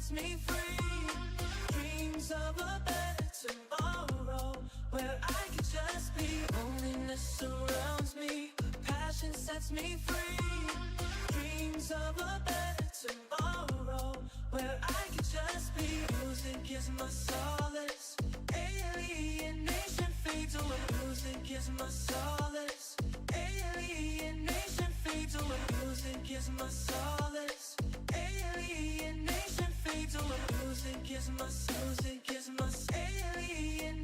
sets me free. Dreams of a better tomorrow where I can just be. Loneliness surrounds me. Passion sets me free. Dreams of a better tomorrow where I can just be. Music is my solace. Alienation fades away. Music is my solace. Alienation fades away. Music is my solace. Alienation fades away. Music is my alien.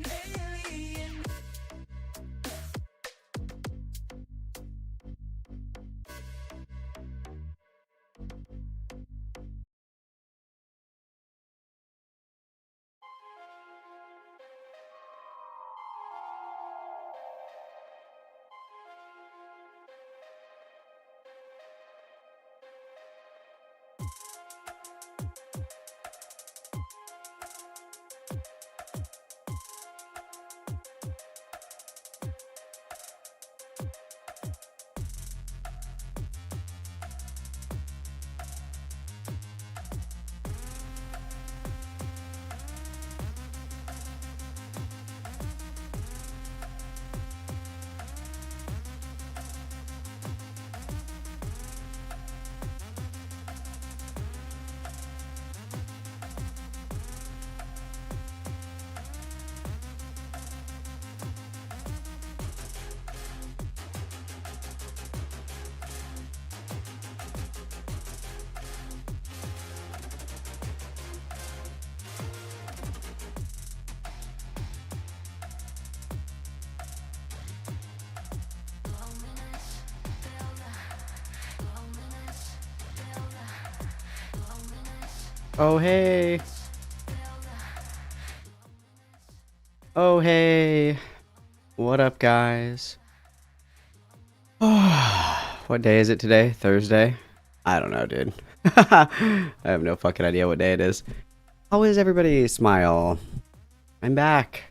Oh, hey. Oh, hey. What up, guys? What day is it today? Thursday? I don't know, dude. I have no fucking idea what day it is. How is everybody? Smile. I'm back.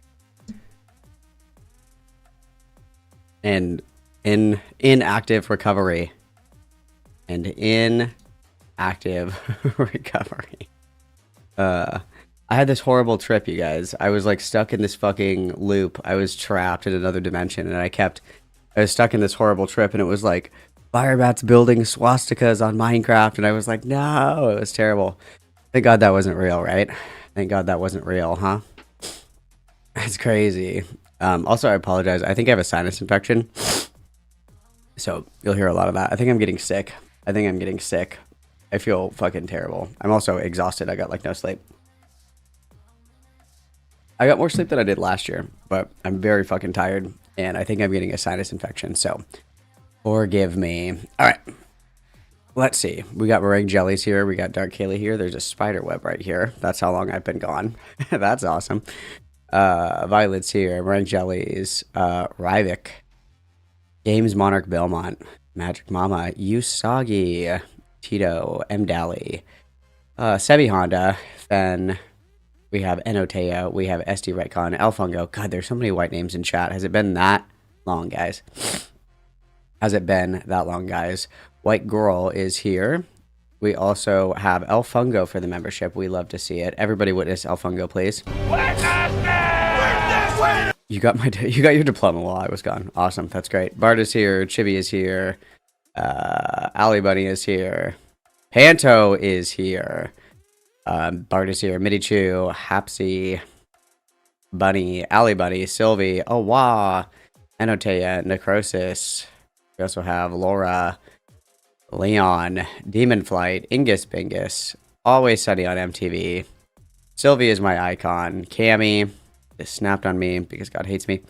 And in active recovery. And in active recovery. I had this horrible trip, you guys. I was like stuck in this fucking loop. I was trapped in another dimension, and I was stuck in this horrible trip, and it was like firebats building swastikas on Minecraft, and I was like, no, it was terrible. Thank God that wasn't real, right? Thank God that wasn't real, huh? It's crazy. Also, I apologize. I think I have a sinus infection, so you'll hear a lot of that. I think I'm getting sick. I feel fucking terrible. I'm also exhausted. I got like no sleep. I got more sleep than I did last year, but I'm very fucking tired, and I think I'm getting a sinus infection, so forgive me. All right. Let's see. We got meringue jellies here. We got dark Kaylee here. There's a spider web right here. That's how long I've been gone. That's awesome. Violets here. Meringue jellies. Rivik. Games Monarch Belmont. Magic Mama. Usagi. Tito. M. Dally. Sebi Honda. Fen. We have Enotea. We have SD Retcon. Elfungo. God, there's so many white names in chat. Has it been that long, guys? Has it been that long, guys? White Girl is here. We also have Elfungo for the membership. We love to see it. Everybody witness Elfungo, please. You got your diploma while I was gone. Awesome. That's great. Bart is here. Chibi is here. Ali Bunny is here. Panto is here. Bart is here. Midichu, Hapsy, Bunny, Ali Bunny, Sylvie, Owa, Enotea, Necrosis. We also have Laura, Leon, Demon Flight, Ingus Bingus, Always Sunny on MTV. Sylvie is my icon. Cammy just snapped on me because God hates me.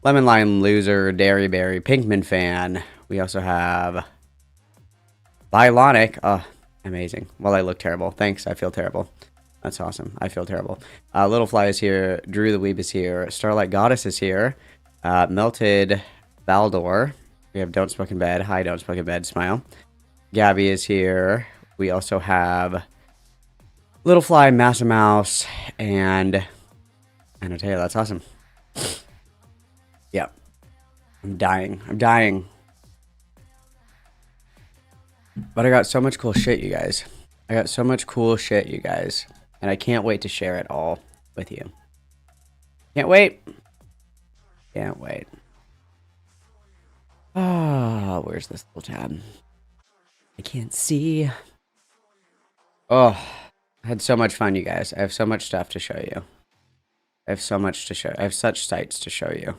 Lemon Lime Loser, Dairy Berry, Pinkman Fan. We also have Bylonic. Oh, amazing. Well, I look terrible. Thanks. I feel terrible. That's awesome. I feel terrible. Little Fly is here. Drew the Weeb is here. Starlight Goddess is here. Melted Valdor. We have Don't Smoke in Bed. Hi, Don't Smoke in Bed. Smile. Gabby is here. We also have Little Fly, Master Mouse, and Anatea. That's awesome. Yep. I'm dying. But I got so much cool shit, you guys. And I can't wait to share it all with you. Can't wait. Oh, where's this little tab? I can't see. Oh, I had so much fun, you guys. I have so much stuff to show you. I have such sights to show you.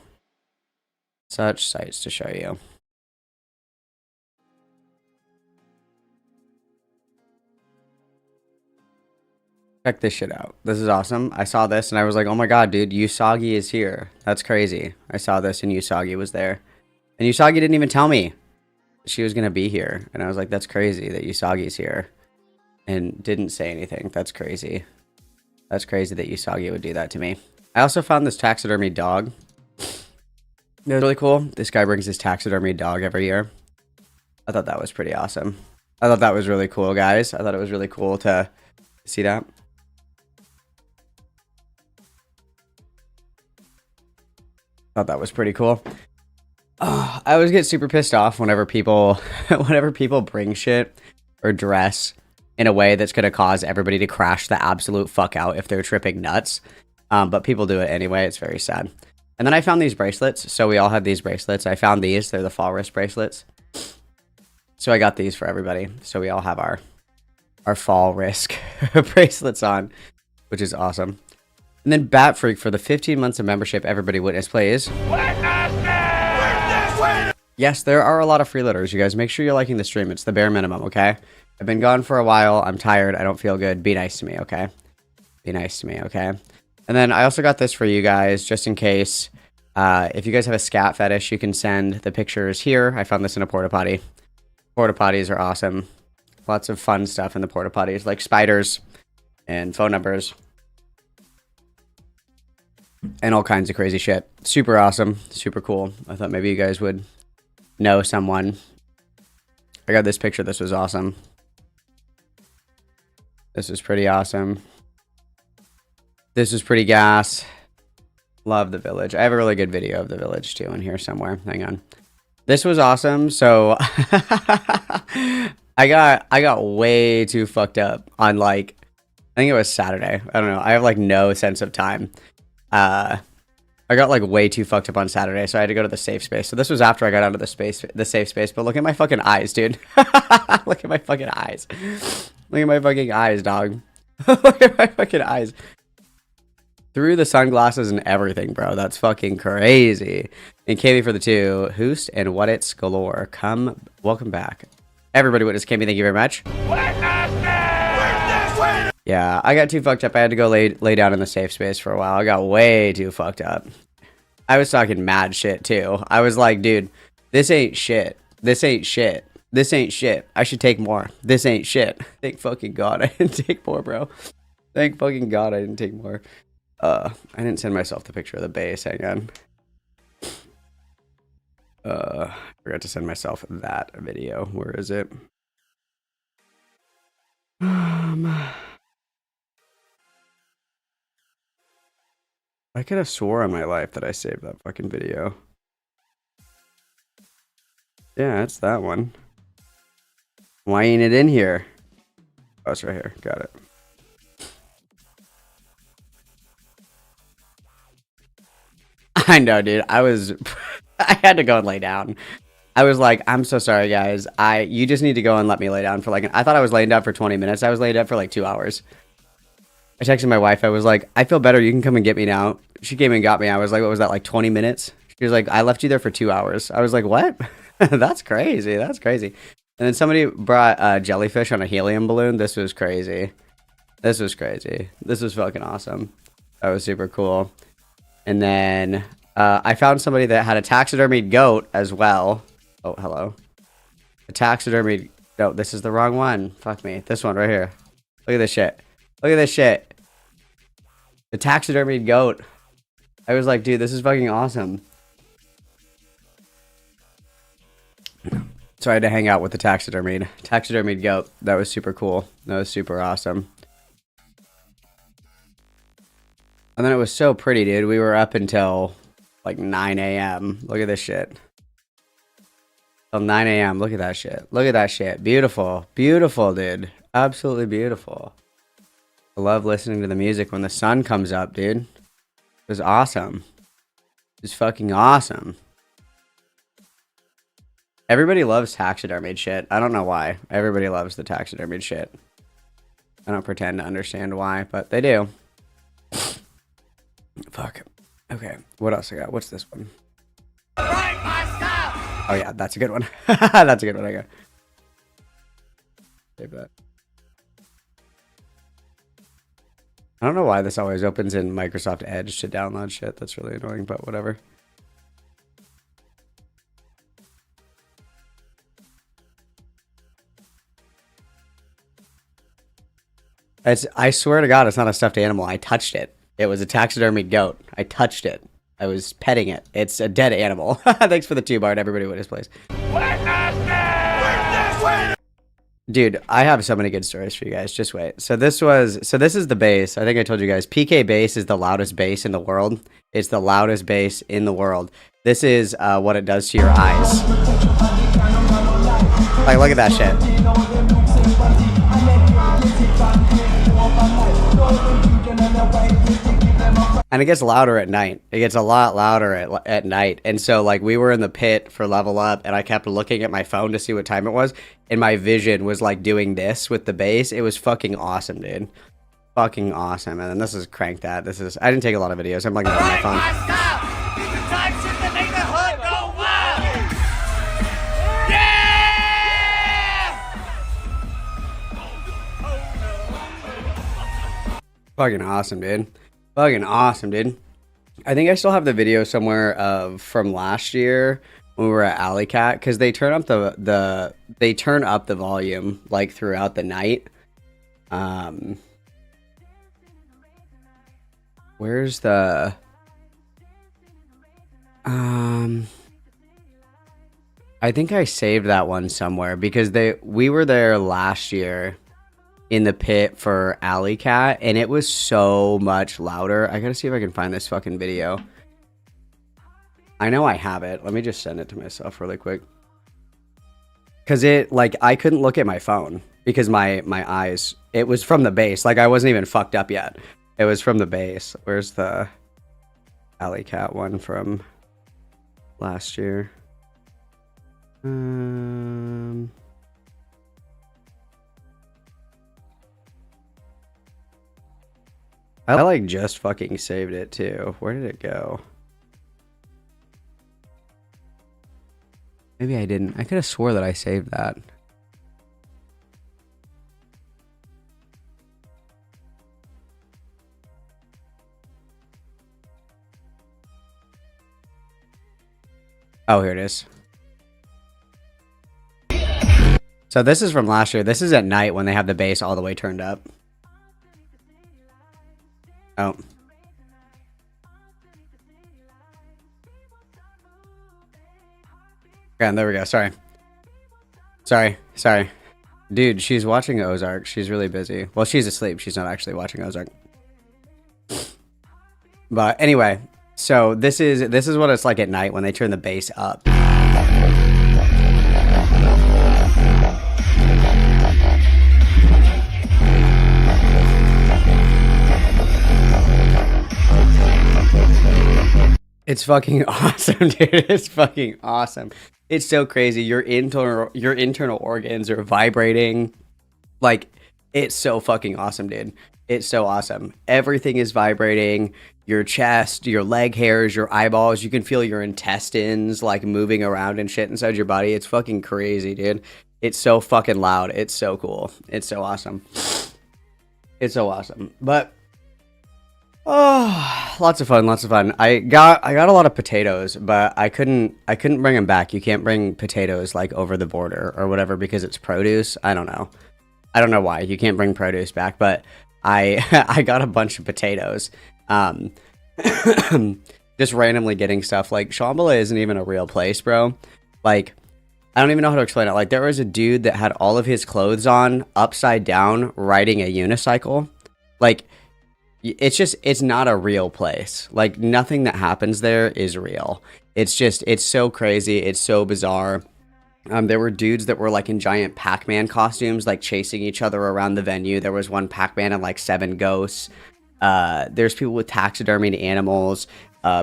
Check this shit out. This is awesome. I saw this and I was like, oh my god, dude, Usagi is here. That's crazy. I saw this and Usagi was there. And Usagi didn't even tell me she was going to be here. And I was like, that's crazy that Usagi's here. And didn't say anything. That's crazy. That's crazy that Usagi would do that to me. I also found this taxidermy dog. It was really cool. This guy brings his taxidermy dog every year. I thought that was pretty awesome. I thought that was really cool, guys. I thought it was really cool to see that. Thought that was pretty cool. Oh, I always get super pissed off whenever people bring shit or dress in a way that's going to cause everybody to crash the absolute fuck out if they're tripping nuts. But people do it anyway. It's very sad. And then I found these bracelets. So we all had these bracelets. I found these. They're the fall wrist bracelets. So I got these for everybody. So we all have our fall risk bracelets on, which is awesome. And then Bat Freak for the 15 months of membership. Everybody witness, please. Yes, there are a lot of freeloaders, you guys. Make sure you're liking the stream. It's the bare minimum, okay? I've been gone for a while. I'm tired. I don't feel good. Be nice to me, okay? And then I also got this for you guys, just in case. If you guys have a scat fetish, you can send the pictures here. I found this in a porta potty. Porta potties are awesome. Lots of fun stuff in the porta potties, like spiders. and phone numbers and all kinds of crazy shit. Super awesome. Super cool. I thought maybe you guys would know someone. I got this picture. This was awesome. This is pretty awesome. This is pretty gas. Love the village. I have a really good video of the village too in here somewhere. Hang on. This was awesome. So I got way too fucked up on like, I think it was Saturday. I don't know. I have like no sense of time. I got like way too fucked up on Saturday, so I had to go to the safe space. So this was after I got out of the safe space. But look at my fucking eyes, dude. Look at my fucking eyes. Look at my fucking eyes, dog. Look at my fucking eyes. Through the sunglasses and everything, bro. That's fucking crazy. And KB for the 2. Hoost and what it's galore. Welcome back. Everybody witness KB, thank you very much. Yeah, I got too fucked up. I had to go lay down in the safe space for a while. I got way too fucked up. I was talking mad shit too. I was like, dude, this ain't shit. This ain't shit. This ain't shit. I should take more. This ain't shit. Thank fucking God I didn't take more, bro. Thank fucking God I didn't take more. I didn't send myself the picture of the base. Hang on. Forgot to send myself that video. Where is it? I could have swore in my life that I saved that fucking video. Yeah, it's that one. Why ain't it in here? Oh, it's right here. Got it. I know, dude. I had to go and lay down. I was like, I'm so sorry, guys. You just need to go and let me lay down for like, I thought I was laying down for 20 minutes. I was laid up for like 2 hours. I texted my wife. I was like, I feel better. You can come and get me now. She came and got me. I was like, what was that, like 20 minutes? She was like, I left you there for 2 hours. I was like, what? That's crazy. That's crazy. And then somebody brought jellyfish on a helium balloon. This was crazy. This was crazy. This was fucking awesome. That was super cool. And then I found somebody that had a taxidermied goat as well. Oh, hello. A taxidermied... No, this is the wrong one. Fuck me. This one right here. Look at this shit. Look at this shit. The taxidermied goat. I was like, dude, this is fucking awesome. So I had to hang out with the taxidermied goat. That was super cool. That was super awesome. And then it was so pretty, dude. We were up until like 9 a.m. Look at this shit. Till 9 a.m. Look at that shit. Look at that shit. Beautiful. Beautiful, dude. Absolutely beautiful. I love listening to the music when the sun comes up, dude. It was awesome. It was fucking awesome. Everybody loves taxidermied shit. I don't know why. Everybody loves the taxidermied shit. I don't pretend to understand why, but they do. Fuck. Okay. What else I got? What's this one? Oh yeah, that's a good one. That's a good one. I got. Save that. I don't know why this always opens in Microsoft Edge to download shit. That's really annoying, but whatever. I swear to God, it's not a stuffed animal. I touched it. It was a taxidermied goat. I touched it. I was petting it. It's a dead animal. Thanks for the 2 Bart. Everybody witness, please. Dude, I have so many good stories for you guys. Just wait. So this is the bass. I think I told you guys. PK bass is the loudest bass in the world. It's the loudest bass in the world. This is what it does to your eyes. Like, look at that shit. And it gets louder at night. It gets a lot louder at night. And so, like, we were in the pit for level up, and I kept looking at my phone to see what time it was, and my vision was, like, doing this with the bass. It was fucking awesome, dude. Fucking awesome. And then this is crank that. I didn't take a lot of videos. I'm, like, not on my phone. Fucking awesome, dude. Fucking awesome, dude. I think I still have the video somewhere from last year when we were at Alley Cat, because they turn up they turn up the volume like throughout the night. And Where's the... I think I saved that one somewhere because we were there last year in the pit for Alley Cat, and it was so much louder. I gotta see if I can find this fucking video. I know I have it. Let me just send it to myself really quick. Because I couldn't look at my phone because my eyes, it was from the base. Like, I wasn't even fucked up yet. It was from the base. Where's the Alley Cat one from last year? I like just fucking saved it too. Where did it go? Maybe I didn't. I could have swore that I saved that. Oh, here it is. So this is from last year. This is at night when they have the bass all the way turned up. Oh. Okay, there we go. Sorry. Dude, she's watching Ozark. She's really busy. Well, she's asleep. She's not actually watching Ozark. But anyway, so this is what it's like at night when they turn the bass up. It's fucking awesome, dude. It's fucking awesome. It's so crazy. Your internal organs are vibrating. Like, it's so fucking awesome, dude. It's so awesome. Everything is vibrating. Your chest, your leg hairs, your eyeballs. You can feel your intestines like moving around and shit inside your body. It's fucking crazy, dude. It's so fucking loud. It's so cool. It's so awesome. It's so awesome. But oh, lots of fun. I got a lot of potatoes, but I couldn't bring them back. You can't bring potatoes like over the border or whatever because it's produce. I don't know why you can't bring produce back, but I got a bunch of potatoes. Just randomly getting stuff. Like, Shambhala isn't even a real place, bro. Like, I don't even know how to explain it. Like, there was a dude that had all of his clothes on upside down riding a unicycle. Like, it's not a real place. Like, nothing that happens there is real. It's so crazy. It's so bizarre. There were dudes that were like in giant Pac-Man costumes, like chasing each other around the venue. There was one Pac-Man and like 7 ghosts. There's people with taxidermied animals,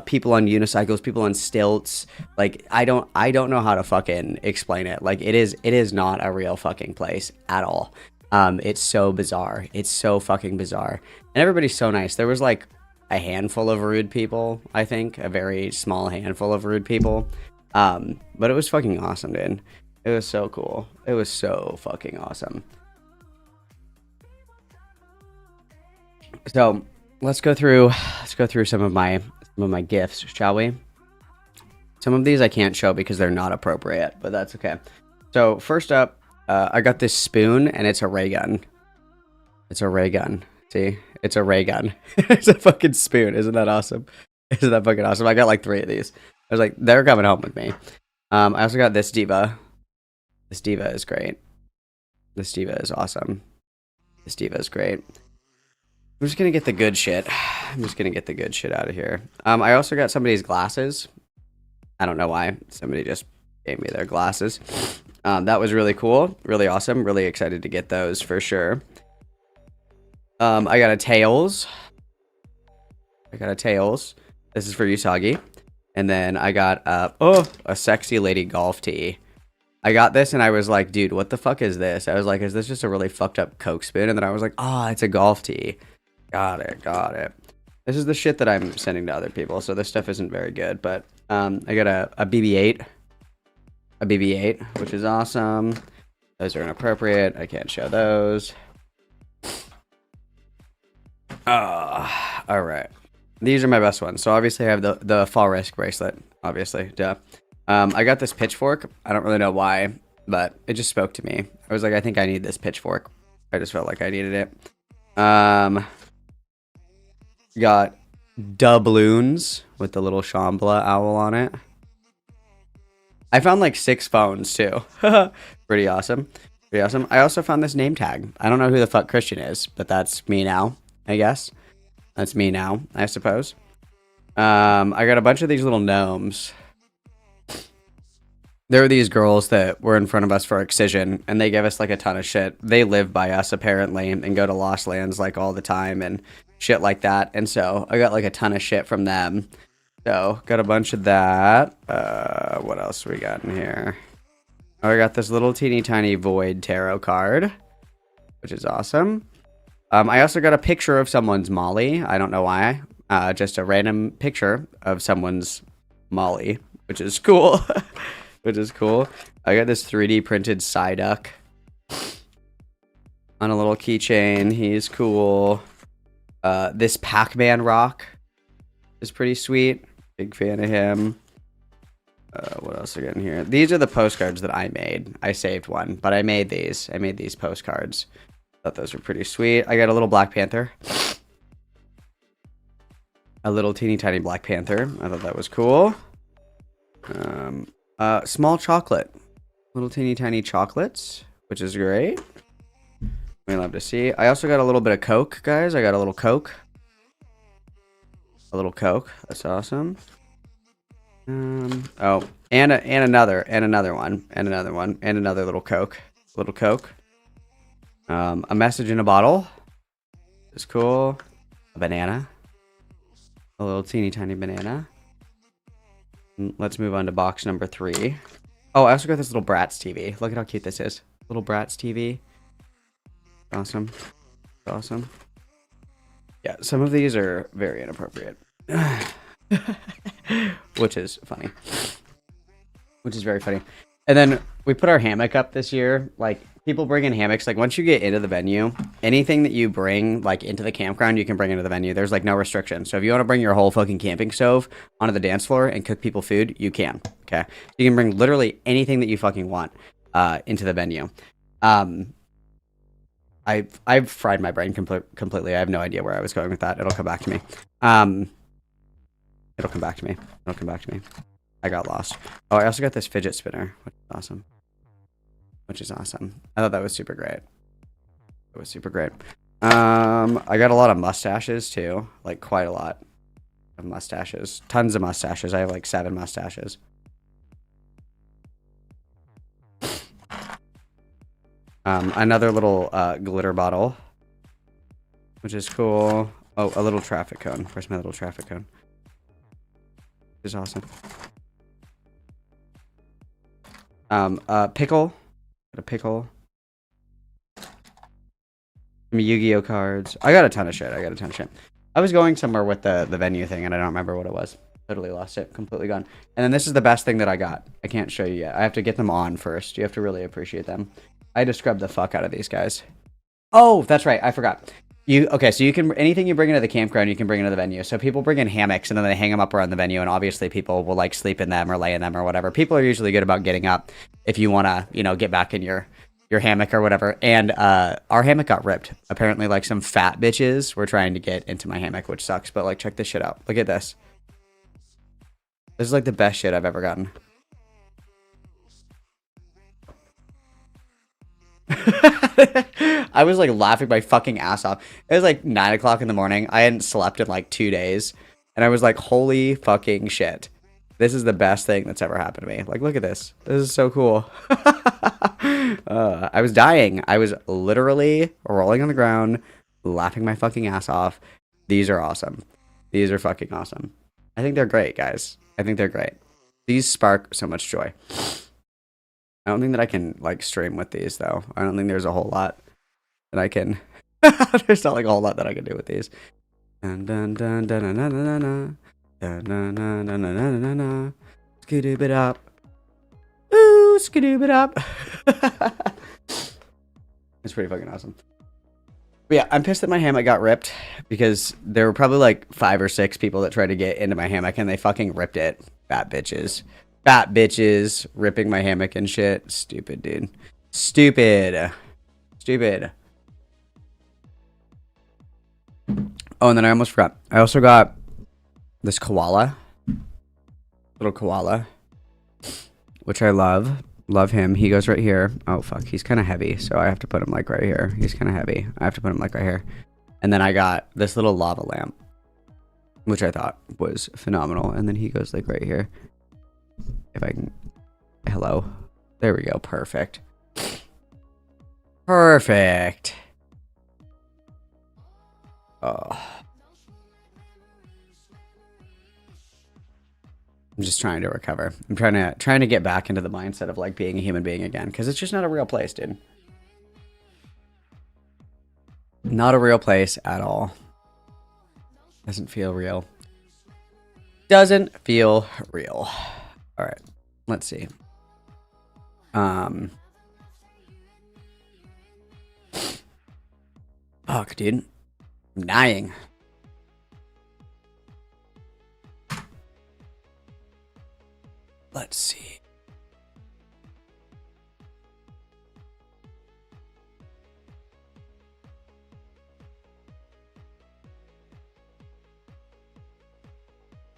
people on unicycles, people on stilts. Like, I don't know how to fucking explain it. Like, it is not a real fucking place at all. It's so bizarre. It's so fucking bizarre. And everybody's so nice. There was like a handful of rude people, I think. A very small handful of rude people. But it was fucking awesome, dude. It was so cool. It was so fucking awesome. So let's go through some of my gifts, shall we? Some of these I can't show because they're not appropriate, but that's okay. So first up, I got this spoon, and it's a ray gun. It's a ray gun. See? It's a ray gun. It's a fucking spoon. Isn't that awesome? Isn't that fucking awesome? I got like 3 of these. I was like, they're coming home with me. I also got this diva. This diva is great. This diva is awesome. This diva is great. I'm just going to get the good shit. I'm just going to get the good shit out of here. I also got somebody's glasses. I don't know why. Somebody just gave me their glasses. That was really cool. Really awesome. Really excited to get those for sure. I got a Tails. This is for Usagi. And then I got a sexy lady golf tee. I got this and I was like, dude, what the fuck is this? I was like, is this just a really fucked up Coke spoon? And then I was like, it's a golf tee. Got it. This is the shit that I'm sending to other people, so this stuff isn't very good. But I got a BB-8. A BB-8, which is awesome. Those are inappropriate. I can't show those. All right. These are my best ones. So obviously I have the fall risk bracelet. Obviously, duh. I got this pitchfork. I don't really know why, but it just spoke to me. I was like, I think I need this pitchfork. I just felt like I needed it. Got doubloons with the little Shambhala owl on it. I found like 6 phones too. Pretty awesome. Pretty awesome. I also found this name tag. I don't know who the fuck Christian is, but that's me now, I guess. That's me now, I suppose. I got a bunch of these little gnomes. There were these girls that were in front of us for Excision, and they gave us like a ton of shit. They live by us apparently and go to Lost Lands like all the time and shit like that. And so I got like a ton of shit from them. So got a bunch of that. What else we got in here? Oh, I got this little teeny tiny Void tarot card, which is awesome. I also got a picture of someone's Molly. I don't know why. Just a random picture of someone's Molly, which is cool. Which is cool. I got this 3D printed Psyduck on a little keychain. He's cool. This Pac-Man rock is pretty sweet. Big fan of him. What else I got in here? These are the postcards that I made. I saved one, but I made these. I made these postcards. Thought those were pretty sweet. I got a little Black Panther. A little teeny tiny Black Panther. I thought that was cool. Small chocolate. Little teeny tiny chocolates, which is great. We love to see. I also got a little bit of Coke, guys. I got a little Coke. A little Coke. That's awesome. Oh, and another one, and another little Coke. Little Coke. A message in a bottle. Is cool. A banana. A little teeny tiny banana. Let's move on to box number 3. Oh, I also got this little Bratz TV. Look at how cute this is. Little Bratz TV. Awesome. Awesome. Yeah, some of these are very inappropriate. Which is funny. Which is very funny. And then we put our hammock up this year. Like, people bring in hammocks. Like, once you get into the venue, anything that you bring, like, into the campground, you can bring into the venue. There's, like, no restriction. So if you want to bring your whole fucking camping stove onto the dance floor and cook people food, you can. Okay? You can bring literally anything that you fucking want into the venue. I've fried my brain completely. I have no idea where I was going with that. It'll come back to me. It'll come back to me. It'll come back to me. I got lost. Oh, I also got this fidget spinner, which is awesome. Which is awesome. I thought that was super great. It was super great. I got a lot of mustaches too. Like, quite a lot of mustaches. Tons of mustaches. I have like 7 mustaches. Another little glitter bottle, which is cool. Oh, a little traffic cone. Where's my little traffic cone? Which is awesome. Pickle. Got a pickle. Some Yu-Gi-Oh cards. I got a ton of shit. I was going somewhere with the venue thing, and I don't remember what it was. Totally lost it. Completely gone. And then this is the best thing that I got. I can't show you yet. I have to get them on first. You have to really appreciate them. I had to scrub the fuck out of these guys. Oh, that's right. I forgot. Okay, so you can, anything you bring into the campground, you can bring into the venue. So people bring in hammocks and then they hang them up around the venue, and obviously people will like sleep in them or lay in them or whatever. People are usually good about getting up if you want to, you know, get back in your hammock or whatever. And our hammock got ripped. Apparently, like, some fat bitches were trying to get into my hammock, which sucks. But like, check this shit out. Look at this. This is like the best shit I've ever gotten. I was like laughing my fucking ass off. It was like 9 o'clock in the morning. I hadn't slept in like 2 days. And I was like, holy fucking shit. This is the best thing that's ever happened to me. Like, look at this. This is so cool. I was dying. I was literally rolling on the ground, laughing my fucking ass off. These are awesome. These are fucking awesome. I think they're great, guys. I think they're great. These spark so much joy. I don't think that I can like stream with these though. I don't think there's a whole lot that I can. There's not like a whole lot that I can do with these. Dun dun dun dun dun dun dun dun dun dun dun dun dun dun dun. Skidoob it up. Ooh, skidoob it up. It's pretty fucking awesome. But yeah, I'm pissed that my hammock got ripped because there were probably like 5 or 6 people that tried to get into my hammock and they fucking ripped it. Fat bitches. Fat bitches ripping my hammock and shit. Stupid, dude. Stupid. Stupid. Oh, and then I almost forgot. I also got this koala. Little koala. Which I love. Love him. He goes right here. Oh, fuck. He's kind of heavy, so I have to put him, like, right here. He's kind of heavy. I have to put him, like, right here. And then I got this little lava lamp, which I thought was phenomenal. And then he goes, like, right here. If I can... Hello. There we go. Perfect. Perfect. Oh. I'm just trying to recover. I'm trying to get back into the mindset of like being a human being again, because it's just not a real place, dude. Not a real place at all. Doesn't feel real. Doesn't feel real. All right, let's see. Fuck, dude. I'm dying. Let's see.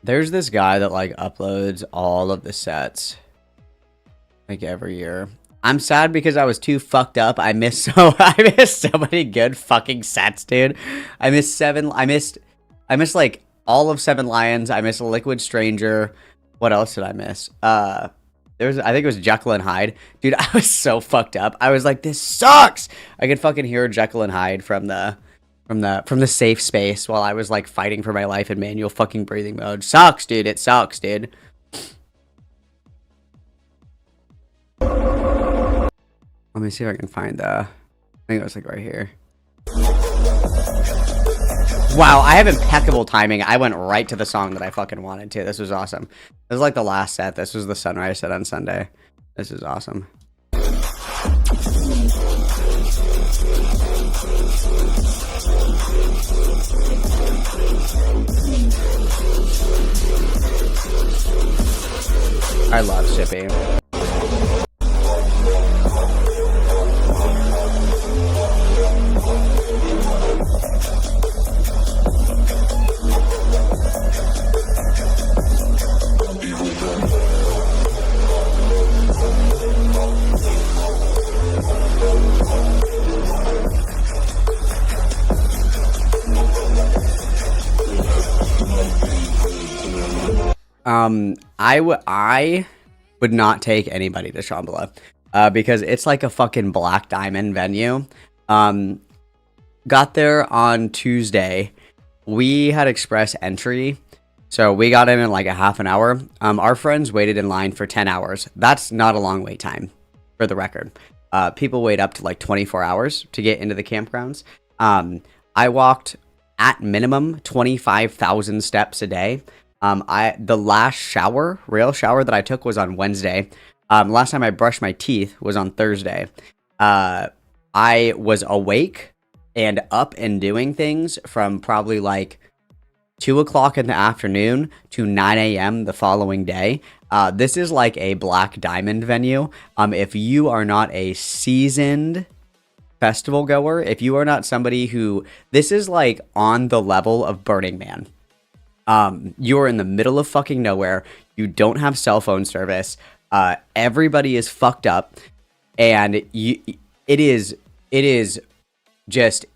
There's this guy that like uploads all of the sets like every year. I'm sad because I was too fucked up. I missed so many good fucking sets, dude. I missed like all of Seven Lions. I missed Liquid Stranger. What else did I miss? I think it was Jekyll and Hyde. Dude, I was so fucked up. I was like, this sucks. I could fucking hear Jekyll and Hyde from the safe space while I was like fighting for my life in manual fucking breathing mode. Sucks, dude. It sucks, dude. Let me see if I can find I think it was like right here. Wow, I have impeccable timing. I went right to the song that I fucking wanted to. This was awesome. This was like the last set. This was the sunrise set on Sunday. This is awesome. I love Shippy. I would not take anybody to Shambhala because it's like a fucking black diamond venue. Got there on Tuesday. We had express entry, so we got in like a half an hour. Our friends waited in line for 10 hours. That's not a long wait time, for the record. People wait up to like 24 hours to get into the campgrounds. I walked at minimum 25,000 steps a day. The last real shower that I took was on Wednesday. Last time I brushed my teeth was on Thursday. I was awake and up and doing things from probably like 2 o'clock in the afternoon to 9 a.m. the following day. This is like a black diamond venue. If you are not a seasoned festival goer, if you are not somebody who, this is like on the level of Burning Man. You are in the middle of fucking nowhere. You don't have cell phone service. Everybody is fucked up, and it is just,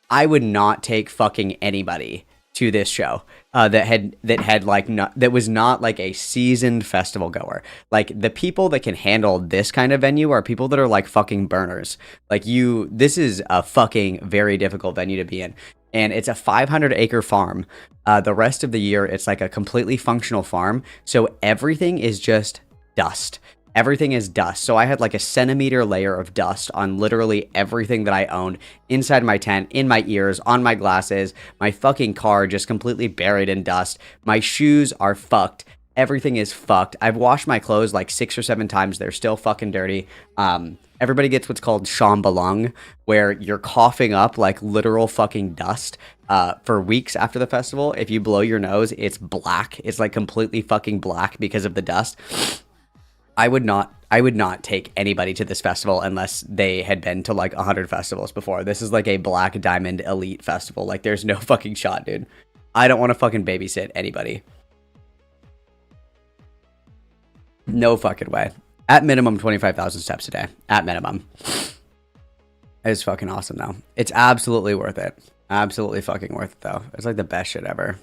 I would not take fucking anybody to this show that was not like a seasoned festival goer. Like, the people that can handle this kind of venue are people that are like fucking burners. Like, this is a fucking very difficult venue to be in. And it's a 500-acre farm. The rest of the year, it's like a completely functional farm. So everything is just dust. Everything is dust. So I had like a centimeter layer of dust on literally everything that I owned inside my tent, in my ears, on my glasses, my fucking car just completely buried in dust. My shoes are fucked. Everything is fucked. I've washed my clothes like 6 or 7 times. They're still fucking dirty. Everybody gets what's called Shambhalung, where you're coughing up like literal fucking dust for weeks after the festival. If you blow your nose, it's black. It's like completely fucking black because of the dust. I would not take anybody to this festival unless they had been to like 100 festivals before. This is like a black diamond elite festival. Like, there's no fucking shot, dude. I don't want to fucking babysit anybody. No fucking way. At minimum, 25,000 steps a day. At minimum. It's fucking awesome, though. It's absolutely worth it. Absolutely fucking worth it, though. It's like the best shit ever.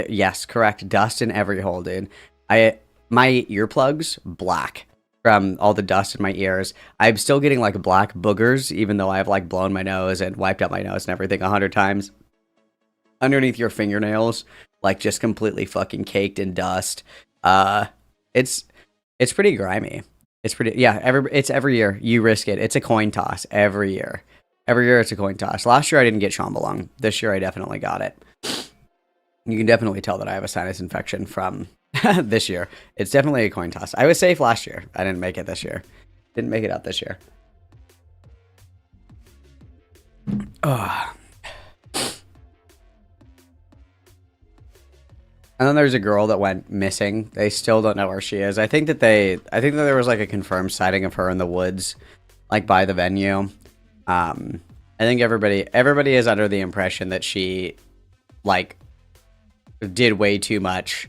Yes, correct. Dust in every hole, dude. My earplugs, black. From all the dust in my ears. I'm still getting, like, black boogers, even though I've, like, blown my nose and wiped out my nose and everything 100 times. Underneath your fingernails, like, just completely fucking caked in dust. It's pretty grimy. It's pretty, yeah, it's every year. You risk it. It's a coin toss every year. Every year it's a coin toss. Last year I didn't get Chombalong. This year I definitely got it. You can definitely tell that I have a sinus infection from this year. It's definitely a coin toss. I was safe last year. I didn't make it this year. Didn't make it out this year. Ugh. And then there's a girl that went missing. They still don't know where she is. I think that there was like a confirmed sighting of her in the woods, like by the venue. I think everybody is under the impression that she, like, did way too much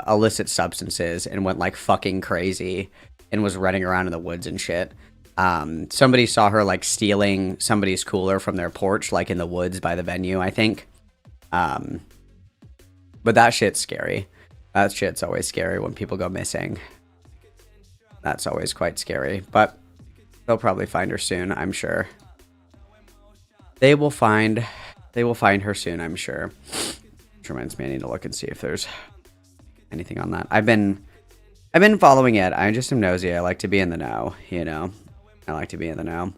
illicit substances and went like fucking crazy and was running around in the woods and shit. Somebody saw her like stealing somebody's cooler from their porch, like in the woods by the venue, I think. But that shit's scary. That shit's always scary when people go missing. That's always quite scary. But they'll probably find her soon, I'm sure. They will find her soon, I'm sure. Which reminds me, I need to look and see if there's anything on that. I've been following it. I just am nosy. I like to be in the know, you know. I like to be in the know.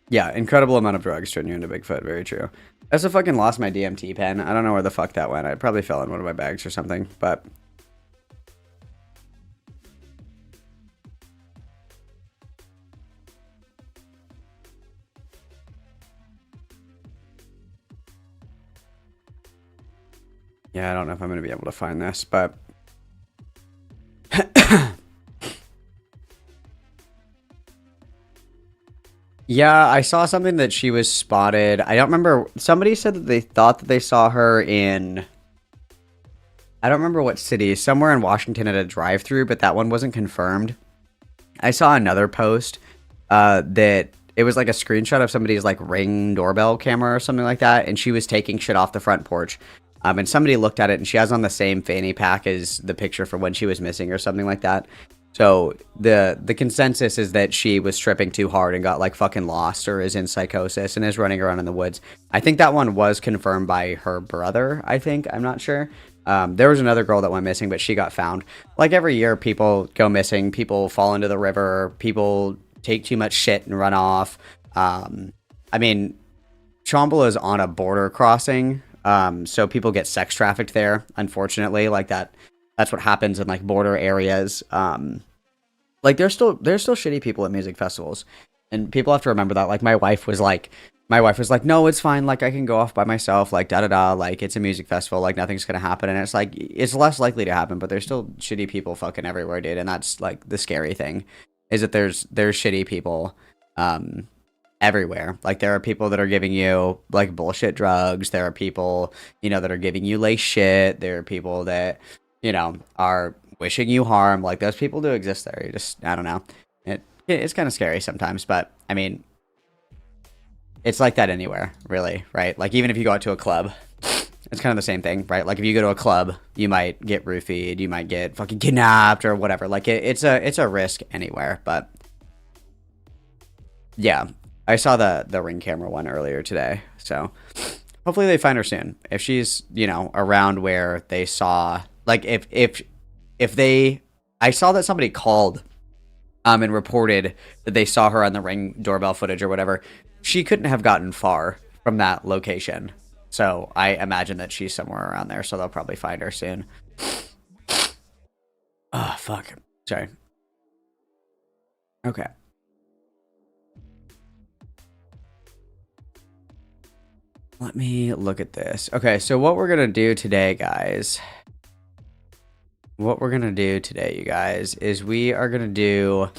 Yeah, incredible amount of drugs turn you into Bigfoot. Very true. I also fucking lost my DMT pen. I don't know where the fuck that went. I probably fell in one of my bags or something, but... yeah, I don't know if I'm going to be able to find this, but... yeah, I saw something that she was spotted. I don't remember. Somebody said that they thought that they saw her in... I don't remember what city. Somewhere in Washington at a drive-thru, but that one wasn't confirmed. I saw another post that it was like a screenshot of somebody's like Ring doorbell camera or something like that, and she was taking shit off the front porch. And somebody looked at it, and she has on the same fanny pack as the picture for when she was missing or something like that. So the consensus is that she was tripping too hard and got like fucking lost or is in psychosis and is running around in the woods. I think that one was confirmed by her brother, I think. I'm not sure. There was another girl that went missing, but she got found. Like every year, people go missing. People fall into the river. People take too much shit and run off. I mean, Chomble is on a border crossing. So people get sex trafficked there, unfortunately. Like that's what happens in like border areas. Like there's still shitty people at music festivals, and people have to remember that. Like my wife was like, no, it's fine. Like I can go off by myself. Like da. Like it's a music festival. Like nothing's gonna happen. And it's like it's less likely to happen, but there's still shitty people fucking everywhere, dude. And that's like the scary thing, is that there's shitty people everywhere. Like there are people that are giving you like bullshit drugs. There are people, you know, that are giving you like shit. There are people that, you know, are wishing you harm. Like those people do exist there. You just, I don't know. It's kind of scary sometimes, but I mean, it's like that anywhere, really, right? Like even if you go out to a club, it's kind of the same thing, right? Like if you go to a club, you might get roofied, you might get fucking kidnapped or whatever. Like it's a risk anywhere, but yeah, I saw the Ring camera one earlier today, so hopefully they find her soon. If she's, you know, around where they saw, like if they, I saw that somebody called and reported that they saw her on the Ring doorbell footage or whatever. She couldn't have gotten far from that location. So I imagine that she's somewhere around there, so they'll probably find her soon. Oh, fuck. Sorry. Okay. Let me look at this. Okay, so what we're going to do today, guys... what we're going to do today, you guys, is we are going to do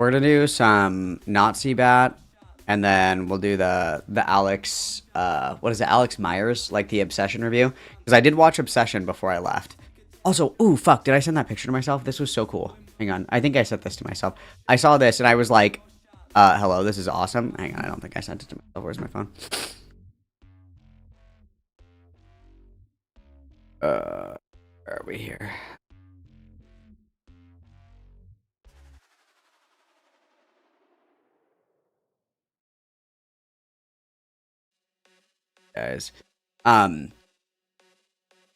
We're gonna do some Nazi bat, and then we'll do the Alex what is it, Alex Myers, like the Obsession review, because I did watch Obsession before I left. Also, ooh, fuck, did I send that picture to myself? This was so cool. Hang on, I think I sent this to myself. I saw this and I was like, hello, this is awesome. Hang on, I don't think I sent it to myself. Where's my phone? Where are we here? Guys,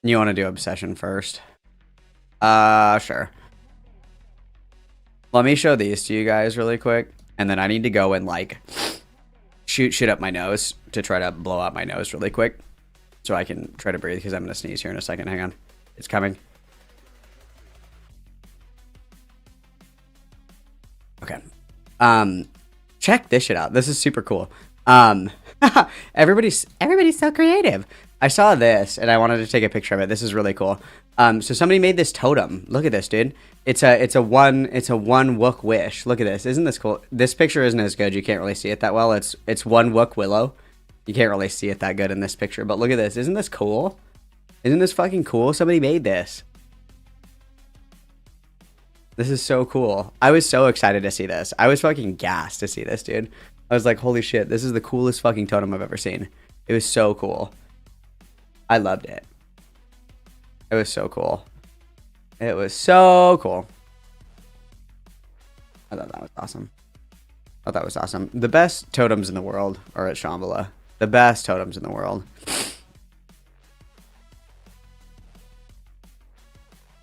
you want to do Obsession first? Sure. Let me show these to you guys really quick, and then I need to go and like shoot shit up my nose to try to blow out my nose really quick so I can try to breathe, because I'm gonna sneeze here in a second. Hang on, it's coming. Okay. Check this shit out. This is super cool. Everybody's so creative. I saw this and I wanted to take a picture of it. This is really cool. So somebody made this totem. Look at this, dude. It's a one wook wish. Look at this. Isn't this cool? This picture isn't as good. You can't really see it that well. It's one wook willow. You can't really see it that good in this picture, but look at this. Isn't this cool? Isn't this fucking cool? Somebody made this. This is so cool. I was so excited to see this. I was fucking gassed to see this, dude. I was like, holy shit, this is the coolest fucking totem I've ever seen. It was so cool. I loved it. It was so cool. It was so cool. I thought that was awesome. I thought that was awesome. The best totems in the world are at Shambhala. The best totems in the world.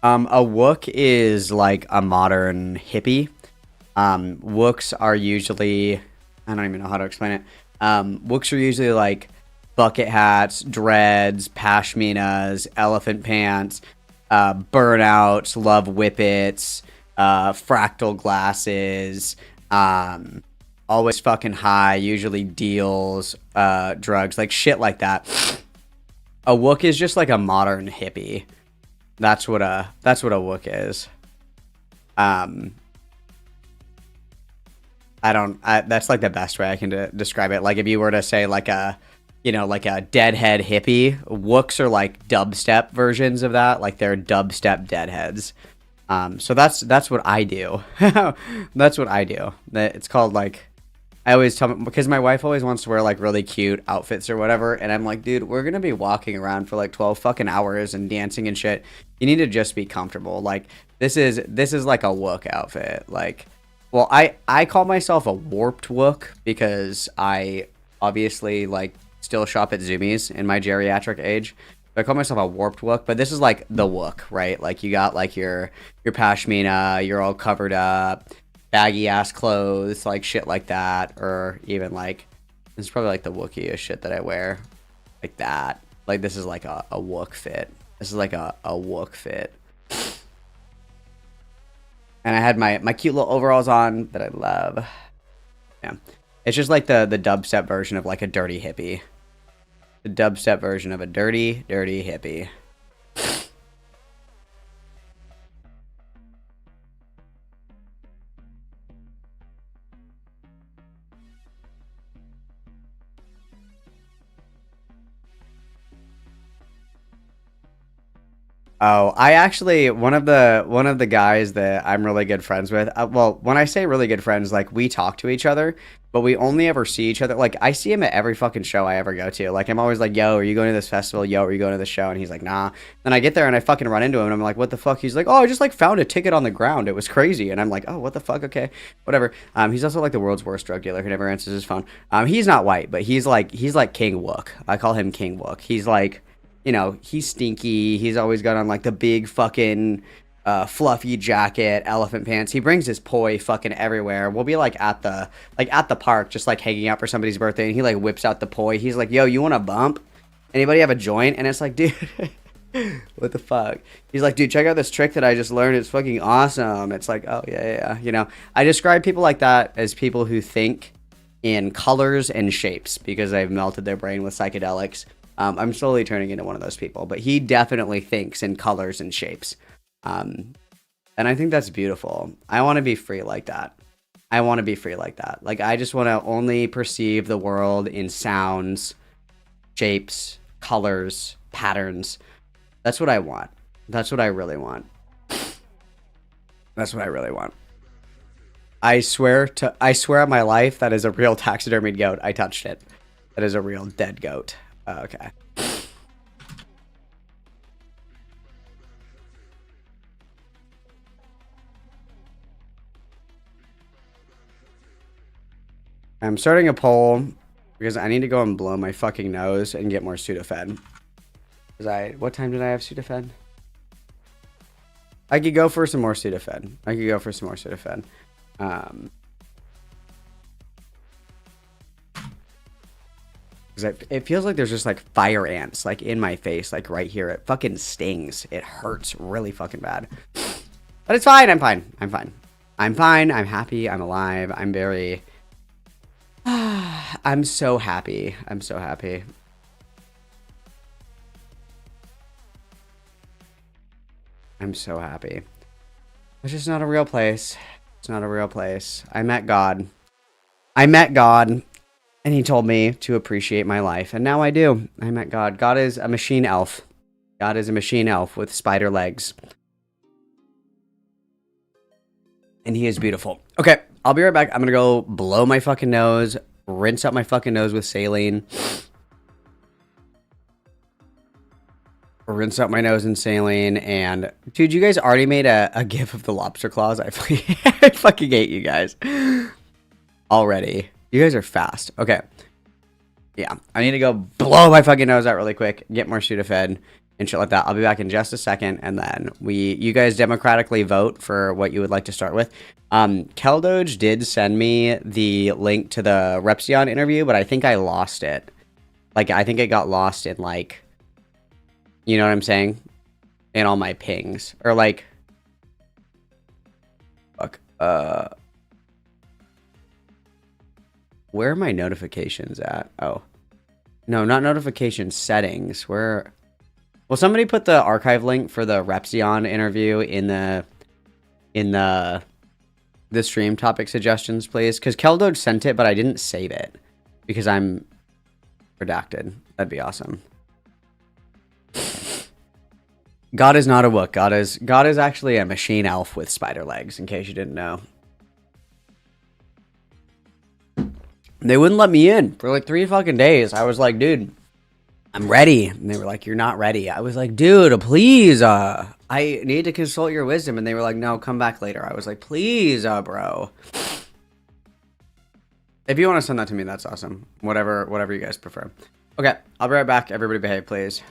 A wook is like a modern hippie. Wooks are usually, I don't even know how to explain it. Wooks are usually like bucket hats, dreads, pashminas, elephant pants, burnouts, love whippets, fractal glasses, always fucking high, usually deals, drugs, like shit like that. A wook is just like a modern hippie. That's what a wook is. That's like the best way I can describe it. Like if you were to say like a, like a deadhead hippie, wooks are like dubstep versions of that. Like they're dubstep deadheads. So that's what I do. That's what I do. It's called like, I always tell, because my wife always wants to wear like really cute outfits or whatever, and I'm like, dude, we're gonna be walking around for like 12 fucking hours and dancing and shit. You need to just be comfortable. Like this is like a wook outfit. Like, well, I call myself a warped wook because I obviously like still shop at Zoomies in my geriatric age. I call myself a warped wook, but this is like the wook, right? Like you got like your pashmina, you're all covered up, baggy ass clothes, like shit like that, or even like, this is probably like the Wookiee shit that I wear, like that. Like this is like a wook fit. This is like a wook fit. And I had my cute little overalls on that I love. Yeah, it's just like the dubstep version of like a dirty hippie. The dubstep version of a dirty hippie. Oh, I actually one of the guys that I'm really good friends with. Well, when I say really good friends, like we talk to each other, but we only ever see each other. Like I see him at every fucking show I ever go to. Like I'm always like, "Yo, are you going to this festival? Yo, are you going to this show?" And he's like, "Nah." Then I get there and I fucking run into him and I'm like, "What the fuck?" He's like, "Oh, I just like found a ticket on the ground. It was crazy." And I'm like, "Oh, what the fuck? Okay, whatever." He's also like the world's worst drug dealer who never answers his phone. He's not white, but he's like King Wook. I call him King Wook. He's like, he's stinky. He's always got on like the big fucking fluffy jacket, elephant pants. He brings his poi fucking everywhere. We'll be like at the park, just like hanging out for somebody's birthday, and he like whips out the poi. He's like, "Yo, you want a bump? Anybody have a joint?" And it's like, dude, what the fuck? He's like, "Dude, check out this trick that I just learned. It's fucking awesome." It's like, oh yeah. I describe people like that as people who think in colors and shapes because I've melted their brain with psychedelics. I'm slowly turning into one of those people, but he definitely thinks in colors and shapes. And I think that's beautiful. I want to be free like that. I want to be free like that. Like, I just want to only perceive the world in sounds, shapes, colors, patterns. That's what I want. That's what I really want. That's what I really want. I swear on my life that is a real taxidermied goat. I touched it. That is a real dead goat. Okay. I'm starting a poll because I need to go and blow my fucking nose and get more Sudafed. What time did I have Sudafed? I could go for some more Sudafed. Because it feels like there's just like fire ants like in my face, like right here. It fucking stings. It hurts really fucking bad. But it's fine. I'm fine. I'm happy. I'm alive. I'm very... I'm so happy. I'm so happy. It's just not a real place. It's not a real place. I met God. And he told me to appreciate my life. And now I do. I met God. God is a machine elf. With spider legs. And he is beautiful. Okay, I'll be right back. I'm going to go blow my fucking nose. Rinse out my fucking nose with saline. Rinse out my nose in saline. And, dude, you guys already made a gif of the lobster claws. I fucking hate you guys. Already. You guys are fast. Okay. Yeah, I need to go blow my fucking nose out really quick, get more Sudafed and shit like that. I'll be back in just a second, and then you guys democratically vote for what you would like to start with. Keldoge did send me the link to the Repsion interview, but I think I lost it. Like, I think it got lost in, like, you know what I'm saying? In all my pings. Or, like, fuck, where are my notifications at? Oh. No, not notification settings. Where... Will somebody put the archive link for the Repsion interview in the stream topic suggestions, please? Because Keldoge sent it, but I didn't save it. Because I'm redacted. That'd be awesome. God is not a wook. God is actually a machine elf with spider legs, in case you didn't know. They wouldn't let me in for like 3 fucking days. I was like, dude, I'm ready. And they were like, you're not ready. I was like, dude, please. I need to consult your wisdom. And they were like, no, come back later. I was like, please, bro. If you want to send that to me, that's awesome. Whatever you guys prefer. Okay, I'll be right back. Everybody behave, please.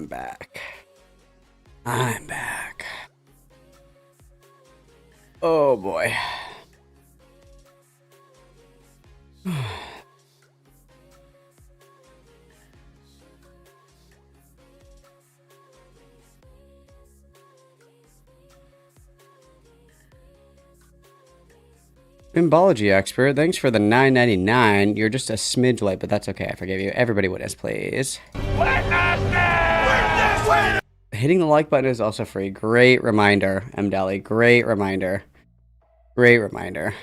I'm back. I'm back. Oh boy. Symbology expert, thanks for the $9.99. You're just a smidge late, but that's okay. I forgive you. Everybody witness, please. Hitting the like button is also free. Great reminder, Mdeli. Great reminder. Great reminder.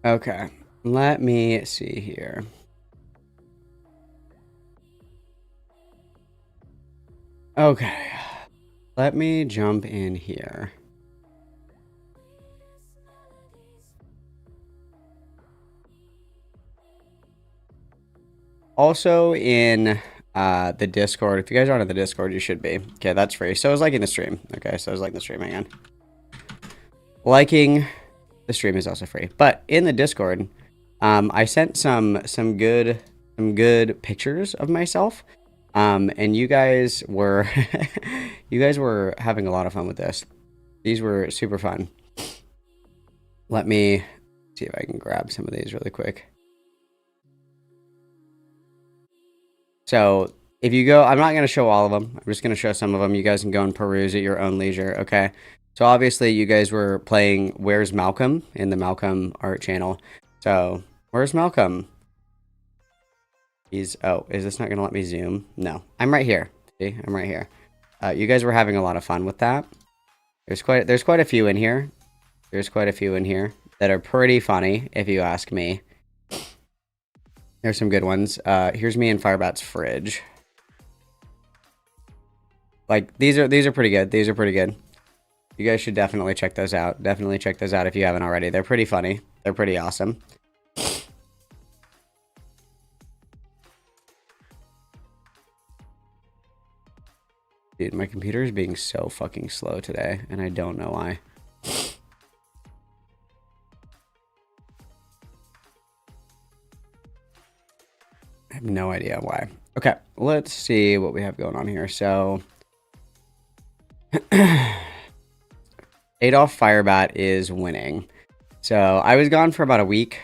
Okay, let me see here. Okay, let me jump in here. Also in the Discord, if you guys aren't in the Discord, you should be. Okay, that's free. So is liking the stream. Okay, so is liking the stream. Hang on. Liking the stream is also free. But in the Discord, I sent some good pictures of myself. And you guys were you guys were having a lot of fun with this. These were super fun. Let me see if I can grab some of these really quick. So if you go, I'm not going to show all of them. I'm just going to show some of them. You guys can go and peruse at your own leisure. Okay. So obviously you guys were playing Where's Malcolm in the Malcolm art channel. So where's Malcolm? Oh, is this not going to let me zoom? No, I'm right here. See, I'm right here. You guys were having a lot of fun with that. There's quite a few in here. There's quite a few in here that are pretty funny, if you ask me. There's some good ones. Here's me in Firebat's fridge. Like, these are pretty good. These are pretty good. You guys should definitely check those out. Definitely check those out if you haven't already. They're pretty funny. They're pretty awesome. Dude, my computer is being so fucking slow today, and I don't know why. I have no idea why. Okay, let's see what we have going on here. So, Adolf Firebat is winning. So, I was gone for about a week.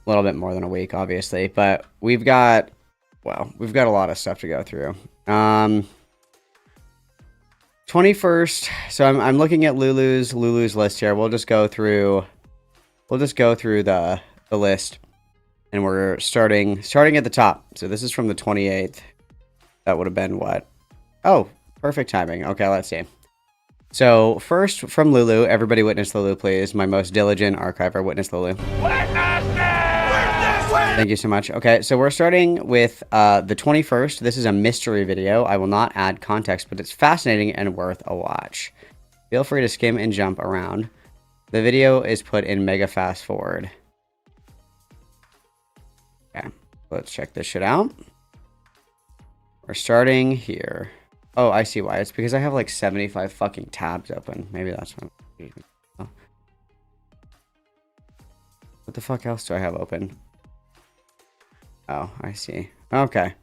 A little bit more than a week, obviously. But we've got, well, we've got a lot of stuff to go through. 21st. So, I'm looking at Lulu's list here. We'll just go through the list. And we're starting at the top. So this is from the 28th. That would have been what? Oh, perfect timing. Okay, let's see. So first from Lulu, everybody witness Lulu, please. My most diligent archiver, witness Lulu. Thank you so much. Okay, so we're starting with the 21st. This is a mystery video. I will not add context, but it's fascinating and worth a watch. Feel free to skim and jump around. The video is put in mega fast forward. Okay, let's check this shit out. We're starting here. Oh, I see why. It's because I have like 75 fucking tabs open. Maybe that's what I'm... What the fuck else do I have open? Oh, I see. Okay.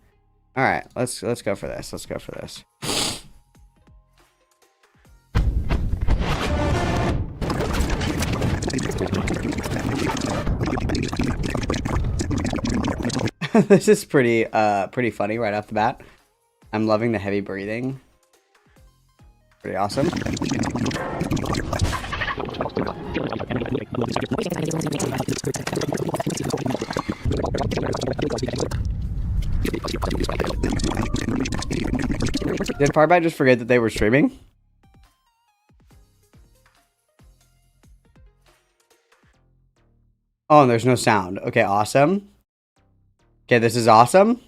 All right, let's go for this. Let's go for this. This is pretty funny right off the bat. I'm loving the heavy breathing. Pretty awesome. Did Firebat just forget that they were streaming? Oh, and there's no sound. Okay, awesome. Okay, this is awesome.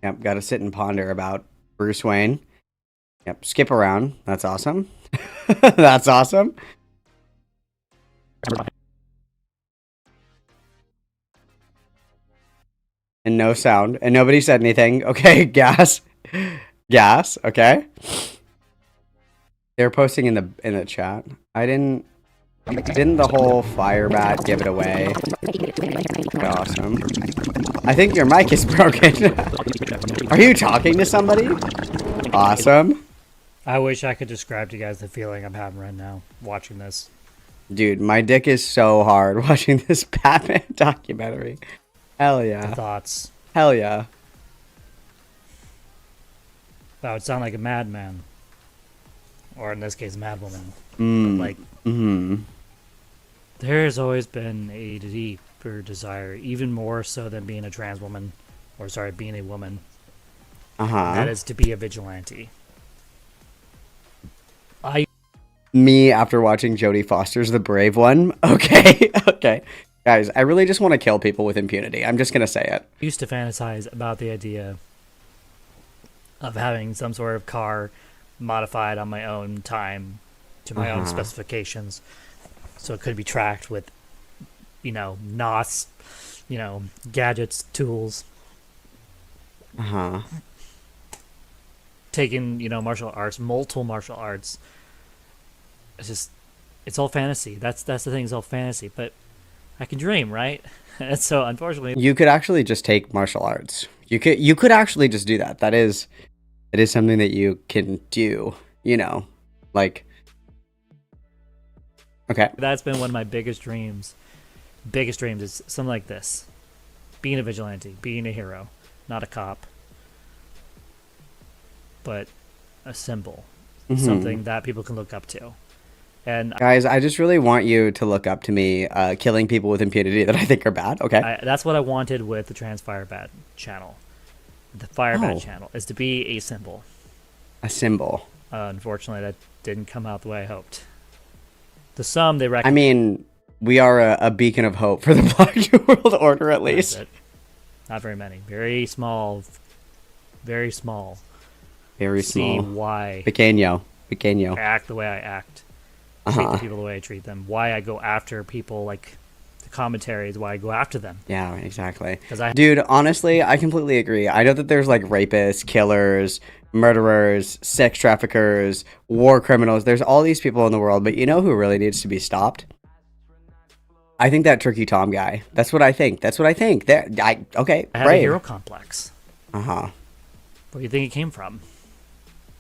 Yep, gotta sit and ponder about Bruce Wayne. Yep, skip around. That's awesome. That's awesome. And no sound. And nobody said anything. Okay, gas. Gas, okay. They're posting in the chat. I didn't Didn't the whole firebat give it away? Awesome. I think your mic is broken. Are you talking to somebody? Awesome. I wish I could describe to you guys the feeling I'm having right now watching this. Dude, my dick is so hard watching this Batman documentary. Hell The yeah. thoughts. Hell yeah. That would sound like a madman. Or in this case, a madwoman. Mm. Like, there's always been a deeper desire, even more so than being a trans woman, or sorry, being a woman. That is to be a vigilante. Me after watching Jodie Foster's The Brave One? Okay, okay. Guys, I really just want to kill people with impunity. I'm just going to say it. Used to fantasize about the idea of having some sort of car modified on my own time to my own specifications, so it could be tracked with, NOS, gadgets, tools. Taking, martial arts, multiple martial arts. It's all fantasy. That's the thing, it's all fantasy, but I can dream, right? And so unfortunately, You could actually just take martial arts. You could actually just do that. It is something that you can do, like, okay. that's been one of my biggest dreams. Biggest dreams is something like this: being a vigilante, being a hero, not a cop, but a symbol, something that people can look up to. And Guys, I just really want you to look up to me killing people with impunity that I think are bad, okay? that's what I wanted with the Trans Firebat channel. The Firebat channel is to be a symbol. A symbol. Unfortunately, that didn't come out the way I hoped. To some, they reckon. I mean, we are a beacon of hope for the Black World Order, at least. Not very many. Very small. Very small. Very See small. why Pequeño. I act the way I act. Treat the people the way I treat them. Why I go after people, like the commentaries, why I go after them. Yeah, exactly. I- Dude, honestly, I completely agree. I know that there's like rapists, killers, murderers, sex traffickers, war criminals. There's all these people in the world, but you know who really needs to be stopped? I think that Turkey Tom guy. That's what I think. Okay, I have a hero complex. Where do you think it came from?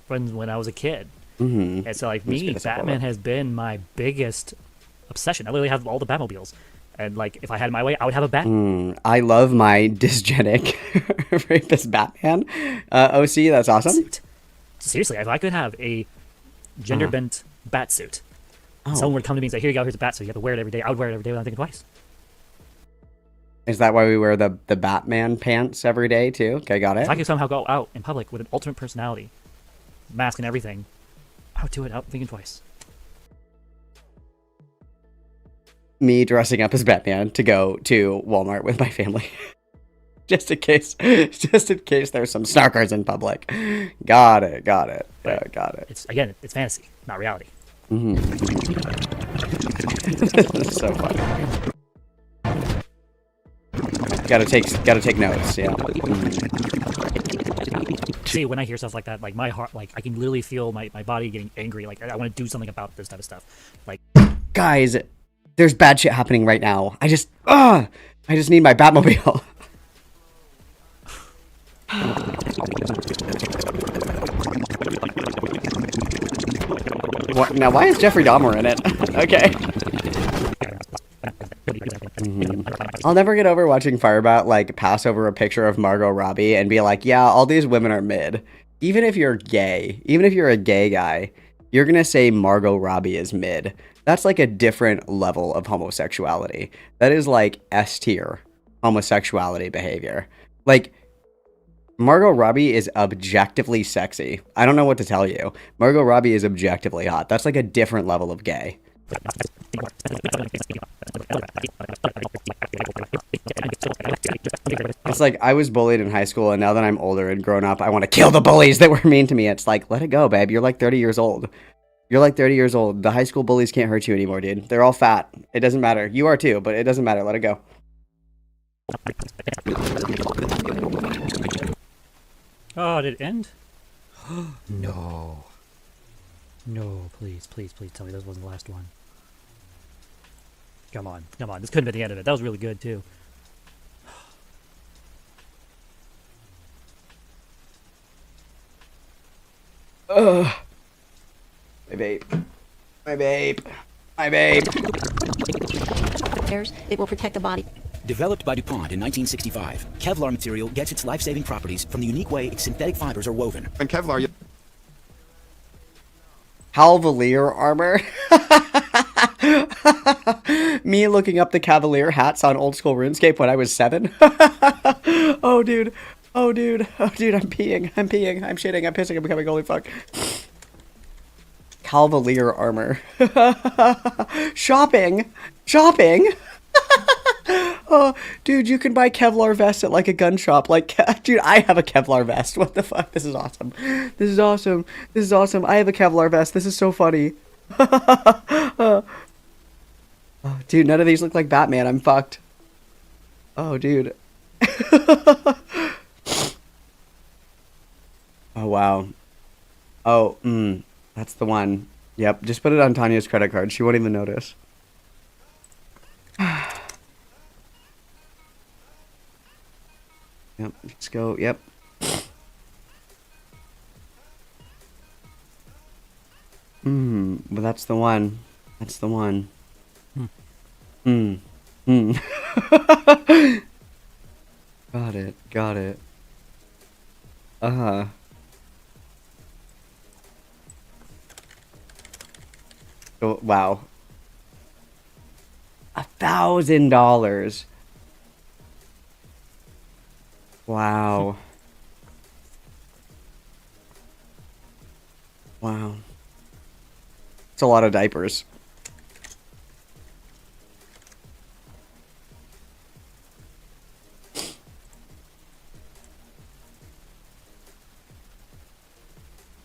When I was a kid. And so, like me, Batman has been my biggest obsession. I literally have all the Batmobiles. And, like, if I had my way, I would have a Bat. I love my dysgenic rapist Batman. OC, that's awesome. Suit. Seriously, if I could have a gender-bent bat suit, someone would come to me and say, here you go, here's a bat suit. You have to wear it every day. I would wear it every day without thinking twice. Is that why we wear the Batman pants every day, too? Okay, got it. If I could somehow go out in public with an ultimate personality, mask and everything, I would do it without thinking twice. Me dressing up as Batman to go to Walmart with my family. just in case there's some snarkers in public. Got it. Got it. It's fantasy, not reality. This is so funny. Gotta take notes, yeah. See, when I hear stuff like that, like my heart, like I can literally feel my body getting angry. Like I want to do something about this type of stuff. Like, guys, there's bad shit happening right now. I just need my Batmobile. What, now, why is Jeffrey Dahmer in it? Okay. I'll never get over watching Firebat like pass over a picture of Margot Robbie and be like, yeah, all these women are mid. Even if you're gay, even if you're a gay guy, you're gonna say Margot Robbie is mid. That's like a different level of homosexuality. That is like S tier homosexuality behavior. Like, Margot Robbie is objectively sexy. I don't know what to tell you. Margot Robbie is objectively hot. That's like a different level of gay. It's like I was bullied in high school, and now that I'm older and grown up, I want to kill the bullies that were mean to me. It's like, let it go, babe. You're like 30 years old. You're like 30 years old. The high school bullies can't hurt you anymore, dude. They're all fat. It doesn't matter. You are too, but it doesn't matter. Let it go. oh, did it end? No. No, please tell me this wasn't the last one. Come on, come on. This couldn't be the end of it. That was really good too. Ugh. My vape. My vape. My vape. It will protect the body. Developed by DuPont in 1965, Kevlar material gets its life-saving properties from the unique way its synthetic fibers are woven. And Kevlar, Cavalier armor. Me looking up the Cavalier hats on old school RuneScape when I was 7. Oh, dude. Oh, dude. Oh, dude, I'm peeing. I'm peeing. I'm shitting. I'm pissing. I'm becoming holy fuck. Cavalier armor. Shopping. Shopping. Oh, dude, you can buy Kevlar vests at like a gun shop. Like, dude, I have a Kevlar vest. What the fuck? This is awesome. This is awesome. This is awesome. I have a Kevlar vest. This is so funny. Oh, dude, none of these look like Batman. I'm fucked. Oh, dude. Oh, wow. Oh, that's the one. Yep, just put it on Tanya's credit card. She won't even notice. Yep, let's go. Yep. But that's the one. That's the one. Got it. Got it. Uh-huh. Oh, wow. $1,000. Wow. Wow. It's a lot of diapers.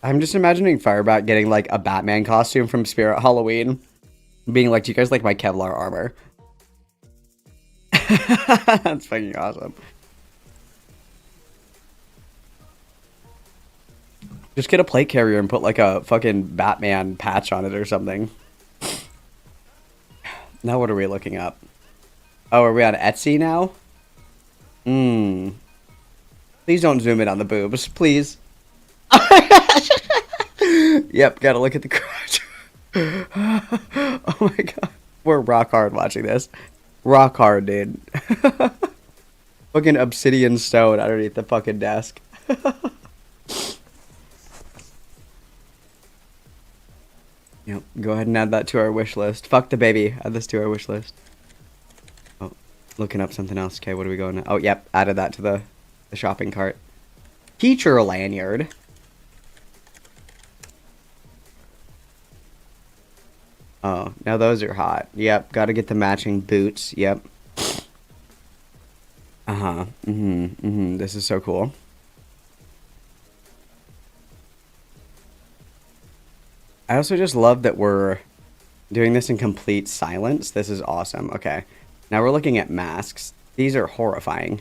I'm just imagining Firebat getting like a Batman costume from Spirit Halloween. Being like, do you guys like my Kevlar armor? That's fucking awesome. Just get a plate carrier and put like a fucking Batman patch on it or something. Now what are we looking up? Oh, are we on Etsy now? Please don't zoom in on the boobs, please. Yep, gotta look at the crotch. Oh my god. We're rock hard watching this. Rock hard, dude. Fucking obsidian stone underneath the fucking desk. Yep, go ahead and add that to our wish list. Fuck the baby. Add this to our wish list. Oh, looking up something else. Okay, what are we going to? Oh, yep, added that to the shopping cart. Teacher lanyard. Oh, now those are hot. Yep, gotta get the matching boots. Yep. Uh-huh. This is so cool. I also just love that we're doing this in complete silence. This is awesome. Okay. Now we're looking at masks. These are horrifying.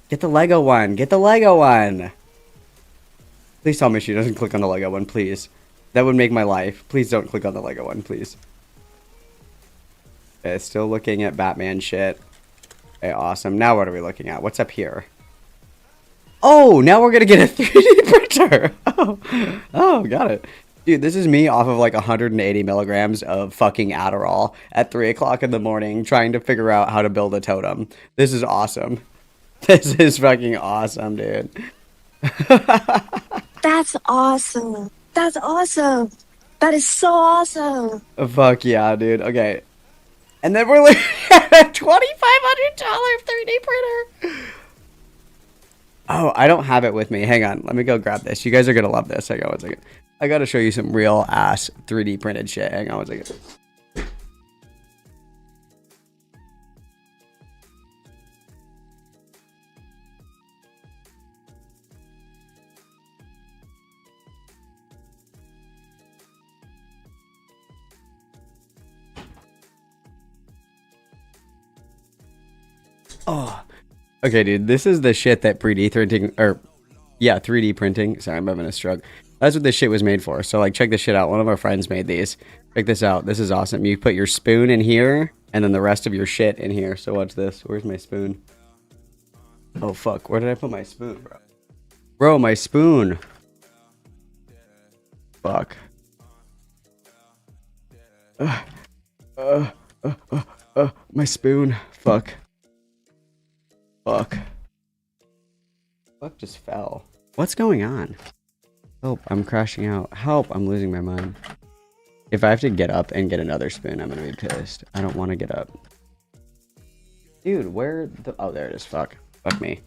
Get the Lego one. Get the Lego one. Please tell me she doesn't click on the Lego one, please. That would make my life. Please don't click on the Lego one, please. Okay, still looking at Batman shit. Okay, awesome. Now what are we looking at? What's up here? Oh, now we're gonna get a 3D printer. Oh, got it. Dude, this is me off of like 180 milligrams of fucking Adderall at 3 o'clock in the morning trying to figure out how to build a totem. This is awesome. This is fucking awesome, dude. That's awesome. That's awesome. That is so awesome. Fuck yeah, dude. Okay. And then we're looking at a $2,500 3D printer. Oh, I don't have it with me. Hang on. Let me go grab this. You guys are going to love this. Hang on one second. I got to show you some real ass 3D printed shit. Hang on one second. Oh, okay, dude. This is the shit that 3D printing, or yeah, 3D printing. Sorry, I'm having a stroke. That's what this shit was made for. So like, check this shit out. One of our friends made these. Check this out. This is awesome. You put your spoon in here, and then the rest of your shit in here. So watch this. Where's my spoon? Oh fuck! Where did I put my spoon, bro? Bro, my spoon. Fuck. My spoon. Fuck. Fuck. Fuck just fell. What's going on? Help, I'm crashing out. Help, I'm losing my mind. If I have to get up and get another spoon, I'm gonna be pissed. I don't want to get up. Dude, where the... Oh, there it is. Fuck. Fuck me.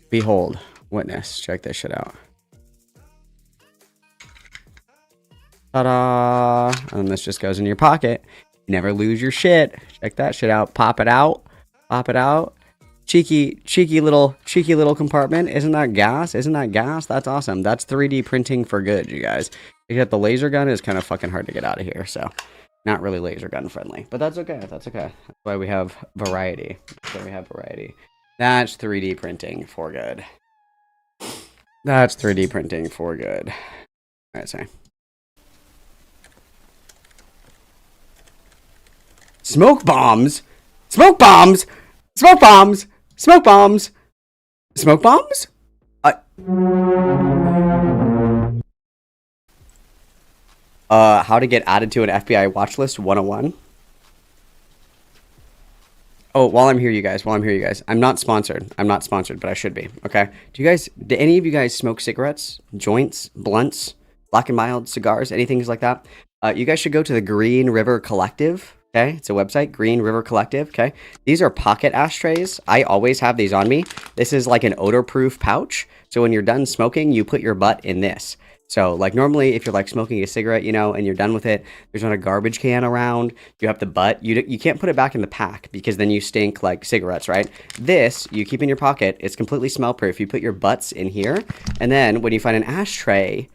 Behold. Witness. Check this shit out. Ta-da! And this just goes in your pocket. You never lose your shit. Check that shit out. Pop it out. Pop it out. Cheeky little compartment. Isn't that gas? Isn't that gas? That's awesome. That's 3D printing for good, you guys. Except the laser gun is kind of fucking hard to get out of here, so not really laser gun friendly. But that's okay. That's okay. That's why we have variety. That's why we have variety. That's 3D printing for good. That's 3D printing for good. All right, sorry. Smoke bombs? Smoke bombs? Smoke bombs? Smoke bombs? Smoke bombs? How to get added to an FBI watch list 101. Oh, while I'm here, you guys. I'm not sponsored, but I should be. Okay. Do any of you guys smoke cigarettes, joints, blunts, black and mild cigars, anything like that? You guys should go to the Green River Collective. Okay, it's a website, Green River Collective. Okay, these are pocket ashtrays. I always have these on me. This is like an odor-proof pouch. So when you're done smoking, you put your butt in this. So like normally, if you're like smoking a cigarette, you know, and you're done with it, there's not a garbage can around. You have the butt. You can't put it back in the pack because then you stink like cigarettes, right? This you keep in your pocket. It's completely smell-proof. You put your butts in here, and then when you find an ashtray,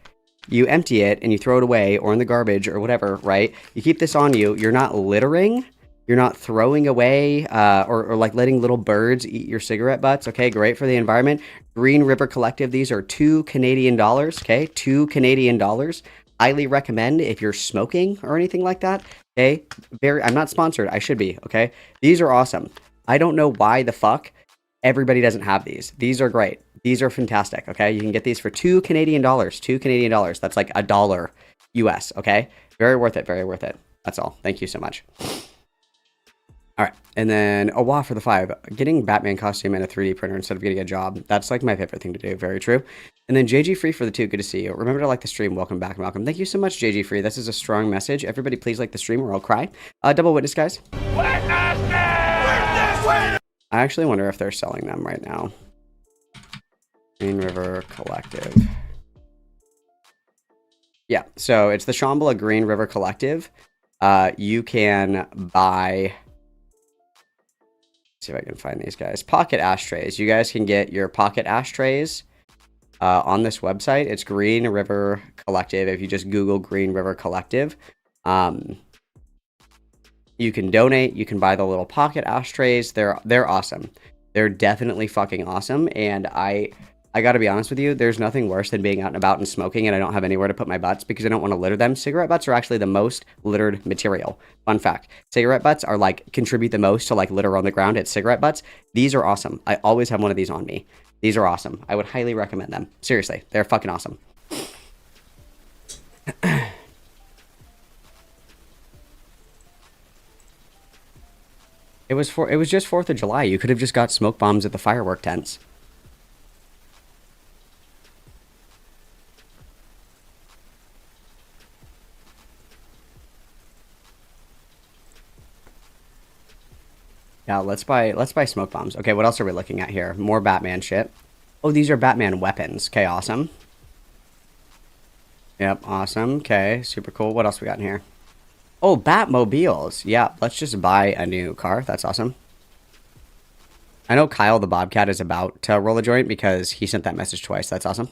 you empty it and you throw it away or in the garbage or whatever, right? You keep this on you. You're not littering. You're not throwing away or like letting little birds eat your cigarette butts. Okay, great for the environment. Green River Collective. These are $2 Canadian. Okay, $2 Canadian. Highly recommend if you're smoking or anything like that. Okay, I'm not sponsored. I should be. Okay, these are awesome. I don't know why the fuck everybody doesn't have these. These are great. These are fantastic, okay? You can get these for $2 Canadian. $2 Canadian. That's like $1 US, okay? Very worth it, very worth it. That's all. Thank you so much. All right, and then, oh wow, for the 5. Getting Batman costume and a 3D printer instead of getting a job. That's like my favorite thing to do, very true. And then JG Free for the 2, good to see you. Remember to like the stream. Welcome back, Malcolm. Thank you so much, JG Free. This is a strong message. Everybody please like the stream or I'll cry. Double witness, guys. I actually wonder if they're selling them right now. Green River Collective. Yeah, so it's the Shambhala Green River Collective. You can buy... Let's see if I can find these guys. Pocket ashtrays. You guys can get your pocket ashtrays on this website. It's Green River Collective. If you just Google Green River Collective, you can donate. You can buy the little pocket ashtrays. They're awesome. They're definitely fucking awesome. And I gotta be honest with you, there's nothing worse than being out and about and smoking and I don't have anywhere to put my butts because I don't want to litter them. Cigarette butts are actually the most littered material. Fun fact. Cigarette butts are like, contribute the most to like litter on the ground at cigarette butts. These are awesome. I always have one of these on me. These are awesome. I would highly recommend them. Seriously, they're fucking awesome. It was just 4th of July. You could have just got smoke bombs at the firework tents. Yeah, let's buy smoke bombs. Okay, what else are we looking at here? More Batman shit. Oh, these are Batman weapons. Okay, awesome. Yep, awesome. Okay, super cool. What else we got in here? Oh, Batmobiles. Yeah, let's just buy a new car. That's awesome. I know Kyle the Bobcat is about to roll a joint because he sent that message twice. That's awesome.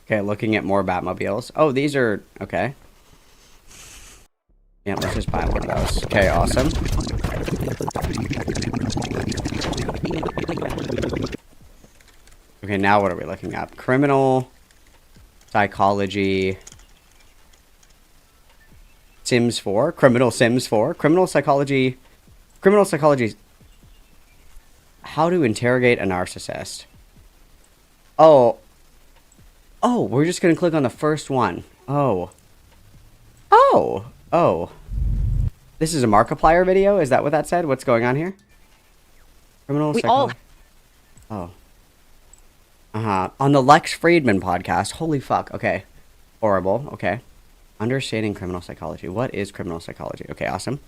Okay, looking at more Batmobiles. Oh, these are... Okay. Yeah, let's just buy one of those. Okay, awesome. Okay, now what are we looking up? Criminal psychology. Sims 4? Criminal Sims 4? Criminal psychology. Criminal psychology. How to interrogate a narcissist. Oh. Oh, we're just going to click on the first one. Oh. Oh. Oh. This is a Markiplier video? Is that what that said? What's going on here? Criminal psychology. Oh. Uh-huh. On the Lex Friedman podcast. Holy fuck. Okay. Horrible. Okay. Understanding criminal psychology. What is criminal psychology? Okay, awesome.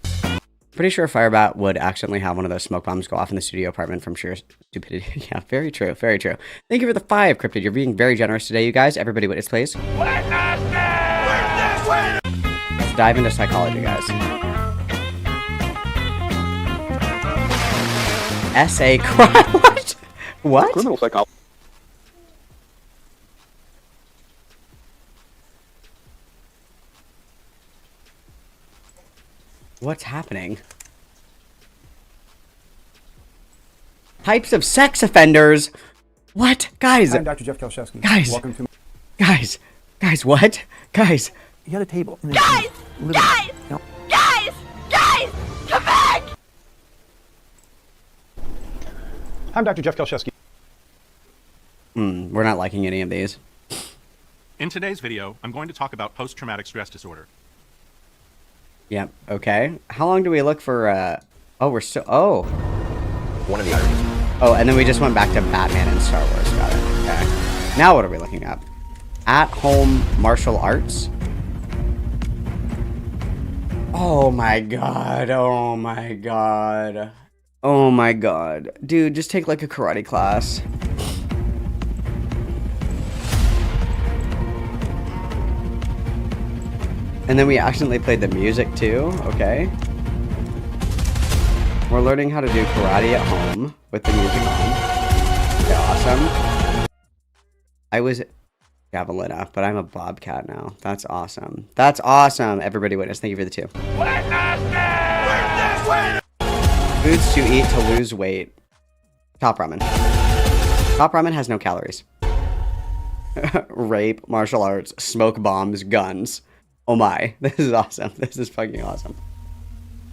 Pretty sure firebat would accidentally have one of those smoke bombs go off in the studio apartment from sheer stupidity. Yeah, very true. Very true. Thank you for the 5, Cryptid. You're being very generous today, you guys. Everybody witness, please. Let's dive into psychology, guys. Essay crime. What? What? Criminal psychology. What's happening? Types of sex offenders. What? Guys. I'm Dr. Jeff Kalshevsky. Guys. Welcome to... Guys. Guys, what? Guys. You had a table. Guys! Guys! No. Guys! Guys! Come back! I'm Dr. Jeff Kalshevsky. We're not liking any of these. In today's video, I'm going to talk about post-traumatic stress disorder. Yep, okay. How long do we look for, oh, we're still, oh. One of the ironies. Oh, and then we just went back to Batman and Star Wars. Got it, okay. Now what are we looking up? At-home martial arts? Oh my god, oh my god. Oh my god. Dude, just take like a karate class. And then we accidentally played the music too, okay. We're learning how to do karate at home with the music on. Okay, awesome. I was Javelina, but I'm a bobcat now. That's awesome. That's awesome. Everybody witness, thank you for the 2. Foods to eat to lose weight. Top ramen. Top ramen has no calories. Rape, martial arts, smoke bombs, guns. Oh my, this is awesome. This is fucking awesome.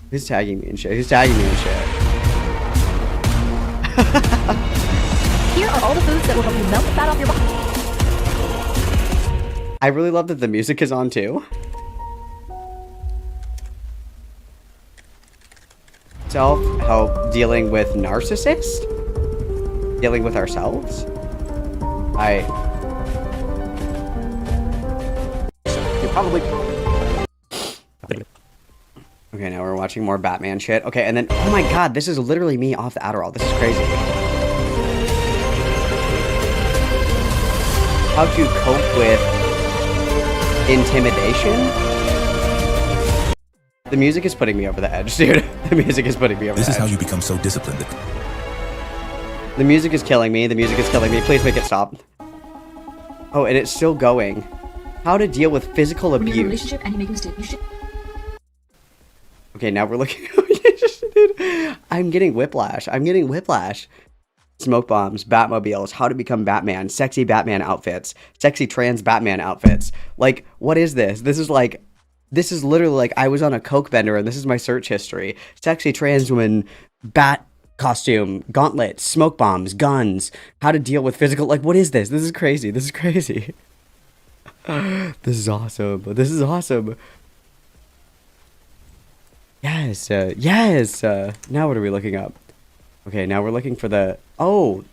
Who's tagging me and shit? Who's tagging me and shit? Here are all the foods that will help you melt the fat off your body. I really love that the music is on too. Self-help dealing with narcissist? Dealing with ourselves? Probably. Okay, now we're watching more Batman shit. Okay, and then, oh my god, this is literally me off the Adderall. This is crazy. How to cope with intimidation? The music is putting me over the edge, dude. The music is putting me over the edge. This is how you become so disciplined that... The music is killing me. The music is killing me. Please make it stop. Oh, and it's still going. How to deal with physical abuse. When you're in a relationship and you make a mistake, you should... Okay, now we're looking... I'm getting whiplash. I'm getting whiplash. Smoke bombs, Batmobiles, how to become Batman, sexy Batman outfits, sexy trans Batman outfits. Like, what is this? This is literally like I was on a coke bender and this is my search history. Sexy trans woman, bat costume, gauntlets, smoke bombs, guns, how to deal with physical... Like, what is this? This is crazy. This is crazy. This is awesome. This is awesome. Yes. Yes. Now what are we looking up? Okay, now we're looking for the... Oh.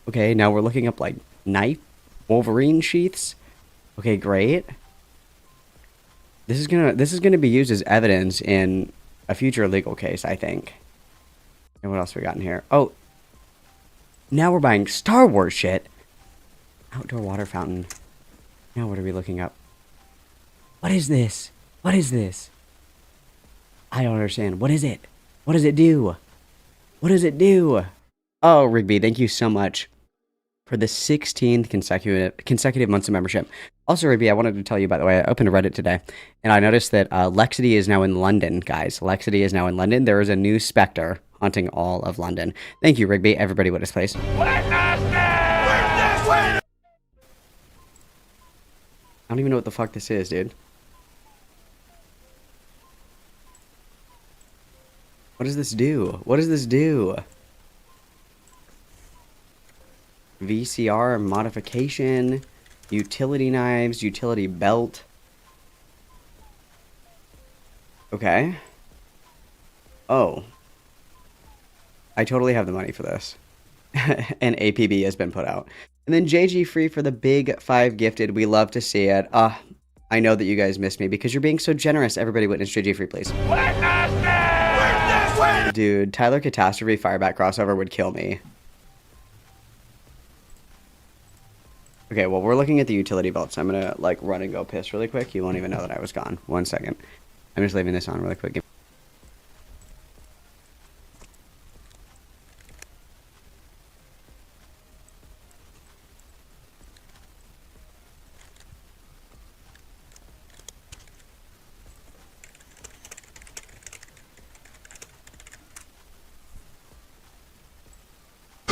Okay, now we're looking up, like, knife Wolverine sheaths. Okay, great. This is gonna be used as evidence in a future legal case, I think. And what else we got in here? Oh. Now we're buying Star Wars shit. Outdoor water fountain. Now what are we looking up? What is this? What is this? I don't understand. What is it? What does it do? What does it do? Oh, Rigby, thank you so much for the 16th consecutive months of membership. Also, Ruby, I wanted to tell you, by the way, I opened Reddit today, and I noticed that Lexity is now in London, guys. Lexity is now in London. There is a new specter haunting all of London. Thank you, Rigby. Everybody witness, please. I don't even know what the fuck this is, dude. What does this do? What does this do? VCR modification, utility knives, utility belt. Okay. Oh. I totally have the money for this. And APB has been put out. And then JG Free for the big 5 gifted. We love to see it. I know that you guys missed me because you're being so generous. Everybody witness JG Free, please. Dude, Tyler Catastrophe Firebat crossover would kill me. Okay, well, we're looking at the utility belt, so I'm gonna, like, run and go piss really quick. You won't even know that I was gone. 1 second. I'm just leaving this on really quick.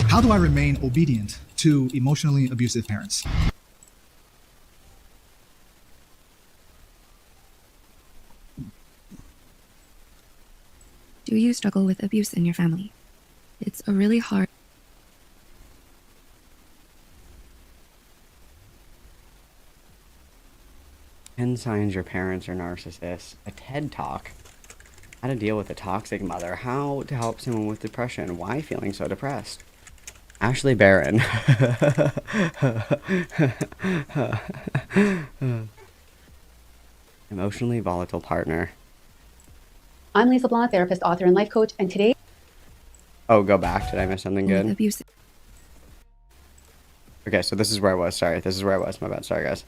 How do I remain obedient to emotionally abusive parents? Do you struggle with abuse in your family? It's a really hard. 10 signs your parents are narcissists. A TED Talk. How to deal with a toxic mother. How to help someone with depression. Why feeling so depressed. Ashley Barron. Emotionally volatile partner. I'm Lisa Blanc, therapist, author, and life coach, and today... Oh, go back. Did I miss something good? Abuse. Okay, so this is where I was. Sorry, this is where I was. My bad. Sorry, guys.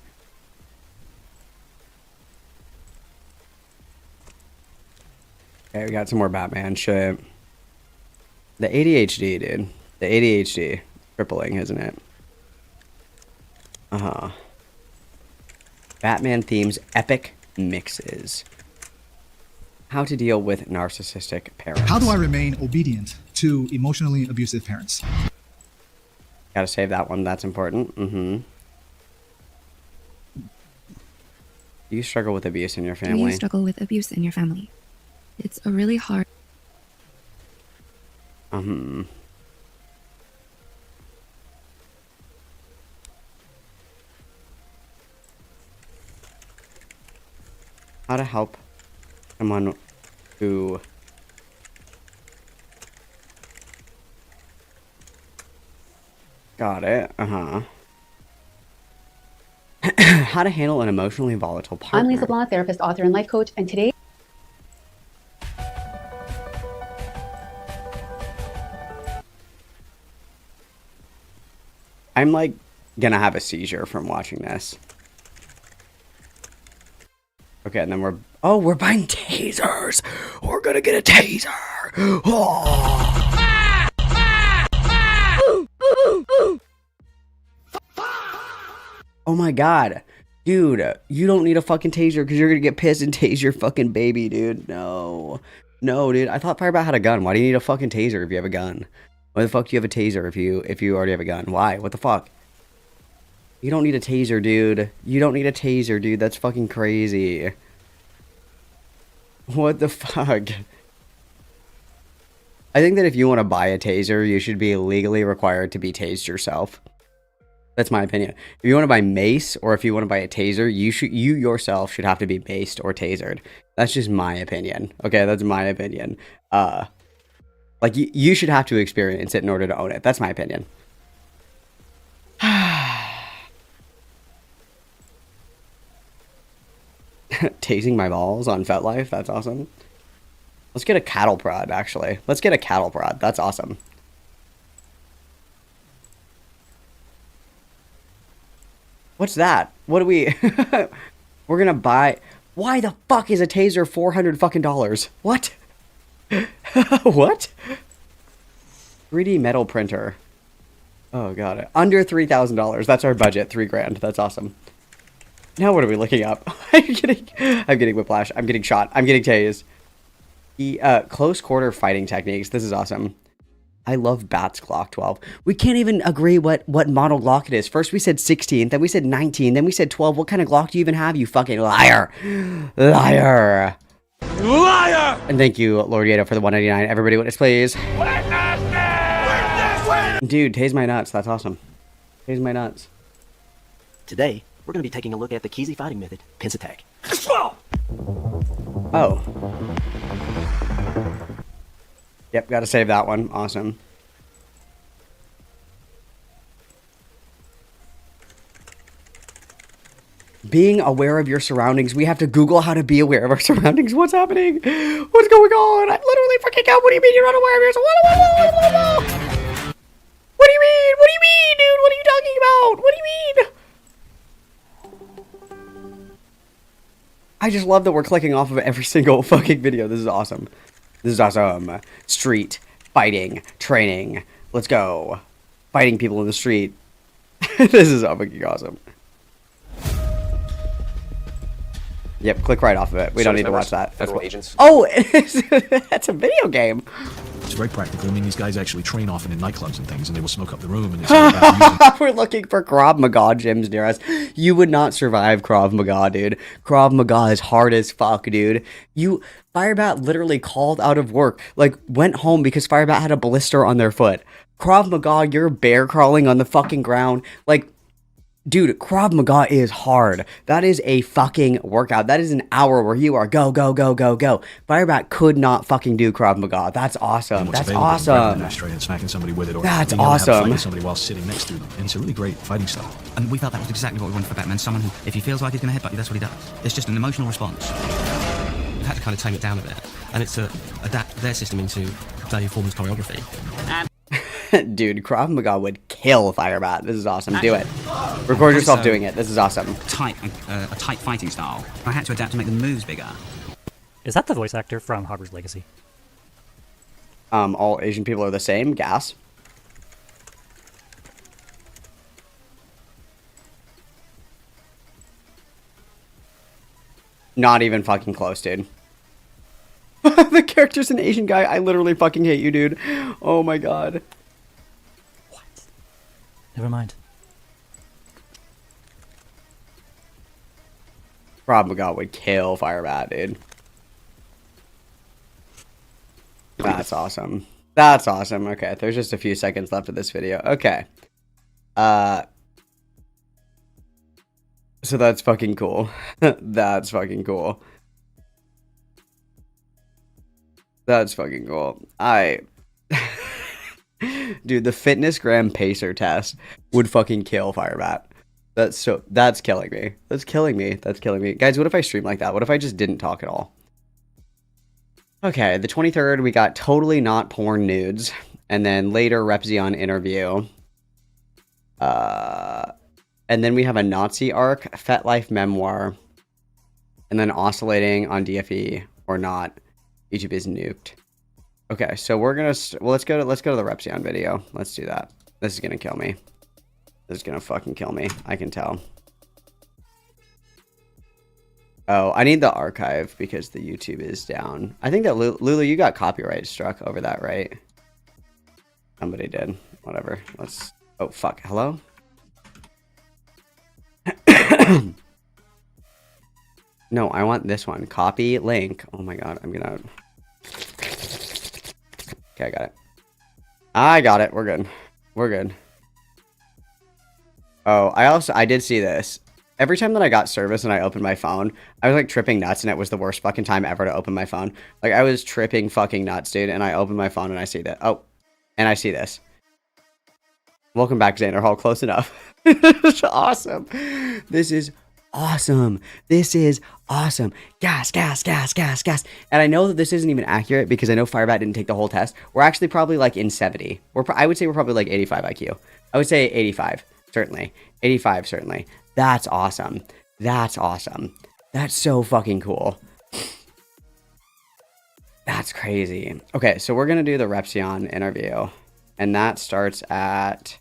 Okay, we got some more Batman shit. The ADHD, dude. The ADHD. Crippling, isn't it? Uh-huh. Batman themes epic mixes. How to deal with narcissistic parents. How do I remain obedient to emotionally abusive parents? Gotta save that one. That's important. Mm-hmm. Do you struggle with abuse in your family? Do you struggle with abuse in your family? It's a really hard. How to help someone who got it. How to handle an emotionally volatile partner. I'm Lisa Blanc, therapist, author, and life coach, and today... I'm like gonna have a seizure from watching this. Okay, and then we're buying tasers. We're gonna get a taser. Oh my god. Dude, you don't need a fucking taser because you're gonna get pissed and tase your fucking baby, dude. No, dude. I thought Firebat had a gun. Why do you need a fucking taser if you have a gun? Why the fuck do you have a taser if you already have a gun? Why? What the fuck? You don't need a taser, dude. You don't need a taser, dude. That's fucking crazy. What the fuck? I think that if you want to buy a taser, you should be legally required to be tased yourself. That's my opinion. If you want to buy mace or if you want to buy a taser, you yourself should have to be maced or tasered. That's just my opinion. Okay, that's my opinion. Like, you should have to experience it in order to own it. That's my opinion. Tasing my balls on FetLife. That's awesome. Let's get a cattle prod, actually. Let's get a cattle prod. That's awesome. What's that? What do we... We're gonna buy... Why the fuck is a taser $400 fucking dollars? What? What? 3D metal printer. Oh, got it. Under $3,000. That's our budget. $3,000. That's awesome. Now what are we looking up? I'm getting whiplash. I'm getting shot. I'm getting tased. Close quarter fighting techniques. This is awesome. I love Bat's Glock 12. We can't even agree what model Glock it is. First we said 16, then we said 19, then we said 12. What kind of Glock do you even have, you fucking liar? Liar. Liar! And thank you, Lord Yato, for the 199. Everybody witness, please. Dude, tase my nuts. That's awesome. Tase my nuts. Today, we're going to be taking a look at the Keezy fighting method, pince attack. Oh. Yep, gotta save that one. Awesome. Being aware of your surroundings. We have to Google how to be aware of our surroundings. What's happening? What's going on? I'm literally freaking out. What do you mean you're unaware of your surroundings? What do you mean? What do you mean, dude? What are you talking about? What do you mean? I just love that we're clicking off of every single fucking video. This is awesome. This is awesome. Street fighting training. Let's go. Fighting people in the street. This is fucking awesome. Yep, click right off of it. We don't need to watch that. Federal agents. Oh, that's a video game. It's very practical. I mean, these guys actually train often in nightclubs and things, and they will smoke up the room. And it's We're looking for Krav Maga gyms near us. You would not survive Krav Maga, dude. Krav Maga is hard as fuck, dude. Firebat literally called out of work, like went home because Firebat had a blister on their foot. Krav Maga, you're bear crawling on the fucking ground. Like, dude, Krav Maga is hard. That is a fucking workout. That is an hour where you are go, go, go, go, go. Firebat could not fucking do Krav Maga. That's awesome. That's awesome. And smacking somebody with it, or that's being able to have a fight awesome. with somebody while sitting next to them. And it's a really great fighting style. And we felt that was exactly what we wanted for Batman. Someone who, if he feels like he's going to headbutt you, that's what he does. It's just an emotional response. We've had to kind of tame it down a bit. And it's to adapt their system into Dave Foreman's choreography. Dude, Krav Maga would kill Firebat. This is awesome. Do it. Record yourself doing it. This is awesome. A tight fighting style. I had to adapt to make the moves bigger. Is that the voice actor from Hogwarts Legacy? All Asian people are the same. Gas. Not even fucking close, dude. The character's an Asian guy. I literally fucking hate you, dude. Oh my god. What? Never mind. Krav Maga would kill Firebat, dude. That's awesome. That's awesome. Okay, there's just a few seconds left of this video. Okay. So that's fucking cool. That's fucking cool. That's fucking cool. Dude, the fitness gram pacer test would fucking kill Firebat. That's killing me. That's killing me. That's killing me. Guys, what if I stream like that? What if I just didn't talk at all? Okay, the 23rd, we got totally not porn nudes. And then later, Repzion interview. And then we have a Nazi arc, FetLife memoir. And then oscillating on DFE or not. YouTube is nuked. Okay, so we're gonna let's go to the Repzion video. Let's do that. This is gonna kill me. This is gonna fucking kill me. I can tell. Oh, I need the archive because the YouTube is down. I think that Lulu, you got copyright struck over that, right? Somebody did. Whatever. Let's. Oh fuck. Hello. No, I want this one. Copy link. Oh my god, I'm gonna. Okay, I got it. I got it. We're good. We're good. Oh, I did see this. Every time that I got service and I opened my phone, I was like tripping nuts, and it was the worst fucking time ever to open my phone. Like I was tripping fucking nuts, dude, and I opened my phone and I see that. Oh, and I see this. Welcome back, Xander Hall. Close enough. This is awesome. This is awesome. This is awesome. Gas, gas, gas, gas, gas. And I know that this isn't even accurate because I know Firebat didn't take the whole test. We're actually probably like in 70. I would say we're probably like 85 IQ. I would say 85, certainly. 85, certainly. That's awesome. That's awesome. That's so fucking cool. That's crazy. Okay, so we're going to do the Repzion interview. And that starts at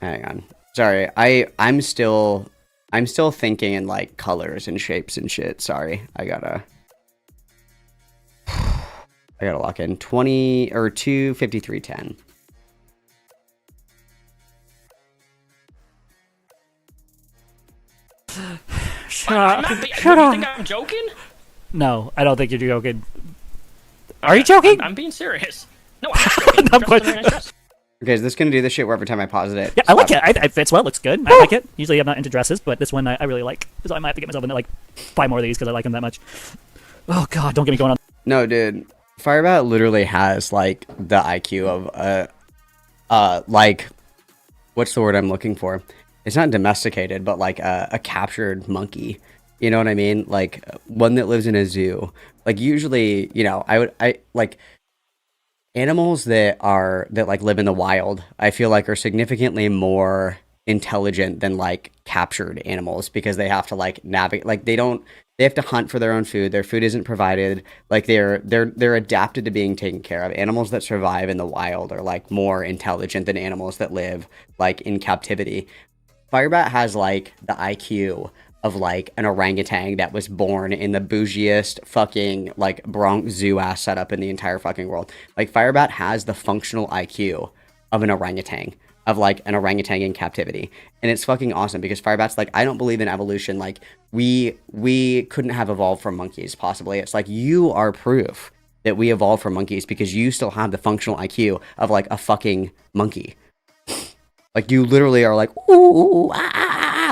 Hang on. Sorry, I'm still thinking in like colors and shapes and shit. Sorry, I gotta lock in 20 or 25310. Shut up. You think I'm joking? No, I don't think you're joking. Are you joking? I'm being serious. No, I'm not joking. Okay, is this gonna do this shit where every time I pause it? Yeah, I like it. It fits well. Looks good. I like it. Usually I'm not into dresses, but this one I really like. So I might have to get myself into like 5 more of these because I like them that much. Oh god, don't get me going on. No, dude. Firebat literally has like the IQ of like, what's the word I'm looking for? It's not domesticated, but like a captured monkey. You know what I mean? Like one that lives in a zoo. Like usually, you know, I like animals that like live in the wild. I feel like are significantly more intelligent than like captured animals because they have to like navigate. Like they have to hunt for their own food. Their food isn't provided. Like they're adapted to being taken care of. Animals that survive in the wild are like more intelligent than animals that live like in captivity. Firebat has like the IQ of like an orangutan that was born in the bougiest fucking like Bronx zoo ass setup in the entire fucking world. Like Firebat has the functional IQ of an orangutan, of like an orangutan in captivity. And it's fucking awesome because Firebat's like, I don't believe in evolution. Like we couldn't have evolved from monkeys possibly. It's like you are proof that we evolved from monkeys because you still have the functional IQ of like a fucking monkey. Like you literally are like, ooh,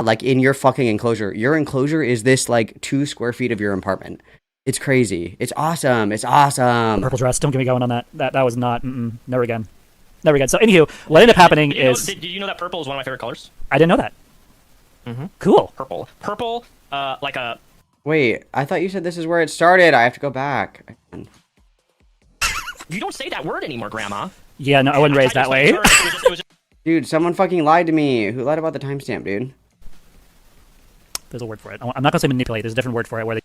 like in your fucking enclosure. Your enclosure is this like 2 square feet of your apartment. It's crazy. It's awesome. It's awesome. Purple dress. Don't get me going on that. That was not. Never again. Never again. So anywho, what ended up happening is. Did you know that purple is one of my favorite colors? I didn't know that. Cool. Purple. Like a. Wait, I thought you said this is where it started. I have to go back. You don't say that word anymore, Grandma. Yeah, no, I wasn't raised that way. Dude, someone fucking lied to me. Who lied about the timestamp, dude? There's a word for it. I'm not gonna say manipulate. There's a different word for it. Where they.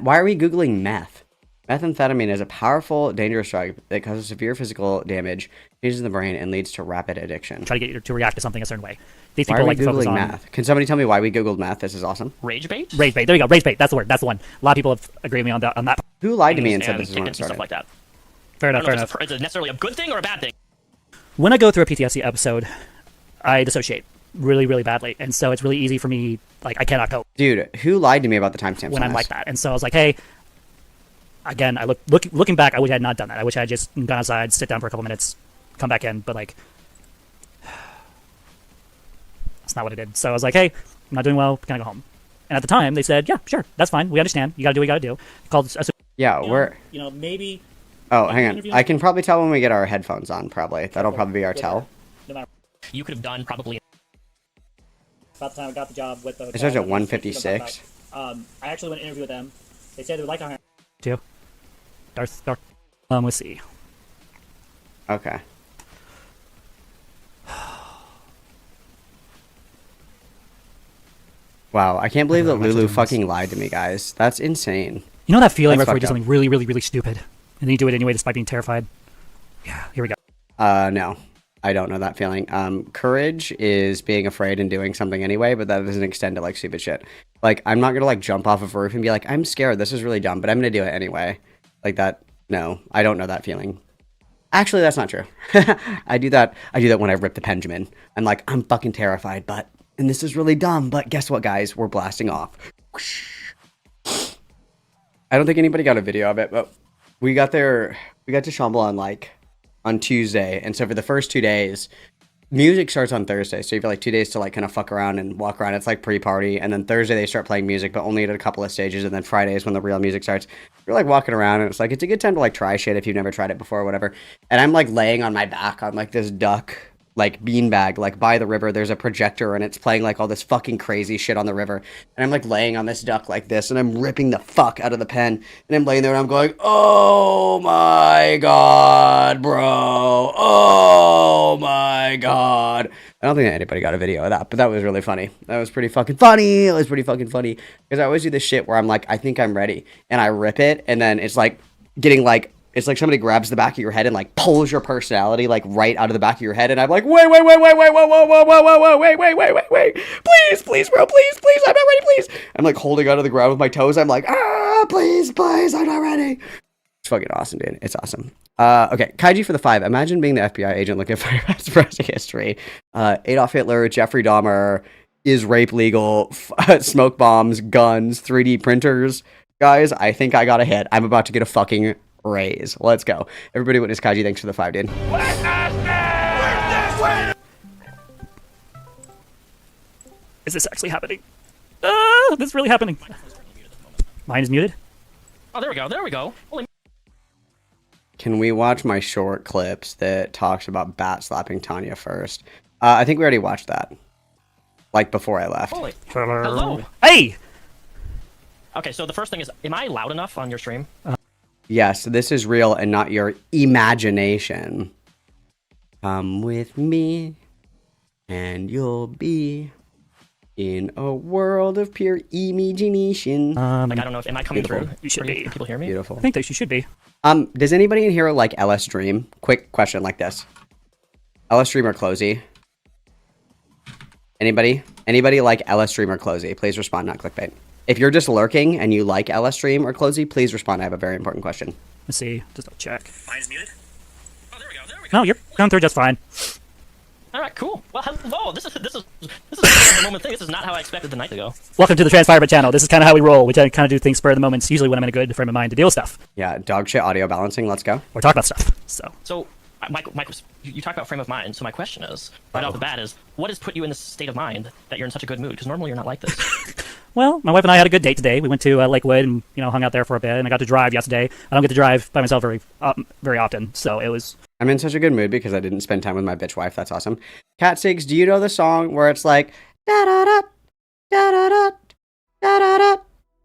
Why are we googling meth? Methamphetamine is a powerful, dangerous drug that causes severe physical damage, changes the brain, and leads to rapid addiction. Try to get you to react to something a certain way. These Why people are we like to focus googling on meth? Can somebody tell me why we googled meth? This is awesome. Rage bait. Rage bait. There you go. Rage bait. That's the word. That's the one. A lot of people have agreed with me on that. Who lied to me and said this is when it started? Stuff like that. Fair enough. Fair enough. Is it necessarily a good thing or a bad thing? When I go through a PTSD episode, I dissociate really, really badly, and so it's really easy for me. Like I cannot cope. Dude, who lied to me about the timestamps when I'm like that? And so I was like, hey. Again, looking back, I wish I had not done that. I wish I had just gone outside, sit down for a couple minutes, come back in. But like, that's not what I did. So I was like, hey, I'm not doing well. Can I go home? And at the time, they said, yeah, sure, that's fine. We understand. You got to do what you got to do. Called. Yeah, we're. Maybe. Oh, hang on. I can probably tell when we get our headphones on. Probably that'll probably be our tell. You could have done probably. About the time I got the job with the. It starts at 1:56. I actually went to interview with them. They said they would like to hire. Too. Darth. Let's see. Okay. Wow, I can't believe that Lulu fucking lied to me, guys. That's insane. You know that feeling That's where you do fucked up. something really, really, really stupid, and then you do it anyway despite being terrified? Yeah, here we go. No. I don't know that feeling. Courage is being afraid and doing something anyway, but that doesn't extend to like stupid shit. Like, I'm not gonna like jump off of a roof and be like, I'm scared, this is really dumb, but I'm gonna do it anyway. Like that, no, I don't know that feeling. Actually, that's not true. I do that when I rip the Benjamin. I'm like, I'm fucking terrified, and this is really dumb, but guess what, guys? We're blasting off. I don't think anybody got a video of it, but we got to Shambhala on Tuesday, and so for the first 2 days, music starts on Thursday, so you have like 2 days to like kind of fuck around and walk around. It's like pre-party, and then Thursday they start playing music, but only at a couple of stages, and then Friday is when the real music starts. You're like walking around, and it's like, it's a good time to like try shit if you've never tried it before or whatever. And I'm like laying on my back on like this duck like beanbag, like by the river. There's a projector and it's playing like all this fucking crazy shit on the river, and I'm like laying on this duck like this, and I'm ripping the fuck out of the pen, and I'm laying there and I'm going, oh my god, bro, oh my god. I don't think that anybody got a video of that, but that was really funny. That was pretty fucking funny. It was pretty fucking funny because I always do this shit where I'm like, I think I'm ready, and I rip it, and then it's like getting like It's like somebody grabs the back of your head and like pulls your personality like right out of the back of your head, and I'm like, wait, wait, wait, wait, wait, whoa, whoa, whoa, whoa, whoa, whoa, wait, wait, wait, wait, wait, please, please, bro, please, please, I'm not ready, please. I'm like holding onto the ground with my toes. I'm like, please, please, I'm not ready. It's fucking awesome, dude. It's awesome. Okay, Kaiji for the 5. Imagine being the FBI agent looking for Firebat's browsing history. Adolf Hitler, Jeffrey Dahmer, is rape legal, smoke bombs, guns, 3D printers. Guys, I think I got a hit. I'm about to get a fucking raise. Let's go. Everybody witness Kaiji. Thanks for the 5, dude. Is this actually happening? This is really happening. Mine is muted. Oh, there we go. There we go. Holy. Can we watch my short clips that talks about Bat slapping Tanya first? I think we already watched that. Like before I left. Holy. Hello. Hey! Okay, so the first thing is, am I loud enough on your stream? Yes, this is real and not your imagination. Come with me, and you'll be in a world of pure imagination. Like, I don't know if, am I coming Beautiful. through? You should be. Can people hear me? Beautiful. I think that you should be. Does anybody in here like LS Dream? Quick question like this. LS Dream or Closey? Anybody? Anybody like LS Dream or Closey? Please respond, not clickbait. If you're just lurking and you like LS Stream or Closey, please respond. I have a very important question. Let's see. Just double check. Mine's muted. Oh, there we go. There we go. No, you're going through just fine. All right, cool. Well, hello. This is the moment thing. This is not how I expected the night to go. Welcome to the Firebat channel. This is kind of how we roll. We kind of do things spur of the moment. Usually when I'm in a good frame of mind to deal with stuff. Yeah, dog shit audio balancing. Let's go. Or talk about stuff. So, Michael, you talk about frame of mind. So my question is, right off the bat, is what has put you in this state of mind that you're in such a good mood? Because normally you're not like this. Well, my wife and I had a good date today. We went to Lakewood and hung out there for a bit, and I got to drive yesterday. I don't get to drive by myself very often, so it was. I'm in such a good mood because I didn't spend time with my bitch wife. That's awesome. Cat Six, do you know the song where it's like da da da da da da da da da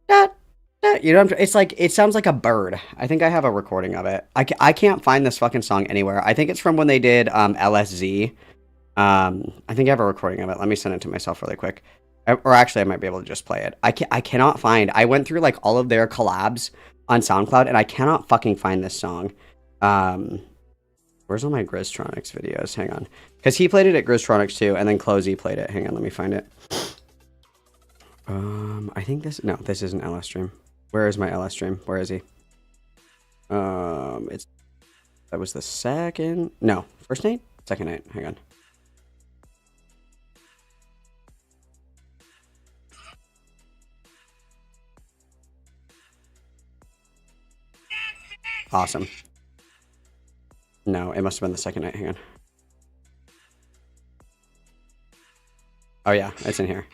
da? You know, it's like it sounds like a bird. I think I have a recording of it. I can't find this fucking song anywhere. I think it's from when they did LSZ. I think I have a recording of it. Let me send it to myself really quick. Or actually, I might be able to just play it. I cannot find. I went through like all of their collabs on SoundCloud, and I cannot fucking find this song. Where's all my Grizztronics videos? Hang on, because he played it at Grizztronics too, and then Closey played it. Hang on, let me find it. I think this. No, this isn't LS Stream. Where is my LS Stream? Where is he? That was the second. No, first night, second night. Hang on. Awesome. No, it must have been the second night. Hang on. Oh yeah, it's in here.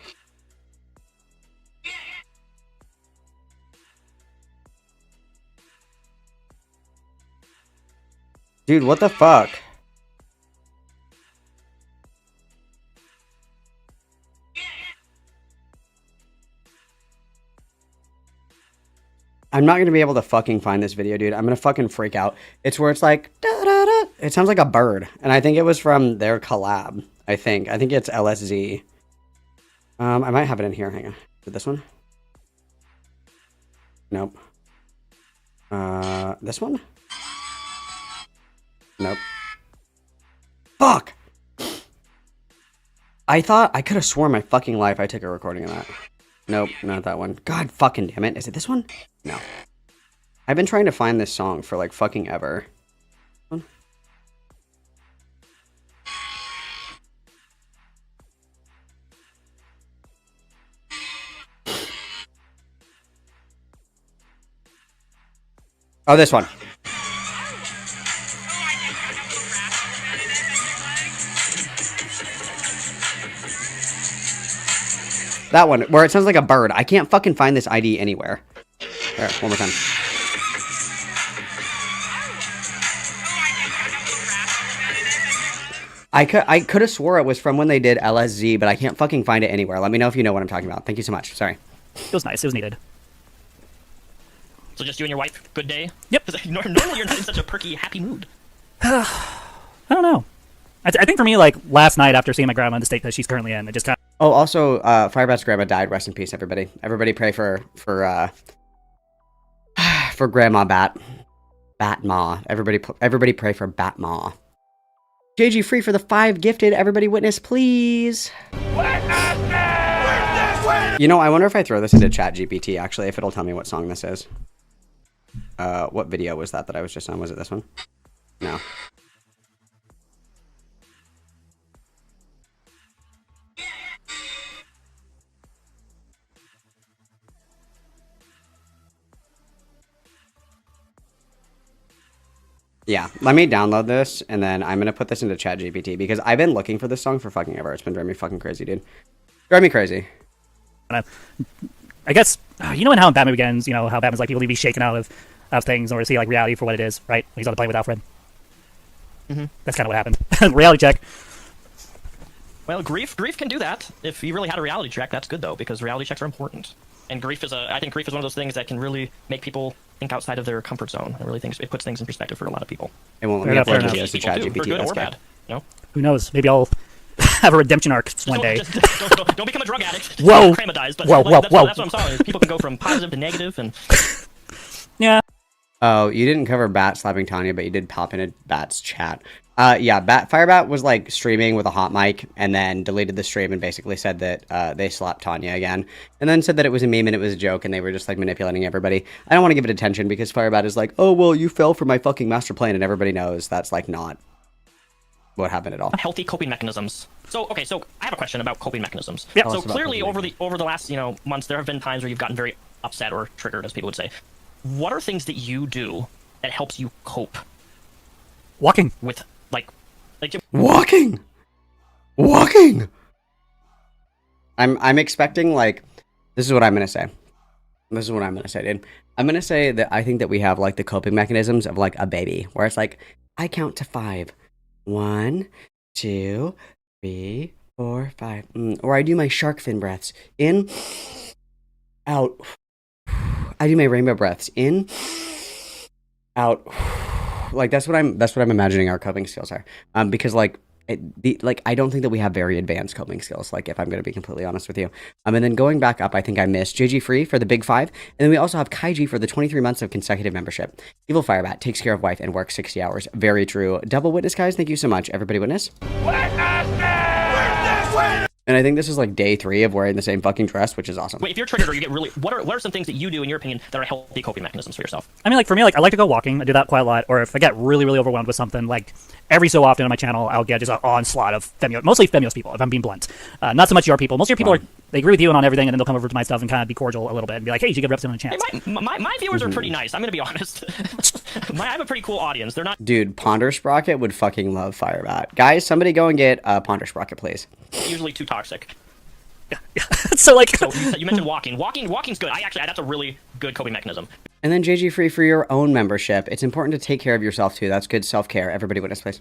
Dude, what the fuck? I'm not going to be able to fucking find this video, dude. I'm going to fucking freak out. It's where it's like, da, da, da. It sounds like a bird. And I think it was from their collab. I think it's LSZ. I might have it in here. Hang on. Is it this one? Nope. This one? Nope. Fuck! I could have sworn my fucking life I took a recording of that. Nope, not that one. God fucking damn it. Is it this one? No. I've been trying to find this song for like fucking ever. Oh, this one. That one, where it sounds like a bird. I can't fucking find this ID anywhere. There, one more time. I could have swore it was from when they did LSZ, but I can't fucking find it anywhere. Let me know if you know what I'm talking about. Thank you so much. Sorry. It was nice. It was needed. So just you and your wife, good day? Yep. Normally you're not in such a perky, happy mood. I don't know. I think for me, like, last night after seeing my grandma in the state that she's currently in, it just kind of... Oh, also, Firebat's grandma died. Rest in peace, everybody. Everybody pray for Grandma Bat. Batma. Everybody pray for Batma. JG Free for the 5 gifted. Everybody witness, please. You know, I wonder if I throw this into ChatGPT, actually, if it'll tell me what song this is. What video was that I was just on? Was it this one? No. Yeah, let me download this, and then I'm going to put this into ChatGPT, because I've been looking for this song for fucking ever. It's been driving me fucking crazy, dude. Drive me crazy. I guess, you know in how in Batman Begins, you know, how Batman's like, people need to be shaken out of things or see like reality for what it is, right? When he's on the plane with Alfred. Mm-hmm. That's kind of what happened. Reality check. Well, grief can do that. If you really had a reality check, that's good though, because reality checks are important. And I think grief is one of those things that can really make people think outside of their comfort zone. I really think it puts things in perspective for a lot of people. It won't let me upload this to ChatGPT. For good or bad, you know? Who knows? Maybe I'll have a redemption arc one day. Don't become a drug addict. Whoa! But whoa! That's what I'm saying. People can go from positive to negative, and yeah. Oh, you didn't cover Bat slapping Tanya, but you did pop into Bat's chat. Yeah, Firebat was like streaming with a hot mic and then deleted the stream and basically said that they slapped Tanya again. And then said that it was a meme and it was a joke and they were just like manipulating everybody. I don't want to give it attention because Firebat is like, oh, well, you fell for my fucking master plan, and everybody knows that's like not what happened at all. Healthy coping mechanisms. So I have a question about coping mechanisms. Yep. So clearly over the last months, there have been times where you've gotten very upset or triggered, as people would say. What are things that you do that helps you cope? Walking. With Walking. I'm expecting like, this is what I'm gonna say. Dude. I'm gonna say that I think that we have like the coping mechanisms of like a baby, where it's like I count to 5. 1, 2, 3, 4, 5. Or I do my shark fin breaths. In, out. I do my rainbow breaths. In, out. Like that's what I'm imagining our coping skills are. Because like I don't think that we have very advanced coping skills, like if I'm going to be completely honest with you. And then going back up, I think I missed JG Free for the big 5. And then we also have Kaiji for the 23 months of consecutive membership. Evil Firebat takes care of wife and works 60 hours. Very true. Double witness, guys. Thank you so much. Everybody witness. And I think this is like day 3 of wearing the same fucking dress, which is awesome. Wait, if you're triggered or you get really, what are some things that you do in your opinion that are healthy coping mechanisms for yourself? I mean, like for me, like I like to go walking. I do that quite a lot. Or if I get really, really overwhelmed with something, like every so often on my channel, I'll get just an onslaught of mostly Femios people, if I'm being blunt. Not so much your people. Most of your people they agree with you on everything, and then they'll come over to my stuff and kind of be cordial a little bit and be like, hey, you should give Repson a chance. Hey, my viewers are pretty nice. I'm going to be honest. I have a pretty cool audience. They're not... Dude, Ponder Sprocket would fucking love Firebat. Guys, somebody go and get Ponder Sprocket, please. Usually too toxic. So like, so you mentioned walking. Walking's good. That's a really good coping mechanism. And then JG Free for your own membership. It's important to take care of yourself too. That's good self-care. Everybody witness, please.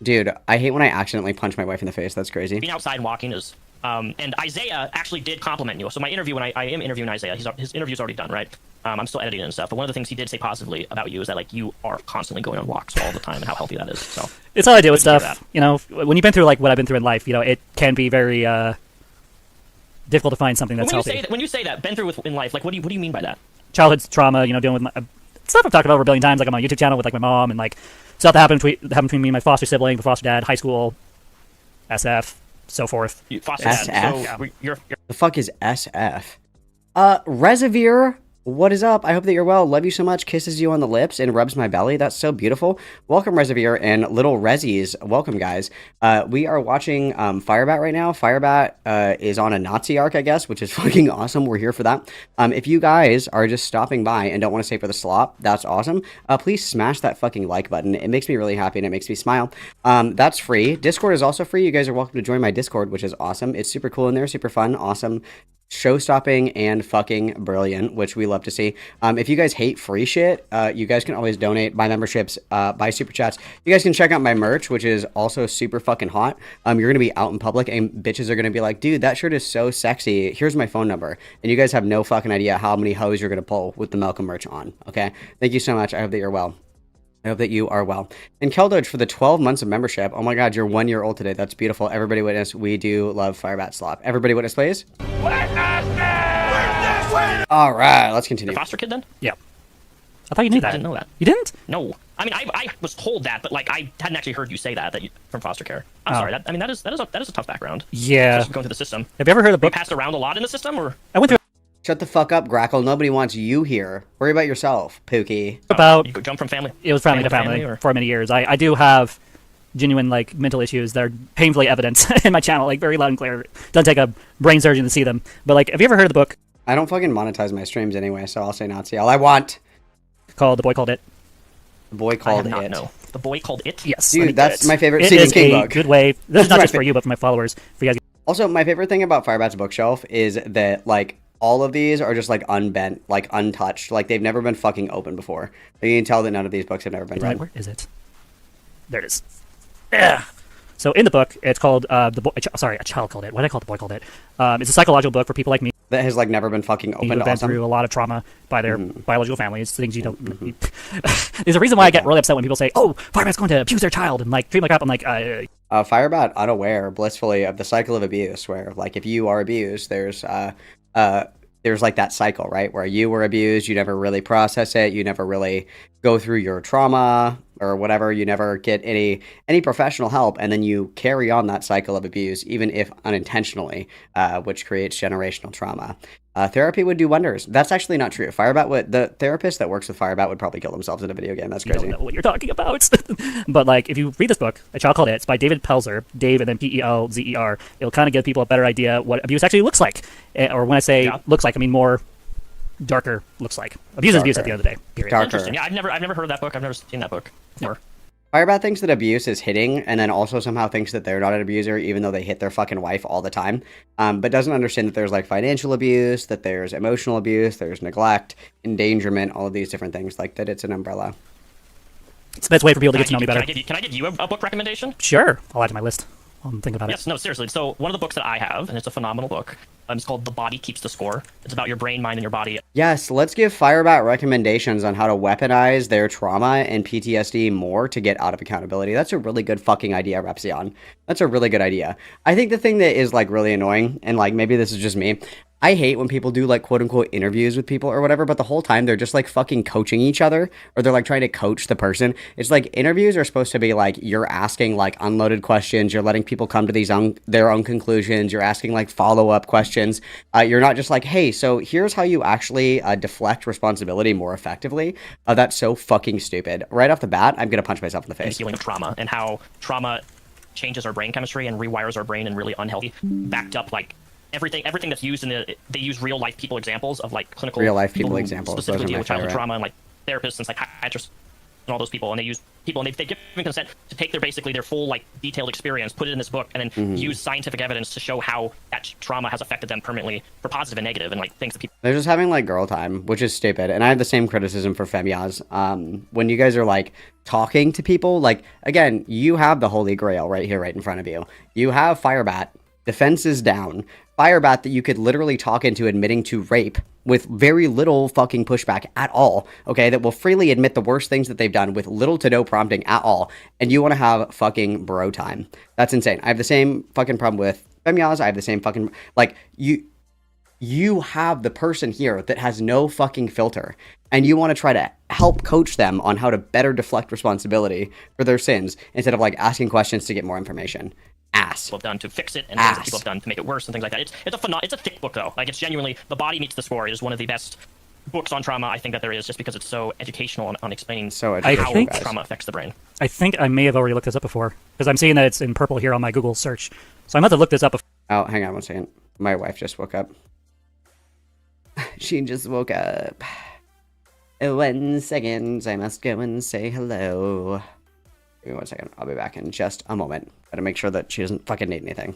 Dude, I hate when I accidentally punch my wife in the face. That's crazy. Being outside and walking is... and Isaiah actually did compliment you. So my interview, when I am interviewing Isaiah, his interview's already done, right? I'm still editing and stuff. But one of the things he did say positively about you is that like you are constantly going on walks all the time and how healthy that is. So it's all I do with stuff. You know, when you've been through like what I've been through in life, you know, it can be very difficult to find something that's healthy. When you say that, been through in life, like what do you mean by that? Childhood trauma, you know, dealing with my stuff I've talked about over a billion times, like on my YouTube channel with like my mom and like stuff that happened between me and my foster sibling, my foster dad, high school, SF, so forth. Foster SF? dad. So you're... The fuck is SF? Resevere, what is up? I hope that you're well. Love you so much. Kisses you on the lips and rubs my belly. That's so beautiful. Welcome, Resevere and Little Rezzies. Welcome, guys. We are watching Firebat right now. Firebat is on a Nazi arc, I guess, which is fucking awesome. We're here for that. If you guys are just stopping by and don't want to stay for the slop, that's awesome. Please smash that fucking like button. It makes me really happy and it makes me smile. That's free. Discord is also free. You guys are welcome to join my Discord, which is awesome. It's super cool in there, super fun, awesome, show-stopping and fucking brilliant, which we love to see. If you guys hate free shit, you guys can always donate, buy memberships, buy super chats. You guys can check out my merch, which is also super fucking hot. You're gonna be out in public and bitches are gonna be like, dude, that shirt is so sexy. Here's my phone number. And you guys have no fucking idea how many hoes you're gonna pull with the Malcolm merch on. Okay, thank you so much. I hope that you're well. I hope that you are well. And Keldodge for the 12 months of membership. Oh my god, you're 1 year old today. That's beautiful. Everybody witness. We do love Firebat Slop. Everybody witness, please. All right, let's continue. Your foster kid then? Yeah. I thought you knew that. I didn't know that. You didn't? No. I mean, I was told that, but like I hadn't actually heard you say that from foster care. I'm sorry. That is a tough background. Yeah. Just going through the system. Have you ever heard of the book? Passed around a lot in the system, or I went through Shut the fuck up, Grackle. Nobody wants you here. Worry about yourself, Pookie. about. you could jump from family. It was family to family or... for many years. I do have genuine like mental issues that are painfully evident in my channel, like very loud and clear. Doesn't take a brain surgeon to see them. But like, have you ever heard of the book I don't fucking monetize my streams anyway, so I'll say Nazi all I want. called "The Boy Called It"? The Boy Called It. No. The Boy Called It? Yes. Dude, that's my favorite It Stephen is King a book. good way. This is not my just for you, but for my followers. For you guys. Also, my favorite thing about Firebat's bookshelf is that, like, all of these are just, like, unbent, like, untouched. Like, they've never been fucking open before. You can tell that none of these books have never been read. Where is it? There it is. Yeah. So in the book, it's called "The Boy." Sorry, a child called it. What did I call it? The boy called it. It's a psychological book for people like me That has, like, never been fucking who've opened. been through a lot of trauma by their biological families. Things you don't. There's a reason why I get really upset when people say, "Oh, Firebat's going to abuse their child," and like treat them like crap. I'm like, Firebat unaware blissfully of the cycle of abuse, where, like, if you are abused, there's like that cycle, right, where you were abused, you never really process it, you never really go through your trauma or whatever, you never get any professional help, and then you carry on that cycle of abuse, even if unintentionally, which creates generational trauma. Therapy would do wonders. That's actually not true. The therapist that works with Firebat would probably kill themselves in a video game. That's crazy. You don't know what you're talking about. But like, if you read this book, A Child Called It, it's by David Pelzer, Dave and then Pelzer. It'll kind of give people a better idea what abuse actually looks like. Or when I say looks like, I mean more darker looks like. Abuse is abuse at the end of the day. Period. Darker. Interesting. Yeah, I've never heard of that book. I've never seen that book before. Firebat thinks that abuse is hitting, and then also somehow thinks that they're not an abuser, even though they hit their fucking wife all the time. But doesn't understand that there's like financial abuse, that there's emotional abuse, there's neglect, endangerment, all of these different things. Like that, it's an umbrella. It's the best way for people to get to know me better. Can I give you a book recommendation? Sure, I'll add to my list. I'm thinking about it. Yes, no, seriously. So one of the books that I have, and it's a phenomenal book, it's called The Body Keeps the Score. It's about your brain, mind, and your body. Yes, let's give Firebat recommendations on how to weaponize their trauma and PTSD more to get out of accountability. That's a really good fucking idea, Repsion. That's a really good idea. I think the thing that is like really annoying, and like maybe this is just me, I hate when people do like quote unquote interviews with people or whatever, but the whole time they're just like fucking coaching each other, or they're like trying to coach the person. It's like interviews are supposed to be like you're asking like unloaded questions, you're letting people come to their own conclusions, you're asking like follow-up questions. You're not just like, hey, so here's how you actually deflect responsibility more effectively. That's so fucking stupid. Right off the bat, I'm gonna punch myself in the face. Healing of trauma, and how trauma changes our brain chemistry and rewires our brain in really unhealthy, backed up like everything that's used they use real life people examples of like clinical real life people examples specifically deal with childhood favorite. trauma, and like therapists and psychiatrists and all those people, and they use people, and they've given consent to take their full like detailed experience, put it in this book, and then use scientific evidence to show how that trauma has affected them permanently for positive and negative, and like things that people They're just having like girl time, which is stupid. And I have the same criticism for Femyaz. When you guys are like talking to people, like again, you have the Holy Grail right here, right in front of you. You have Firebat, defenses down. Firebat that you could literally talk into admitting to rape with very little fucking pushback at all, okay, that will freely admit the worst things that they've done with little to no prompting at all, and you want to have fucking bro time. That's insane. I have the same fucking problem with Femyaz. I have the same fucking, like, you have the person here that has no fucking filter, and you want to try to help coach them on how to better deflect responsibility for their sins instead of, like, asking questions to get more information. Ass. People have done to fix it, and things that people have done to make it worse, and things like that. It's a thick book though. Like, it's genuinely, The Body Meets the Score is one of the best books on trauma I think that there is, just because it's so educational on explaining how trauma affects the brain. I think I may have already looked this up before, because I'm seeing that it's in purple here on my Google search. So I'm about to look this up. Oh, hang on one second. My wife just woke up. She just woke up. 1 second, I must go and say hello. Give me 1 second. I'll be back in just a moment. Gotta make sure that she doesn't fucking need anything.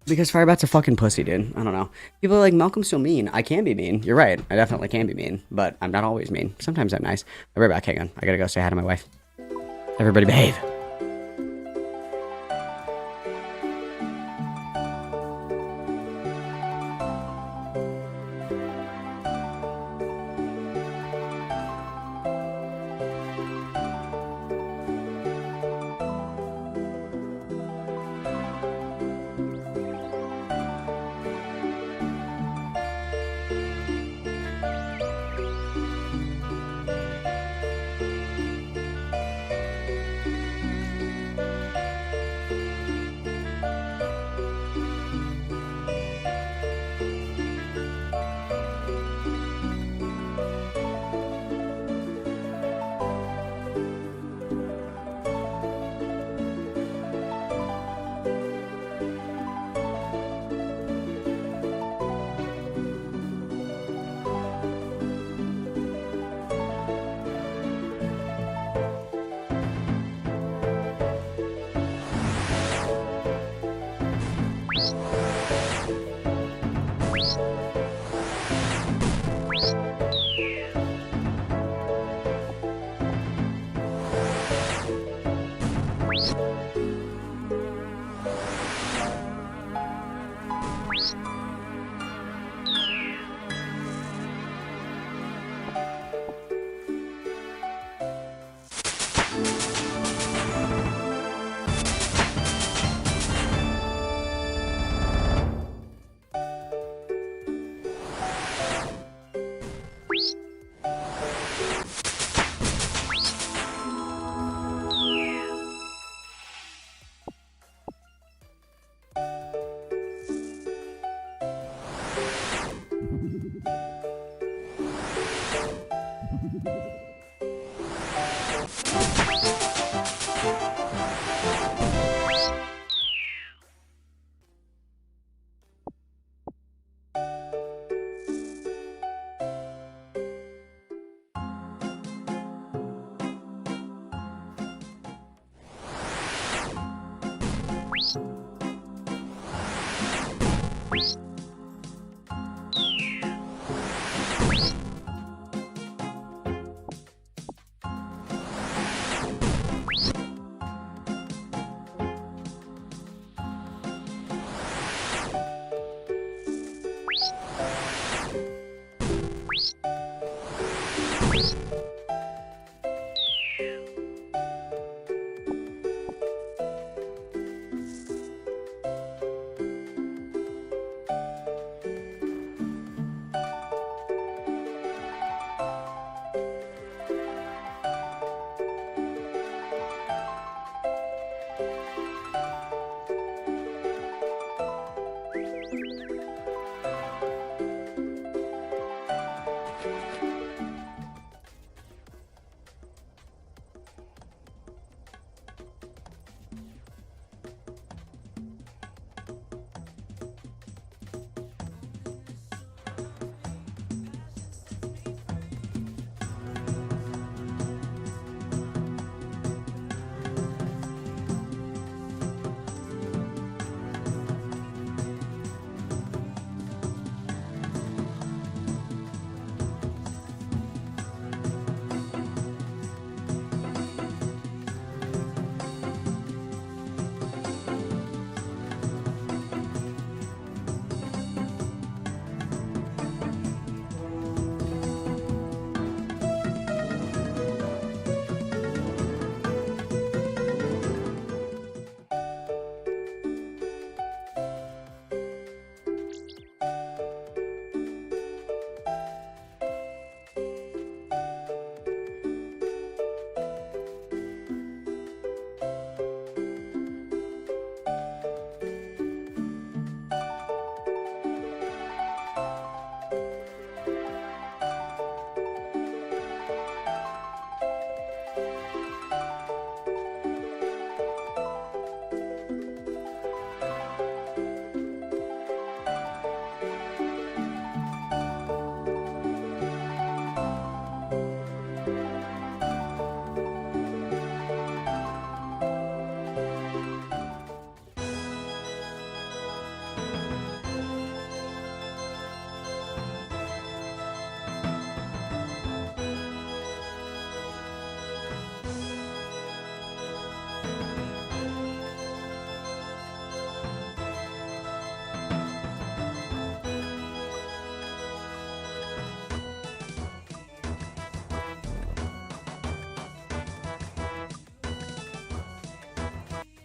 Because Firebat's a fucking pussy, dude. I don't know. People are like, Malcolm's so mean. I can be mean. You're right. I definitely can be mean. But I'm not always mean. Sometimes I'm nice. I'll be right back. Hang on. I gotta go say hi to my wife. Everybody behave.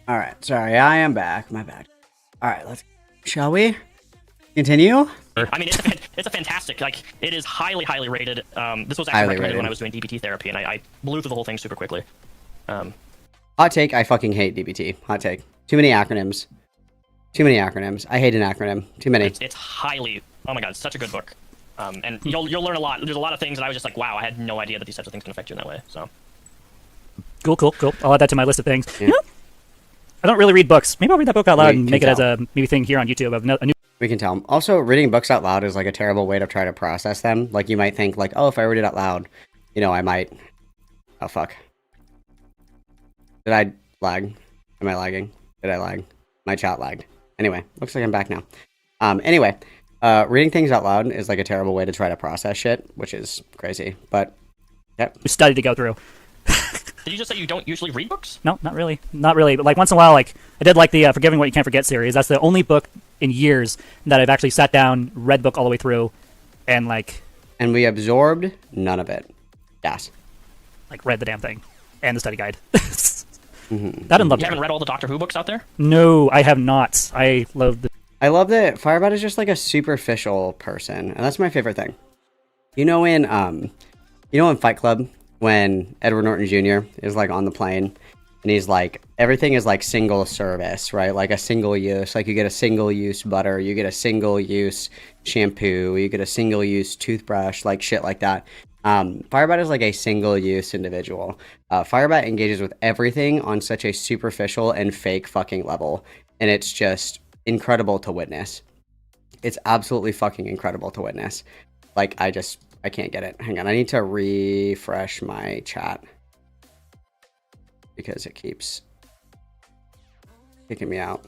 All right, sorry, I am back. My bad. All right, shall we continue? I mean, it's a fantastic, like, it is highly rated. This was actually Highly recommended rated. when I was doing DBT therapy, and I blew through the whole thing super quickly. Hot take, I fucking hate DBT. Hot take. Too many acronyms. Too many acronyms. I hate an acronym. Too many. It's highly, oh my god, it's such a good book. And you'll learn a lot. There's a lot of things that I was just like, wow, I had no idea that these types of things can affect you in that way. So Cool. I'll add that to my list of things. Yeah. I don't really read books. Maybe I'll read that book out loud and can make it as tell. a maybe thing here on YouTube of a new. We can tell. Also, reading books out loud is like a terrible way to try to process them. Like, you might think, like, oh, if I read it out loud, you know, I might... Oh, fuck. Did I lag? Am I lagging? Did I lag? My chat lagged. Anyway, looks like I'm back now. Anyway, reading things out loud is like a terrible way to try to process shit, which is crazy. But, yep. Study to go through. Did you just say you don't usually read books? No, not really. Not really. But like once in a while, like I did like the Forgiving What You Can't Forget series. That's the only book in years that I've actually sat down, read the book all the way through, and like. And we absorbed none of it. Yes. Like read the damn thing, and the study guide. Mm-hmm. That and love. You haven't read all the Doctor Who books out there? No, I have not. I love the. I love that Firebat is just like a superficial person, and that's my favorite thing. You know in Fight Club, when Edward Norton Jr. is like on the plane and he's like, everything is like single service, right? Like a single use, like you get a single use butter, you get a single use shampoo, you get a single use toothbrush, like shit like that. Firebat is like a single use individual. Firebat engages with everything on such a superficial and fake fucking level. And it's just incredible to witness. It's absolutely fucking incredible to witness. Like I can't get it. Hang on, I need to refresh my chat because it keeps kicking me out.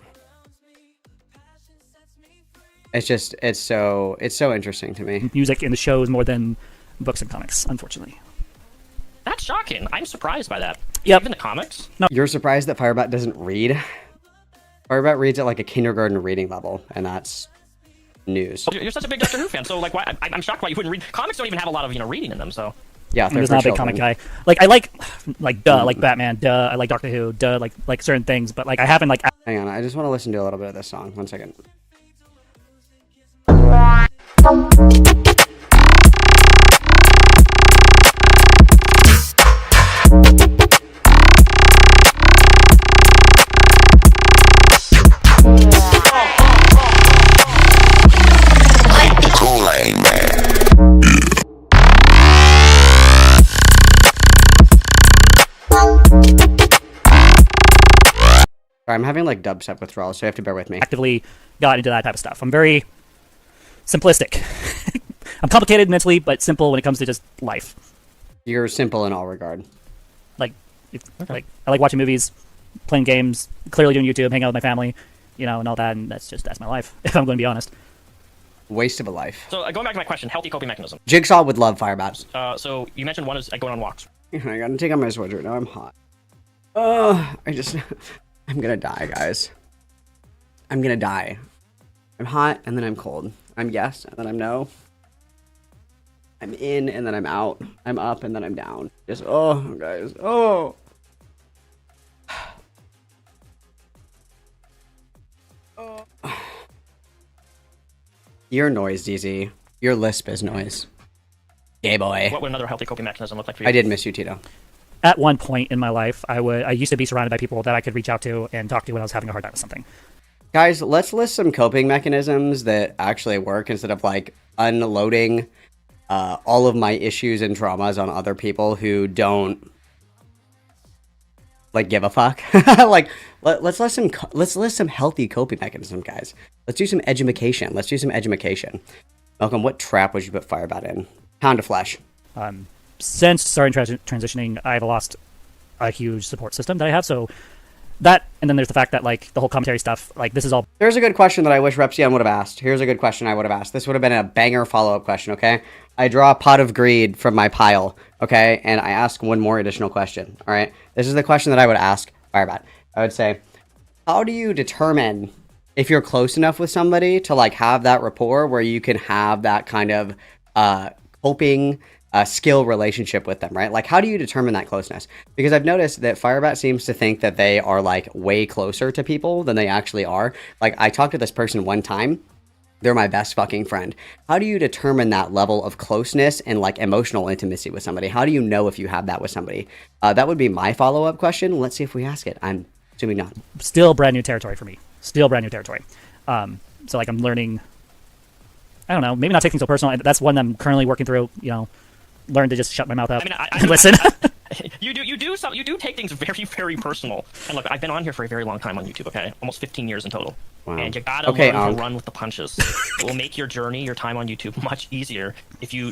It's so interesting to me. Music in the shows more than books and comics, unfortunately. That's shocking. I'm surprised by that. Yep. Even the comics? No. You're surprised that Firebat doesn't read? Firebat reads at like a kindergarten reading level, and that's news. You're such a big Doctor Who fan, so like, why? I'm shocked why you wouldn't read. Comics don't even have a lot of reading in them, so. Yeah, I'm just not a big comic guy. Like I like like Batman, I like Doctor Who, like certain things, but like I haven't like. Hang on, I just want to listen to a little bit of this song. 1 second. I'm having like dubstep withdrawals, so you have to bear with me. Actively got into that type of stuff. I'm very simplistic. I'm complicated mentally, but simple when it comes to just life. You're simple in all regard. Like, like I like watching movies, playing games, clearly doing YouTube, hanging out with my family, and all that, and that's my life. If I'm going to be honest. Waste of a life. So going back to my question, healthy coping mechanism. Jigsaw would love Firebat. So you mentioned one is going on walks. I gotta take off my sweatshirt now. I'm hot. I'm gonna die, guys. I'm gonna die. I'm hot, and then I'm cold. I'm yes, and then I'm no. I'm in, and then I'm out. I'm up, and then I'm down. Just, guys. Oh. Your noise, DZ. Your lisp is noise. Gay boy. What would another healthy coping mechanism look like for you? I did miss you, Tito. At one point in my life, I used to be surrounded by people that I could reach out to and talk to when I was having a hard time with something. Guys, let's list some coping mechanisms that actually work instead of like unloading all of my issues and traumas on other people who don't like give a fuck. Like let's list some healthy coping mechanisms, guys. Let's do some edumacation. Malcolm, what trap would you put Firebat in? Pound of flesh. Since starting transitioning, I've lost a huge support system that I have. So that, and then there's the fact that like the whole commentary stuff, like this is all. Here's a good question that I wish Repsion would have asked. Here's a good question I would have asked. This would have been a banger follow-up question, okay? I draw a pot of greed from my pile, okay? And I ask one more additional question, all right? This is the question that I would ask Firebat. I would say, how do you determine if you're close enough with somebody to like have that rapport where you can have that kind of coping skill relationship with them, right? Like, how do you determine that closeness? Because I've noticed that Firebat seems to think that they are like way closer to people than they actually are. Like, I talked to this person one time. They're my best fucking friend. How do you determine that level of closeness and like emotional intimacy with somebody? How do you know if you have that with somebody? That would be my follow-up question. Let's see if we ask it. I'm assuming not. Still brand new territory for me. So like I'm learning, I don't know, maybe not take things so personal. That's one I'm currently working through, learn to just shut my mouth up and listen. You do take things very, very personal. And look, I've been on here for a very long time on YouTube, okay? Almost 15 years in total. Wow. And you gotta learn to run with the punches. It will make your journey, your time on YouTube much easier if you...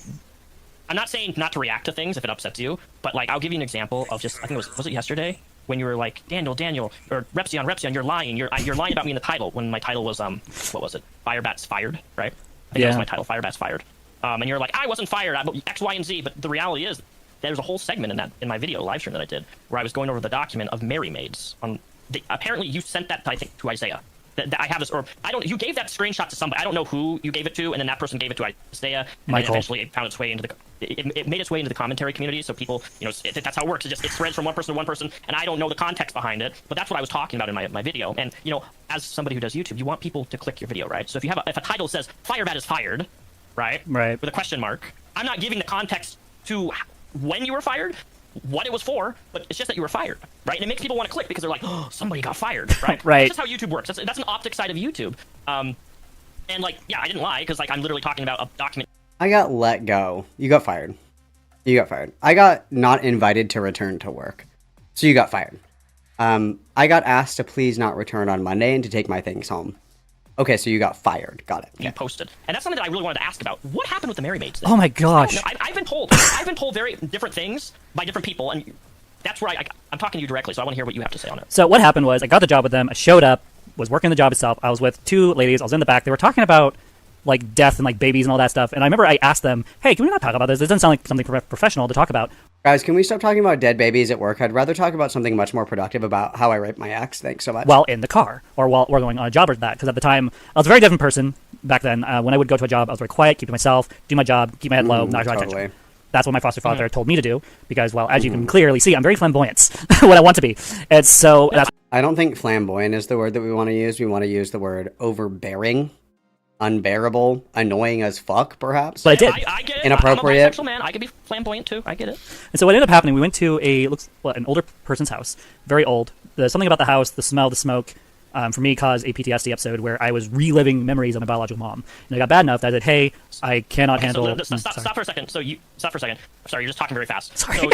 I'm not saying not to react to things if it upsets you, but like I'll give you an example of just, I think was it yesterday? when you were like, Daniel, or Repsion, you're lying. You're lying about me in the title when my title was what was it? Firebat's fired, right? I think that was my title. Firebat's fired. And you're like, I wasn't fired. I'm X, Y, and Z. But the reality is, there's a whole segment in my video live stream that I did where I was going over the document of Merry Maids. Apparently, you sent that I think to Isaiah. I have this, or I don't. You gave that screenshot to somebody. I don't know who you gave it to, and then that person gave it to Isaiah, and then eventually it found its way into the. It made its way into the commentary community, so people, that's how it works. It spreads from one person to one person, and I don't know the context behind it, but that's what I was talking about in my video. And as somebody who does YouTube, you want people to click your video, right? So if a title says "Firebat is fired," right, with a question mark, I'm not giving the context to when you were fired, what it was for, but it's just that you were fired, right? And it makes people want to click because they're like, oh, somebody got fired, right? Right. That's just how YouTube works. That's an optic side of YouTube. And I didn't lie because I'm literally talking about a document. I got let go. You got fired. I got not invited to return to work. So you got fired. I got asked to please not return on Monday and to take my things home. Okay, so you got fired. Got it. You posted. And that's something that I really wanted to ask about. What happened with the Merry Maids thing? Oh my gosh. I've been told very different things by different people, and that's where I'm talking to you directly, so I want to hear what you have to say on it. So what happened was I got the job with them. I showed up, was working the job itself. I was with two ladies. I was in the back. They were talking about like death and like babies and all that stuff. And I remember I asked them, hey, can we not talk about this? This doesn't sound like something professional to talk about. Guys, can we stop talking about dead babies at work? I'd rather talk about something much more productive about how I raped my ex. Thanks so much. While in the car or while we're going on a job or that. Because at the time, I was a very different person back then. When I would go to a job, I was very quiet, keep to myself, do my job, keep my head low, not draw attention. That's what my foster father told me to do. Because, well, as you can clearly see, I'm very flamboyant. What I want to be. And so that's... I don't think flamboyant is the word that we want to use. We want to use the word overbearing. Unbearable, annoying as fuck, perhaps. But I did. I get it. Inappropriate. I'm a bisexual man. I can be flamboyant too. I get it. And so what ended up happening, we went to an older person's house, very old. Something about the house, the smell, the smoke, for me caused a PTSD episode where I was reliving memories of my biological mom. And it got bad enough that I said, hey, I cannot handle... So stop for a second. Stop for a second. Sorry, you're just talking very fast. Sorry. So,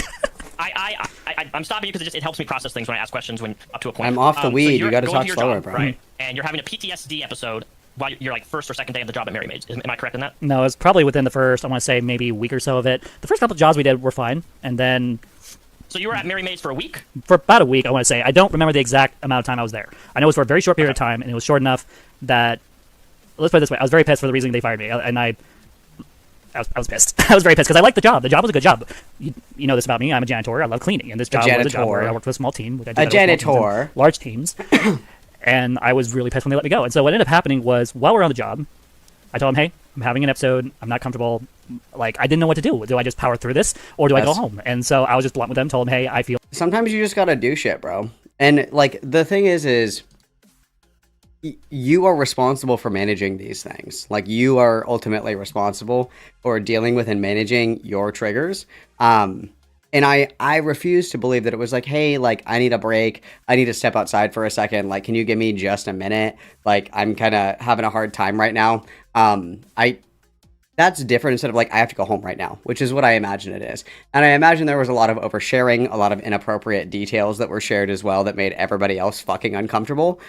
I'm stopping you because it helps me process things when I ask questions when up to a point. I'm off the weed. You got to talk slower, job, bro. Right? And you're having a PTSD episode while you're like first or second day of the job at Merry Maids. Am I correct in that? No, it was probably within the first, I want to say, maybe a week or so of it. The first couple of jobs we did were fine, and then... So you were at Merry Maids for a week? For about a week, I want to say. I don't remember the exact amount of time I was there. I know it was for a very short period of time, and it was short enough that... Let's put it this way. I was very pissed for the reason they fired me, and I was pissed. I was very pissed, because I liked the job. The job was a good job. You know this about me. I'm a janitor. I love cleaning, and this job was a job where I worked with a small team. Which I did a janitor. Large teams. And I was really pissed when they let me go. And so what ended up happening was, while we were on the job, I told them, hey, I'm having an episode. I'm not comfortable. Like, I didn't know what to do. Do I just power through this, or do I go home? And so I was just blunt with them, told them, hey, I feel... Sometimes you just gotta do shit, bro. And, like, the thing is you are responsible for managing these things. Like, you are ultimately responsible for dealing with and managing your triggers. And I refuse to believe that it was like, hey, like, I need a break. I need to step outside for a second. Like, can you give me just a minute? Like, I'm kind of having a hard time right now. That's different instead of like, I have to go home right now, which is what I imagine it is. And I imagine there was a lot of oversharing, a lot of inappropriate details that were shared as well that made everybody else fucking uncomfortable.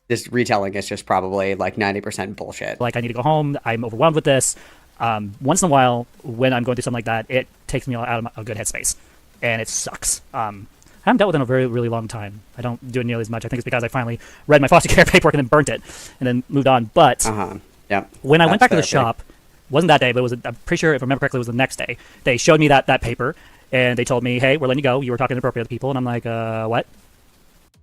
This retelling is just probably like 90% bullshit. Like, I need to go home. I'm overwhelmed with this. Once in a while, when I'm going through something like that, it takes me out of a good headspace, and it sucks. I haven't dealt with it in a very, really long time. I don't do it nearly as much. I think it's because I finally read my foster care paperwork and then burnt it, and then moved on. But when I went back to the shop, wasn't that day, but it was, I'm pretty sure, if I remember correctly, it was the next day. They showed me that paper, and they told me, hey, we're letting you go. You were talking inappropriate to people, and I'm like, what?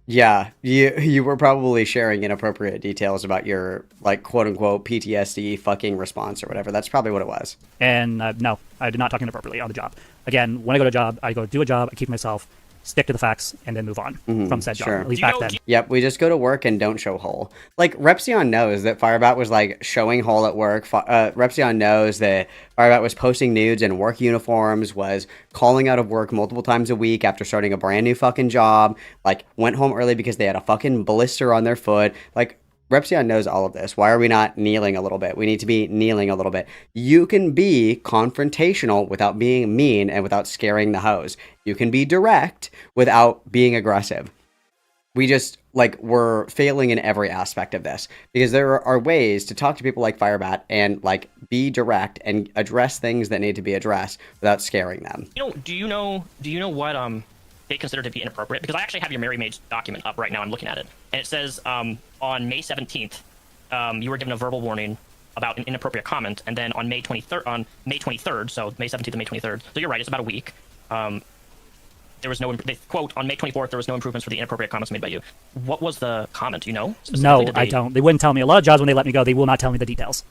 Yeah, you were probably sharing inappropriate details about your, like, quote-unquote PTSD fucking response or whatever. That's probably what it was. And no, I did not talk inappropriately on the job. Again, when I go to a job, I go do a job, I keep myself, stick to the facts, and then move on from said job. At least back then. Yep, we just go to work and don't show Hole. Like, Repsion knows that Firebat was, like, showing Hole at work. Repsion knows that Firebat was posting nudes in work uniforms, was calling out of work multiple times a week after starting a brand new fucking job, like, went home early because they had a fucking blister on their foot. Like, Repsion knows all of this. Why are we not kneeling a little bit? We need to be kneeling a little bit. You can be confrontational without being mean and without scaring the hoes. You can be direct without being aggressive. We just, like, we're failing in every aspect of this. Because there are ways to talk to people like Firebat and, like, be direct and address things that need to be addressed without scaring them. Do you know what they consider to be inappropriate, because I actually have your Mary Maid's document up right now. I'm looking at it, and it says on May 17th, you were given a verbal warning about an inappropriate comment, and then on May 23rd, so May 17th and May 23rd. So you're right, it's about a week. There was no, they quote, on May 24th, there was no improvements for the inappropriate comments made by you. What was the comment? Do you know? No, I don't. They wouldn't tell me. A lot of jobs, when they let me go, they will not tell me the details.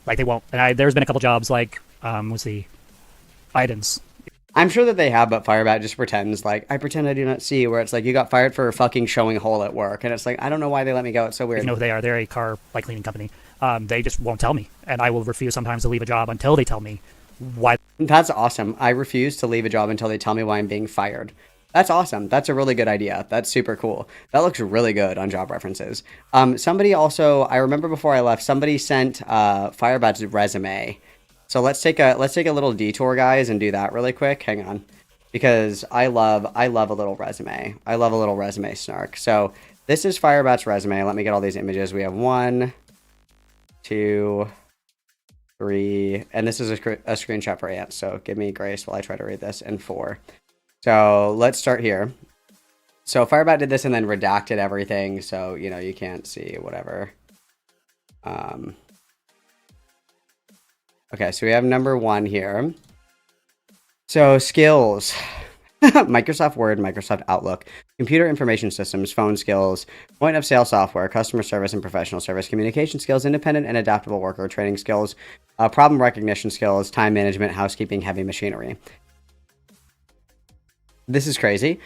Like, they won't. And there's been a couple jobs, like, what's the Idens. I'm sure that they have, but Firebat just pretends, like, I pretend I do not see, where it's like, you got fired for fucking showing a hole at work. And it's like, I don't know why they let me go. It's so weird. You know who they are. They're a car, like, cleaning company. They just won't tell me. And I will refuse sometimes to leave a job until they tell me why. That's awesome. I refuse to leave a job until they tell me why I'm being fired. That's awesome. That's a really good idea. That's super cool. That looks really good on job references. Somebody also, I remember before I left, somebody sent Firebat's resume. So let's take a little detour, guys, and do that really quick. Hang on, because I love a little resume. I love a little resume snark. So this is Firebat's resume. Let me get all these images. We have 1, 2, 3, and this is a screenshot for Ant. So give me grace while I try to read this. And 4. So let's start here. So Firebat did this and then redacted everything, so you know you can't see whatever. Okay, so we have number 1 here. So skills. Microsoft Word, Microsoft Outlook, computer information systems, phone skills, point of sale software, customer service and professional service, communication skills, independent and adaptable worker, training skills, problem recognition skills, time management, housekeeping, heavy machinery. This is crazy.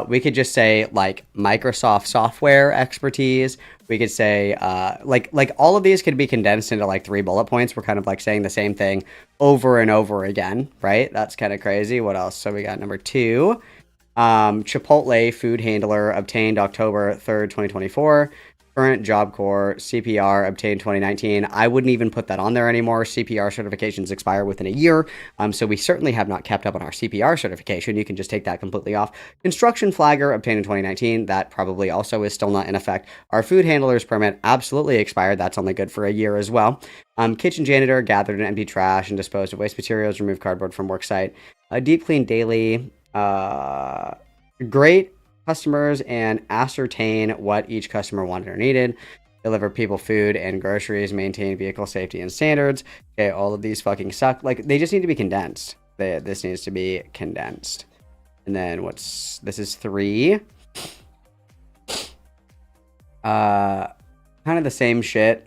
We could just say like Microsoft software expertise. We could say like all of these could be condensed into like 3 bullet points. We're kind of like saying the same thing over and over again, right? That's kind of crazy. What else? So we got number 2, Chipotle food handler, obtained October 3rd, 2024. Current Job Corps CPR obtained 2019. I wouldn't even put that on there anymore. CPR certifications expire within a year. So we certainly have not kept up on our CPR certification. You can just take that completely off. Construction flagger obtained in 2019. That probably also is still not in effect. Our food handler's permit absolutely expired. That's only good for a year as well. Kitchen janitor gathered and emptied trash and disposed of waste materials, removed cardboard from work site. Deep clean daily. Great customers and ascertain what each customer wanted or needed, deliver people food and groceries, maintain vehicle safety and standards. Okay, all of these fucking suck. Like, they just need to be condensed. This needs to be condensed. And then this is 3. Kind of the same shit.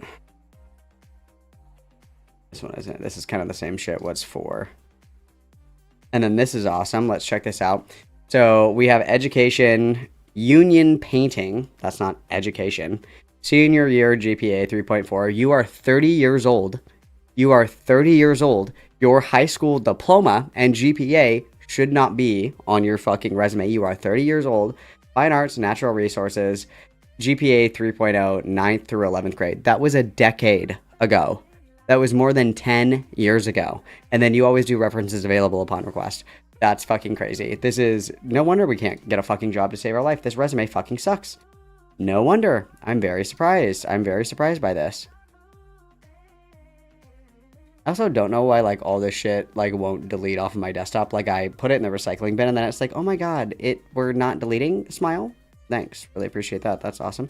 This one isn't. This is kind of the same shit. What's 4? And then this is awesome. Let's check this out. So we have education, union painting. That's not education. Senior year GPA 3.4. You are 30 years old. You are 30 years old. Your high school diploma and GPA should not be on your fucking resume. You are 30 years old. Fine arts, natural resources, GPA 3.0, 9th through 11th grade. That was a decade ago. That was more than 10 years ago. And then you always do references available upon request. That's fucking crazy. This is no wonder we can't get a fucking job to save our life. This resume fucking sucks. No wonder. I'm very surprised. I'm very surprised by this. I also don't know why like all this shit like won't delete off of my desktop. Like I put it in the recycling bin and then it's like, oh my god, we're not deleting. Smile. Thanks. Really appreciate that. That's awesome.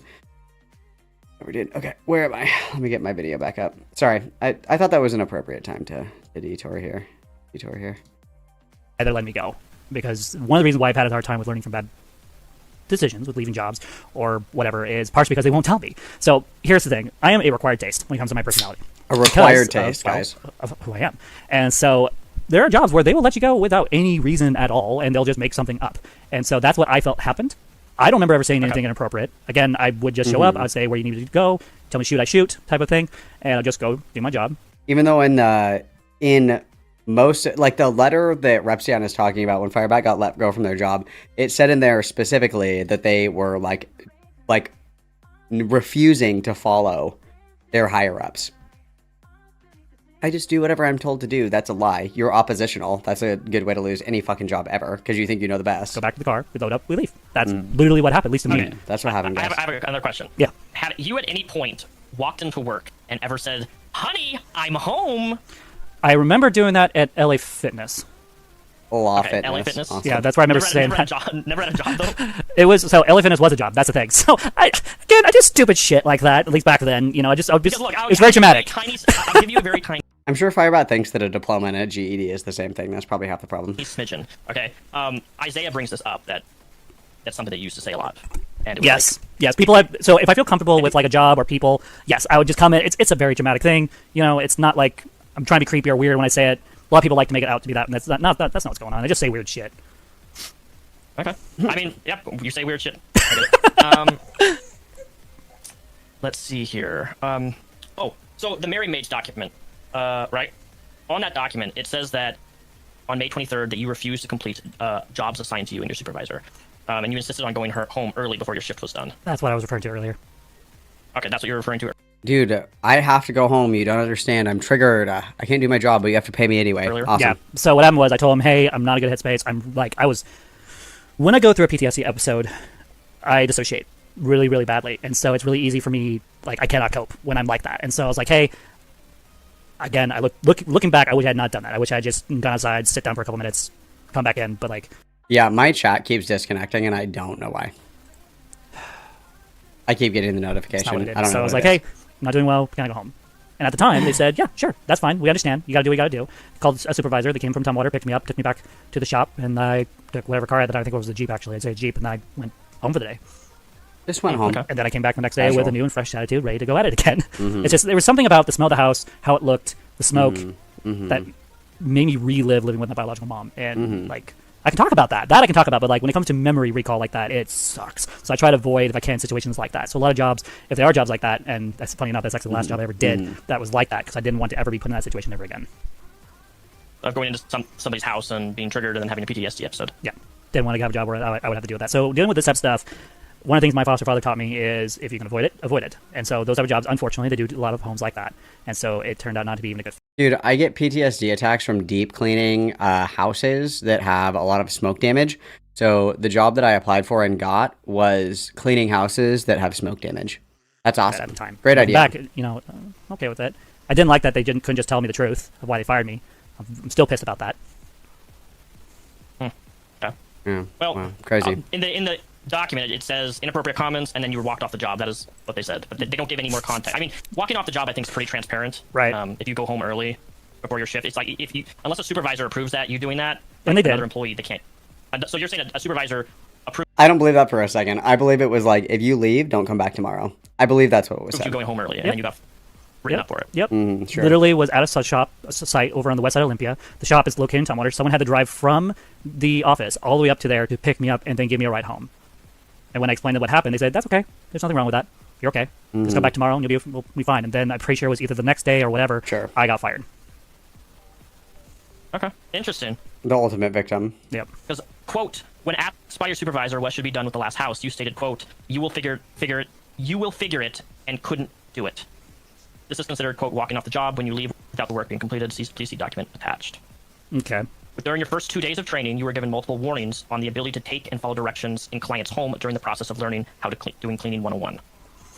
We did. Okay, where am I? Let me get my video back up. Sorry, I thought that was an appropriate time to detour here. Either let me go, because one of the reasons why I've had a hard time with learning from bad decisions, with leaving jobs or whatever, is partially because they won't tell me. So here's the thing: I am a required taste when it comes to my personality. A required taste, guys. Of who I am, and so there are jobs where they will let you go without any reason at all, and they'll just make something up. And so that's what I felt happened. I don't remember ever saying anything inappropriate. Again, I would just show up. I would say where you needed to go, tell me shoot, I shoot, type of thing, and I'll just go do my job. Even though in most, like the letter that Repsion is talking about when Firebat got let go from their job, it said in there specifically that they were like refusing to follow their higher ups. I just do whatever I'm told to do. That's a lie. You're oppositional. That's a good way to lose any fucking job ever, because you think you know the best. Go back to the car, we load up, we leave. That's literally what happened, at least to me. Okay. That's what happened, guys. I have another question. Yeah. Had you at any point walked into work and ever said, honey, I'm home? I remember doing that at LA Fitness. LA Okay, Fitness. LA Fitness? Awesome. Yeah, that's where I remember saying never had that. a job. Never had a job though. It was so LA Fitness was a job. That's the thing. So I did stupid shit like that. At least back then, I was Because look, it was very traumatic. I'll give you a very tiny I'm sure Firebat thinks that a diploma and a GED is the same thing. That's probably half the problem. smidgen. Okay, Isaiah brings this up that's something they used to say a lot. And it was Yes, yes. People have, so if I feel comfortable with like a job or people, yes, I would just come in. It's a very dramatic thing. It's not like I'm trying to be creepy or weird when I say it. A lot of people like to make it out to be that, and that's not that's not what's going on. I just say weird shit. Okay. I mean, yep, you say weird shit. Let's see here. So the Mary Mage document, right? On that document, it says that on May 23rd that you refused to complete jobs assigned to you and your supervisor. And you insisted on going home early before your shift was done. That's what I was referring to earlier. Okay, that's what you're referring to. Dude, I have to go home. You don't understand. I'm triggered. I can't do my job, but you have to pay me anyway. Earlier? Awesome. Yeah. So what happened was I told him, hey, I'm not a good headspace. When I go through a PTSD episode, I dissociate really, really badly. And so it's really easy for me, like, I cannot cope when I'm like that. And so I was like, hey, again, looking back, I wish I had not done that. I wish I had just gone outside, sit down for a couple minutes, come back in. But like, Yeah, my chat keeps disconnecting, and I don't know why. I keep getting the notification. that's not what it I did. don't know. So I was what like, it hey, I'm not doing well. Can I go home? And at the time, they said, yeah, sure, that's fine. We understand. You got to do what you got to do. Called a supervisor. They came from Tumwater, picked me up, took me back to the shop, and I took whatever car I had. I think it was the Jeep, actually. I'd say a Jeep, and I went home for the day. Just went home. Okay. And then I came back the next day Casual. with a new and fresh attitude, ready to go at it again. It's just, there was something about the smell of the house, how it looked, the smoke, that made me relive living with my biological mom. And like, I can talk about that. That I can talk about, but like when it comes to memory recall like that, it sucks. So I try to avoid, if I can, situations like that. So a lot of jobs, if there are jobs like that, and that's funny enough, that's actually the last job I ever did that was like that, because I didn't want to ever be put in that situation ever again. Of going into somebody's house and being triggered and then having a PTSD episode. Yeah, didn't want to have a job where I would have to deal with that. So dealing with this type of stuff, one of the things my foster father taught me is if you can avoid it, avoid it. And so those type of jobs, unfortunately, they do a lot of homes like that. And so it turned out not to be even a good fit. Dude, I get PTSD attacks from deep cleaning houses that have a lot of smoke damage. So the job that I applied for and got was cleaning houses that have smoke damage. That's awesome. At the time. Great idea. Back, okay with it. I didn't like that they couldn't just tell me the truth of why they fired me. I'm still pissed about that. Okay. Yeah. Well, wow. Crazy. in the document, it says inappropriate comments, and then you were walked off the job. That is what they said, but they don't give any more context. I mean, walking off the job, I think, is pretty transparent. Right. If you go home early before your shift, it's like unless a supervisor approves that you doing that, And like they did. another employee, they can't. So you're saying a supervisor approves I don't believe that for a second. I believe it was like, if you leave, don't come back tomorrow. I believe that's what it was you said. going home early, and then you got written up for it. Yep. Sure. Literally was at a site over on the west side of Olympia. The shop is located in Tumwater. Someone had to drive from the office all the way up to there to pick me up and then give me a ride home. And when I explained what happened, they said, that's okay. There's nothing wrong with that. You're okay. Just come back tomorrow and we'll be fine. And then I'm pretty sure it was either the next day or whatever, Sure. I got fired. Okay, interesting. The ultimate victim. Yep. Because, quote, when asked by your supervisor what should be done with the last house, you stated, quote, you will figure it and couldn't do it. This is considered, quote, walking off the job when you leave without the work being completed. Please see document attached. Okay. But during your first 2 days of training, you were given multiple warnings on the ability to take and follow directions in clients' home during the process of learning how to doing cleaning 101.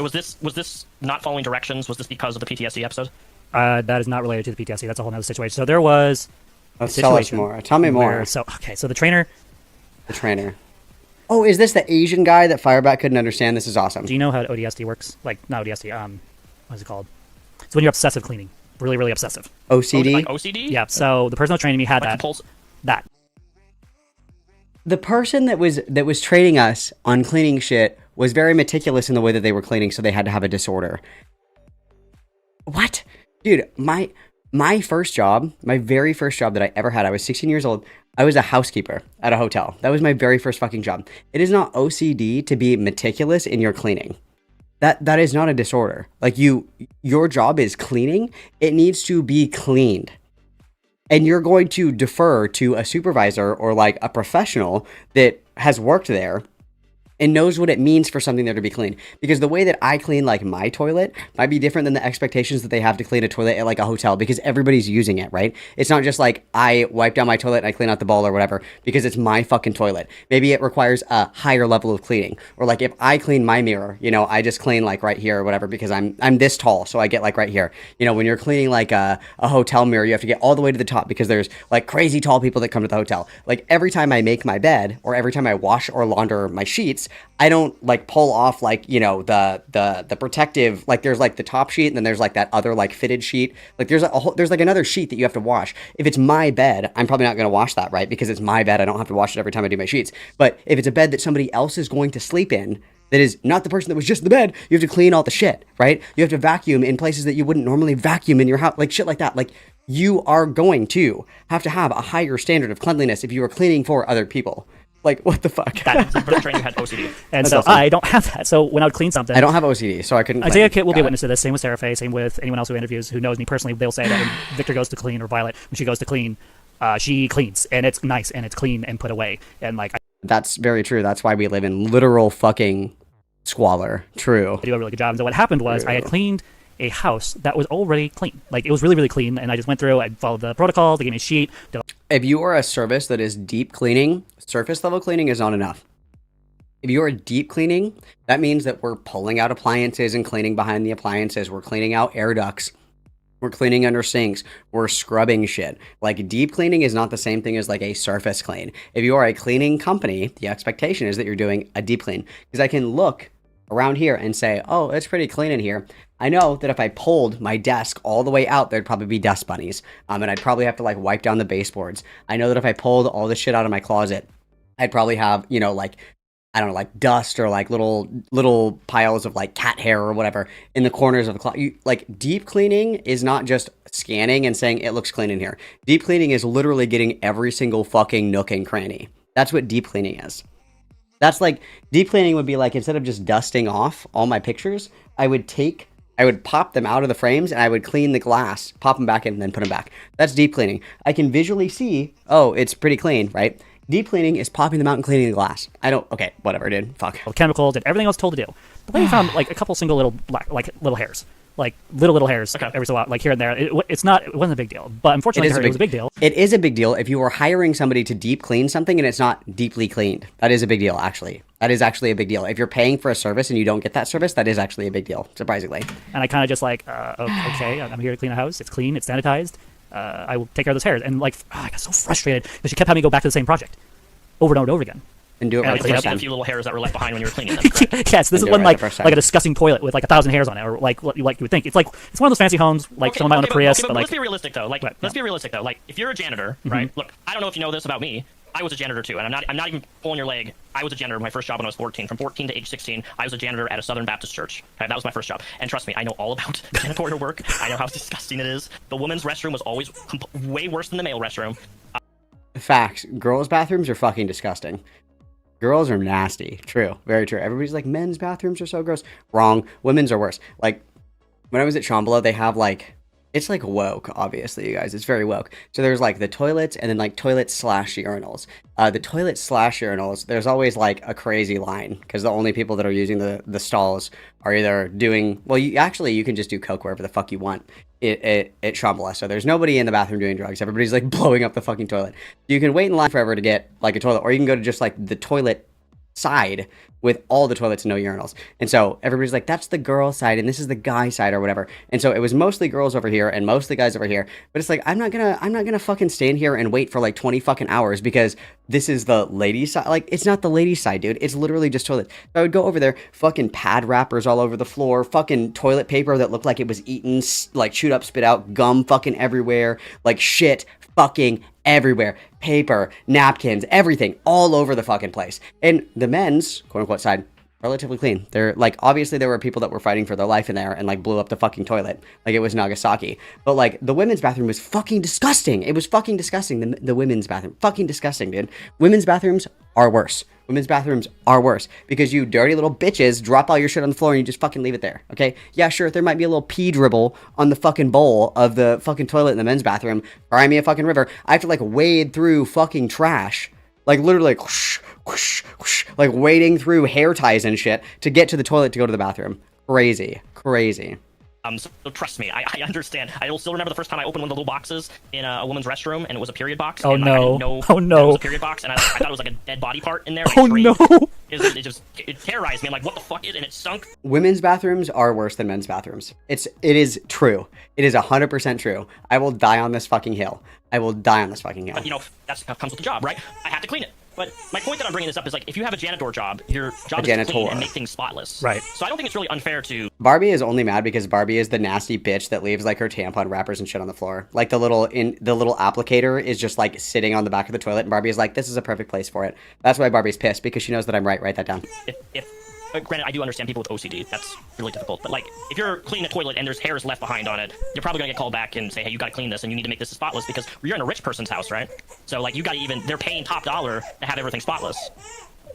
Was this not following directions? Was this because of the PTSD episode? That is not related to the PTSD. That's a whole other situation. So there was Let's tell us more. Tell me more. So the trainer. The trainer. Oh, is this the Asian guy that Firebat couldn't understand? This is awesome. Do you know how ODSD works? Like, not ODSD, what is it called? It's when you're obsessive cleaning. Really, really obsessive. OCD? Like OCD? Yeah, so the person that trained me had Like that. The person that was training us on cleaning shit was very meticulous in the way that they were cleaning, so they had to have a disorder. What? Dude, my first job, my very first job that I ever had, I was 16 years old. I was a housekeeper at a hotel. That was my very first fucking job. It is not OCD to be meticulous in your cleaning. That is not a disorder. Like your job is cleaning. It needs to be cleaned. And you're going to defer to a supervisor or like a professional that has worked there and knows what it means for something there to be clean. Because the way that I clean like my toilet might be different than the expectations that they have to clean a toilet at like a hotel, because everybody's using it, right? It's not just like I wipe down my toilet and I clean out the bowl or whatever because it's my fucking toilet. Maybe it requires a higher level of cleaning. Or like if I clean my mirror, you know, I just clean like right here or whatever because I'm this tall, so I get like right here. You know, when you're cleaning like a hotel mirror, you have to get all the way to the top because there's like crazy tall people that come to the hotel. Like every time I make my bed or every time I wash or launder my sheets, I don't like pull off like, you know, the protective, like there's like the top sheet and then there's like that other like fitted sheet. Like there's like another sheet that you have to wash. If it's my bed, I'm probably not going to wash that, right? Because it's my bed. I don't have to wash it every time I do my sheets. But if it's a bed that somebody else is going to sleep in, that is not the person that was just in the bed, you have to clean all the shit, right? You have to vacuum in places that you wouldn't normally vacuum in your house, like shit like that. Like you are going to have a higher standard of cleanliness if you are cleaning for other people. Like, what the fuck? That train you had OCD. And so awesome. I don't have that. So when I would clean something... I don't have OCD, so I couldn't clean. Isaiah Kit will be a witness to this. Same with Seraphe. Same with anyone else who interviews who knows me personally. They'll say that when Victor goes to clean or Violet, when she goes to clean, she cleans. And it's nice and it's clean and put away. And like... That's very true. That's why we live in literal fucking squalor. True. I do a really good job. And so what happened was I had cleaned a house that was already clean. Like, it was really, really clean. And I just went through, I followed the protocols. They gave me a sheet. If you are a service that is deep cleaning, surface level cleaning is not enough. If you are deep cleaning, that means that we're pulling out appliances and cleaning behind the appliances. We're cleaning out air ducts. We're cleaning under sinks. We're scrubbing shit. Like, deep cleaning is not the same thing as like a surface clean. If you are a cleaning company, the expectation is that you're doing a deep clean. Because I can look around here and say, oh, it's pretty clean in here. I know that if I pulled my desk all the way out, there'd probably be dust bunnies. And I'd probably have to like wipe down the baseboards. I know that if I pulled all the shit out of my closet, I'd probably have, you know, like, I don't know, like dust or like little piles of like cat hair or whatever in the corners of the closet. Like, deep cleaning is not just scanning and saying it looks clean in here. Deep cleaning is literally getting every single fucking nook and cranny. That's what deep cleaning is. That's like, deep cleaning would be like, instead of just dusting off all my pictures, I would pop them out of the frames and I would clean the glass, pop them back in, and then put them back. That's deep cleaning. I can visually see, oh, it's pretty clean, right? Deep cleaning is popping them out and cleaning the glass. Okay, whatever, dude. Fuck. Chemicals and everything I was told to do. But then we found like a couple single little little hairs. Like little hairs every so often, like here and there. It wasn't a big deal. But unfortunately, it was a big deal. It is a big deal if you are hiring somebody to deep clean something and it's not deeply cleaned. That is a big deal, actually. That is actually a big deal. If you're paying for a service and you don't get that service, that is actually a big deal, surprisingly. And I kind of just like, okay, I'm here to clean a house. It's clean. It's sanitized. I will take care of those hairs. And like, I got so frustrated because she kept having me go back to the same project over and over and over again. And do it right the first time. A few little hairs that were left behind when you were cleaning them. Yes, this is one like a disgusting toilet with like 1,000 hairs on it, or like what you would think. It's one of those fancy homes, like someone might own a Prius. But like, let's be realistic though. Like, let's be realistic though. Like, if you're a janitor, right? Look, I don't know if you know this about me. I was a janitor too, and I'm not even pulling your leg. I was a janitor. My first job when I was 14. From 14 to age 16, I was a janitor at a Southern Baptist church. Okay, that was my first job. And trust me, I know all about janitorial work. I know how disgusting it is. The women's restroom was always way worse than the male restroom. Facts. Girls' bathrooms are fucking disgusting. Girls are nasty. True. Very true. Everybody's like, men's bathrooms are so gross. Wrong. Women's are worse. Like, when I was at Shambhala, they have like, it's like woke, obviously, you guys. It's very woke. So there's like the toilets and then like toilet/urinals. The toilet/urinals, there's always like a crazy line because the only people that are using the stalls are either doing, well, you can just do coke wherever the fuck you want at Shambhala. So there's nobody in the bathroom doing drugs. Everybody's like blowing up the fucking toilet. You can wait in line forever to get like a toilet, or you can go to just like the toilet side with all the toilets and no urinals. And so everybody's like, that's the girl side and this is the guy side or whatever. And so it was mostly girls over here and mostly guys over here. But it's like, I'm not gonna fucking stand here and wait for like 20 fucking hours because this is the ladies side. Like, it's not the ladies side, dude. It's literally just toilets. So I would go over there, fucking pad wrappers all over the floor, fucking toilet paper that looked like it was eaten, like chewed up, spit out, gum fucking everywhere, like shit fucking everywhere, paper, napkins, everything, all over the fucking place. And the men's, quote unquote, side, relatively clean. They're like, obviously there were people that were fighting for their life in there and like blew up the fucking toilet like it was Nagasaki. But like, the women's bathroom was fucking disgusting. It was fucking disgusting. The women's bathroom, fucking disgusting, dude. Women's bathrooms are worse. Women's bathrooms are worse because you dirty little bitches drop all your shit on the floor and you just fucking leave it there, okay? Yeah, sure, there might be a little pee dribble on the fucking bowl of the fucking toilet in the men's bathroom. Cry me a fucking river. I have to like wade through fucking trash. Like literally like whoosh, whoosh, whoosh, like wading through hair ties and shit to get to the toilet to go to the bathroom. Crazy. So trust me, I understand. I will still remember the first time I opened one of the little boxes in a woman's restroom, and it was a period box. Oh and no! I didn't know Oh no! It was a period box, and I thought it was like a dead body part in there. Oh no! It terrorized me. I'm like, what the fuck is? And it stunk. Women's bathrooms are worse than men's bathrooms. It is true. It is 100% true. I will die on this fucking hill. But you know, that's comes with the job, right? I have to clean it. But my point that I'm bringing this up is like, if you have a janitor job, your job is to clean and make things spotless. Right. So I don't think it's really unfair to. Barbie is only mad because Barbie is the nasty bitch that leaves like her tampon wrappers and shit on the floor. Like the little applicator is just like sitting on the back of the toilet, and Barbie is like, this is a perfect place for it. That's why Barbie's pissed, because she knows that I'm right. Write that down. Granted, I do understand people with OCD. That's really difficult. But like, if you're cleaning a toilet and there's hairs left behind on it, you're probably gonna get called back and say, hey, you gotta clean this and you need to make this spotless, because you're in a rich person's house, right? So like, they're paying top dollar to have everything spotless.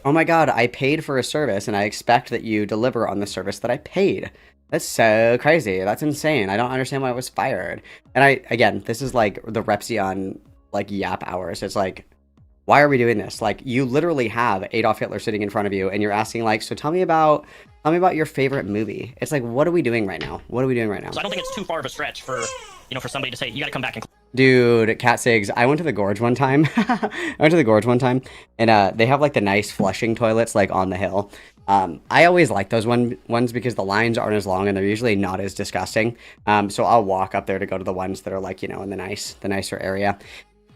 Oh my god, I paid for a service and I expect that you deliver on the service that I paid. That's so crazy. That's insane. I don't understand why I was fired. And again, this is like the Repsion like yap hours. It's like, why are we doing this? Like, you literally have Adolf Hitler sitting in front of you and you're asking like, so tell me about your favorite movie. It's like, what are we doing right now? So I don't think it's too far of a stretch for somebody to say, you gotta come back and Dude, Cat Sigs, I went to the Gorge one time. And they have like the nice flushing toilets like on the hill. I always like those ones because the lines aren't as long and they're usually not as disgusting. So I'll walk up there to go to the ones that are like, you know, in the nicer area.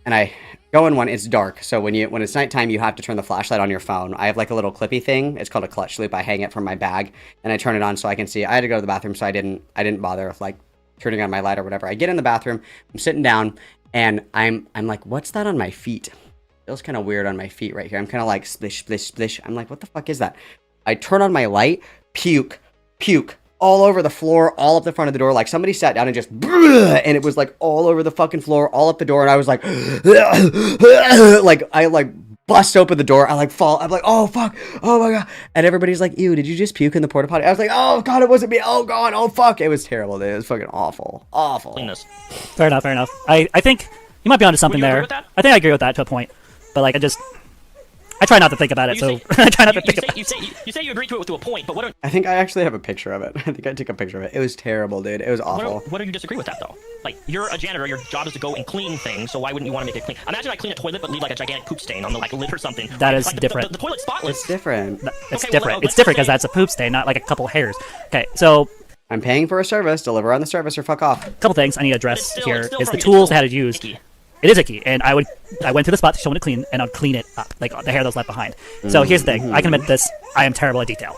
And I go in one, it's dark. So when it's nighttime, you have to turn the flashlight on your phone. I have like a little clippy thing. It's called a clutch loop. I hang it from my bag and I turn it on so I can see. I had to go to the bathroom, so I didn't bother with like turning on my light or whatever. I get in the bathroom, I'm sitting down, and I'm like, what's that on my feet? It feels kind of weird on my feet right here. I'm kind of like splish, splish, splish. I'm like, what the fuck is that? I turn on my light, puke, all over the floor, all up the front of the door. Like somebody sat down and just, and it was like all over the fucking floor, all up the door. And I was like, like I like bust open the door. I like fall. I'm like, oh fuck, oh my god. And everybody's like, ew, did you just puke in the porta potty? I was like, oh god, it wasn't me. Oh god, oh fuck. It was terrible, dude. It was fucking awful. Cleanness. Fair enough. I think you might be onto something there. I think I agree with that to a point. But like, I try not to think about it, so I try not to think about it. You say you agree to it to a point, but what? I think I actually have a picture of it. I think I took a picture of it. It was terrible, dude. It was awful. What do you disagree with that though? Like, you're a janitor. Your job is to go and clean things. So why wouldn't you want to make it clean? Imagine I clean a toilet but leave like a gigantic poop stain on the like lid or something. That is like, different. The toilet's spotless. It's different. It's different. It's different because that's a poop stain, not like a couple hairs. Okay, so I'm paying for a service. Deliver on the service or fuck off. A couple things I need to address here is the it's tools that had to use. Icky. It is icky, and I went to the spot to someone to clean, and I'd clean it up, like the hair that was left behind. So here's the thing: I can admit this. I am terrible at detail,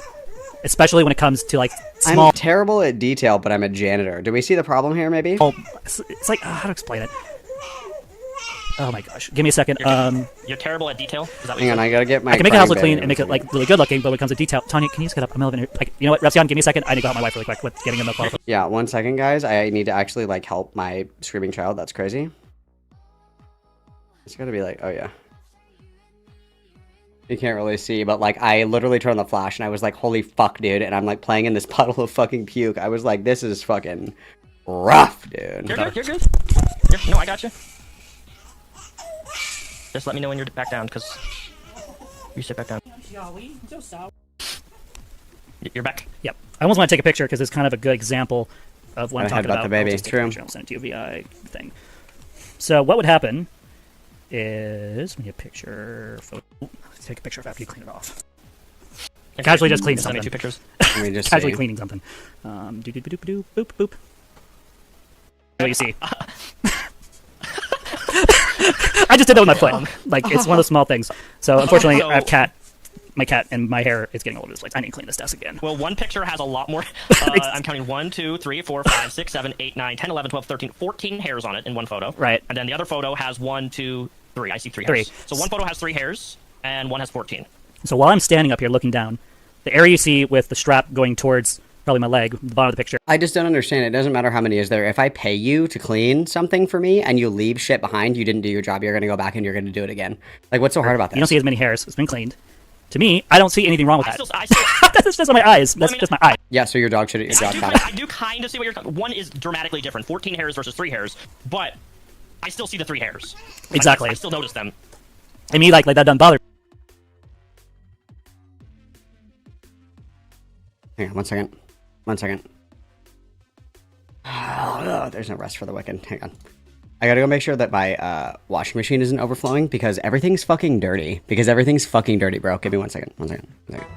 especially when it comes to like small. I'm terrible at detail, but I'm a janitor. Do we see the problem here? Maybe. Oh, it's like how to explain it. Oh my gosh! Give me a second. You're terrible at detail. Is that what Hang on, I gotta get my. I can make a house look clean and make it like really good looking, but when it comes to detail, Tanya, can you just get up? I'm elevator. Like, you know what, Repsion, give me a second. I need to help my wife really quick with getting in the car. Yeah, 1 second, guys. I need to actually like help my screaming child. That's crazy. It's gotta be like, oh yeah. You can't really see, but like I literally turned on the flash and I was like, holy fuck, dude. And I'm like playing in this puddle of fucking puke. I was like, this is fucking rough, dude. You're good. No, I got you. Just let me know when you're back down, because you sit back down. You're back. Yep. I almost want to take a picture because it's kind of a good example of what I'm talking about. The baby. I'll just take a picture, I'll send it to you via thing. So what would happen is, let me get a picture. Take a picture after you clean it off. Casually just clean something. 2 pictures. Casually cleaning something. Boop boop. What do you see? I just did that with my foot. Like, it's one of the small things. So unfortunately, I have my cat, and my hair is getting all over this place. I need to clean this desk again. Well, one picture has a lot more. I'm counting 1, 2, 3, 4, 5, 6, 7, 8, 9, 10, 11, 12, 13, 14 hairs on it in one photo. Right. And then the other photo has 1, 2, 3. I see 3 hairs. So one photo has 3 hairs, and one has 14. So while I'm standing up here looking down, the area you see with the strap going towards probably my leg, the bottom of the picture. I just don't understand. It doesn't matter how many is there. If I pay you to clean something for me and you leave shit behind, you didn't do your job, you're going to go back and you're going to do it again. Like, what's so hard about that? You don't see as many hairs. It's been cleaned. To me, I don't see anything wrong with that. I still, That's just my eyes. That's just my eye. Yeah, so your dog should your dog I do kind of see what you're talking. One is dramatically different. 14 hairs versus 3 hairs. But I still see the 3 hairs. Exactly. I still notice them. And me, like that doesn't bother me. Hang on, 1 second. 1 second. Oh, there's no rest for the wicked. Hang on. I gotta go make sure that my washing machine isn't overflowing because everything's fucking dirty. Because everything's fucking dirty, bro. Give me 1 second. 1 second. 1 second.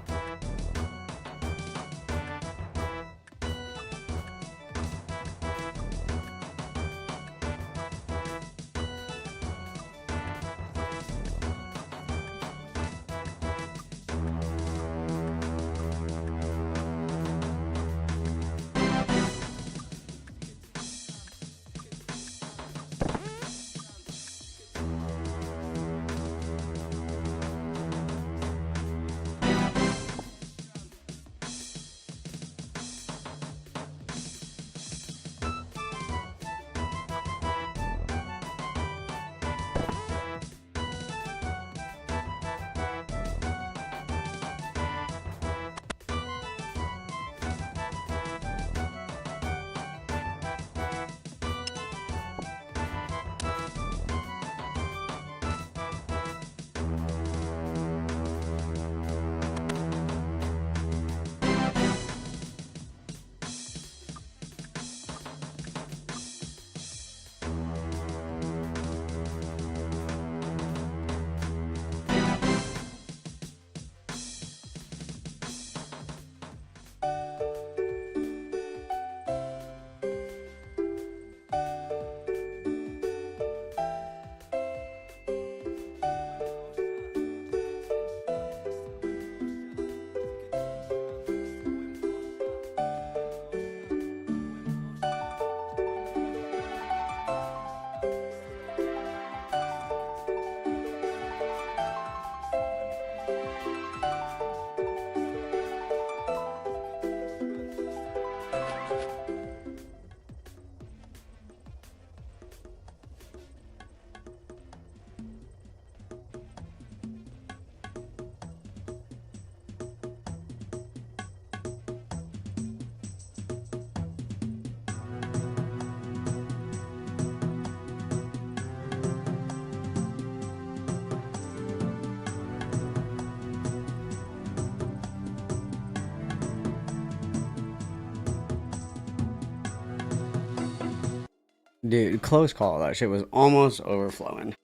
Dude, close call. That shit was almost overflowing.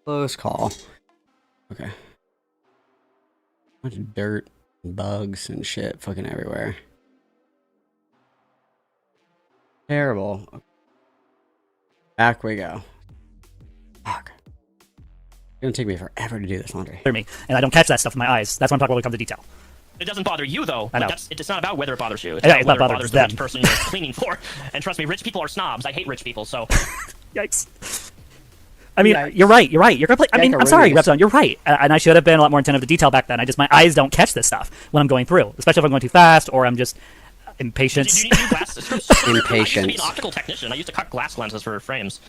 Close call. Okay. Bunch of dirt and bugs and shit fucking everywhere. Terrible. Back we go. Fuck. It's gonna take me forever to do this laundry. Me, and I don't catch that stuff in my eyes. That's what I'm talking about when it comes to detail. It doesn't bother you though. I know. It's not about whether it bothers you. It's Yeah, about it's not whether it bothers bothers the them. rich person you're cleaning for. And trust me, rich people are snobs. I hate rich people. So. Yikes. I mean, you're right. You're complete. I mean, I'm sorry, Repzone. You're right, and I should have been a lot more attentive to detail back then. My eyes don't catch this stuff when I'm going through, especially if I'm going too fast or I'm just impatient. Do you need glasses? Impatient. I used to be an optical technician. I used to cut glass lenses for frames.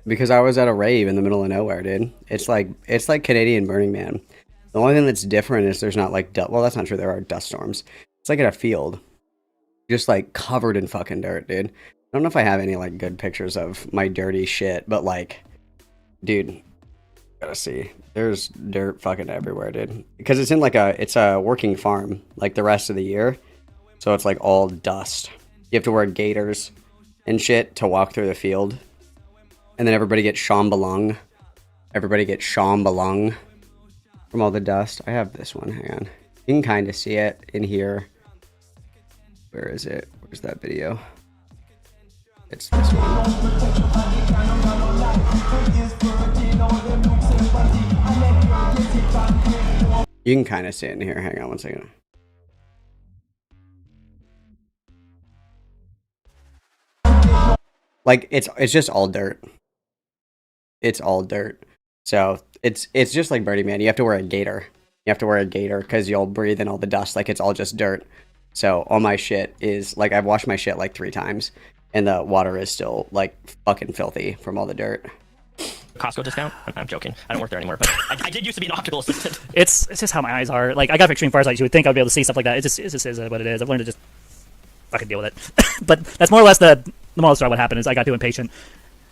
Because I was at a rave in the middle of nowhere, dude. It's like Canadian Burning Man. The only thing that's different is there's not like well, that's not true. There are dust storms. It's like in a field, just like covered in fucking dirt, dude. I don't know if I have any like good pictures of my dirty shit, but like, dude, gotta see. There's dirt fucking everywhere, dude. Because it's in like it's a working farm like the rest of the year, so it's like all dust. You have to wear gaiters and shit to walk through the field, and then everybody gets shamballung. Everybody gets shamballung from all the dust. I have this one. Hang on. You can kind of see it in here. Where is it? Where's that video? It's this one. You can kind of see it in here. Hang on 1 second. Like it's just all dirt. It's all dirt. So it's just like Birdie Man. You have to wear a gaiter. You have to wear a gaiter because you'll breathe in all the dust. Like it's all just dirt. So all my shit is like I've washed my shit like 3 times, and the water is still like fucking filthy from all the dirt. Costco discount? I'm joking. I don't work there anymore, but I did used to be an optical assistant. It's just how my eyes are. Like I got extreme farsight. You would think I'd be able to see stuff like that. It just is what it is. I've learned to just fucking deal with it. But that's more or less the moral story. What happened is I got too impatient,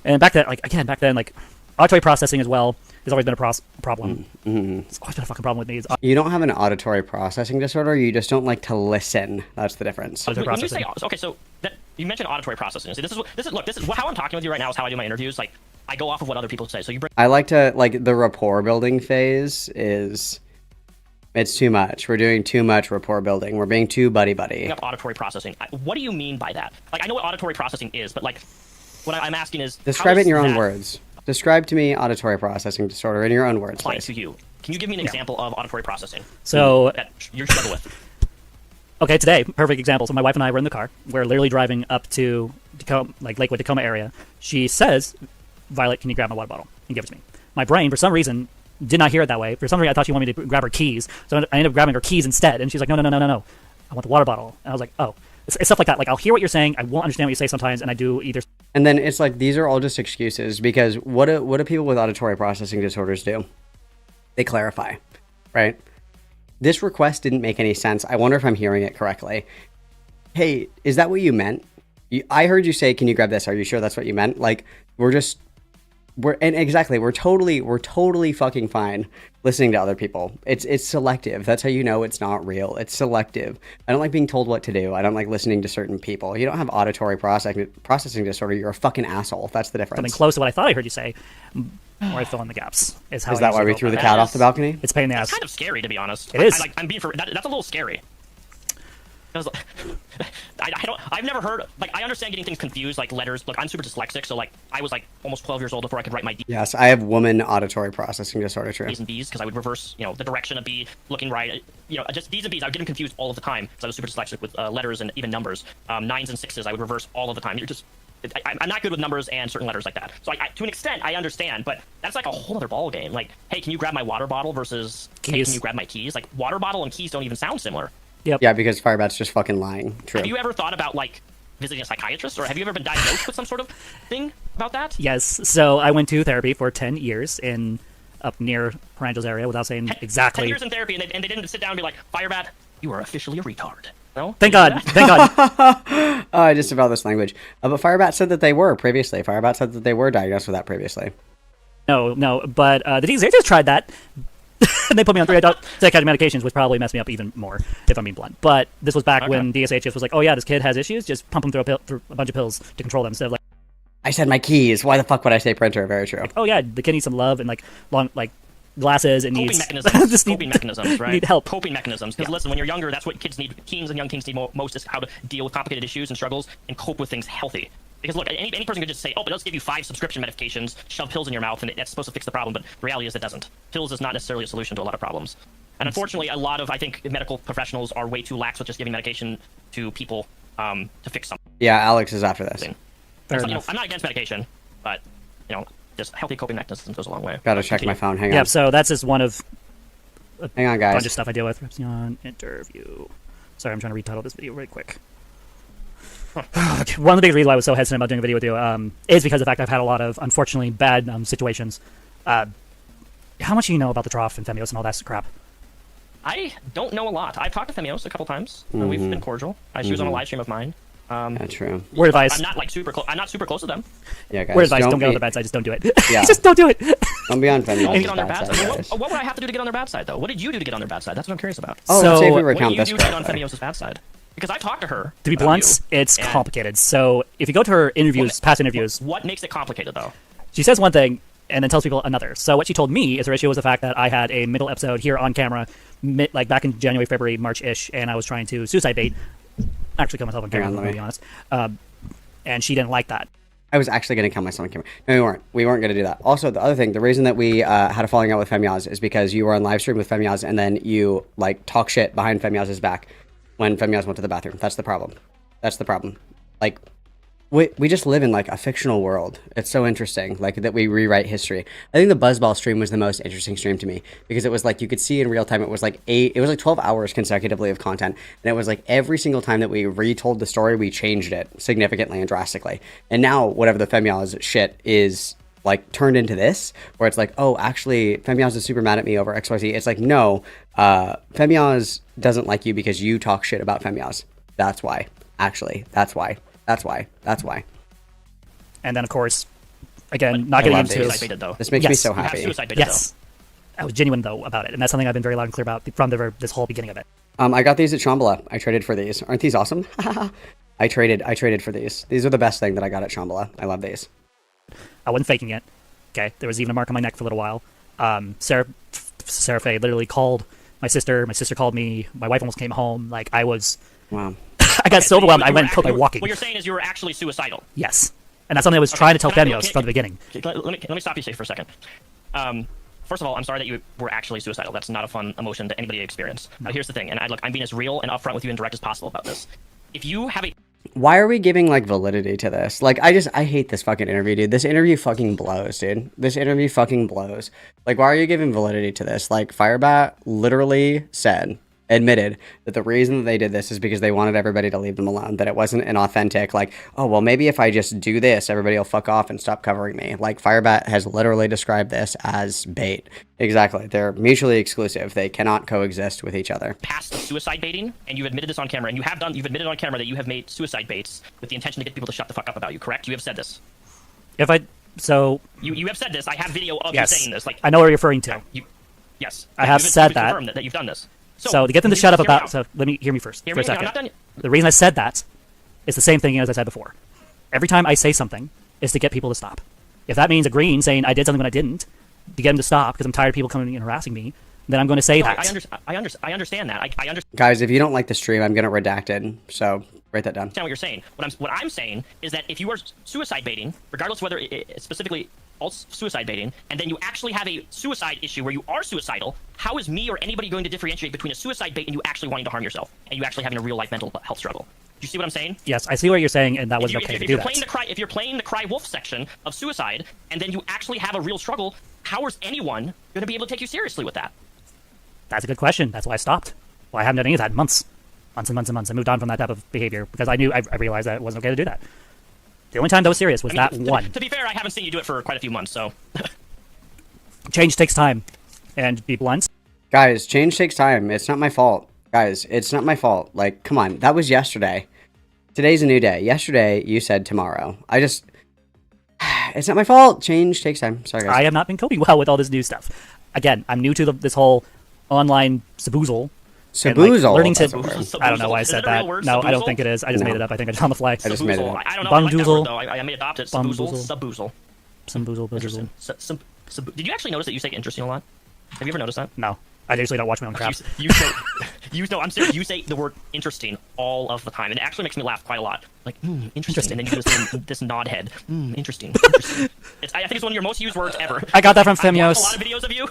and back then, like auditory processing as well. It's always been a problem. It's always been a fucking problem with me. It's You don't have an auditory processing disorder. You just don't like to listen. That's the difference. auditory When you processing. say, okay, so that, you mentioned auditory processing. See, this is how I'm talking with you right now is how I do my interviews. Like, I go off of what other people say. So you bring I like to, like, the rapport building phase is, it's too much. We're doing too much rapport building. We're being too buddy-buddy. up auditory processing. What do you mean by that? Like, I know what auditory processing is, but like, what I'm asking is, Describe how it in is your own that words. Describe to me auditory processing disorder in your own words, apply please. to you? Can you give me an example of auditory processing So, that you struggle with? okay, today, perfect example. So my wife and I were in the car. We're literally driving up to Tacoma, like Lakewood, Tacoma area. She says, "Violet, can you grab my water bottle and give it to me?" My brain, for some reason, did not hear it that way. For some reason, I thought she wanted me to grab her keys. So I ended up grabbing her keys instead. And she's like, "No. I want the water bottle." And I was like, "Oh." It's stuff like that. Like, I'll hear what you're saying. I won't understand what you say sometimes, and I do either. And then it's like, these are all just excuses, because what do people with auditory processing disorders do? They clarify, right? This request didn't make any sense. I wonder if I'm hearing it correctly. Hey, is that what you meant? I heard you say, "Can you grab this?" Are you sure that's what you meant? Like, we're totally fucking fine listening to other people. It's selective. That's how you know it's not real. It's selective. I don't like being told what to do. I don't like listening to certain people. You don't have auditory processing disorder. You're a fucking asshole. That's the difference. Something close to what I thought I heard you say, or I fill in the gaps. Is how. Is that why we threw the cat off the balcony? It's a pain in the It's ass. kind of scary, to be honest. It is. That's a little scary. Because I've never heard, like, I understand getting things confused, like letters. Look, I'm super dyslexic, so like I was like almost 12 years old before I could write my Yes, I have woman auditory processing disorder, true. D's and B's, because I would reverse, the direction of B looking right. Just D's and B's, I would get them confused all of the time because I was super dyslexic with letters and even numbers. 9s and 6s, I would reverse all of the time. I'm not good with numbers and certain letters like that. So to an extent, I understand, but that's like a whole other ball game. Like, hey, can you grab my water bottle versus, hey, can you grab my keys? Like, water bottle and keys don't even sound similar. Yep. Yeah, because firebat's just fucking lying. True. Have you ever thought about, like, visiting a psychiatrist, or have you ever been diagnosed with some sort of thing about that? Yes. So I went to therapy for 10 years up near Rangel's area, without saying exactly. 10 years in therapy, and they didn't sit down and be like, Firebat, you are officially a retard. No? Thank God. Thank God. I just about this language. But Firebat said that they were previously. Firebat said that they were diagnosed with that previously. No. But the DSHS tried that. And they put me on 3 psychiatric medications, which probably messed me up even more, if I'm being blunt. But this was back when DSHS was like, "Oh yeah, this kid has issues. Just pump him through a bunch of pills to control them." Instead of like, I said my keys. Why the fuck would I say printer? Very true. "Oh yeah, the kid needs some love and like glasses and Coping needs mechanisms. Coping mechanisms, right? Need help. Coping mechanisms. Because listen, when you're younger, that's what kids need. Teens and young teens need most is how to deal with complicated issues and struggles and cope with things healthy. Because look, any person could just say, "Oh, but let's give you 5 subscription medications, shove pills in your mouth, and that's supposed to fix the problem." But the reality is it doesn't. Pills is not necessarily a solution to a lot of problems. And unfortunately, a lot of, I think, medical professionals are way too lax with just giving medication to people to fix something. Yeah, Alex is after this. Fair So, enough. I'm not against medication, but just healthy coping mechanisms goes a long way. Gotta check my phone. Hang on. Yeah. So that's just one of Hang on, a bunch guys. of stuff I deal with. Repsion interview. Sorry, I'm trying to retitle this video really quick. Okay, one of the big reasons why I was so hesitant about doing a video with you is because of the fact I've had a lot of, unfortunately, bad situations. How much do you know about the trough and Femios and all that crap? I don't know a lot. I've talked to Femios a couple times. We've been cordial. She was on a live stream of mine. That's true. Word advice. I'm not like super close. I'm not super close to them. Yeah, guys. Word advice, don't get on be- their bad side, just don't do it. Yeah. Just don't do it. Don't be on Femios' Don't get on their bad bad side, side. guys. What would I have to do to get on their bad side, though? What did you do to get on their bad side? That's what I'm curious about. Oh, So, let's see if we What do recount you this do to get on correctly. Femios' bad side? Because I've talked to her. To be about blunt, you, it's and complicated. So if you go to her interviews, past interviews, What makes it complicated, though? she says one thing and then tells people another. So what she told me is her issue was the fact that I had a middle episode here on camera, like back in January, February, March-ish, and I was trying to suicide bait. Actually, kill myself on camera, to be honest. And she didn't like that. I was actually going to kill myself on camera. No, we weren't. We weren't going to do that. Also, the other thing, the reason that we had a falling out with Femiaz is because you were on live stream with Femiaz and then you like talk shit behind Femiaz's back when Femiaz went to the bathroom. That's the problem. That's the problem. Like, we just live in like a fictional world. It's so interesting, like that we rewrite history. I think the Buzzball stream was the most interesting stream to me because it was like you could see in real time. It was like 12 hours consecutively of content, and it was like every single time that we retold the story, we changed it significantly and drastically. And now whatever the Femiaz shit is like turned into this, where it's like, oh, actually, Femiaz is super mad at me over XYZ. It's like, no, Femiaz doesn't like you because you talk shit about Femiaz. That's why. Actually, that's why. That's why. And then, of course, Again, But not you getting have into suicide baited, though. This makes me Yes. so You have happy. suicide baited, Yes, I was genuine though about it, and that's something I've been very loud and clear about from this whole beginning of it. I got these at Shambhala. I traded for these. Aren't these awesome? I traded for these. These are the best thing that I got at Shambhala. I love these. I wasn't faking it. Okay, there was even a mark on my neck for a little while. Sarah Faye literally called my sister. My sister called me. My wife almost came home. Like I was, Wow. I got so overwhelmed. I went and killed by What walking. you're saying is you were actually suicidal. Yes, and that's something I was trying to tell Can I- Femios from the beginning. Let me stop you for a second. First of all, I'm sorry that you were actually suicidal. That's not a fun emotion to anybody to experience. But here's the thing, and I'm being as real and upfront with you and direct as possible about this. If you have a Why are we giving like validity to this? Like I hate this fucking interview, dude. This interview fucking blows, dude. This interview fucking blows. Like why are you giving validity to this? Like firebat literally admitted that the reason that they did this is because they wanted everybody to leave them alone, that it wasn't an authentic like, oh well, maybe if I just do this everybody will fuck off and stop covering me. Like firebat has literally described this as bait. Exactly. They're mutually exclusive. They cannot coexist with each other. past suicide baiting, and you've admitted this on camera, and you've admitted on camera that you have made suicide baits with the intention to get people to shut the fuck up about you, correct? You have said this. You You have said this. I have video of yes, you saying this. Like I know what you're referring to. Yes. I have said that. Confirmed that you've done this. So to get them to shut up hear me about, out. so let me hear me first Hear for a me out. I'm second. not done yet. The reason I said that is the same thing as I said before. Every time I say something is to get people to stop. If that means agreeing, saying I did something when I didn't, to get them to stop because I'm tired of people coming and harassing me, then I'm going to say that. I understand that. I understand Guys, if you don't like the stream, I'm gonna redact it. So write that down. what you're saying. What I'm saying is that if you are suicide baiting, regardless whether it's specifically all suicide baiting, and then you actually have a suicide issue where you are suicidal, how is me or anybody going to differentiate between a suicide bait and you actually wanting to harm yourself and you actually having a real life mental health struggle? Do you see what I'm saying? Yes, I see what you're saying, and that wasn't okay to do that. If you're playing the cry wolf section of suicide, and then you actually have a real struggle, how is anyone going to be able to take you seriously with that? That's a good question. That's why I stopped. Well, I haven't done any of that in months and months and months. I moved on from that type of behavior because I realized that it wasn't okay to do that. The only time that was serious was that one. To be fair, I haven't seen you do it for quite a few months, so. Change takes time, and be blunt. Guys, change takes time. It's not my fault. Guys, it's not my fault. Like, come on. That was yesterday. Today's a new day. Yesterday, you said tomorrow. It's not my fault. Change takes time. Sorry, guys. I have not been coping well with all this new stuff. Again, I'm new to this whole online saboozle. Saboozle? Learning to... Saboozle. I don't know why I said that. No, I don't think it is. I just made it up. I think I just on the fly. I just made it up. I don't know. I like that Bungdoozle. word, though. I may adopt it. Saboozle. Samboozle. Interesting. Did you actually notice that you say interesting a lot? Have you ever noticed that? No. I usually don't watch my own crap. No, I'm serious. You say the word interesting all of the time, and it actually makes me laugh quite a lot. Like, interesting. And then you do this nod head. Interesting. I think it's one of your most used words ever. I got that from Femios. A lot of videos of you.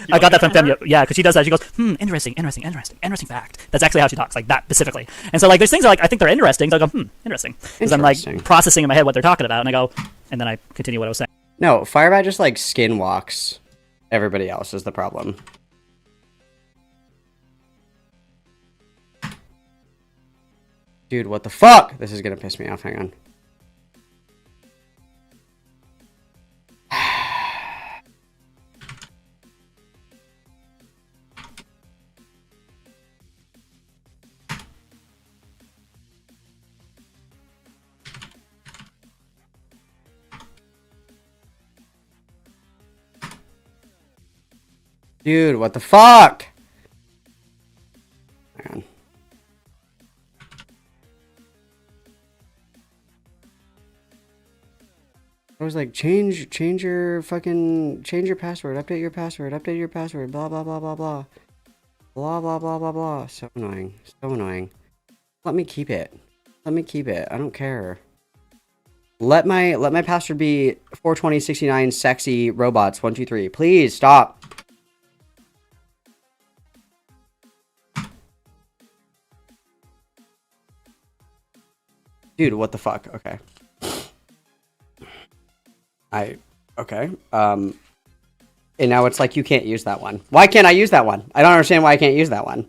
I got that from Femios. Yeah, because she does that. She goes, interesting fact. That's actually how she talks, like that specifically. And so, like, there's things that, like, I think they're interesting, so I go, interesting. Because I'm, like, processing in my head what they're talking about, and I go, and then I continue what I was saying. No, firebat just, like, skinwalks everybody else is the problem. Dude, what the fuck? This is gonna piss me off. Hang on. Dude, what the fuck? Hang on. I was like, change your password, update your password, blah, blah, blah, blah, blah. Blah, blah, blah, blah, blah. So annoying. So annoying. Let me keep it. Let me keep it. I don't care. Let my password be 42069 sexy robots 123. Please stop. Dude, what the fuck? Okay. Okay. And now it's like you can't use that one. Why can't I use that one? I don't understand why I can't use that one.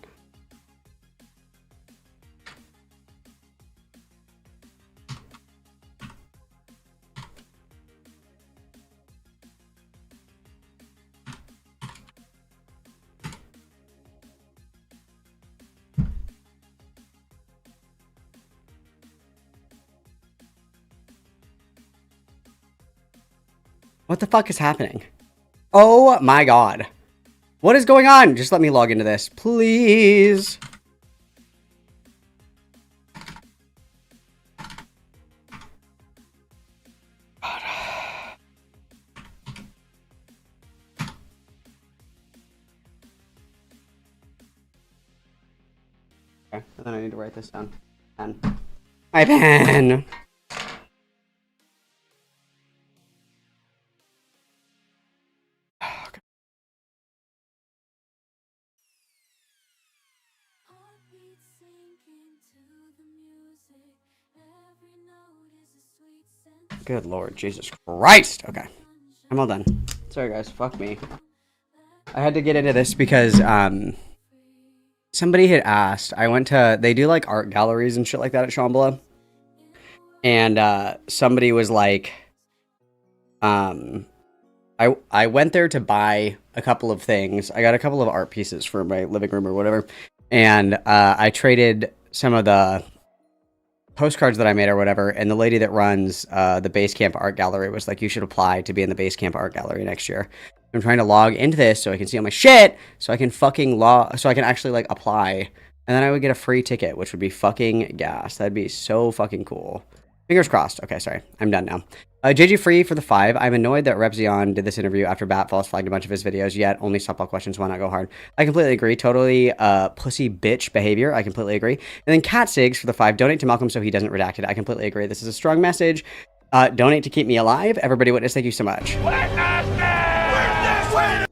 What the fuck is happening? Oh my god. What is going on? Just let me log into this, please. Okay, and then I need to write this down. Pen. My pen. Okay. Good Lord, Jesus Christ. Okay, I'm all done. Sorry guys, fuck me. I had to get into this because somebody had asked. I went to, they do like art galleries and shit like that at Shambhala. And somebody was like, I went there to buy a couple of things. I got a couple of art pieces for my living room or whatever. And I traded some of the postcards that I made or whatever. And the lady that runs the Basecamp Art Gallery was like, you should apply to be in the Basecamp Art Gallery next year. I'm trying to log into this so I can see all my shit, so I can fucking so I can actually like apply, and then I would get a free ticket, which would be fucking gas. That'd be so fucking cool. Fingers crossed. Okay, sorry, I'm done now. JG Free for the 5. I'm annoyed that Repzion did this interview after Bat Falls flagged a bunch of his videos, yet only softball questions, why not go hard? I completely agree. Totally pussy bitch behavior. I completely agree. And then Cat Sigs for the 5. Donate to Malcolm so he doesn't redact it. I completely agree. This is a strong message. Donate to keep me alive. Everybody witness, thank you so much.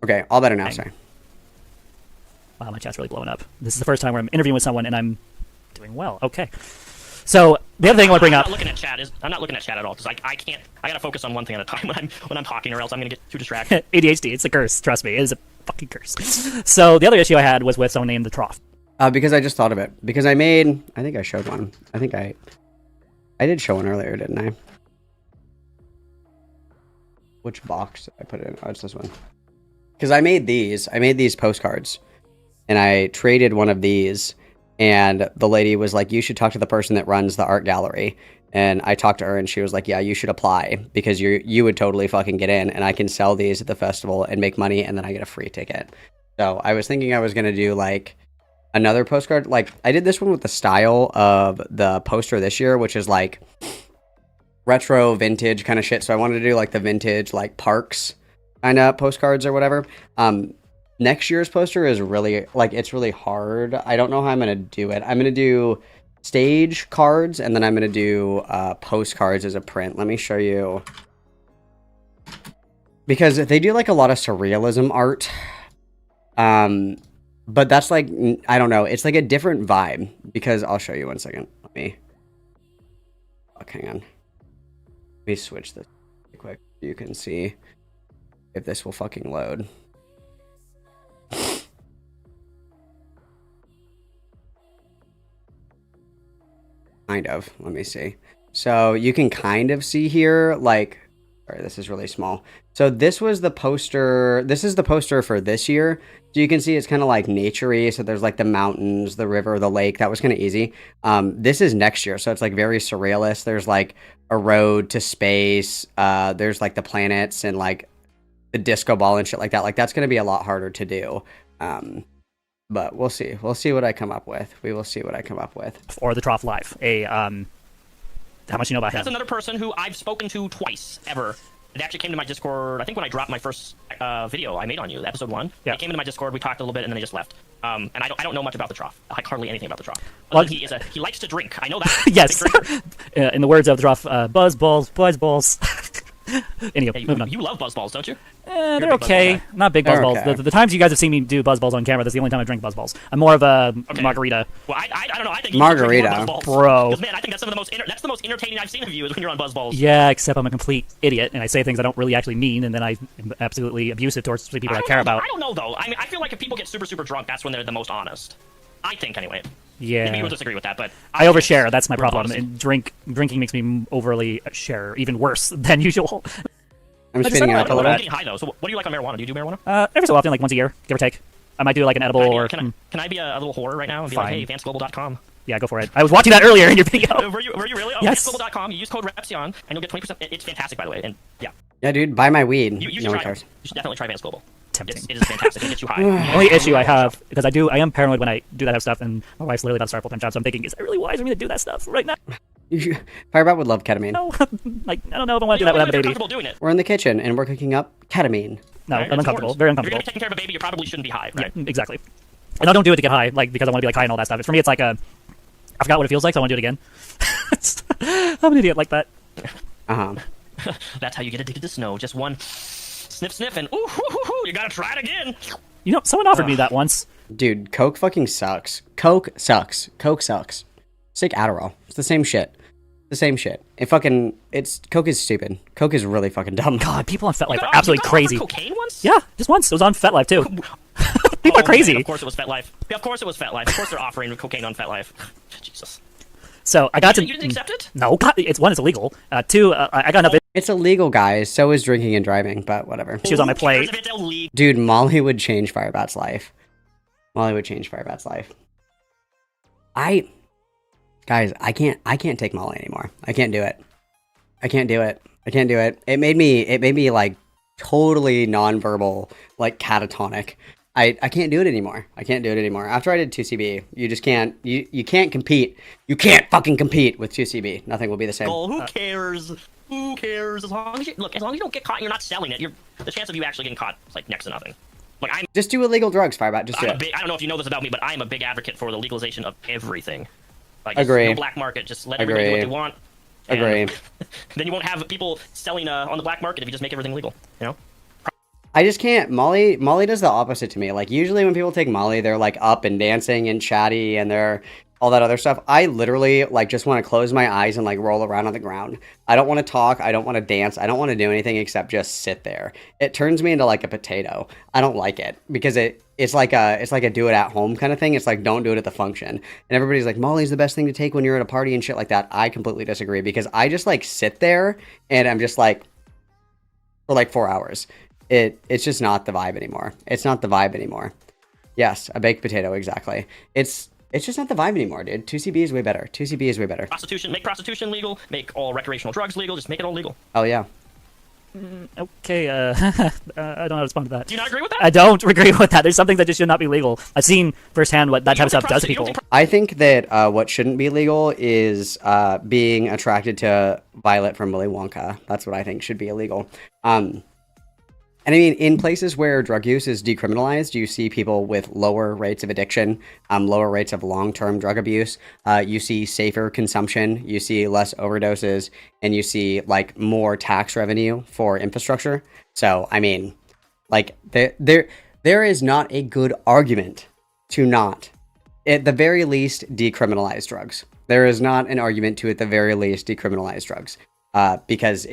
Okay, all better now, sorry. Wow, my chat's really blowing up. This is the first time where I'm interviewing with someone and I'm doing well. Okay. So the other thing I want to bring up. I'm not looking at chat at all because I can't. I gotta focus on one thing at a time when I'm talking, or else I'm gonna get too distracted. ADHD, it's a curse. Trust me, it is a fucking curse. So the other issue I had was with someone named the Trough. Because I just thought of it. Because I think I showed one. I think I did show one earlier, didn't I? Which box did I put it in? Oh, it's this one. Because I made these postcards, and I traded one of these, and the lady was like, you should talk to the person that runs the art gallery. And I talked to her, and she was like, yeah, you should apply, because you would totally fucking get in, and I can sell these at the festival and make money, and then I get a free ticket. So I was thinking I was going to do like another postcard. Like I did this one with the style of the poster this year, which is like retro vintage kind of shit. So I wanted to do like the vintage, like parks kind of postcards or whatever. Next year's poster is really like, it's really hard. I don't know how I'm going to do it. I'm going to do stage cards, and then I'm going to do postcards as a print. Let me show you, because they do like a lot of surrealism art. But that's like, I don't know. It's like a different vibe, because I'll show you one second. Let me, hang on. Let me switch this real quick. You can see if this will fucking load. Kind of. Let me see. So you can kind of see here, like, sorry, this is really small. So this was the poster. This is the poster for this year. So you can see it's kind of like nature-y. So there's like the mountains, the river, the lake. That was kind of easy. This is next year. So it's like very surrealist. There's like a road to space. There's like the planets and like the disco ball and shit like that. Like that's going to be a lot harder to do. But we'll see. We'll see what I come up with. We will see what I come up with. Or the Trough Live. How much you know about him? That's another person who I've spoken to twice, ever. It actually came to my Discord, I think when I dropped my first video I made on you, episode 1. Yeah. It came into my Discord, we talked a little bit, and then they just left. And I don't know much about the Trough. Like hardly anything about the Trough. Well, he likes to drink. I know that. Yes. In the words of the Trough, buzz balls. Anyway, moving on. You love buzz balls, don't you? They're okay. Not big buzz balls. The times you guys have seen me do buzz balls on camera, that's the only time I drink buzz balls. I'm more of a margarita. Well, I don't know. I think margarita, bro. Because man, I think that's that's the most entertaining I've seen of you is when you're on buzz balls. Yeah, except I'm a complete idiot and I say things I don't really actually mean, and then I'm absolutely abusive towards the people I care about. I don't know though. I mean, I feel like if people get super drunk, that's when they're the most honest. I think anyway. Yeah. Maybe you'll disagree with that, but I overshare. That's my problem. And drinking makes me overly share, even worse than usual. I'm spinning out a little bit. I'm getting high though. So what do you like on marijuana? Do you do marijuana? Every so often, like once a year, give or take. I might do like an edible or. Can I be a little whore right now and be like, hey, advanceglobal.com? Yeah, go for it. I was watching that earlier in your video. Were you really? Oh, yes. advanceglobal.com. You use code REPSION and you'll get 20%. It's fantastic, by the way. And yeah. Yeah, dude, buy my weed. You should No one try. cares. You should definitely try Vance Global. Tempting. It is fantastic. It gets you high. The only issue I have, because I am paranoid when I do that type of stuff, and my wife's literally about to start a full-time job, so I'm thinking, is it really wise for me to do that stuff right now? Firebat would love ketamine. No, like, I don't know if I want to do that without a baby. Comfortable doing it. We're in the kitchen and we're cooking up ketamine. No, Right? I'm uncomfortable. Very If you're uncomfortable. gonna be taking care of a baby, you probably shouldn't be high, right? Yeah, exactly. And I don't do it to get high, like, because I want to be like high and all that stuff. For me, it's like I forgot what it feels like, so I want to do it again. I'm an idiot like that. That's how you get addicted to snow. Just one sniff, and ooh, you gotta try it again. You know, someone offered me that once. Dude, Coke fucking sucks. Coke sucks. Coke sucks. Just take Adderall. It's the same shit. The same shit. Coke is stupid. Coke is really fucking dumb. God, people on FetLife are absolutely crazy. Cocaine once? Yeah, just once. It was on FetLife too. People are crazy. Man, of course it was FetLife. Yeah, of course it was FetLife. Of course they're offering cocaine on FetLife. Jesus. So I got to. You didn't accept it? No, God, it's illegal. Two, I got enough It's illegal, guys. So is drinking and driving, but whatever. issues on my plate. If it's illegal. Dude, Molly would change Firebat's life. Molly would change Firebat's life. Guys, I can't take Molly anymore. I can't do it. I can't do it. It made me like totally nonverbal, like catatonic. I can't do it anymore. After I did 2CB, you just can't, you can't compete. You can't fucking compete with 2CB. Nothing will be the same. Oh, who cares? Who cares? As long as you don't get caught and you're not selling it, the chance of you actually getting caught is like next to nothing. Like Just do illegal drugs, Firebat. Just do it. I don't know if you know this about me, but I'm a big advocate for the legalization of everything. Like, Agree. No black market. Just let everybody do what they want. Agree. Then you won't have people selling on the black market if you just make everything legal. You know. I just can't. Molly does the opposite to me. Like, usually when people take Molly, they're like up and dancing and chatty and they're all that other stuff. I literally like just want to close my eyes and like roll around on the ground. I don't want to talk. I don't want to dance. I don't want to do anything except just sit there. It turns me into like a potato. I don't like it because it's like a do it at home kind of thing. It's like, don't do it at the function. And everybody's like, Molly's the best thing to take when you're at a party and shit like that. I completely disagree because I just like sit there and I'm just like for like 4 hours. It's just not the vibe anymore. It's not the vibe anymore. Yes, a baked potato, exactly. It's just not the vibe anymore, dude. 2CB is way better. 2CB is way better. Make prostitution legal, make all recreational drugs legal, just make it all legal. Oh yeah. Okay, I don't know how to respond to that. Do you not agree with that? I don't agree with that. There's something that just should not be legal. I've seen firsthand what that type of stuff does to people. I think that what shouldn't be legal is being attracted to Violet from Willy Wonka. That's what I think should be illegal. And I mean, in places where drug use is decriminalized, you see people with lower rates of addiction, lower rates of long-term drug abuse. You see safer consumption. You see less overdoses, and you see like more tax revenue for infrastructure. So, I mean, like there is not a good argument to not, at the very least, decriminalize drugs. There is not an argument to, at the very least, decriminalize drugs, because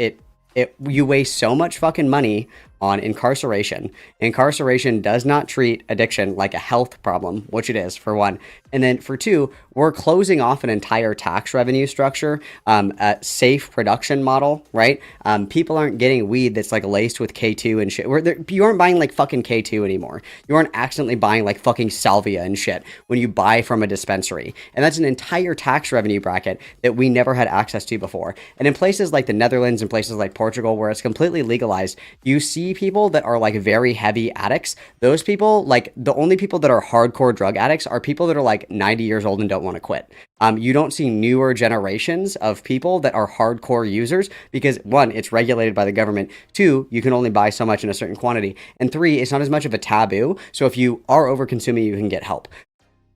you waste so much fucking money on incarceration. Incarceration does not treat addiction like a health problem, which it is, for one. And then for two, we're closing off an entire tax revenue structure, a safe production model, right? People aren't getting weed that's like laced with K2 and shit. You aren't buying like fucking K2 anymore. You aren't accidentally buying like fucking salvia and shit when you buy from a dispensary. And that's an entire tax revenue bracket that we never had access to before. And in places like the Netherlands and places like Portugal, where it's completely legalized, you see people that are like very heavy addicts. Those people, like the only people that are hardcore drug addicts are people that are like 90 years old and don't want to quit. You don't see newer generations of people that are hardcore users because one, it's regulated by the government. Two, you can only buy so much in a certain quantity. And three, it's not as much of a taboo. So if you are over consuming, you can get help.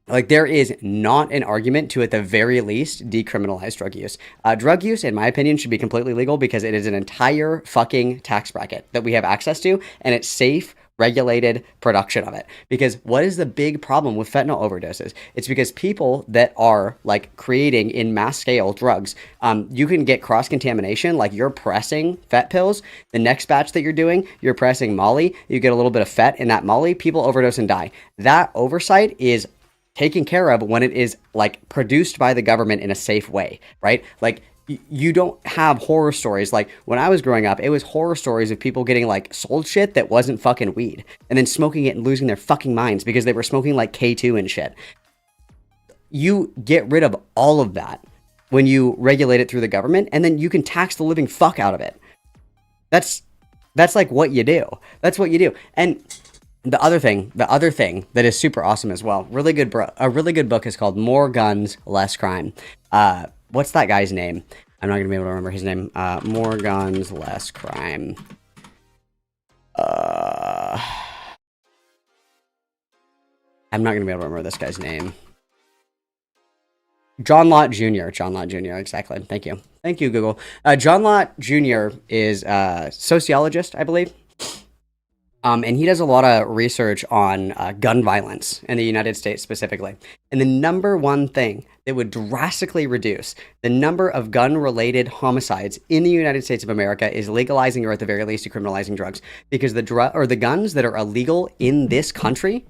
Like, there is not an argument to, at the very least, decriminalize drug use. Drug use, in my opinion, should be completely legal because it is an entire fucking tax bracket that we have access to, and it's safe, regulated production of it. Because what is the big problem with fentanyl overdoses? It's because people that are, like, creating in mass scale drugs, you can get cross-contamination, like you're pressing fet pills, the next batch that you're doing, you're pressing Molly, you get a little bit of fet in that Molly, people overdose and die. That oversight is taken care of when it is like produced by the government in a safe way, right? Like you don't have horror stories. Like when I was growing up, it was horror stories of people getting like sold shit that wasn't fucking weed and then smoking it and losing their fucking minds because they were smoking like K2 and shit. You get rid of all of that when you regulate it through the government, and then you can tax the living fuck out of it. That's That's like what you do. That's what you do. And the other thing that is super awesome as well, a really good book is called More Guns, Less Crime. What's that guy's name? I'm not going to be able to remember his name. More Guns, Less Crime. I'm not going to be able to remember this guy's name. John Lott Jr. John Lott Jr. Exactly. Thank you. Thank you, Google. John Lott Jr. is a sociologist, I believe. And he does a lot of research on gun violence in the United States specifically. And the number one thing that would drastically reduce the number of gun-related homicides in the United States of America is legalizing, or at the very least, decriminalizing drugs. Because the guns that are illegal in this country,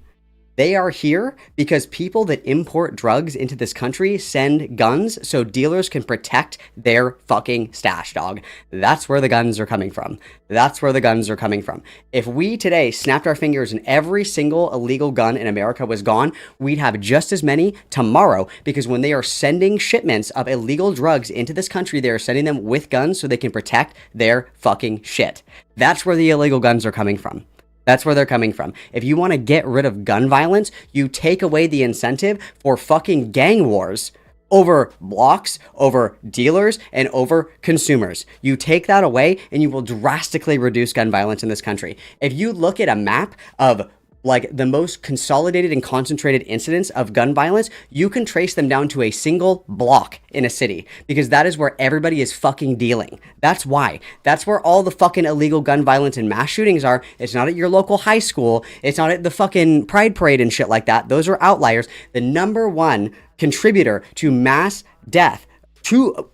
they are here because people that import drugs into this country send guns so dealers can protect their fucking stash, dog. That's where the guns are coming from. That's where the guns are coming from. If we today snapped our fingers and every single illegal gun in America was gone, we'd have just as many tomorrow, because when they are sending shipments of illegal drugs into this country, they are sending them with guns so they can protect their fucking shit. That's where the illegal guns are coming from. That's where they're coming from. If you want to get rid of gun violence, you take away the incentive for fucking gang wars over blocks, over dealers, and over consumers. You take that away and you will drastically reduce gun violence in this country. If you look at a map of like the most consolidated and concentrated incidents of gun violence, you can trace them down to a single block in a city, because that is where everybody is fucking dealing. That's why. That's where all the fucking illegal gun violence and mass shootings are. It's not at your local high school. It's not at the fucking Pride Parade and shit like that. Those are outliers. The number one contributor to mass death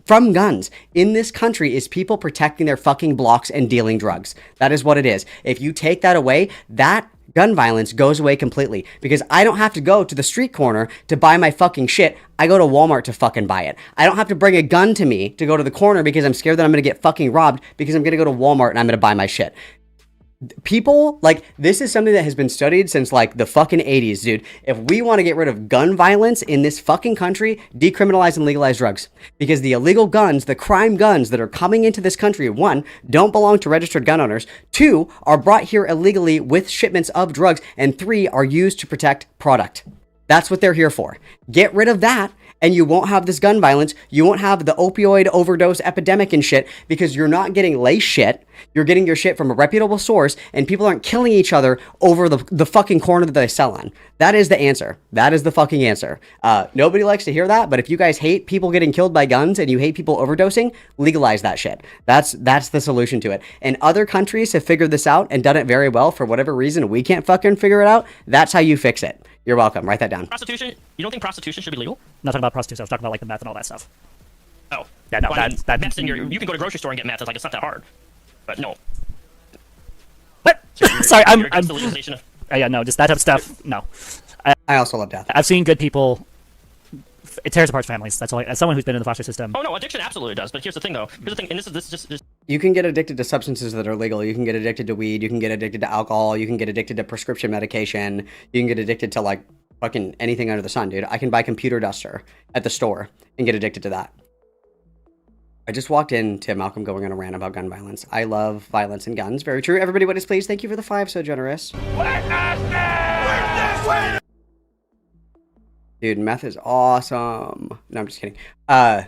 from guns in this country is people protecting their fucking blocks and dealing drugs. That is what it is. If you take that away, that gun violence goes away completely, because I don't have to go to the street corner to buy my fucking shit. I go to Walmart to fucking buy it. I don't have to bring a gun to me to go to the corner because I'm scared that I'm going to get fucking robbed, because I'm going to go to Walmart and I'm going to buy my shit. People, like, this is something that has been studied since like the fucking 80s, dude. If we want to get rid of gun violence in this fucking country, decriminalize and legalize drugs. Because the illegal guns, the crime guns that are coming into this country, one, don't belong to registered gun owners, two, are brought here illegally with shipments of drugs, and three, are used to protect product. That's what they're here for. Get rid of that, and you won't have this gun violence. You won't have the opioid overdose epidemic and shit, because you're not getting lace shit. You're getting your shit from a reputable source, and people aren't killing each other over the fucking corner that they sell on. That is the answer. That is the fucking answer. Nobody likes to hear that, but if you guys hate people getting killed by guns and you hate people overdosing, legalize that shit. That's the solution to it. And other countries have figured this out and done it very well. For whatever reason, we can't fucking figure it out. That's how you fix it. You're welcome. Write that down. Prostitution? You don't think prostitution should be legal? I'm not talking about prostitutes. I was talking about like the meth and all that stuff. Oh. Yeah, no, well, I mean, that meth's in you can go to a grocery store and get meth. It's like, it's not that hard. But no. What? So Sorry, I'm against the legalization of... yeah, no, just that type of stuff. No. I also love death. I've seen good people. It tears apart families. That's all. As someone who's been in the foster system. Oh no, addiction absolutely does. But here's the thing, though. Here's the thing, and this is just. You can get addicted to substances that are legal. You can get addicted to weed. You can get addicted to alcohol. You can get addicted to prescription medication. You can get addicted to like fucking anything under the sun, dude. I can buy computer duster at the store and get addicted to that. I just walked into Malcolm going on a rant about gun violence. I love violence and guns. Very true. Everybody, what is please? Thank you for the 5. So generous. Dude, meth is awesome. No, I'm just kidding. Yeah,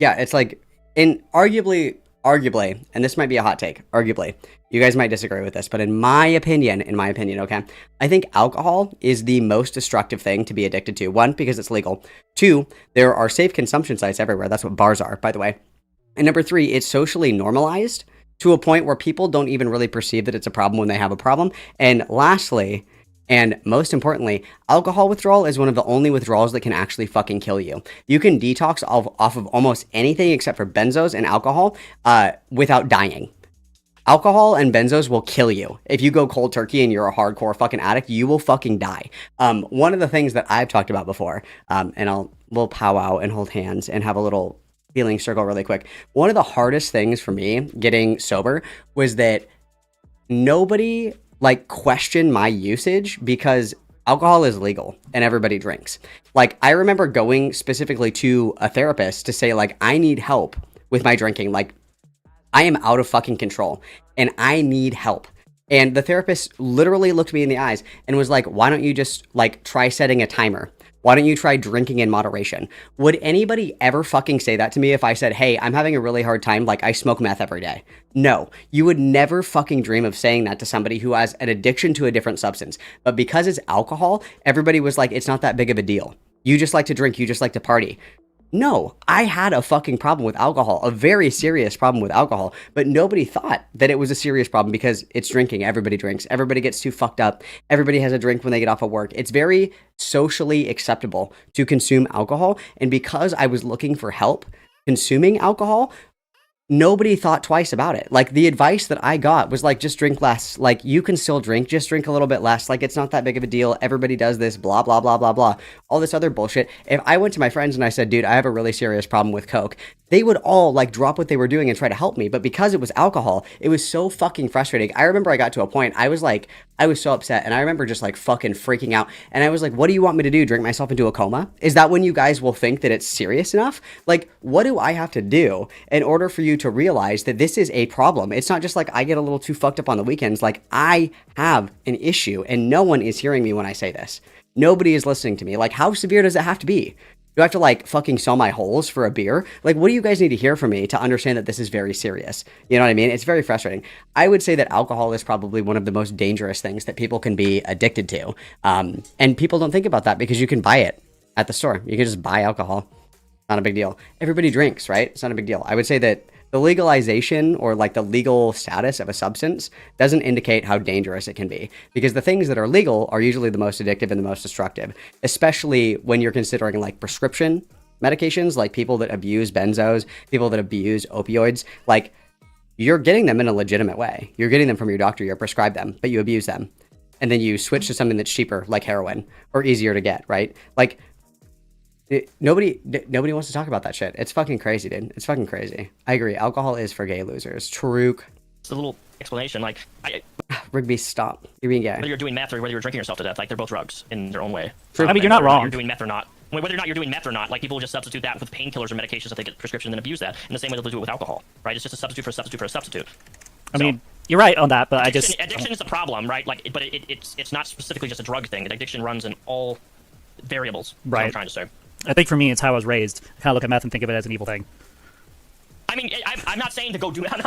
it's like, arguably, and this might be a hot take, arguably, you guys might disagree with this, but in my opinion, okay, I think alcohol is the most destructive thing to be addicted to. One, because it's legal. Two, there are safe consumption sites everywhere. That's what bars are, by the way. And number three, it's socially normalized to a point where people don't even really perceive that it's a problem when they have a problem. And lastly, and most importantly, alcohol withdrawal is one of the only withdrawals that can actually fucking kill you. You can detox off of almost anything except for benzos and alcohol without dying. Alcohol and benzos will kill you. If you go cold turkey and you're a hardcore fucking addict, you will fucking die. One of the things that I've talked about before, and we'll powwow and hold hands and have a little feeling circle really quick. One of the hardest things for me getting sober was that nobody like question my usage, because alcohol is legal and everybody drinks. Like, I remember going specifically to a therapist to say, like, I need help with my drinking. Like, I am out of fucking control and I need help. And the therapist literally looked me in the eyes and was like, why don't you just like try setting a timer? Why don't you try drinking in moderation? Would anybody ever fucking say that to me if I said, hey, I'm having a really hard time, like I smoke meth every day? No, you would never fucking dream of saying that to somebody who has an addiction to a different substance. But because it's alcohol, everybody was like, it's not that big of a deal. You just like to drink, you just like to party. No, I had a fucking problem with alcohol, a very serious problem with alcohol, but nobody thought that it was a serious problem because it's drinking. Everybody drinks. Everybody gets too fucked up. Everybody has a drink when they get off of work. It's very socially acceptable to consume alcohol. And because I was looking for help consuming alcohol, nobody thought twice about it. Like the advice that I got was like, just drink less. Like you can still drink, just drink a little bit less. Like it's not that big of a deal. Everybody does this, blah, blah, blah, blah, blah. All this other bullshit. If I went to my friends and I said, dude, I have a really serious problem with Coke, they would all like drop what they were doing and try to help me. But because it was alcohol, it was so fucking frustrating. I remember I got to a point, I was so upset. And I remember just like fucking freaking out. And I was like, what do you want me to do? Drink myself into a coma? Is that when you guys will think that it's serious enough? Like, what do I have to do in order for you to realize that this is a problem? It's not just like I get a little too fucked up on the weekends. Like I have an issue and no one is hearing me when I say this. Nobody is listening to me. Like, how severe does it have to be? Do I have to like fucking sell my holes for a beer? Like, what do you guys need to hear from me to understand that this is very serious? You know what I mean? It's very frustrating. I would say that alcohol is probably one of the most dangerous things that people can be addicted to. And people don't think about that because you can buy it at the store. You can just buy alcohol. Not a big deal. Everybody drinks, right? It's not a big deal. I would say that the legalization or like the legal status of a substance doesn't indicate how dangerous it can be, because the things that are legal are usually the most addictive and the most destructive, especially when you're considering like prescription medications, like people that abuse benzos, people that abuse opioids. Like you're getting them in a legitimate way. You're getting them from your doctor, you're prescribed them, but you abuse them. And then you switch to something that's cheaper, like heroin, or easier to get, right? Like nobody wants to talk about that shit. It's fucking crazy, dude. It's fucking crazy. I agree. Alcohol is for gay losers. True. It's a little explanation. Like, Rigby, stop. You're being gay. Whether you're doing meth or whether you're drinking yourself to death, like they're both drugs in their own way. True. I mean, you're not wrong. You're doing meth or not. Whether or not you're doing meth or not, like people will just substitute that with painkillers or medications that they get prescription and then abuse that in the same way that they do it with alcohol, right? It's just a substitute for a substitute for a substitute. I mean, you're right on that, but addiction is a problem, right? Like, but it's not specifically just a drug thing. Addiction runs in all variables. Right. What I'm trying to say. I think for me, it's how I was raised. I kind of look at meth and think of it as an evil thing. I mean, I'm not saying to go do it. I'm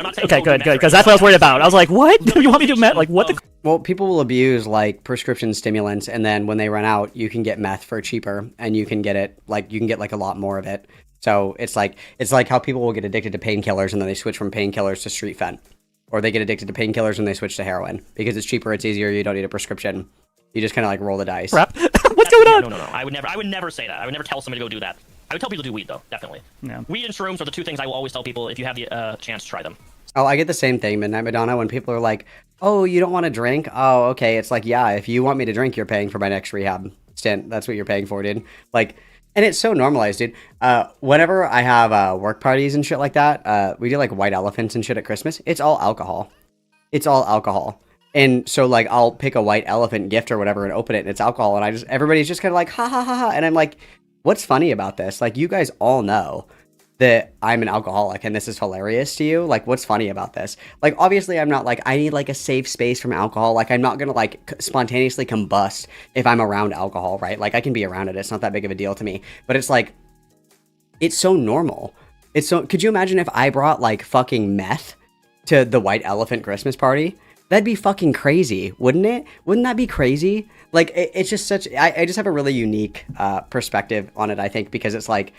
not saying okay, good, because that's what I was worried about. I was like, what? You want me to do meth? Like, what the... Well, people will abuse, like, prescription stimulants, and then when they run out, you can get meth for cheaper, and you can get it, like, you can get, like, a lot more of it. So it's like how people will get addicted to painkillers, and then they switch from painkillers to street fent. Or they get addicted to painkillers and they switch to heroin. Because it's cheaper, it's easier, you don't need a prescription. You just kind of, like, roll the dice. Crap. What's going on? No. I would never say that. I would never tell somebody to go do that. I would tell people to do weed, though, definitely. Yeah. Weed and shrooms are the two things I will always tell people if you have the chance to try them. Oh, I get the same thing, Midnight Madonna, when people are like, oh, you don't want to drink? Oh, okay. It's like, yeah, if you want me to drink, you're paying for my next rehab stint. That's what you're paying for, dude. Like, and it's so normalized, dude. Whenever I have work parties and shit like that, we do like white elephants and shit at Christmas. It's all alcohol. It's all alcohol. And so, like, I'll pick a white elephant gift or whatever and open it, and it's alcohol, and everybody's just kind of like, ha, ha, ha, ha. And I'm like, what's funny about this? Like, you guys all know that I'm an alcoholic, and this is hilarious to you. Like, what's funny about this? Like, obviously, I'm not, like, I need, like, a safe space from alcohol. Like, I'm not gonna, like, spontaneously combust if I'm around alcohol, right? Like, I can be around it. It's not that big of a deal to me. But it's, like, it's so normal. It's so... Could you imagine if I brought, like, fucking meth to the white elephant Christmas party? That'd be fucking crazy, wouldn't it? Wouldn't that be crazy? Like, it's just such... I just have a really unique perspective on it, I think, because it's like...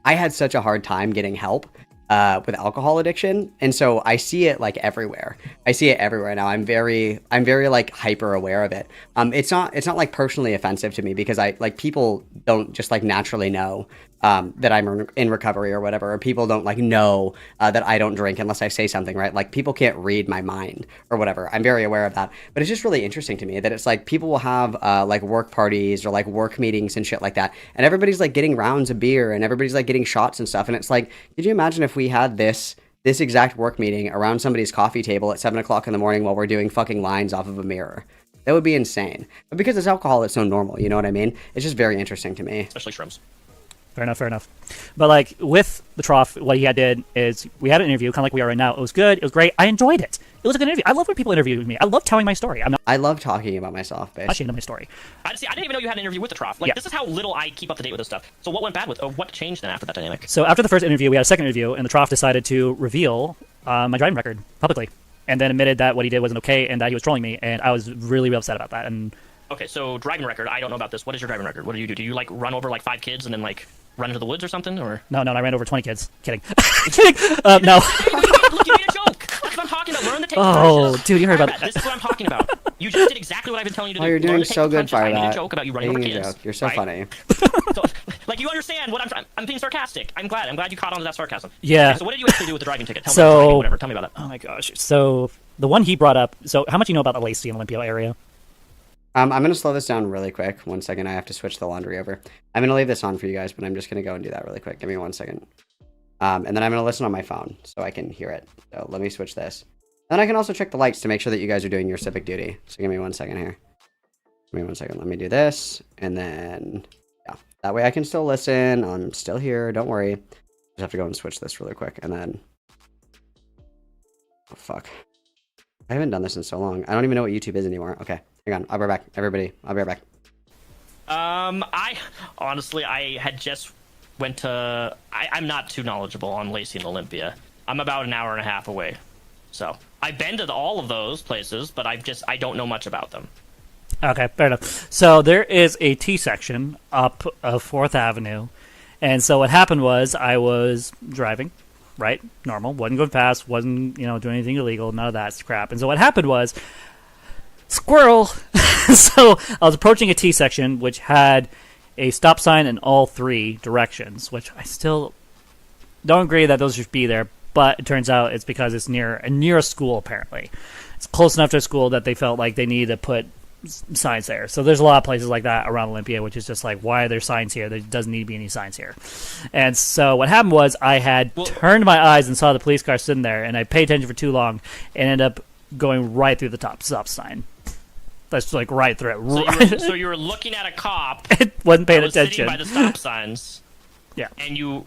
I had such a hard time getting help with alcohol addiction, and so I see it, like, everywhere. I see it everywhere now. I'm very like, hyper aware of it. It's not like personally offensive to me, because people don't just, like, naturally know that I'm in recovery or whatever, or people don't, like, know that I don't drink unless I say something, right? Like, people can't read my mind or whatever. I'm very aware of that. But it's just really interesting to me that it's like people will have like work parties or like work meetings and shit like that, and everybody's like getting rounds of beer and everybody's like getting shots and stuff, and it's like, could you imagine if we had this exact work meeting around somebody's coffee table at 7 o'clock in the morning while we're doing fucking lines off of a mirror? That would be insane. But because it's alcohol, it's so normal, you know what I mean? It's just very interesting to me. Especially shrooms. Fair enough, fair enough. But like with the trough, what he did is we had an interview, kind of like we are right now. It was good. It was great. I enjoyed it. It was a good interview. I love when people interview me. I love telling my story. I love talking about myself, basically. Ashamed of my story. I didn't even know you had an interview with the trough. Like, this is how little I keep up to date with this stuff. So what went bad with, or what changed then after that dynamic? So after the first interview, we had a second interview, and the trough decided to reveal my driving record publicly, and then admitted that what he did wasn't okay and that he was trolling me, and I was really, really upset about that. And okay, so driving record. I don't know about this. What is your driving record? What do you do? Do you like run over like 5 kids and then like run into the woods or something? Or no, I ran over 20 kids. Kidding. Kidding. No. Look, you made a joke. That's what I'm talking about. Learn the technique. Oh, dude, you heard about that. This is what I'm talking about. You just did exactly what I've been telling you to do. Oh, you're doing so good, Firebat. I made a joke about you running over kids. You're so funny. So, like, you understand what I'm being sarcastic. I'm glad you caught on to that sarcasm. Yeah. Okay, so what did you actually do with the driving ticket? Tell me whatever. Tell me about it. Oh my gosh. So the one he brought up. So how much do you know about the Lacey and Olympia area? I'm going to slow this down really quick. 1 second. I have to switch the laundry over. I'm going to leave this on for you guys, but I'm just going to go and do that really quick. Give me 1 second. And then I'm going to listen on my phone so I can hear it. So let me switch this. Then I can also check the lights to make sure that you guys are doing your civic duty. So give me 1 second here. Give me 1 second. Let me do this. And then, yeah. That way I can still listen. I'm still here. Don't worry. Just have to go and switch this really quick. And then... Oh, fuck. I haven't done this in so long. I don't even know what YouTube is anymore. Okay. Hang on. I'll be right back. Everybody, I'll be right back. I had just went to... I'm not too knowledgeable on Lacey and Olympia. I'm about an hour and a half away. So, I've been to all of those places, but I don't know much about them. Okay, fair enough. So there is a T section up of 4th Avenue, and so what happened was I was driving, right, normal, wasn't going fast, wasn't doing anything illegal, none of that crap. And so what happened was, squirrel. So I was approaching a T section which had a stop sign in all 3 directions, which I still don't agree that those should be there. But it turns out it's because it's near a school, apparently. It's close enough to a school that they felt like they needed to put signs there. So there's a lot of places like that around Olympia, which is just like, why are there signs here? There doesn't need to be any signs here. And so what happened was I had turned my eyes and saw the police car sitting there, and I paid attention for too long and ended up going right through the stop sign. That's like right through it. So you were looking at a cop. Wasn't paying that was attention. Sitting by the stop signs. Yeah. And you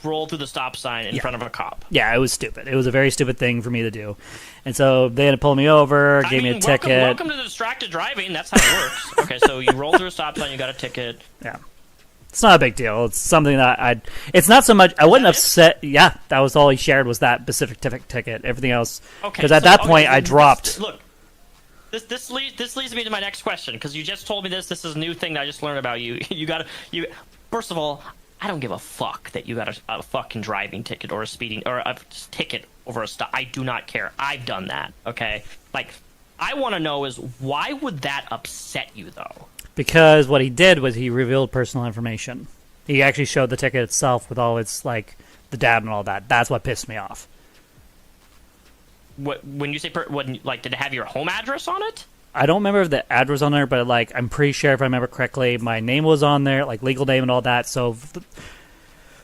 rolled through the stop sign in front of a cop. Yeah, it was stupid. It was a very stupid thing for me to do. And so they had to pull me over, gave me a ticket. Welcome to the distracted driving. That's how it works. Okay, so you rolled through a stop sign, you got a ticket. Yeah. It's not a big deal. It's something that it's not so much, I wasn't upset. Yeah, that was all he shared was that specific ticket. Everything else. Okay. Because at that point, I dropped. Look, this leads me to my next question, because you just told me this. This is a new thing that I just learned about you. First of all, I don't give a fuck that you got a fucking driving ticket or a speeding or a ticket over a stop. I do not care. I've done that. Okay, like I want to know is why would that upset you though? Because what he did was he revealed personal information. He actually showed the ticket itself with all its like the dab and all that. That's what pissed me off. What when you say did it have your home address on it? I don't remember if the ad was on there, but like I'm pretty sure if I remember correctly, my name was on there, like legal name and all that. So,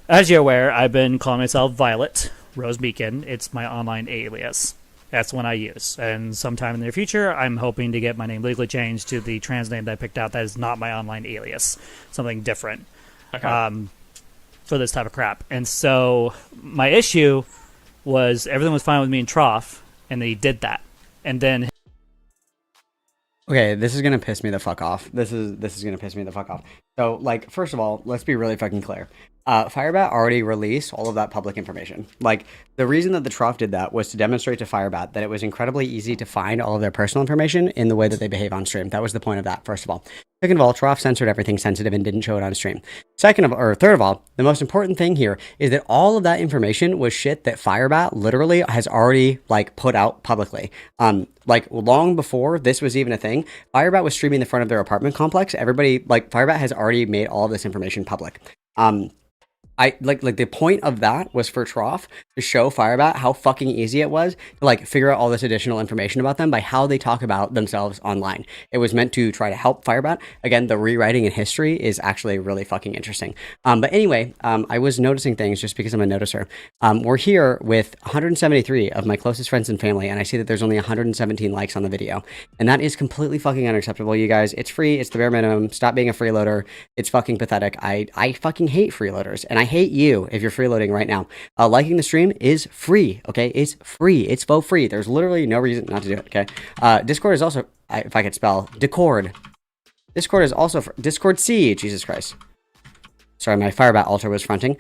as you're aware, I've been calling myself Violet Rose Beacon. It's my online alias. That's one I use. And sometime in the near future, I'm hoping to get my name legally changed to the trans name that I picked out that is not my online alias. Something different. Okay. For this type of crap. And so my issue was everything was fine with me and Trough, and they did that. And then... Okay, this is gonna piss me the fuck off. This is gonna piss me the fuck off. So, like, first of all, let's be really fucking clear. Firebat already released all of that public information. Like, the reason that the Trough did that was to demonstrate to Firebat that it was incredibly easy to find all of their personal information in the way that they behave on stream. That was the point of that, first of all. Second of all, Trough censored everything sensitive and didn't show it on stream. Third of all, the most important thing here is that all of that information was shit that Firebat literally has already, like, put out publicly. Like, long before this was even a thing, Firebat was streaming the front of their apartment complex. Everybody, like, Firebat has already made all of this information public. I like the point of that was for Trough to show Firebat how fucking easy it was to like figure out all this additional information about them by how they talk about themselves online. It was meant to try to help Firebat. Again, the rewriting in history is actually really fucking interesting. But anyway, I was noticing things just because I'm a noticer. We're here with 173 of my closest friends and family, and I see that there's only 117 likes on the video, and that is completely fucking unacceptable, you guys. It's free. It's the bare minimum. Stop being a freeloader. It's fucking pathetic. I fucking hate freeloaders, and I hate you if you're freeloading right now. Liking the stream is free, okay? It's free. It's faux free. There's literally no reason not to do it, okay? Discord is also, if I could spell, Discord. Discord is also, Discord C, Jesus Christ. Sorry, my Firebat altar was fronting.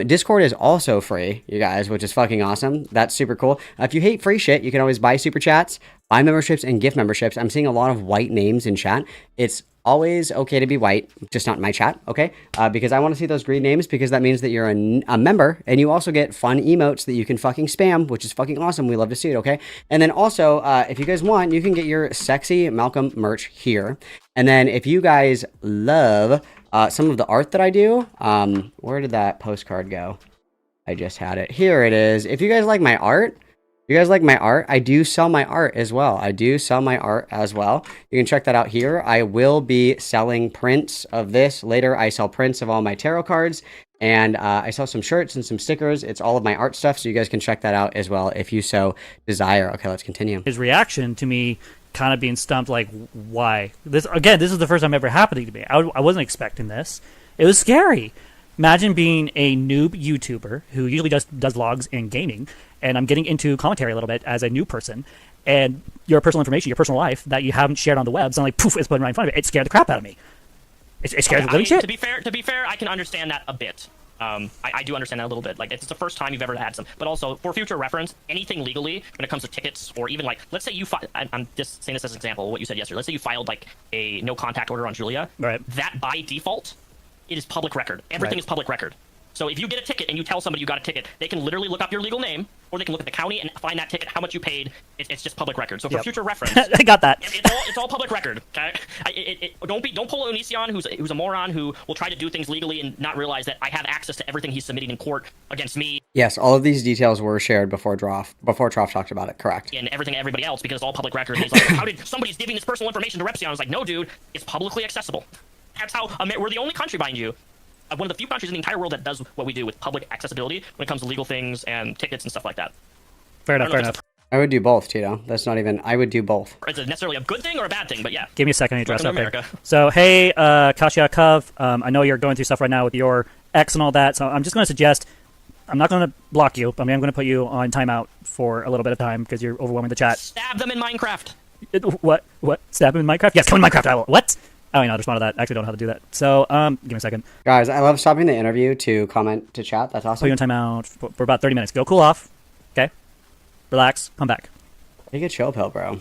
Discord is also free, you guys, which is fucking awesome. That's super cool. If you hate free shit, you can always buy super chats, buy memberships, and gift memberships. I'm seeing a lot of white names in chat. It's always okay to be white, just not in my chat, okay? Because I want to see those green names, because that means that you're a member, and you also get fun emotes that you can fucking spam, which is fucking awesome. We love to see it, okay? And then also, if you guys want, you can get your sexy Malcolm merch here. And then if you guys love some of the art that I do, where did that postcard go? I just had it. Here it is. If you guys like my art, I do sell my art as well. You can check that out here. I will be selling prints of this later. I sell prints of all my tarot cards, and I sell some shirts and some stickers. It's all of my art stuff, so you guys can check that out as well if you so desire. Okay, let's continue. His reaction to me kind of being stumped, like, why? This is the first time ever happening to me. I wasn't expecting this. It was scary. Imagine being a noob YouTuber who usually does vlogs in gaming, and I'm getting into commentary a little bit as a new person, and your personal information, your personal life that you haven't shared on the web, suddenly poof, it's put right in front of it. It scared the crap out of me. It scared the living shit. To be fair, I can understand that a bit. I do understand that a little bit. Like, it's the first time you've ever had some. But also, for future reference, anything legally, when it comes to tickets, or even, like, let's say you I'm just saying this as an example of what you said yesterday. Let's say you filed, like, a no contact order on Julia. Right. That, by default, it is public record. Everything is public record. So if you get a ticket and you tell somebody you got a ticket, they can literally look up your legal name, or they can look at the county and find that ticket, how much you paid. It's just public record. So for future reference, I got that. It's all public record. Okay? Don't pull Onision, who's a moron who will try to do things legally and not realize that I have access to everything he's submitting in court against me. Yes, all of these details were shared before Trough talked about it. Correct. And everybody else, because it's all public record. And he's like, how did somebody's giving this personal information to Repsion? I was like, no, dude, it's publicly accessible. That's how we're the only country, mind you. One of the few countries in the entire world that does what we do with public accessibility when it comes to legal things and tickets and stuff like that. Fair enough. I would do both, Tito. That's not even... I would do both. Is it necessarily a good thing or a bad thing? But yeah. Give me a second to address that. America. So, hey, Kasia Cov, I know you're going through stuff right now with your ex and all that, so I'm just going to suggest... I'm not going to block you, but I'm going to put you on timeout for a little bit of time because you're overwhelming the chat. Stab them in Minecraft. What? Stab them in Minecraft? Yes, come in Minecraft, I will. What? I don't even know how to respond to that. I actually don't know how to do that. So, give me a second. Guys, I love stopping the interview to comment to chat. That's awesome. Put you on timeout for about 30 minutes. Go cool off. Okay? Relax. Come back. Take a chill pill, bro.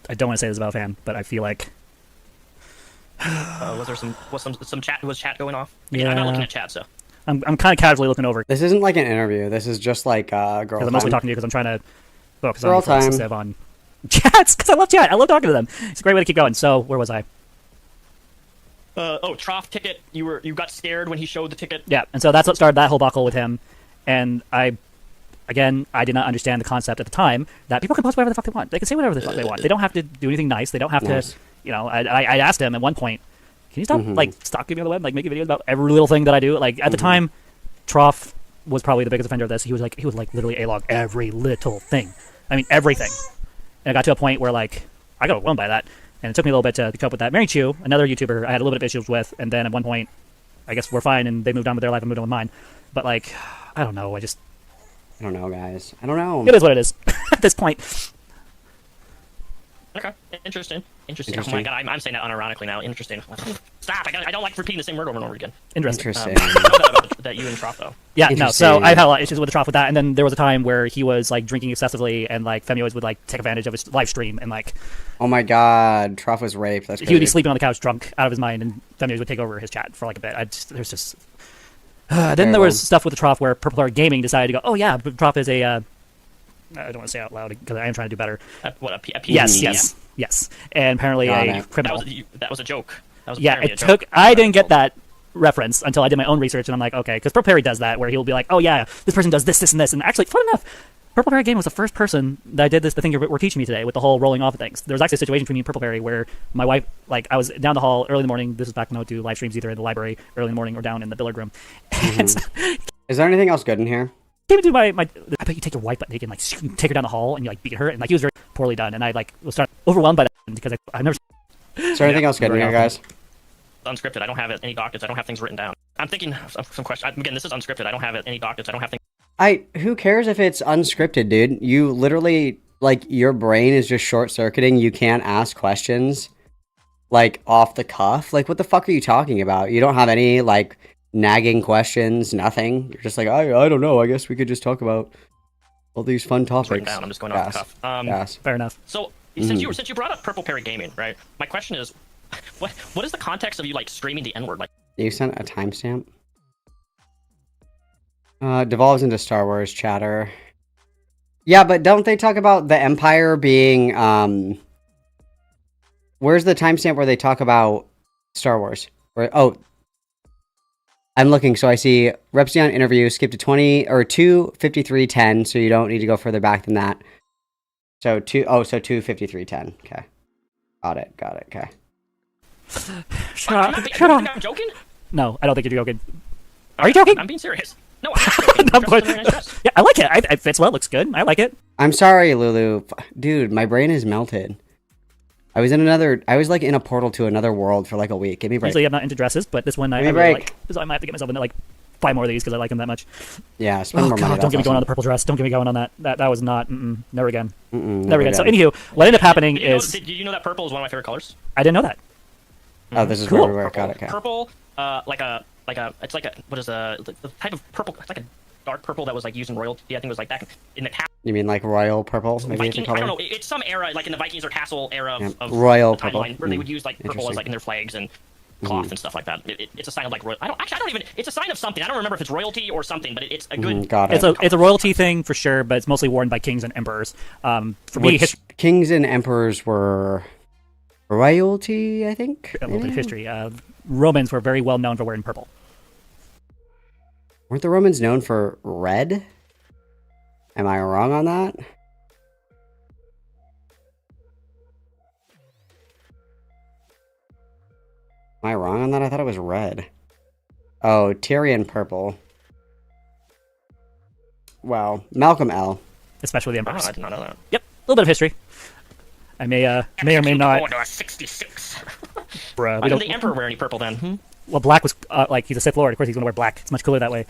I don't want to say this about fan, but I feel like... Was there some chat? Was chat going off? Yeah. I'm not looking at chat, so... I'm kind of casually looking over. This isn't like an interview. This is just like girl time. I'm mostly talking to you because I'm trying to focus girl on time. On chats, because I love chat. I love talking to them. It's a great way to keep going. So, where was I? Trough ticket. You got scared when he showed the ticket. Yeah, and so that's what started that whole buckle with him. And I did not understand the concept at the time that people can post whatever the fuck they want. They can say whatever the fuck they want. They don't have to do anything nice. They don't have to, you know. I asked him at one point, can you stop stalking me on the web, like making videos about every little thing that I do? Like at the time, Trough was probably the biggest offender of this. He was literally A-log every little thing. I mean everything. And it got to a point where like I got overwhelmed by that. And it took me a little bit to cope with that. Mary Chu, another YouTuber, I had a little bit of issues with, and then at one point, I guess we're fine, and they moved on with their life and moved on with mine. But, like, I don't know, I don't know, guys. I don't know. It is what it is at this point. Okay. Interesting. Oh my god, I'm saying that unironically now. Interesting. Stop! I don't like repeating the same word over and over again. Interesting. I know that you and Trough, though. Yeah, no, so I've had a lot of issues with the Trough with that, and then there was a time where he was, like, drinking excessively, and, like, Femioids would, like, take advantage of his live stream, and, like... Oh my god, Trough was raped. That's crazy. He would be sleeping on the couch drunk, out of his mind, and Femioids would take over his chat for, like, a bit. There's just... then there was stuff with the Trough where Purple Heart Gaming decided to go, oh yeah, Trough is a... I don't want to say it out loud, because I am trying to do better. A Yes. And apparently a criminal. That was a joke. That was I didn't get that reference until I did my own research, and I'm like, okay, because Purple Perry does that, where he'll be like, oh yeah, this person does this, this, and this, and actually, fun enough, Purple Perry Gaming was the first person that I did the thing we're teaching me today with the whole rolling off of things. There was actually a situation between me and Purple Perry where my wife, like, I was down the hall early in the morning. This is back when I would do live streams either in the library early in the morning or down in the billiard room. Is there anything else good in here? Came into my I bet you take your wife, but you can like take her down the hall and you like beat her, and like he was very poorly done, and I like was starting overwhelmed by that because I've never. Is there anything else good in here, guys? Unscripted. I don't have any documents. I don't have things written down. I'm thinking of some questions. Again, this is unscripted. I don't have any documents. I don't have things. Who cares if it's unscripted, dude? You literally, like, your brain is just short-circuiting. You can't ask questions, like, off the cuff. Like, what the fuck are you talking about? You don't have any, like, nagging questions, nothing. You're just like, I don't know. I guess we could just talk about all these fun topics. Written down. I'm just going off the cuff. Yes. Fair enough. So, since you brought up Purple Perry Gaming, right? My question is, what is the context of you, like, screaming the N-word? Like, you sent a timestamp? Devolves into Star Wars chatter. Yeah, but don't they talk about the Empire being, where's the timestamp where they talk about Star Wars? Oh, I'm looking, so I see Repzion interview, skip to 2:53:10, so you don't need to go further back than that. So 2:53:10. Okay. Got it, okay. Shut up. I'm joking? No, I don't think you're joking. Are you joking? I'm being serious. No, I'm not joking. Yeah, I like it. It fits well. Looks good. I like it. I'm sorry, Lulu. Dude, my brain is melted. I was like in a portal to another world for like a week. Give me a break. Usually I'm not into dresses, but this one I really like. So I might have to get myself like 5 more of these because I like them that much. Yeah, spend more money. Don't get me going on the purple dress. Don't get me going on that. That was not. Never again. Never again. So anywho, what ended up happening is. Did you know that purple is one of my favorite colors? I didn't know that. Oh, this is cool. where we were. Got it. Okay. Purple, it's like a, what is the type of purple? It's like a dark purple that was like used in royalty. I think it was like back in the castle. You mean like royal purple? Maybe Viking, I don't know. It's some era, like in the Vikings or castle era of royal the purple, where they would use like purple as like in their flags and cloth and stuff like that. It's a sign of like royal. I don't even. It's a sign of something. I don't remember if it's royalty or something, but it's a good. Got it. It's a royalty thing for sure, but it's mostly worn by kings and emperors. For me, kings and emperors were royalty, I think. A little bit of history. Romans were very well known for wearing purple. Weren't the Romans known for red? Am I wrong on that? Am I wrong on that? I thought it was red. Oh, Tyrion purple. Wow. Malcolm L. Especially the emperors. I did not know that. Yep. A little bit of history. I may or may not. 66. Bruh, Why didn't the emperor wear any purple then? Well, black was like he's a Sith Lord. Of course, he's gonna wear black. It's much cooler that way.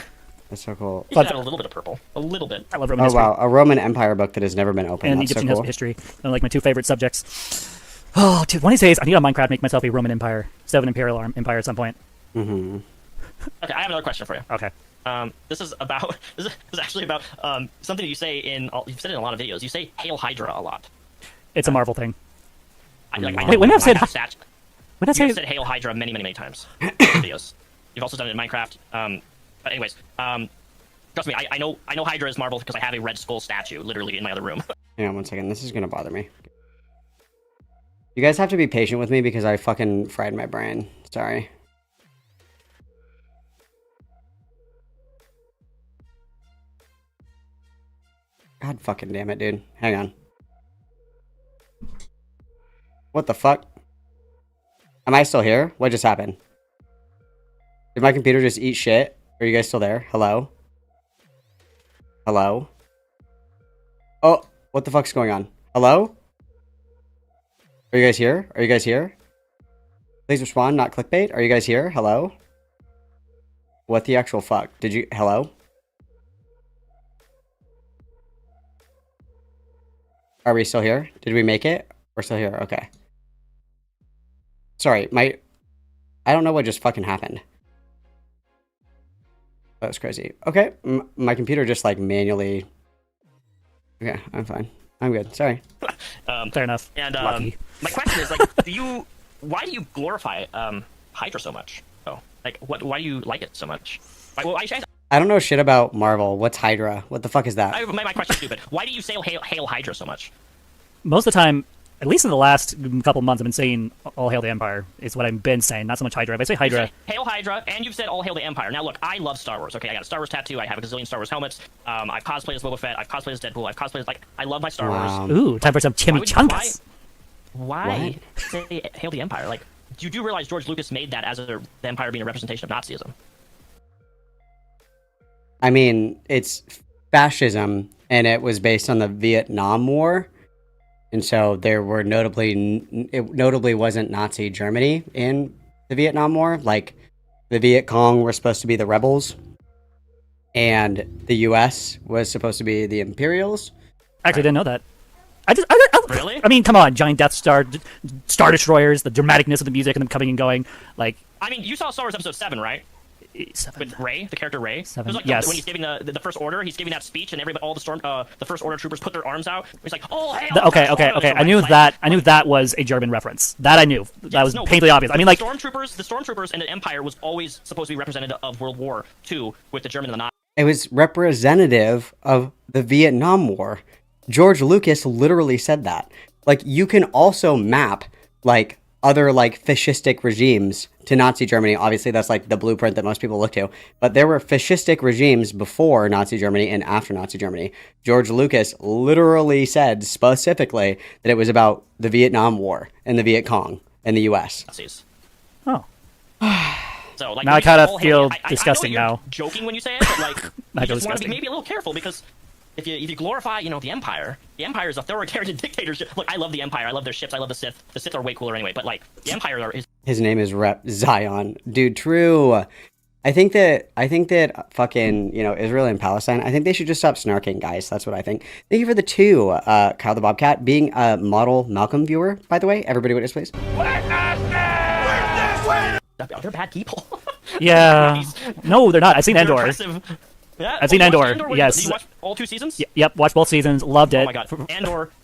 That's so cool. You got a little bit of purple. A little bit. I love Roman history. Wow, a Roman Empire book that has never been opened. And That's Egyptian so cool. history. They're like my 2 favorite subjects. Oh, dude, one of these days I need on Minecraft make myself a Roman Empire instead of an Imperial Empire at some point. Okay, I have another question for you. Okay. This is actually about something that you say you've said it in a lot of videos. You say "Hail Hydra" a lot. It's a Marvel thing. Wait, when have I said? When you have said "Hail Hydra" many, many, many times in videos. You've also done it in Minecraft. But anyways, trust me, I know Hydra is Marvel because I have a Red Skull statue literally in my other room. Hang on 1 second. This is gonna bother me. You guys have to be patient with me because I fucking fried my brain. Sorry. God fucking damn it, dude. Hang on. What the fuck? Am I still here? What just happened? Did my computer just eat shit? Are you guys still there? Hello? Hello? Oh, what the fuck's going on? Hello? Are you guys here? Are you guys here? Please respond, not clickbait. Are you guys here? Hello? What the actual fuck? Did you... Hello? Are we still here? Did we make it? We're still here. Okay. Sorry, I don't know what just fucking happened. That was crazy. Okay, my computer just like manually... Okay, I'm fine. I'm good. Sorry. Fair enough. And Lucky. my question is, like, why do you glorify Hydra so much? Oh, like, why do you like it so much? I don't know shit about Marvel. What's Hydra? What the fuck is that? My question's stupid. Why do you say Hail Hydra so much? Most of the time, at least in the last couple months, I've been saying "All Hail the Empire" is what I've been saying. Not so much Hydra. If I say Hydra, Hail Hydra, and you've said "All Hail the Empire." Now, look, I love Star Wars. Okay, I got a Star Wars tattoo. I have a gazillion Star Wars helmets. I've cosplayed as Boba Fett. I've cosplayed as Deadpool. I've cosplayed as I love my Star Wars. Ooh, time for some chimichangas. Why say "Hail the Empire"? Like, you do realize George Lucas made that as the Empire being a representation of Nazism. I mean, it's fascism, and it was based on the Vietnam War. And so there were it notably wasn't Nazi Germany in the Vietnam War. Like, the Viet Cong were supposed to be the rebels, and the U.S. was supposed to be the Imperials. Actually, didn't know that. Really? I mean, come on, giant Death Star, Star Destroyers, the dramaticness of the music and them coming and going. Like, I mean, you saw Star Wars Episode 7, right? 7. With Rey, the character Rey. 7. Like, yes. When he's giving the First Order, he's giving that speech, and all the First Order troopers put their arms out. He's like, "Oh, hey!" Okay. I knew that. I knew that was a German reference. That I knew. That was painfully obvious. I mean, like, the stormtroopers, and the Empire was always supposed to be representative of World War II with the German and the Nazis. It was representative of the Vietnam War. George Lucas literally said that. Like, you can also map, like, other, like, fascistic regimes to Nazi Germany. Obviously, that's, like, the blueprint that most people look to. But there were fascistic regimes before Nazi Germany and after Nazi Germany. George Lucas literally said specifically that it was about the Vietnam War and the Viet Cong and the U.S. Oh. So, like, now I kind of feel I disgusting know you're now. joking when you say it, but, like, I you feel just want to be disgusting. maybe a little careful, because if you glorify, the Empire is a authoritarian dictatorship. Look, I love the Empire. I love their ships. I love the Sith. The Sith are way cooler anyway, but, like, the Empire is... His name is Rep Zion. Dude, true. I think that fucking, Israel and Palestine, I think they should just stop snarking, guys. That's what I think. Thank you for the 2, Kyle the Bobcat, being a model Malcolm viewer, by the way. Everybody witness, please. They're bad people. Yeah. No, they're not. I've seen They're Endor. impressive. Yeah. I've seen you watched Endor, Did yes. you watch all 2 seasons? Yep, watched both seasons. Loved it. Oh my god,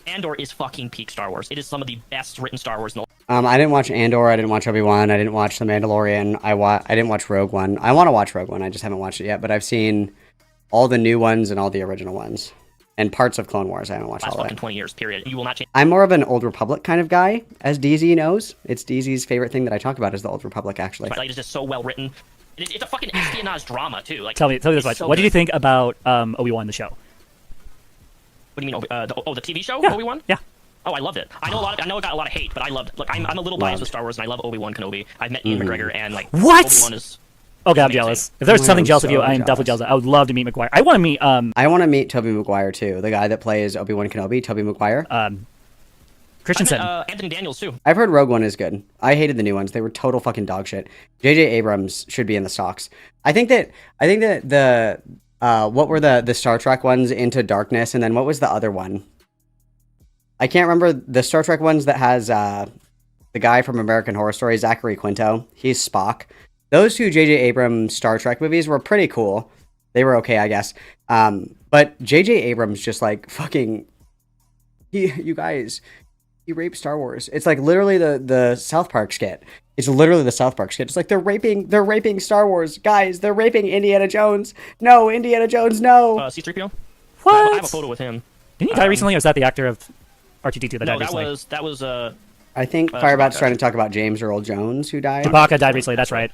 Andor is fucking peak Star Wars. It is some of the best written Star Wars in the... I didn't watch Andor. I didn't watch Obi-Wan. I didn't watch The Mandalorian. I didn't watch Rogue One. I want to watch Rogue One. I just haven't watched it yet. But I've seen all the new ones and all the original ones. And parts of Clone Wars. I haven't watched last all of fucking it. 20 years, period. You will not change... I'm more of an Old Republic kind of guy, as DZ knows. It's DZ's favorite thing that I talk about is the Old Republic, actually. Like, it's just so well written. It's a fucking espionage drama, too. Like, Tell me this much. so What did you good. think about Obi-Wan the show? What do you mean? The TV show? Yeah. Obi-Wan? Yeah. Oh, I loved it. I know it got a lot of hate, but I loved it. Look, I'm a little biased with Star Wars, and I love Obi-Wan Kenobi. I've met Ian McGregor, and, like, What? Obi-Wan is... Okay, I'm amazing. jealous. If there's something I'm jealous of so you, I am definitely jealous. jealous. I would love to meet McGuire. I want to meet I want to meet Tobey Maguire, too. The guy that plays Obi-Wan Kenobi, Tobey Maguire. Christensen. Anthony Daniels, too. I've heard Rogue One is good. I hated the new ones. They were total fucking dog shit. J.J. Abrams should be in the stocks. I think that the what were the Star Trek ones, Into Darkness, and then what was the other one? I can't remember the Star Trek ones that has the guy from American Horror Story, Zachary Quinto. He's Spock. Those 2 J.J. Abrams Star Trek movies were pretty cool. They were okay, I guess. But J.J. Abrams just like fucking... You guys... He raped Star Wars. It's like literally the South Park skit. It's literally the South Park skit. It's like they're raping Star Wars. Guys, they're raping Indiana Jones. No, Indiana Jones, no. C-3PO? What? I have a photo with him. Didn't he die recently, or was that the actor of R2-D2 that No, died that recently? was I think Firebat's trying to talk about James Earl Jones, who died. Chewbacca died recently, that's right.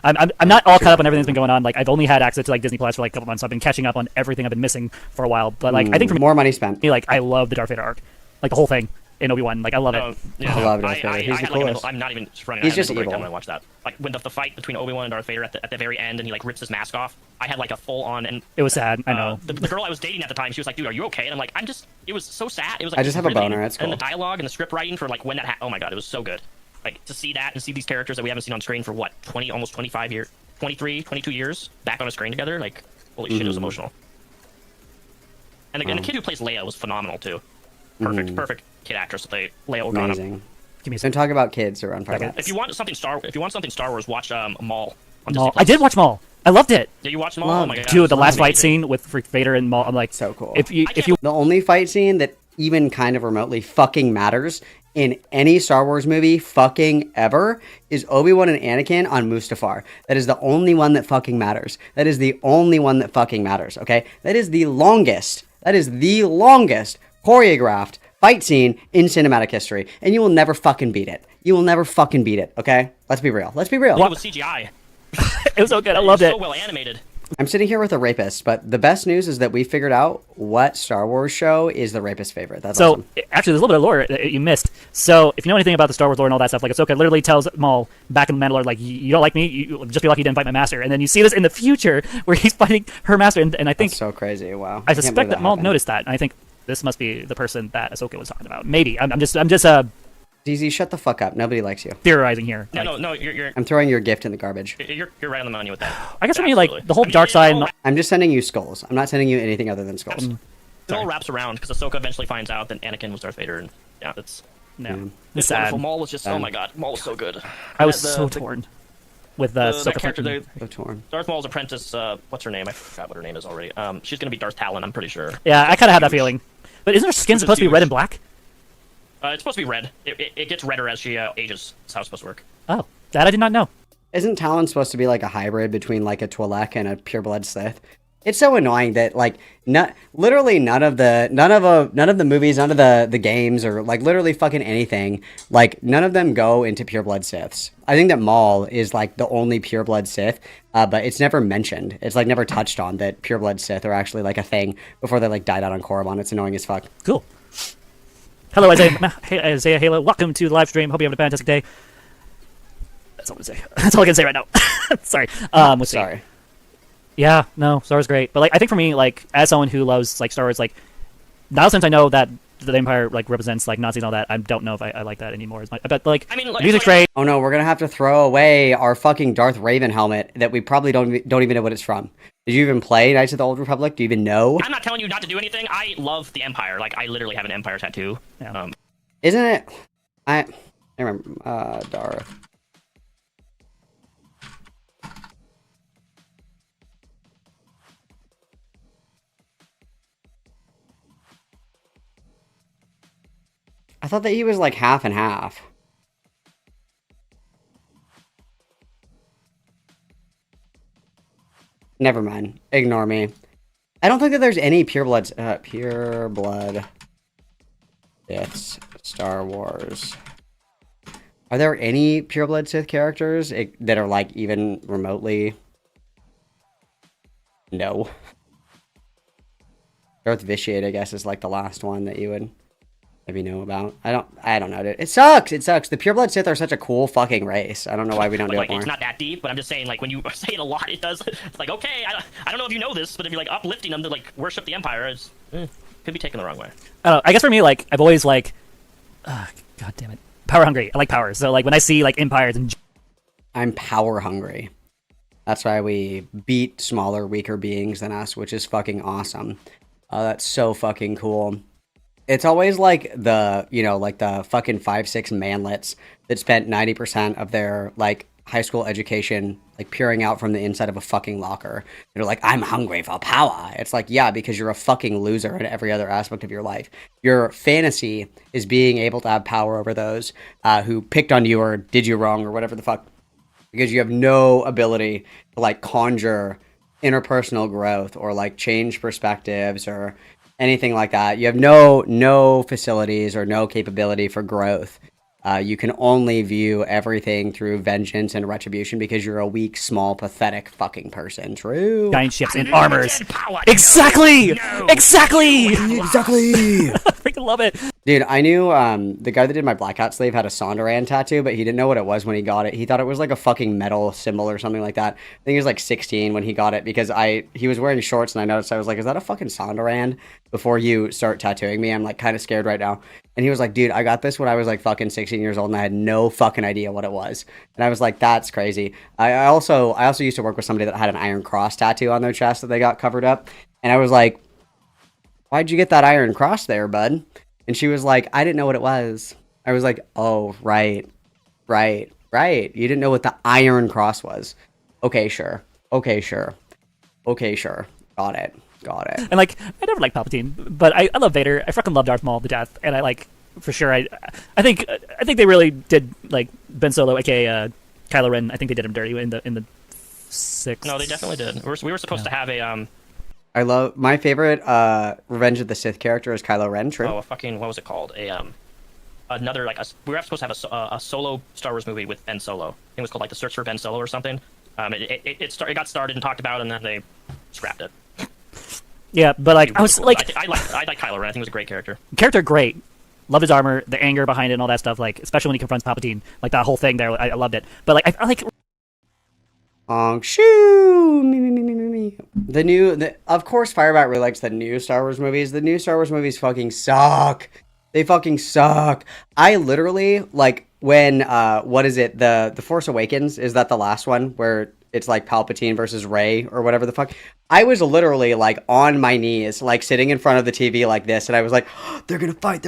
I'm not all caught up on everything that's been going on. Like, I've only had access to, like, Disney Plus for, like, a couple months, so I've been catching up on everything I've been missing for a while. But, like, I think for more money spent. me, like, I love the Darth Vader arc. Like, the whole thing in Obi-Wan. Like, I love it. Yeah, I love Darth Vader. He's the had, like, coolest. I'm not even running. He's I had just a mental breakdown evil. when I watched that. Like, when the fight between Obi-Wan and Darth Vader at the very end, and he, like, rips his mask off, I had, like, a full-on... and It was sad, I know. The girl I was dating at the time, she was like, dude, are you okay? And I'm like, it was so sad. It was like... I just have a riveting. boner, it's And the cool. dialogue and the script writing for, like, when that happened, oh my god, it was so good. Like, to see that and see these characters that we haven't seen on screen for, what, almost 25 years... 23, 22 years back on a screen together, like, holy shit, it was emotional. And the kid who plays Leia was phenomenal, too. Perfect kid actress to play Leia Organa. Amazing. Don't talk about kids around Firebat. If you want something Star Wars, watch Maul. On Maul. Disney+. I did watch Maul. I loved it. Did you watch Maul? Oh my god. Dude, the last fight amazing. scene with Vader and Maul, I'm like, so cool. If you The only fight scene that even kind of remotely fucking matters in any Star Wars movie fucking ever is Obi-Wan and Anakin on Mustafar. That is the only one that fucking matters. That is the only one that fucking matters, okay? That is the longest choreographed fight scene in cinematic history, and you will never fucking beat it. You will never fucking beat it, okay? Let's be real. Let's be real. It was CGI. It was so good. I loved it. So well animated. I'm sitting here with a rapist, but the best news is that we figured out what Star Wars show is the rapist favorite. That's so awesome. actually, there's a little bit of lore that you missed. So if you know anything about the Star Wars lore and all that stuff, like Ahsoka literally tells Maul back in the Mandalore, like, you don't like me, you just be lucky you didn't fight my master. And then you see this in the future where he's fighting her master, and I think That's so crazy. Wow. I can't suspect believe that Maul happened. noticed that, and I think this must be the person that Ahsoka was talking about. Maybe I'm just DZ, shut the fuck up. Nobody likes you. theorizing here. No, you're I'm throwing your gift in the garbage. you're right on the money with that. I guess for me, like Absolutely. the whole I mean, dark side. it all- I'm just sending you skulls. I'm not sending you anything other than skulls. It all wraps around because Ahsoka eventually finds out that Anakin was Darth Vader, and yeah, that's No, it's sad. wonderful. Maul was just oh my god, Maul was so good. I was The- so the- torn with that Ahsoka. character, So torn. Darth Maul's apprentice. What's her name? I forgot what her name is already. She's gonna be Darth Talon. I'm pretty sure. Yeah, I kind of had that feeling. But isn't her skin She's supposed to be huge. red and black? It's supposed to be red. It gets redder as she ages. That's how it's supposed to work. Oh, that I did not know. Isn't Talon supposed to be like a hybrid between like a Twi'lek and a pureblood Sith? It's so annoying that like literally none of the movies, none of the games, or like literally fucking anything, like none of them go into pureblood Siths. I think that Maul is like the only pureblood Sith, but it's never mentioned. It's like never touched on that pureblood Sith are actually like a thing before they like died out on Korriban. It's annoying as fuck. Cool. Hello, Isaiah. Hey, Isaiah Halo. Welcome to the live stream. Hope you have a fantastic day. That's all I'm gonna say. That's all I can say right now. Sorry. Let's see. Sorry. Yeah, no, Star Wars is great. But like, I think for me, like, as someone who loves like Star Wars, like, now since I know that the Empire like represents like Nazis and all that, I don't know if I like that anymore as much. But like, I mean, the like, music's great. Oh no, we're gonna have to throw away our fucking Darth Raven helmet that we probably don't even know what it's from. Did you even play Knights of the Old Republic? Do you even know? I'm not telling you not to do anything. I love the Empire. Like I literally have an Empire tattoo. Yeah. Isn't it? I remember Darth. I thought that he was like half and half. Never mind. Ignore me. I don't think that there's any pureblood Siths Star Wars. Are there any pureblood Sith characters that are like even remotely? No. Darth Vitiate, I guess, is like the last one that you would maybe know about. I don't know, dude. It sucks. It sucks. The pureblood Sith are such a cool fucking race. I don't know why we don't do Like it more. it's not that deep, but I'm just saying, like when you say it a lot, it does. It's like okay, I don't know if you know this, but if you're like uplifting them to like worship the Empire, is could be taken the wrong way. I don't know. I guess for me, like, I've always like, god damn it, power hungry. I like power. So like when I see like empires and I'm power hungry. That's why we beat smaller, weaker beings than us, which is fucking awesome. That's so fucking cool. It's always like the, you know, like the fucking 5'6" manlets that spent 90% of their like high school education like peering out from the inside of a fucking locker. They're like, I'm hungry for power. It's like, yeah, because you're a fucking loser in every other aspect of your life. Your fantasy is being able to have power over those who picked on you or did you wrong or whatever the fuck. Because you have no ability to like conjure interpersonal growth or like change perspectives or anything like that. You have no facilities or no capability for growth. You can only view everything through vengeance and retribution because you're a weak, small, pathetic fucking person. True. giant ships and armors. Exactly. Exactly. Exactly. I freaking love it. Dude, I knew the guy that did my Black Hat sleeve had a Sonderan tattoo, but he didn't know what it was when he got it. He thought it was like a fucking metal symbol or something like that. I think he was like 16 when he got it because he was wearing shorts and I noticed. I was like, is that a fucking Sonderan? Before you start tattooing me, I'm like kind of scared right now. And he was like, dude, I got this when I was like fucking 16 years old and I had no fucking idea what it was. And I was like, that's crazy. I also used to work with somebody that had an Iron Cross tattoo on their chest that they got covered up. And I was like, why'd you get that Iron Cross there, bud? And she was like, I didn't know what it was. I was like, oh, right. You didn't know what the Iron Cross was. Okay, sure. Got it. And like, I never liked Palpatine, but I love Vader. I fucking love Darth Maul to death, and I like for sure. I think they really did like Ben Solo, aka Kylo Ren. I think they did him dirty in the 6th. No, they definitely did. We were supposed to have a I love my favorite Revenge of the Sith character is Kylo Ren. True. Oh, a fucking, what was it called? Another, like, we were supposed to have a solo Star Wars movie with Ben Solo. I think it was called, like, The Search for Ben Solo or something. It got started and talked about, and then they scrapped it. Yeah, but like I was Cool. like, I like Kylo Ren. I think he was a great character. character great. Love his armor, the anger behind it, and all that stuff. Like, especially when he confronts Palpatine, like that whole thing there. I loved it. But like, I like. Shoo! Me. Of course, Firebat really likes the new Star Wars movies. The new Star Wars movies fucking suck. They fucking suck. I literally like when what is it? The Force Awakens, is that the last one where it's like Palpatine versus Rey or whatever the fuck? I was literally like on my knees, like sitting in front of the TV like this, and I was like, oh, they're gonna fight,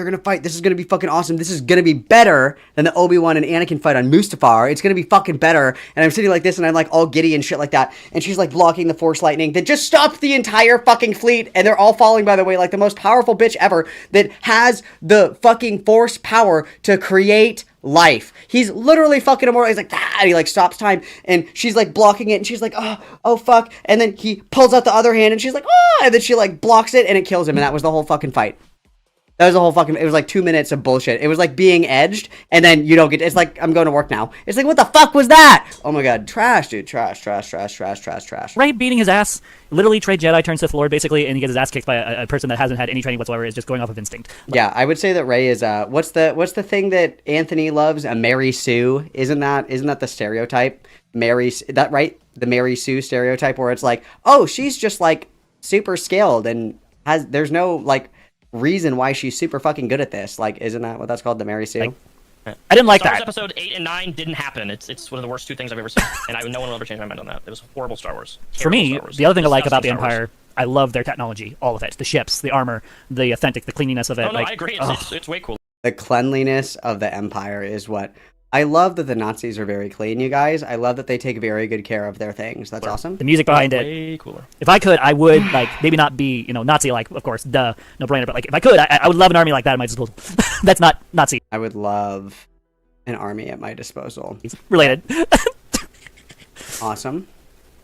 this is gonna be fucking awesome, this is gonna be better than the Obi-Wan and Anakin fight on Mustafar, it's gonna be fucking better. And I'm sitting like this, and I'm like all giddy and shit like that, and she's like blocking the Force lightning that just stopped the entire fucking fleet, and they're all falling, by the way, like the most powerful bitch ever that has the fucking Force power to create life. He's literally fucking immortal. He's like, and he like stops time, and she's like blocking it, and she's like, oh fuck, and then he pulls out the other hand, and she's like, and then she like blocks it, and it kills him, and that was the whole fucking fight. That was the whole fucking, it was like 2 minutes of bullshit. It was like being edged, and then you don't get, it's like, I'm going to work now. It's like, what the fuck was that? Oh my god, trash, dude, trash. Rey beating his ass, literally trade Jedi turns Sith Lord basically, and he gets his ass kicked by a person that hasn't had any training whatsoever, is just going off of instinct. Like, yeah, I would say that Rey is what's the thing that Anthony loves? A Mary Sue. Isn't that the stereotype? That right? The Mary Sue stereotype, where it's like, oh, she's just like super skilled and there's no like reason why she's super fucking good at this. Like, isn't that what that's called, the Mary Sue? I didn't like Star Wars that. Episode 8 and 9 didn't happen. It's one of the worst two things I've ever seen, and no one will ever change my mind on that. It was horrible Star Wars. For me, Star Wars. the other thing I like about the Disgusting Star Wars. Empire, I love their technology, all of it, the ships, the armor, the cleanliness of it. No, like, I agree. It's way cool. The cleanliness of the Empire is what I love. That the Nazis are very clean, you guys. I love that they take very good care of their things. That's awesome. The music behind it. Way cooler. If I could, I would like maybe not be Nazi-like, of course, no brainer. But like if I could, I would love an army like that at my disposal. That's not Nazi. I would love an army at my disposal. Related. Awesome.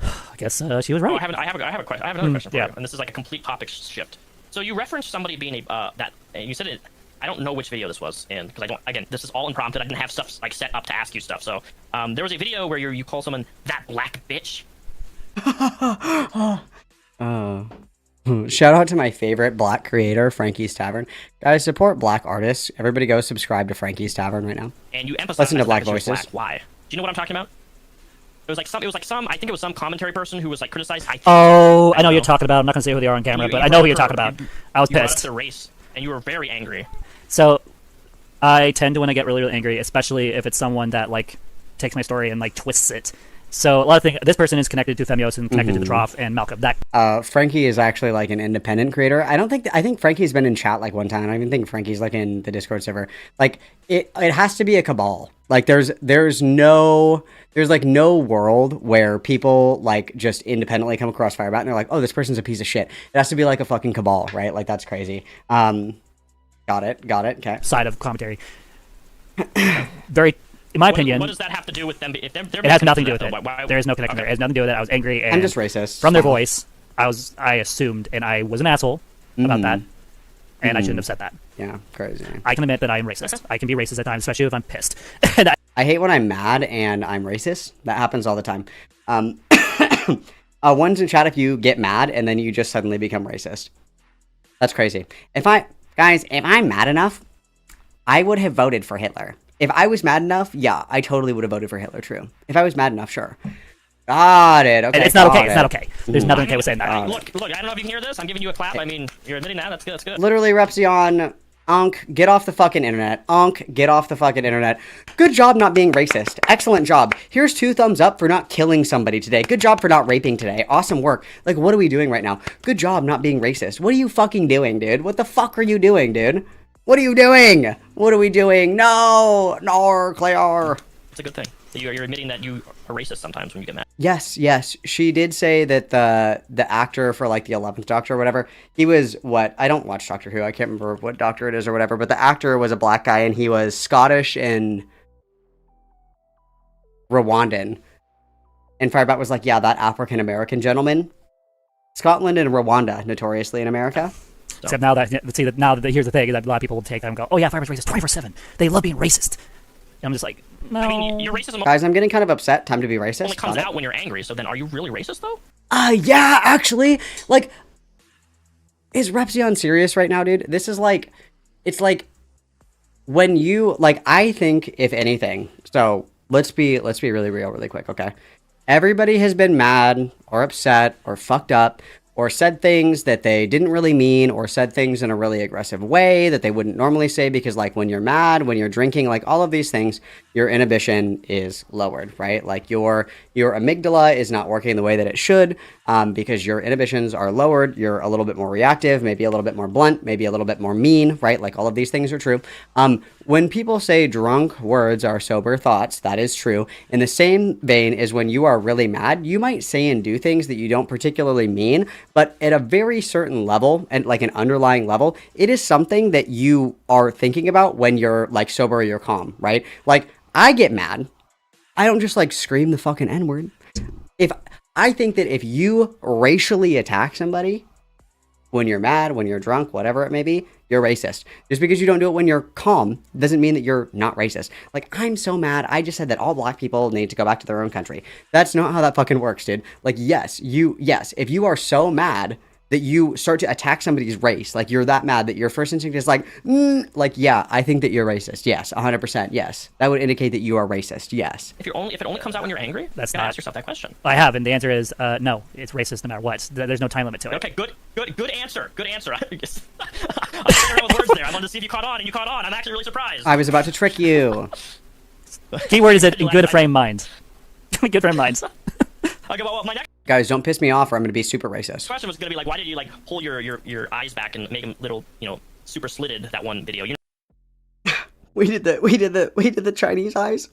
I guess she was right. Oh, I have a question. I have another question for yeah. you, and this is like a complete topic shift. So you referenced somebody being you said it. I don't know which video this was in, because I don't. Again, this is all impromptu. I didn't have stuff like set up to ask you stuff. So there was a video where you call someone that black bitch. Shout out to my favorite black creator, Frankie's Tavern. Guys, support black artists. Everybody go subscribe to Frankie's Tavern right now. And you emphasize listen to black that she was voices. black. Why? Do you know what I'm talking about? It was like some. I think it was some commentary person who was like criticized. I know who you're talking about. I'm not gonna say who they are on camera, but I know who you're talking about. I was pissed. pissed. You brought up their race, and you were very angry. So, I tend to when I get really, really angry, especially if it's someone that like takes my story and like twists it. So a lot of things. This person is connected to Themios and connected to the Trough and Malcolm. Frankie is actually like an independent creator. I think Frankie's been in chat like one time. I don't even think Frankie's like in the Discord server. Like it has to be a cabal. Like there's like no world where people like just independently come across Firebat and they're like, oh, this person's a piece of shit. It has to be like a fucking cabal, right? Like that's crazy. Got it. Okay. Side of commentary. Very. In my opinion, what does that have to do with them? If they're it has nothing to do with it. Why, there is no connection there. It has nothing to do with it. I was angry. And I'm just racist. From their voice, I assumed, and I was an asshole about that, and I shouldn't have said that. Yeah, crazy. I can admit that I am racist. I can be racist at times, especially if I'm pissed. And I hate when I'm mad and I'm racist. That happens all the time. One's in chat if you get mad and then you just suddenly become racist. That's crazy. If I'm mad enough, I would have voted for Hitler. If I was mad enough, yeah, I totally would have voted for Hitler, true. If I was mad enough, sure. Got it, okay. And it's not okay, it's not okay. There's nothing okay with saying that. Look, I don't know if you can hear this. I'm giving you a clap. I mean, you're admitting that. That's good. Literally, Repsion, get off the fucking internet. Get off the fucking internet. Good job not being racist. Excellent job. Here's 2 thumbs up for not killing somebody today. Good job for not raping today. Awesome work. Like, what are we doing right now? Good job not being racist. What are you fucking doing, dude? What the fuck are you doing, dude? What are you doing? What are we doing? No, Claire. It's a good thing. You're admitting that you are racist sometimes when you get mad. Yes. She did say that the actor for like the 11th Doctor or whatever, he was what? I don't watch Doctor Who. I can't remember what Doctor it is or whatever, but the actor was a black guy and he was Scottish and Rwandan. And Firebat was like, yeah, that African American gentleman. Scotland and Rwanda, notoriously in America. Except now that here's the thing is that a lot of people will take that and go, oh yeah, firebat's racist 24/7. They love being racist. And I'm just like, no. I mean, your racism Guys, I'm getting kind of upset. Time to be racist. only comes out when you're angry. So then, are you really racist though? Yeah, actually, like, is Repzion serious right now, dude? This is like, it's like when you like. I think if anything, so let's be really real, really quick, okay? Everybody has been mad or upset or fucked up or said things that they didn't really mean or said things in a really aggressive way that they wouldn't normally say because, like, when you're mad, when you're drinking, like, all of these things, your inhibition is lowered, right? Like, your amygdala is not working the way that it should because your inhibitions are lowered. You're a little bit more reactive, maybe a little bit more blunt, maybe a little bit more mean, right? Like, all of these things are true. When people say drunk words are sober thoughts, that is true. In the same vein is when you are really mad, you might say and do things that you don't particularly mean, but at a very certain level and like an underlying level, it is something that you are thinking about when you're like sober or you're calm, right? Like, I get mad. I don't just like scream the fucking N-word. I think that if you racially attack somebody when you're mad, when you're drunk, whatever it may be, you're racist. Just because you don't do it when you're calm doesn't mean that you're not racist. Like, I'm so mad. I just said that all black people need to go back to their own country. That's not how that fucking works, dude. Like, yes, if you are so mad that you start to attack somebody's race, like you're that mad that your first instinct is like, yeah, I think that you're racist. Yes, 100%. Yes. That would indicate that you are racist. Yes. If it only comes out when you're angry, that's you gotta not. ask yourself that question. I have, and the answer is no. It's racist no matter what. There's no time limit to it. Okay, good answer. Good answer. I'm figuring out with words there. I wanted to see if you caught on, and you caught on. I'm actually really surprised. I was about to trick you. Keyword is in good frame mind. Good frame minds. Okay, well, my next Guys, don't piss me off or I'm going to be super racist. question was going to be like, why did you like pull your eyes back and make them little, super slitted that one video? We did the Chinese eyes.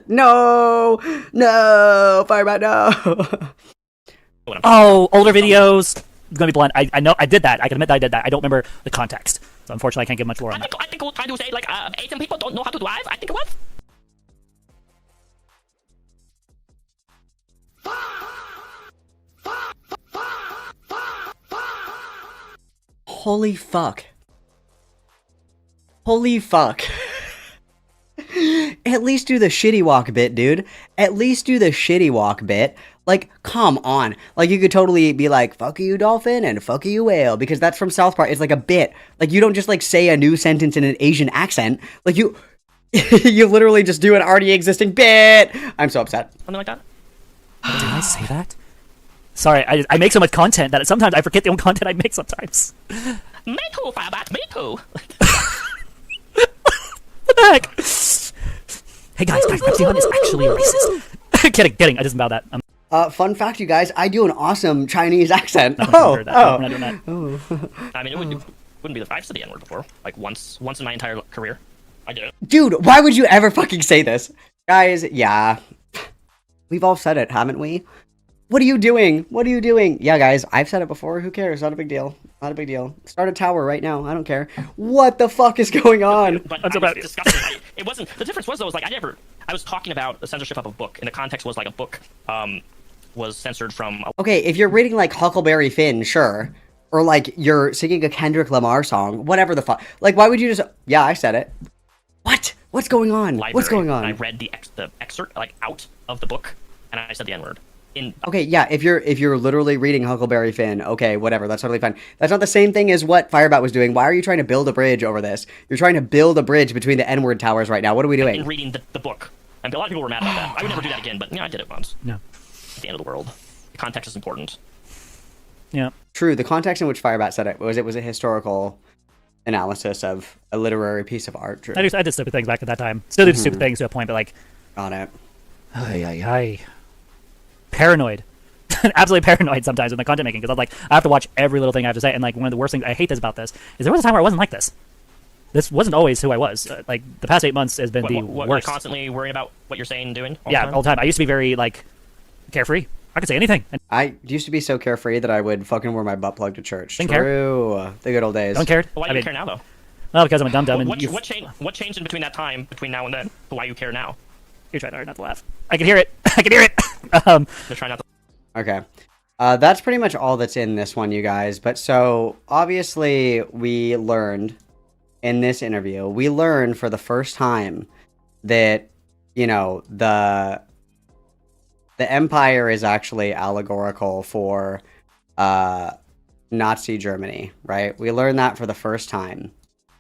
No, firebat, no. Oh, older videos. It's gonna be blunt. I know I did that. I can admit that I did that. I don't remember the context, so unfortunately I can't give much more on that. I think we're trying to say like Asian people don't know how to drive. I think it was. Holy fuck. Holy fuck. At least do the shitty walk bit, dude. At least do the shitty walk bit. Like, come on. Like, you could totally be like, fuck you, dolphin, and fuck you, whale, because that's from South Park. It's like a bit. Like, you don't just, like, say a new sentence in an Asian accent. Like, you literally just do an already existing bit. I'm so upset. Something like that? Did I say that? Sorry, I make so much content that sometimes I forget the own content I make sometimes. Me too, firebat, me too. What the heck? Hey guys, Repzion is actually racist. kidding, I just about that. Fun fact, you guys, I do an awesome Chinese accent. I'm not doing that. I mean, it wouldn't be I've said the N-word before, like once in my entire career. I did it. Dude, why would you ever fucking say this? Guys, yeah. We've all said it, haven't we? What are you doing? What are you doing? Yeah, guys, I've said it before. Who cares? Not a big deal. Not a big deal. Start a tower right now. I don't care. What the fuck is going on? But I was discussing. It wasn't. The difference was though, like I was talking about the censorship of a book, and the context was like a book was censored from. Okay, if you're reading like Huckleberry Finn, sure, or like you're singing a Kendrick Lamar song, whatever the fuck. Like, why would you just? Yeah, I said it. What? What's going on? Library, What's going on? And I read the excerpt like out of the book, and I said the N-word. Okay, yeah, if you're literally reading Huckleberry Finn, okay, whatever, that's totally fine. That's not the same thing as what firebat was doing. Why are you trying to build a bridge over this? You're trying to build a bridge between the N-word towers right now. What are we doing? And reading the book. And a lot of people were mad about that. I would never do that again, but I did it once. No. At the end of the world. The context is important. Yeah. True, the context in which firebat said it was a historical analysis of a literary piece of art. True. I did stupid things back at that time. Still do stupid things to a point, but like... Got it. Paranoid. Absolutely paranoid sometimes with my content making, because I'm like, I have to watch every little thing I have to say, and like one of the worst things I hate this about this is there was a time where I wasn't like this. This wasn't always who I was. Like the past 8 months has been the worst. Constantly worrying about what you're saying and doing. All the time. I used to be very like carefree. I could say anything. I used to be so carefree that I would fucking wear my butt plug to church. Didn't True. care. The good old days. Don't care. Well, why do you care now though? Well, because I'm a dum-dum. What changed in between that time, between now and then, to why you care now? You're trying hard not to laugh. I can hear it. I can hear it. They're trying not to. Okay. That's pretty much all that's in this one, you guys. But so, obviously, we learned in this interview, we learned for the first time that, you know, the Empire is actually allegorical for Nazi Germany, right? We learned that for the first time.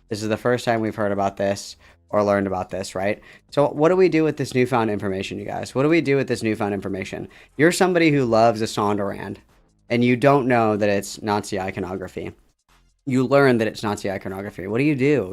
This is the first time we've heard about this or learned about this, right? So what do we do with this newfound information, you guys? What do we do with this newfound information? You're somebody who loves a Sonderand, and you don't know that it's Nazi iconography. You learn that it's Nazi iconography. What do?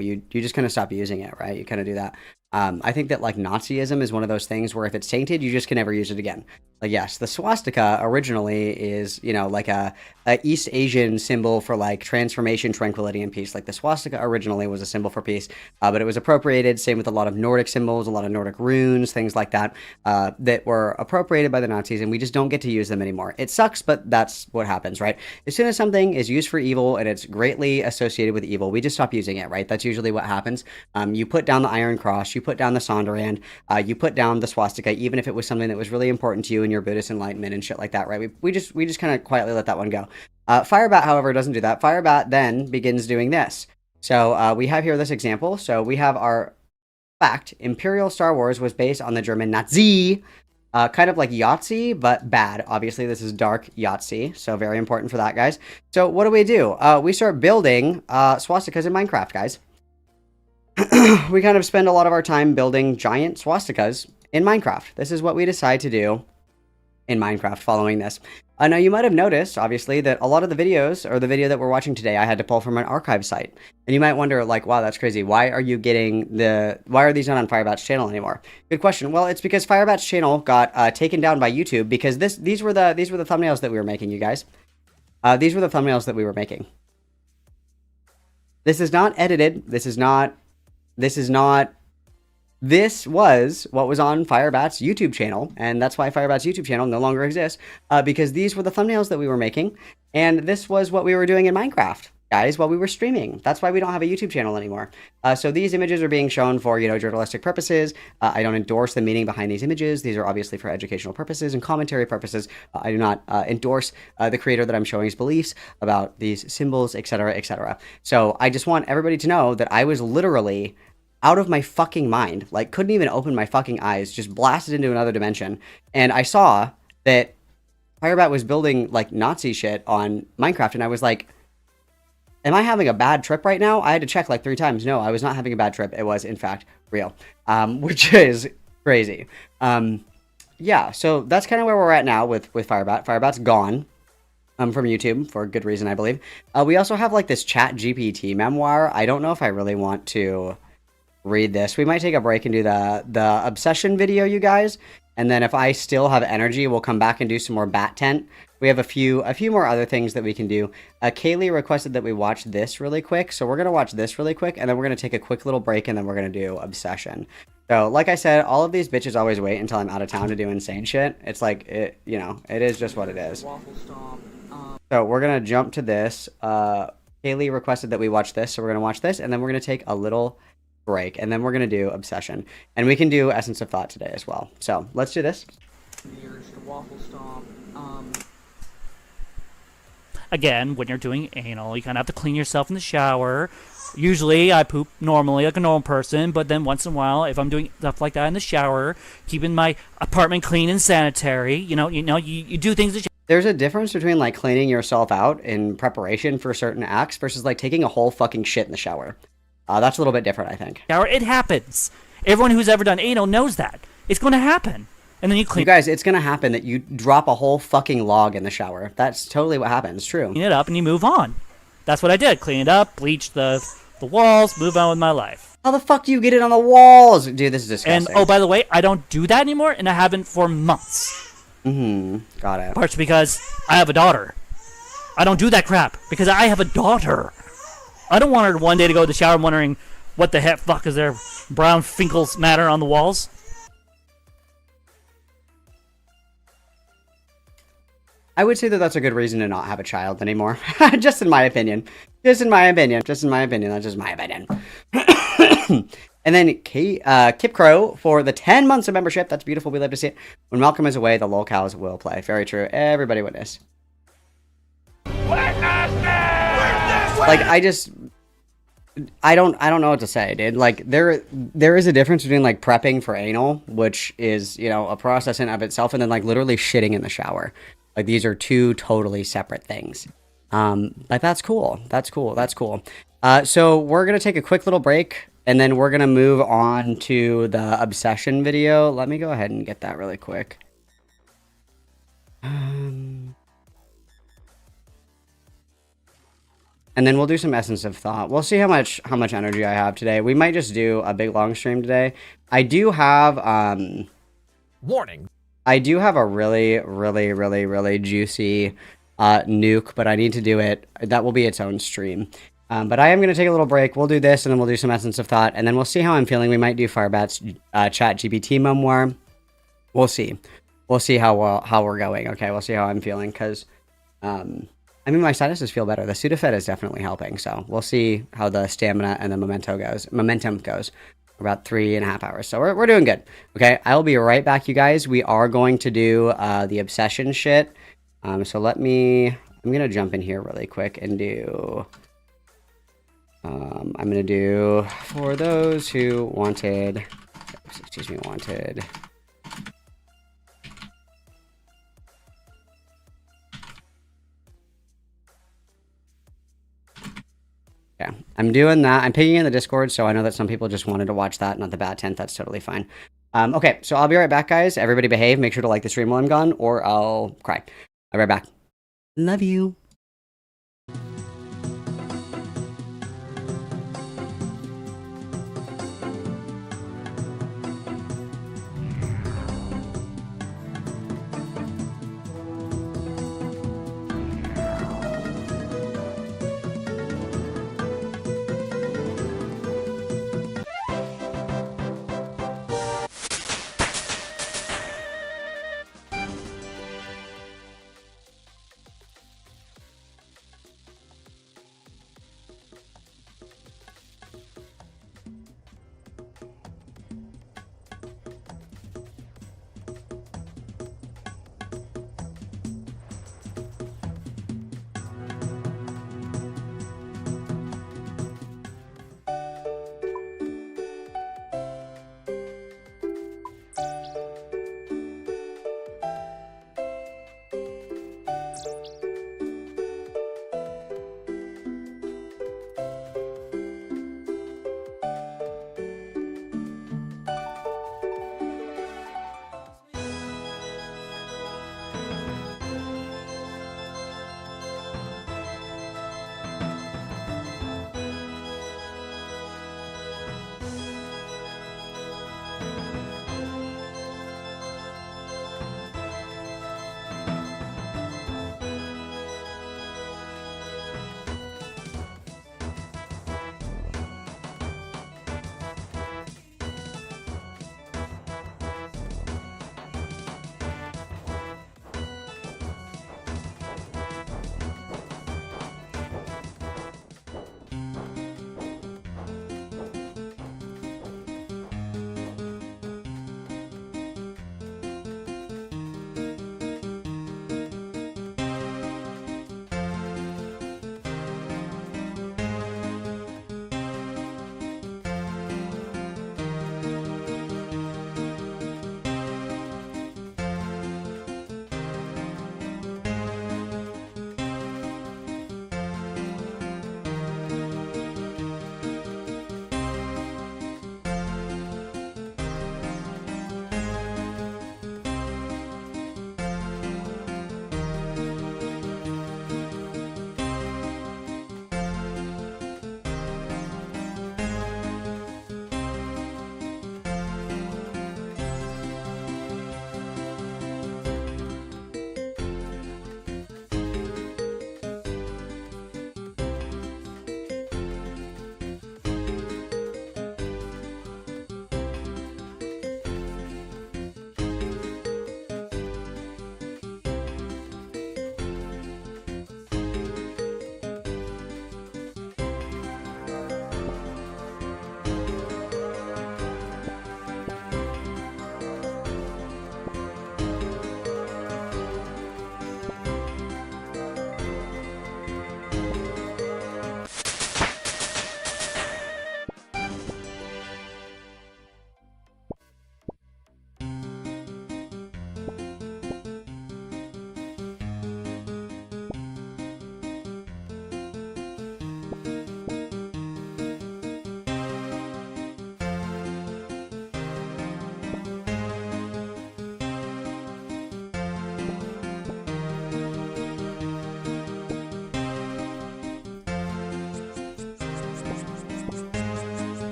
You just kind of stop using it, right? You kind of do that. I think that like Nazism is one of those things where if it's tainted, you just can never use it again. Like, yes, the swastika originally is, you know, like a East Asian symbol for like transformation, tranquility, and peace. Like the swastika originally was a symbol for peace, but it was appropriated. Same with a lot of Nordic symbols, a lot of Nordic runes, things like that, that were appropriated by the Nazis, and we just don't get to use them anymore. It sucks, but that's what happens, right? As soon as something is used for evil and it's greatly associated with evil, we just stop using it, right? That's usually what happens. You put down the Iron Cross, you put down the Sonderand, you put down the swastika, even if it was something that was really important to you in your Buddhist enlightenment and shit like that, right? We just kind of quietly let that one go. Firebat, however, doesn't do that. Firebat then begins doing this. So we have here this example. So we have our fact: Imperial Star Wars was based on the German Nazi, kind of like Yahtzee, but bad. Obviously, this is dark Yahtzee, so very important for that, guys. So what do? We start building swastikas in Minecraft, guys. We kind of spend a lot of our time building giant swastikas in Minecraft. This is what we decide to do in Minecraft following this. Now, you might have noticed, obviously, that a lot of the videos, or the video that we're watching today, I had to pull from an archive site. And you might wonder, like, wow, that's crazy. Why are these not on Firebat's channel anymore? Good question. Well, it's because Firebat's channel got taken down by YouTube because these were the thumbnails that we were making, you guys. These were the thumbnails that we were making. This is not edited. This was what was on Firebat's YouTube channel, and that's why Firebat's YouTube channel no longer exists, because these were the thumbnails that we were making, and this was what we were doing in Minecraft, guys, while we were streaming. That's why we don't have a YouTube channel anymore. So these images are being shown for, you know, journalistic purposes. I don't endorse the meaning behind these images. These are obviously for educational purposes and commentary purposes. I do not endorse the creator that I'm showing his beliefs about these symbols, etc., etc. So I just want everybody to know that I was literally out of my fucking mind, like couldn't even open my fucking eyes, just blasted into another dimension. And I saw that Firebat was building like Nazi shit on Minecraft, and I was like, am I having a bad trip right now? I had to check like 3 times. No, I was not having a bad trip. It was in fact real, which is crazy. Yeah, so that's kind of where we're at now with Firebat. Firebat's gone from YouTube for good reason, I believe. We also have like this Chat GPT memoir. I don't know if I really want to read this. We might take a break and do the obsession video, you guys, and then if I still have energy, we'll come back and do some more Bat Tent. We have a few more other things that we can do. Kaylee requested that we watch this really quick, so we're gonna watch this really quick, and then we're gonna take a quick little break, and then we're gonna do obsession. So like I said, all of these bitches always wait until I'm out of town to do insane shit. It's like, it, you know, it is just what it is. So we're gonna jump to this. Kaylee requested that we watch this, so we're gonna watch this, and then we're gonna take a little break, and then we're gonna do obsession, and we can do essence of thought today as well. So let's do this. Again, when you're doing anal, you kind of have to clean yourself in the shower. Usually I poop normally like a normal person, but then once in a while, if I'm doing stuff like that in the shower, keeping my apartment clean and sanitary, you do things. There's a difference between like cleaning yourself out in preparation for certain acts versus like taking a whole fucking shit in the shower. That's a little bit different, I think. It happens. Everyone who's ever done anal knows that. It's going to happen. And then you clean. You guys, it's going to happen that you drop a whole fucking log in the shower. That's totally what happens. True. Clean it up and you move on. That's what I did. Clean it up, bleach the walls, move on with my life. How the fuck do you get it on the walls? Dude, this is disgusting. And, oh, by the way, I don't do that anymore, and I haven't for months. Got it. Partially because I have a daughter. I don't do that crap because I have a daughter. I don't want her one day to go to the shower wondering what the heck fuck is there brown Finkel's matter on the walls. I would say that that's a good reason to not have a child anymore. Just in my opinion. Just in my opinion. That's just my opinion. And then Kip Crow for the 10 months of membership. That's beautiful. We love to see it. When Malcolm is away, the lolcows will play. Very true. Everybody witness. Like, I don't know what to say, dude. Like, there is a difference between like prepping for anal, which is, you know, a process in of itself, and then like literally shitting in the shower. Like, these are two totally separate things. But that's cool. That's cool. That's cool. So we're gonna take a quick little break, and then we're gonna move on to the obsession video. Let me go ahead and get that really quick. And then we'll do some essence of thought. We'll see how much energy I have today. We might just do a big long stream today. I do have warning. I do have a really juicy nuke, but I need to do it. That will be its own stream. But I am going to take a little break. We'll do this, and then we'll do some essence of thought, and then we'll see how I'm feeling. We might do Firebat's chat GPT memoir. We'll see. We'll see how we're going. Okay, we'll see how I'm feeling, because I mean, my sinuses feel better. The Sudafed is definitely helping. So we'll see how the stamina and the momentum goes. About 3.5 hours. So we're doing good. Okay, I'll be right back, you guys. We are going to do the obsession shit. So I'm gonna jump in here really quick and do. I'm gonna do for those who wanted. Wanted. Yeah, I'm doing that. I'm picking in the Discord, so I know that some people just wanted to watch that, not the Bat Tent. That's totally fine. Okay, so I'll be right back, guys. Everybody behave. Make sure to like the stream while I'm gone, or I'll cry. I'll be right back. Love you.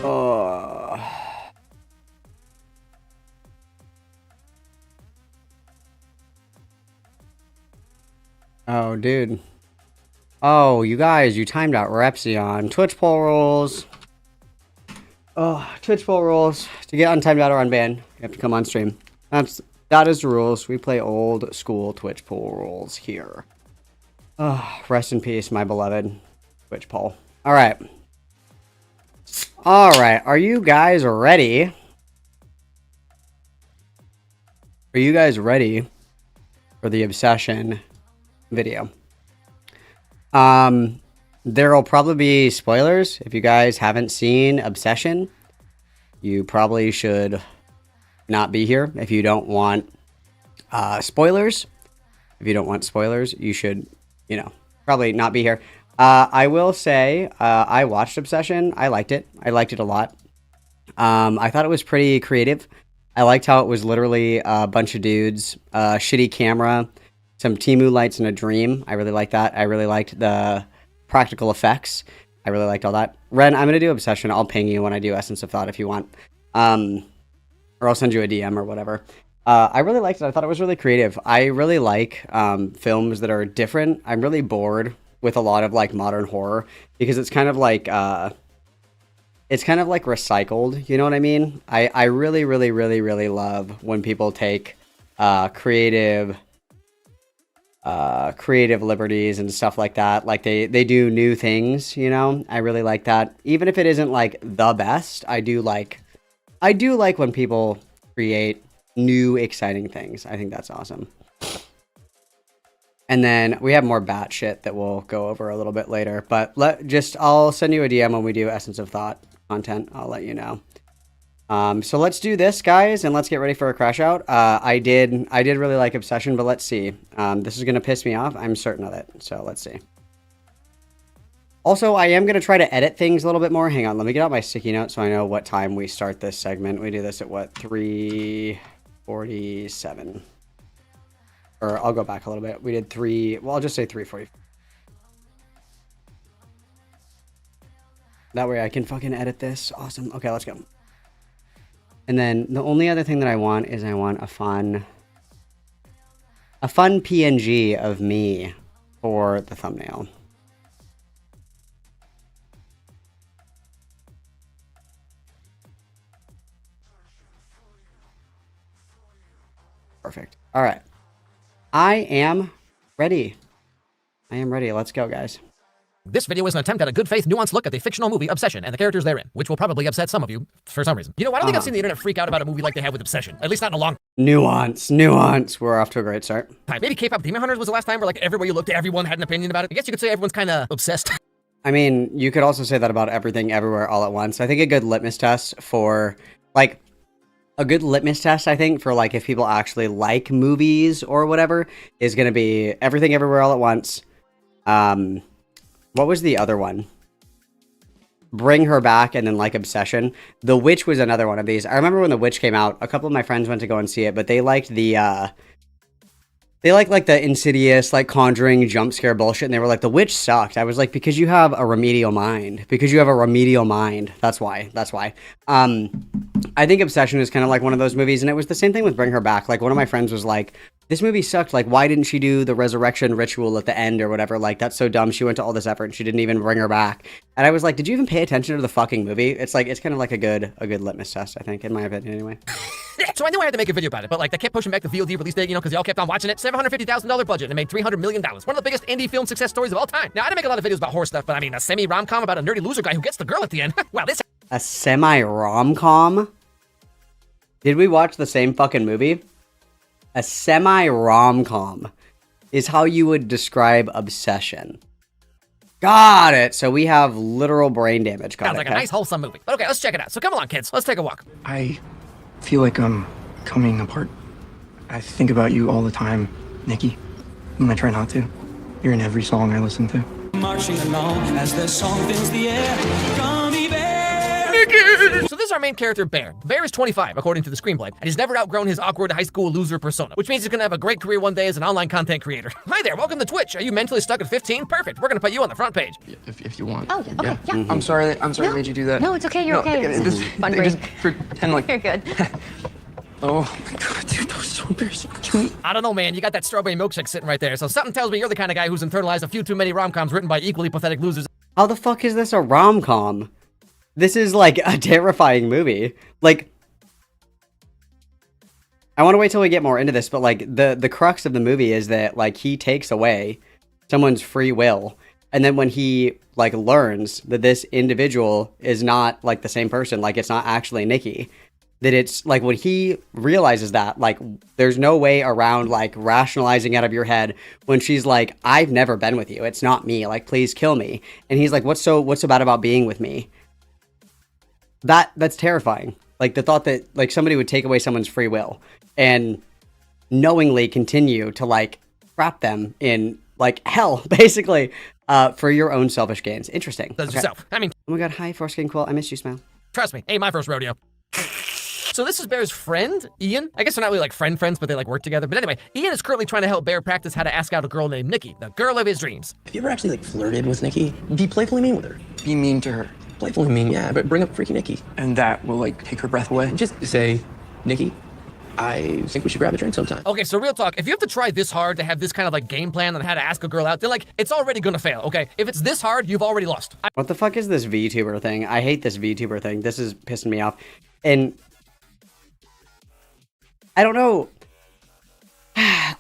Oh. Oh, dude. Oh, you guys, you timed out Repsion. Twitch poll rules. Oh, Twitch poll rules. To get untimed out or unbanned, you have to come on stream. That is the rules. We play old school Twitch poll rules here. Oh, rest in peace, my beloved Twitch poll. All right. All right. Are you guys ready? Are you guys ready for the obsession video? There'll probably be spoilers. If you guys haven't seen Obsession, you probably should not be here. If you don't want spoilers, you should, probably not be here. I will say, I watched Obsession. I liked it. I liked it a lot. I thought it was pretty creative. I liked how it was literally a bunch of dudes, shitty camera, some Temu lights and a dream. I really liked that. I really liked the practical effects. I really liked all that. Ren, I'm going to do Obsession. I'll ping you when I do Essence of Thought if you want. Or I'll send you a DM or whatever. I really liked it. I thought it was really creative. I really like films that are different. I'm really bored with a lot of like modern horror because it's kind of like recycled. You know what I mean? I really, really, really, really love when people take creative liberties and stuff like that. Like they do new things, I really like that. Even if it isn't like the best, I do like when people create new exciting things. I think that's awesome. And then we have more bat shit that we'll go over a little bit later, but I'll send you a DM when we do Essence of Thought content. I'll let you know. So let's do this, guys, and let's get ready for a crash out. I did really like Obsession, but let's see. This is going to piss me off. I'm certain of it. So let's see. Also, I am going to try to edit things a little bit more. Hang on. Let me get out my sticky note so I know what time we start this segment. We do this at what? 3:47. Or I'll go back a little bit. We did I'll just say 3:40. That way I can fucking edit this. Awesome. Okay, let's go. And then the only other thing that I want is I want a fun PNG of me for the thumbnail. Perfect. All right. I am ready. Let's go, guys. This video is an attempt at a good faith, nuanced look at the fictional movie Obsession and the characters therein, which will probably upset some of you for some reason. You know, I don't think I've seen the internet freak out about a movie like they have with Obsession, at least not in a long Nuance. We're off to a great start. time. Maybe K-pop Demon Hunters was the last time where like everywhere you looked, everyone had an opinion about it. I guess you could say everyone's kind of obsessed. I mean, you could also say that about everything, everywhere, all at once. I think a good litmus test for if people actually like movies or whatever is going to be Everything Everywhere All at Once. What was the other one? Bring Her Back, and then like Obsession. The Witch was another one of these. I remember when The Witch came out, a couple of my friends went to go and see it, but they liked the the Insidious, like Conjuring jump scare bullshit, and they were like, The Witch sucked. I was like, because you have a remedial mind. That's why. I think Obsession is kind of like one of those movies, and it was the same thing with Bring Her Back. Like, one of my friends was like, this movie sucked. Like, why didn't she do the resurrection ritual at the end or whatever? Like, that's so dumb. She went to all this effort and she didn't even bring her back. And I was like, did you even pay attention to the fucking movie? It's like, it's kind of like a good litmus test, I think, in my opinion, anyway. So I knew I had to make a video about it, but like they kept pushing back the VOD release date, because y'all kept on watching it. $750,000 budget and it made $300 million. One of the biggest indie film success stories of all time. Now, I didn't make a lot of videos about horror stuff, but I mean, a semi-rom-com about a nerdy loser guy who gets the girl at the end. Wow, this... A semi-rom-com? Did we watch the same fucking movie? A semi-rom-com is how you would describe Obsession. Got it. So we have literal brain damage. Sounds like a nice wholesome movie. But okay, let's check it out. So come along, kids. Let's take a walk. I feel like I'm coming apart. I think about you all the time, Nikki. And I try not to. You're in every song I listen to. Marching along as the song fills the air. Gummy bear, Nikki! So this is our main character, Bear. Bear is 25, according to the screenplay, and he's never outgrown his awkward high school loser persona, which means he's gonna have a great career one day as an online content creator. Hi there, welcome to Twitch. Are you mentally stuck at 15? Perfect, we're gonna put you on the front page. If you want. Oh, okay, yeah. I'm sorry I made you do that. No, it's okay. You're okay. Just Fun brain. pretend like. You're good. Oh my god, dude, that was so embarrassing. Can we... I don't know, man. You got that strawberry milkshake sitting right there, so something tells me you're the kind of guy who's internalized a few too many rom-coms written by equally pathetic losers. How the fuck is this a rom-com? This is like a terrifying movie. Like, I want to wait till we get more into this, but like the crux of the movie is that like he takes away someone's free will, and then when he like learns that this individual is not like the same person, like it's not actually Nikki, that it's like when he realizes that like there's no way around like rationalizing out of your head when she's like, I've never been with you, it's not me, like please kill me, and he's like, what's so bad about being with me? That's terrifying. Like the thought that like somebody would take away someone's free will and knowingly continue to like trap them in like hell, basically, for your own selfish gains. Interesting. That's yourself. I mean, oh my god, hi Foreskin Quill, I missed you, Smile. Trust me, ain't my first rodeo. So this is Bear's friend, Ian. I guess they're not really like friends, but they like work together. But anyway, Ian is currently trying to help Bear practice how to ask out a girl named Nikki, the girl of his dreams. Have you ever actually like flirted with Nikki? Be playfully mean with her. Be mean to her. Playfully mean, yeah, but bring up freaky Nikki. And that will like take her breath away. Just say, Nikki, I think we should grab a drink sometime. Okay, so real talk, if you have to try this hard to have this kind of like game plan on how to ask a girl out, then like, it's already gonna fail, okay? If it's this hard, you've already lost. What the fuck is this VTuber thing? I hate this VTuber thing. This is pissing me off. And I don't know.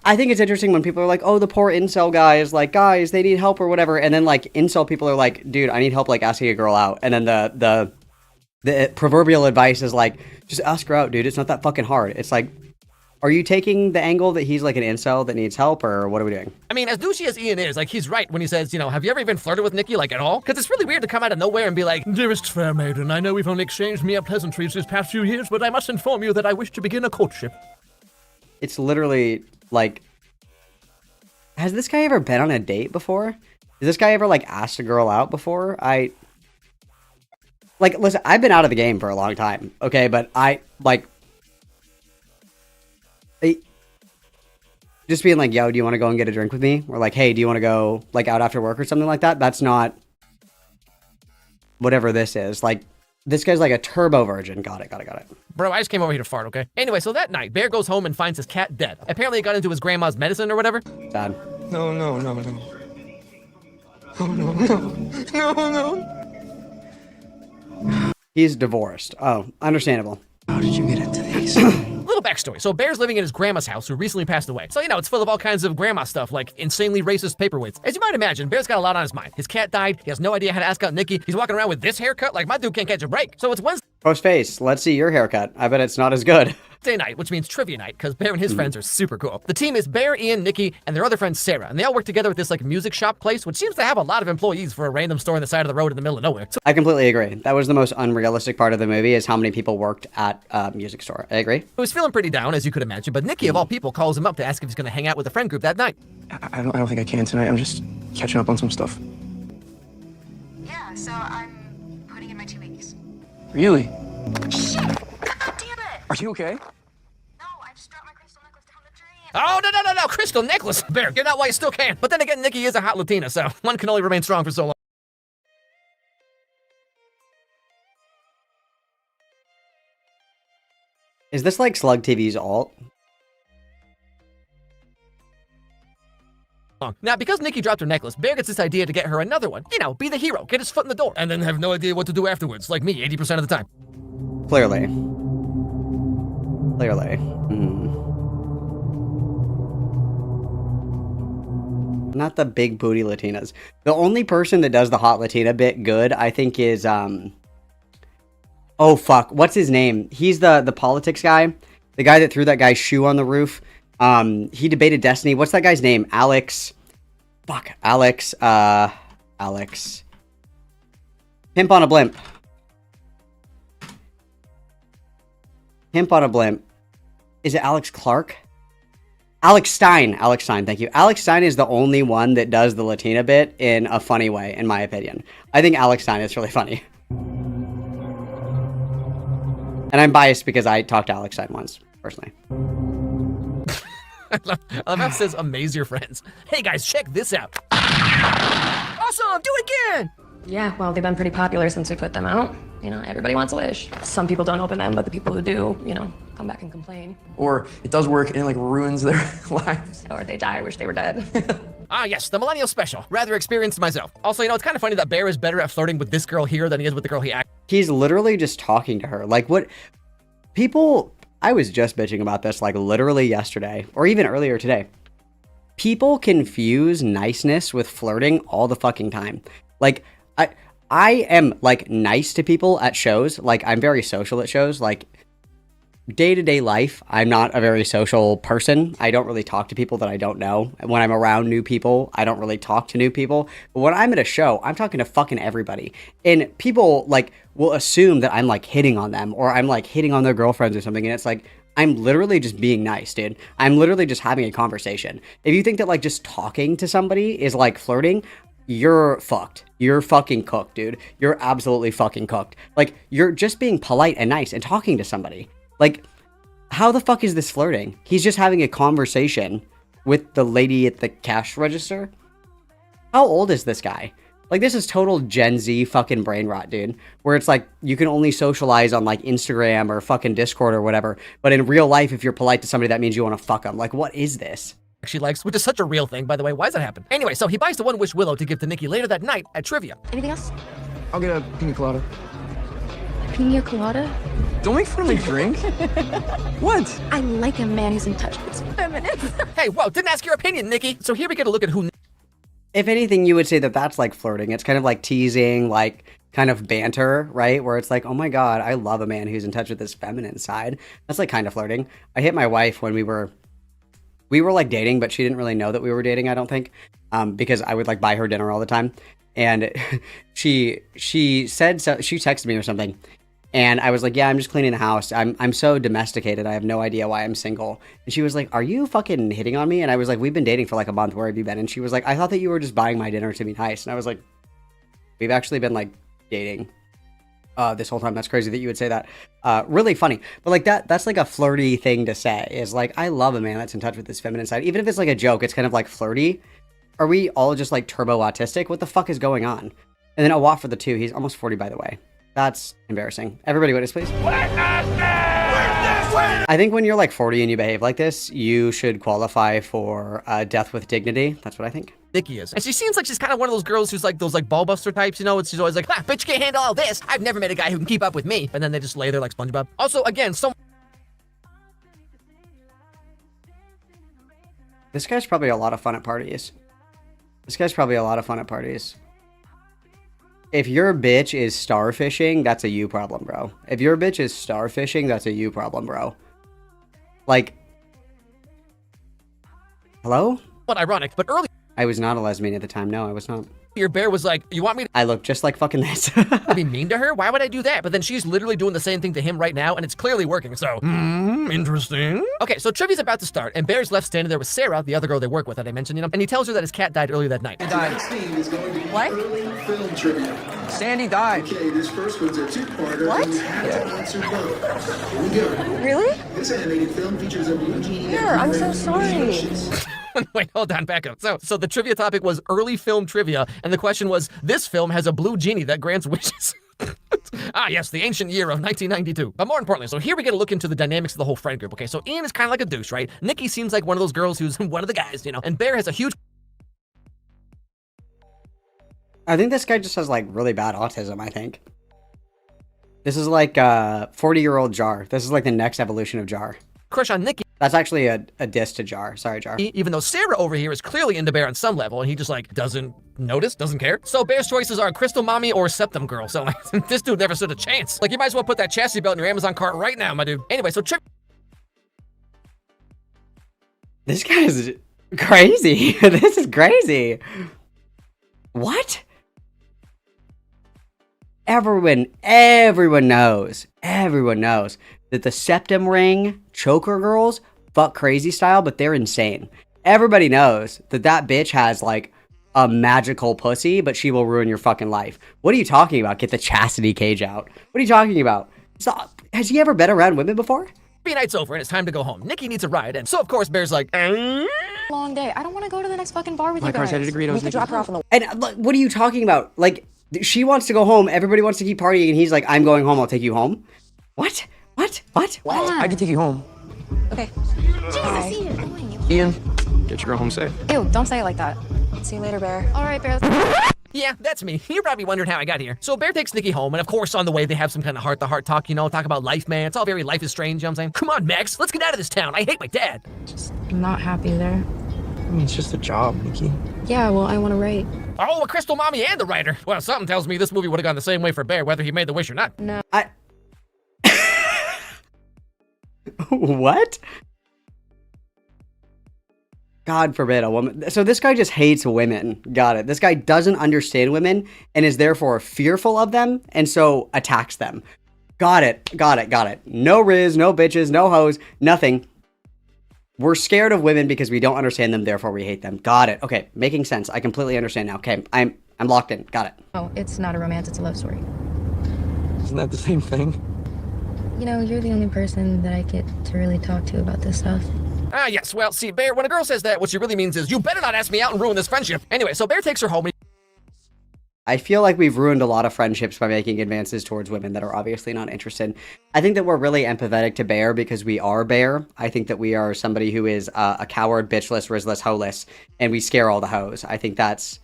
I think it's interesting when people are like, oh, the poor incel guys, like, guys, they need help or whatever. And then, like, incel people are like, dude, I need help, like, asking a girl out. And then the proverbial advice is like, just ask her out, dude. It's not that fucking hard. It's like, are you taking the angle that he's, like, an incel that needs help, or what are we doing? I mean, as douchey as Ian is, like, he's right when he says, you know, have you ever even flirted with Nikki, like, at all? Because it's really weird to come out of nowhere and be like, dearest fair maiden, I know we've only exchanged mere pleasantries these past few years, but I must inform you that I wish to begin a courtship. It's literally, like, has this guy ever been on a date before? Has this guy ever, like, asked a girl out before? Like, listen, I've been out of the game for a long time, okay? But just being like, yo, do you want to go and get a drink with me? Or like, hey, do you want to go, like, out after work or something like that? That's not whatever this is. Like, this guy's like a turbo virgin. Got it. Bro, I just came over here to fart, okay? Anyway, so that night, Bear goes home and finds his cat dead. Apparently it got into his grandma's medicine or whatever. Sad. No. No. He's divorced. Oh, understandable. How did you get into these? Little backstory. So Bear's living in his grandma's house, who recently passed away. So, you know, it's full of all kinds of grandma stuff, like insanely racist paperweights. As you might imagine, Bear's got a lot on his mind. His cat died. He has no idea how to ask out Nikki. He's walking around with this haircut. Like, my dude can't catch a break. So it's Wednesday Post face. Let's see your haircut. I bet it's not as good. night, which means trivia night, because Bear and his friends are super cool. The team is Bear, Ian, Nikki, and their other friend Sarah, and they all work together at this like music shop place, which seems to have a lot of employees for a random store on the side of the road in the middle of nowhere. So I completely agree. That was the most unrealistic part of the movie, is how many people worked at a music store. I agree. he was feeling pretty down, as you could imagine, but Nikki, of all people, calls him up to ask if he's going to hang out with the friend group that night. I don't think I can tonight. I'm just catching up on some stuff. Yeah, so I'm putting in my 2 weeks. Really? Shit! God damn it! Are you okay? No, I just dropped my crystal necklace down the drain. Oh, no, crystal necklace. Bear, get out while you still can. But then again, Nikki is a hot Latina, so one can only remain strong for so long. Is this like Slug TV's alt? Now, because Nikki dropped her necklace, Bear gets this idea to get her another one. You know, be the hero, get his foot in the door, and then have no idea what to do afterwards, like me 80% of the time. Clearly. Not the big booty Latinas. The only person that does the hot Latina bit good, I think, is, oh, fuck. What's his name? He's the politics guy. The guy that threw that guy's shoe on the roof. He debated Destiny. What's that guy's name? Alex. Fuck. Alex. Pimp on a blimp. Pimp on a blimp. Is it Alex Clark? Alex Stein. Alex Stein, thank you. Alex Stein is the only one that does the Latina bit in a funny way, in my opinion. I think Alex Stein is really funny. Now, because Nikki dropped her necklace, Bear gets this idea to get her another one. You know, be the hero, get his foot in the door, and then have no idea what to do afterwards, like me 80% of the time. Clearly. Clearly. Not the big booty Latinas. The only person that does the hot Latina bit in a funny way, in my opinion. I think Alex Stein is really funny. And I'm biased because I talked to Alex Stein once, personally. I love how it says amaze your friends. Hey guys, check this out. Awesome, do it again. Yeah, well, they've been pretty popular since we put them out. You know, everybody wants a wish. Some people don't open them, but the people who do, you know, come back and complain. Or it does work and it like ruins their lives. Or they die, wish they were dead. Ah, yes, the millennial special. Rather experienced myself. Also, you know, it's kind of funny that Bear is better at flirting with this girl here than he is with the girl he acts. He's literally just talking to her. Like, what people, I was just bitching about this like literally yesterday or even earlier today. People confuse niceness with flirting all the fucking time. Like, I am like nice to people at shows. Like, I'm very social at shows. Like, day-to-day life, I'm not a very social person. I don't really talk to people that I don't know. When I'm around new people, I don't really talk to new people. But when I'm at a show, I'm talking to fucking everybody. And people like will assume that I'm like hitting on them or I'm like hitting on their girlfriends or something. And it's like, I'm literally just being nice, dude. I'm literally just having a conversation. If you think that like just talking to somebody is like flirting, you're fucked. You're fucking cooked, dude. You're absolutely fucking cooked. Like, you're just being polite and nice and talking to somebody. Like, how the fuck is this flirting? He's just having a conversation with the lady at the cash register. How old is this guy? Like, this is total Gen Z fucking brain rot, dude. Where it's like, you can only socialize on like Instagram or fucking Discord or whatever. But in real life, if you're polite to somebody, that means you want to fuck them. Like, what is this? She likes, which is such a real thing, by the way. Why does that happen? Anyway, so he buys the One Wish Willow to give to Nikki later that night at trivia. Anything else? I'll get a pina colada. Pina colada? Don't make fun of my drink. What? I like a man who's in touch with his feminine. Hey, whoa, didn't ask your opinion, Nikki. So here we get a look at who... If anything, you would say that that's like flirting. It's kind of like teasing, like kind of banter, right? Where it's like, oh my God, I love a man who's in touch with his feminine side. That's like kind of flirting. I hit my wife when we were like dating, but she didn't really know that we were dating, I don't think, because I would like buy her dinner all the time. And she said, so she texted me or something. And I was like, yeah, I'm just cleaning the house. I'm so domesticated. I have no idea why I'm single. And she was like, are you fucking hitting on me? And I was like, we've been dating for like a month. Where have you been? And she was like, I thought that you were just buying my dinner to be nice. And I was like, we've actually been like dating this whole time. That's crazy that you would say that. Really funny. But like that's like a flirty thing to say, is like, I love a man that's in touch with his feminine side. Even if it's like a joke, it's kind of like flirty. Are we all just like turbo autistic? What the fuck is going on? And then a watt for the two. He's almost 40, by the way. That's embarrassing. Everybody witness, please. I think when you're like 40 and you behave like this, you should qualify for death with dignity. That's what I think. Nikki is. And she seems like she's kind of one of those girls who's like those like ball buster types, you know? She's always like, ah, bitch can't handle all this. I've never met a guy who can keep up with me. And then they just lay there like SpongeBob. Also, again, This guy's probably a lot of fun at parties. If your bitch is starfishing, that's a you problem, bro. If your bitch is starfishing, that's a you problem, bro. Like, hello? What ironic, but earlier I was not a lesbian at the time. No, I was not. Your Bear was like, you want me to... I look just like fucking this. be mean to her? Why would I do that? But then she's literally doing the same thing to him right now, and it's clearly working, so... interesting. Okay, so trivia's about to start, and Bear's left standing there with Sarah, the other girl they work with that I mentioned, you know, and he tells her that his cat died earlier that night. What? Film trivia. Sandy died. Okay, this first one's a two-parter. What? You have to answer both. Here we go. Really? This animated film features a blue genie. Sure, I'm so sorry. Wait, hold on, back up. So the trivia topic was early film trivia, and the question was, this film has a blue genie that grants wishes. Ah, yes, the ancient year of 1992. But more importantly, so here we get a look into the dynamics of the whole friend group, okay? So Ian is kind of like a douche, right? Nikki seems like one of those girls who's one of the guys, you know? And Bear has a huge... I think this guy just has like really bad autism, I think. This is like 40-year-old Jar. This is like the next evolution of Jar. Crush on Nikki. That's actually a diss to Jar. Sorry, Jar. Even though Sarah over here is clearly into Bear on some level, and he just like doesn't notice, doesn't care. So Bear's choices are Crystal Mommy or Septum Girl. So like, this dude never stood a chance. Like, you might as well put that chassis belt in your Amazon cart right now, my dude. Anyway, so This guy is crazy. This is crazy. What? Everyone knows that the septum ring choker girls fuck crazy style, but they're insane. Everybody knows that that bitch has like a magical pussy, but she will ruin your fucking life. What are you talking about? Get the chastity cage out. What are you talking about? Stop. Has he ever been around women before? Night's over and it's time to go home. Nikki needs a ride, and so of course Bear's like, Long day. I don't want to go to the next fucking bar with My you car's guys. headed to Greedos. We could drop her off on the And look, what are you talking about? Like, she wants to go home. Everybody wants to keep partying, and he's like, I'm going home. I'll take you home. What? What? I can take you home. Okay. Ian, get your girl home safe. Ew, don't say it like that. See you later, Bear. All right, Bear. yeah, that's me. You're probably wondering how I got here. So Bear takes Nikki home, and of course on the way they have some kind of heart-to-heart talk, talk about life, man. It's all very life is strange, you know what I'm saying? Come on, Max, let's get out of this town. I hate my dad. I'm not happy there. I mean, it's just a job, Nikki. Yeah, well, I want to write. Oh, a crystal mommy and the writer. Well, something tells me this movie would have gone the same way for Bear, whether he made the wish or not. No. What? God forbid a woman. So this guy just hates women. Got it. This guy doesn't understand women and is therefore fearful of them and so attacks them. Got it. No riz, no bitches, no hoes, nothing. We're scared of women because we don't understand them, therefore we hate them. Got it. Okay, making sense. I completely understand now. Okay, I'm locked in. Got it. Oh, it's not a romance, it's a love story. Isn't that the same thing? You're the only person that I get to really talk to about this stuff. Ah, yes. Well, see, Bear, when a girl says that, what she really means is, you better not ask me out and ruin this friendship. Anyway, so Bear takes her home. I feel like we've ruined a lot of friendships by making advances towards women that are obviously not interested. I think that we're really empathetic to Bear because we are Bear. I think that we are somebody who is a coward, bitchless, rizless, hoeless, and we scare all the hoes. I think that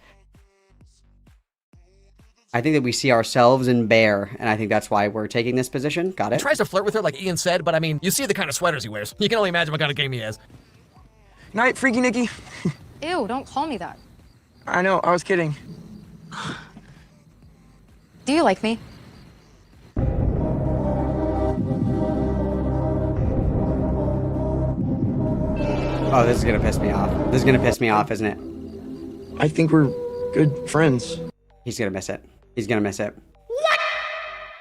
we see ourselves in Bear, and I think that's why we're taking this position. Got it? He tries to flirt with her like Ian said, but I mean, you see the kind of sweaters he wears. You can only imagine what kind of game he has. Night, Freaky Nikki. Ew, don't call me that. I know, I was kidding. Do you like me? Oh, this is gonna piss me off. This is gonna piss me off, isn't it? I think we're good friends. He's gonna miss it. He's gonna miss it. What?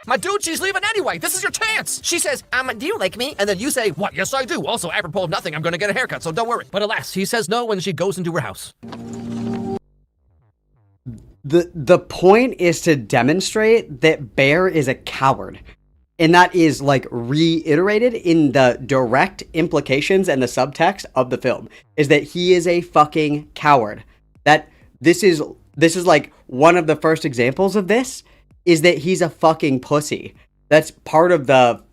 My dude, she's leaving anyway. This is your chance. She says, do you like me? And then you say, what? Yes, I do. Also, apropos of nothing, I'm gonna get a haircut, so don't worry. But alas, he says no when she goes into her house. The point is to demonstrate that Bear is a coward. And that is like reiterated in the direct implications and the subtext of the film, is that he is a fucking coward. That this is like one of the first examples of this, is that he's a fucking pussy. That's part of the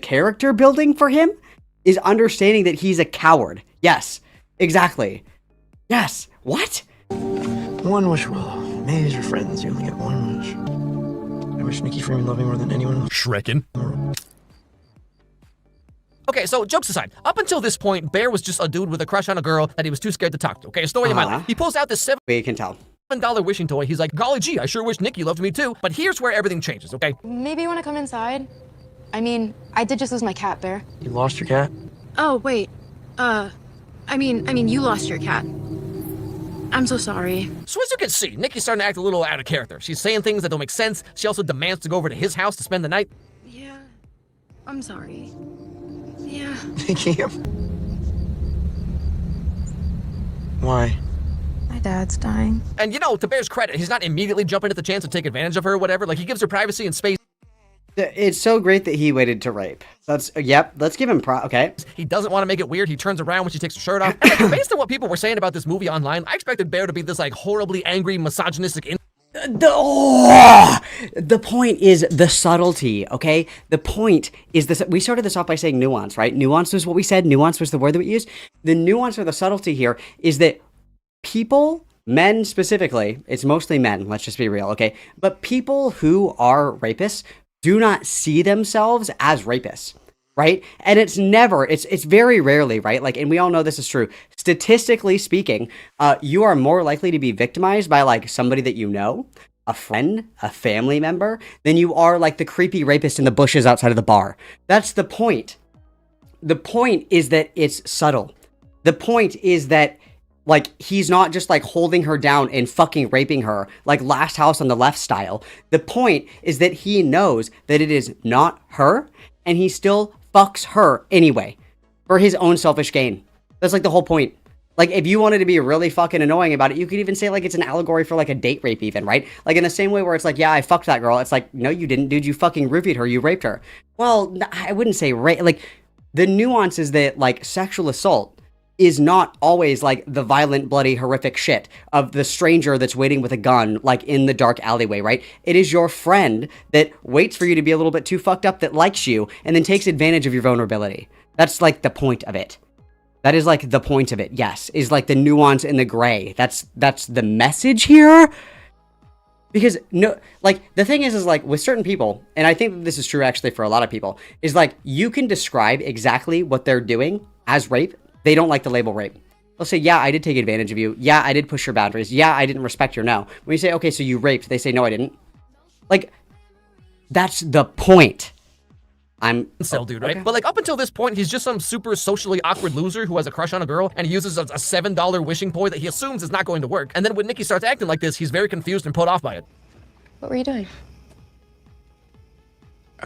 character building for him, is understanding that he's a coward. Yes, exactly. Yes. What? One wish, Willow. Maybe as your friends, you only get one wish. I wish Nikki Freeman loved me more than anyone else. Shrekin. Okay, so jokes aside, up until this point, Bear was just a dude with a crush on a girl that he was too scared to talk to. Okay, a story of my life. He pulls out this we can tell $7 wishing toy. He's like, golly gee, I sure wish Nikki loved me too. But here's where everything changes, okay? Maybe you want to come inside? I mean, I did just lose my cat, Bear. You lost your cat? Oh, wait. I mean, you lost your cat. I'm so sorry. So as you can see, Nikki's starting to act a little out of character. She's saying things that don't make sense. She also demands to go over to his house to spend the night. Yeah, I'm sorry. Yeah. Nikki. Why? My dad's dying. And to Bear's credit, he's not immediately jumping at the chance to take advantage of her or whatever. Like, he gives her privacy and space. It's so great that he waited to rape. Yep, let's give him okay. He doesn't want to make it weird. He turns around when she takes her shirt off. And, based on what people were saying about this movie online, I expected Bear to be this, horribly angry, misogynistic... The point is the subtlety, okay? The point is this. We started this off by saying nuance, right? Nuance was what we said. Nuance was the word that we used. The nuance or the subtlety here is that people, men specifically, it's mostly men, let's just be real, okay? But people who are rapists do not see themselves as rapists, right? And it's very rarely, right? And we all know this is true. Statistically speaking, you are more likely to be victimized by somebody that you know, a friend, a family member, than you are the creepy rapist in the bushes outside of the bar. That's the point. The point is that it's subtle. The point is that he's not just holding her down and fucking raping her like Last House on the Left style. The point is that he knows that it is not her, and he still fucks her anyway for his own selfish gain. That's the whole point. Like, if you wanted to be really fucking annoying about it, you could even say, like, it's an allegory for, like, a date rape even, right? Like, in the same way where it's like, yeah, I fucked that girl. It's like, no, you didn't, dude. You fucking roofied her. You raped her. Well, I wouldn't say rape. Like, the nuance is that, like, sexual assault is not always, like, the violent, bloody, horrific shit of the stranger that's waiting with a gun, like, in the dark alleyway, right? It is your friend that waits for you to be a little bit too fucked up that likes you and then takes advantage of your vulnerability. That's, like, the point of it. That is, like, the point of it, yes, is, like, the nuance and the gray. That's the message here. Because, no, like, the thing is, like, with certain people, and I think that this is true, actually, for a lot of people, is, like, you can describe exactly what they're doing as rape. They don't like the label rape. They'll say, yeah, I did take advantage of you. Yeah, I did push your boundaries. Yeah, I didn't respect your no. When you say, okay, so you raped, they say, no, I didn't. Like, that's the point. I'm incel dude, right? Okay. But like up until this point, he's just some super socially awkward loser who has a crush on a girl and he uses a $7 wishing toy that he assumes is not going to work. And then when Nikki starts acting like this, he's very confused and put off by it. What were you doing?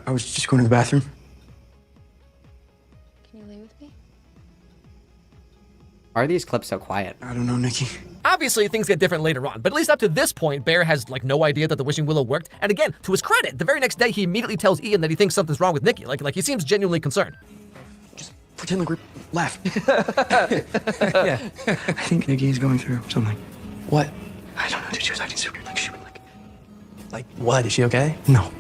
I was just going to the bathroom. Can you lay with me? Why are these clips so quiet? I don't know, Nikki. Obviously, things get different later on, but at least up to this point, Bear has, like, no idea that the wishing willow worked. And again, to his credit, the very next day, he immediately tells Ian that he thinks something's wrong with Nikki. Like he seems genuinely concerned. Just pretend like we're left. Yeah. I think Nikki's going through something. What? I don't know, dude. She was acting super, like, she would, like, what? Is she okay? No.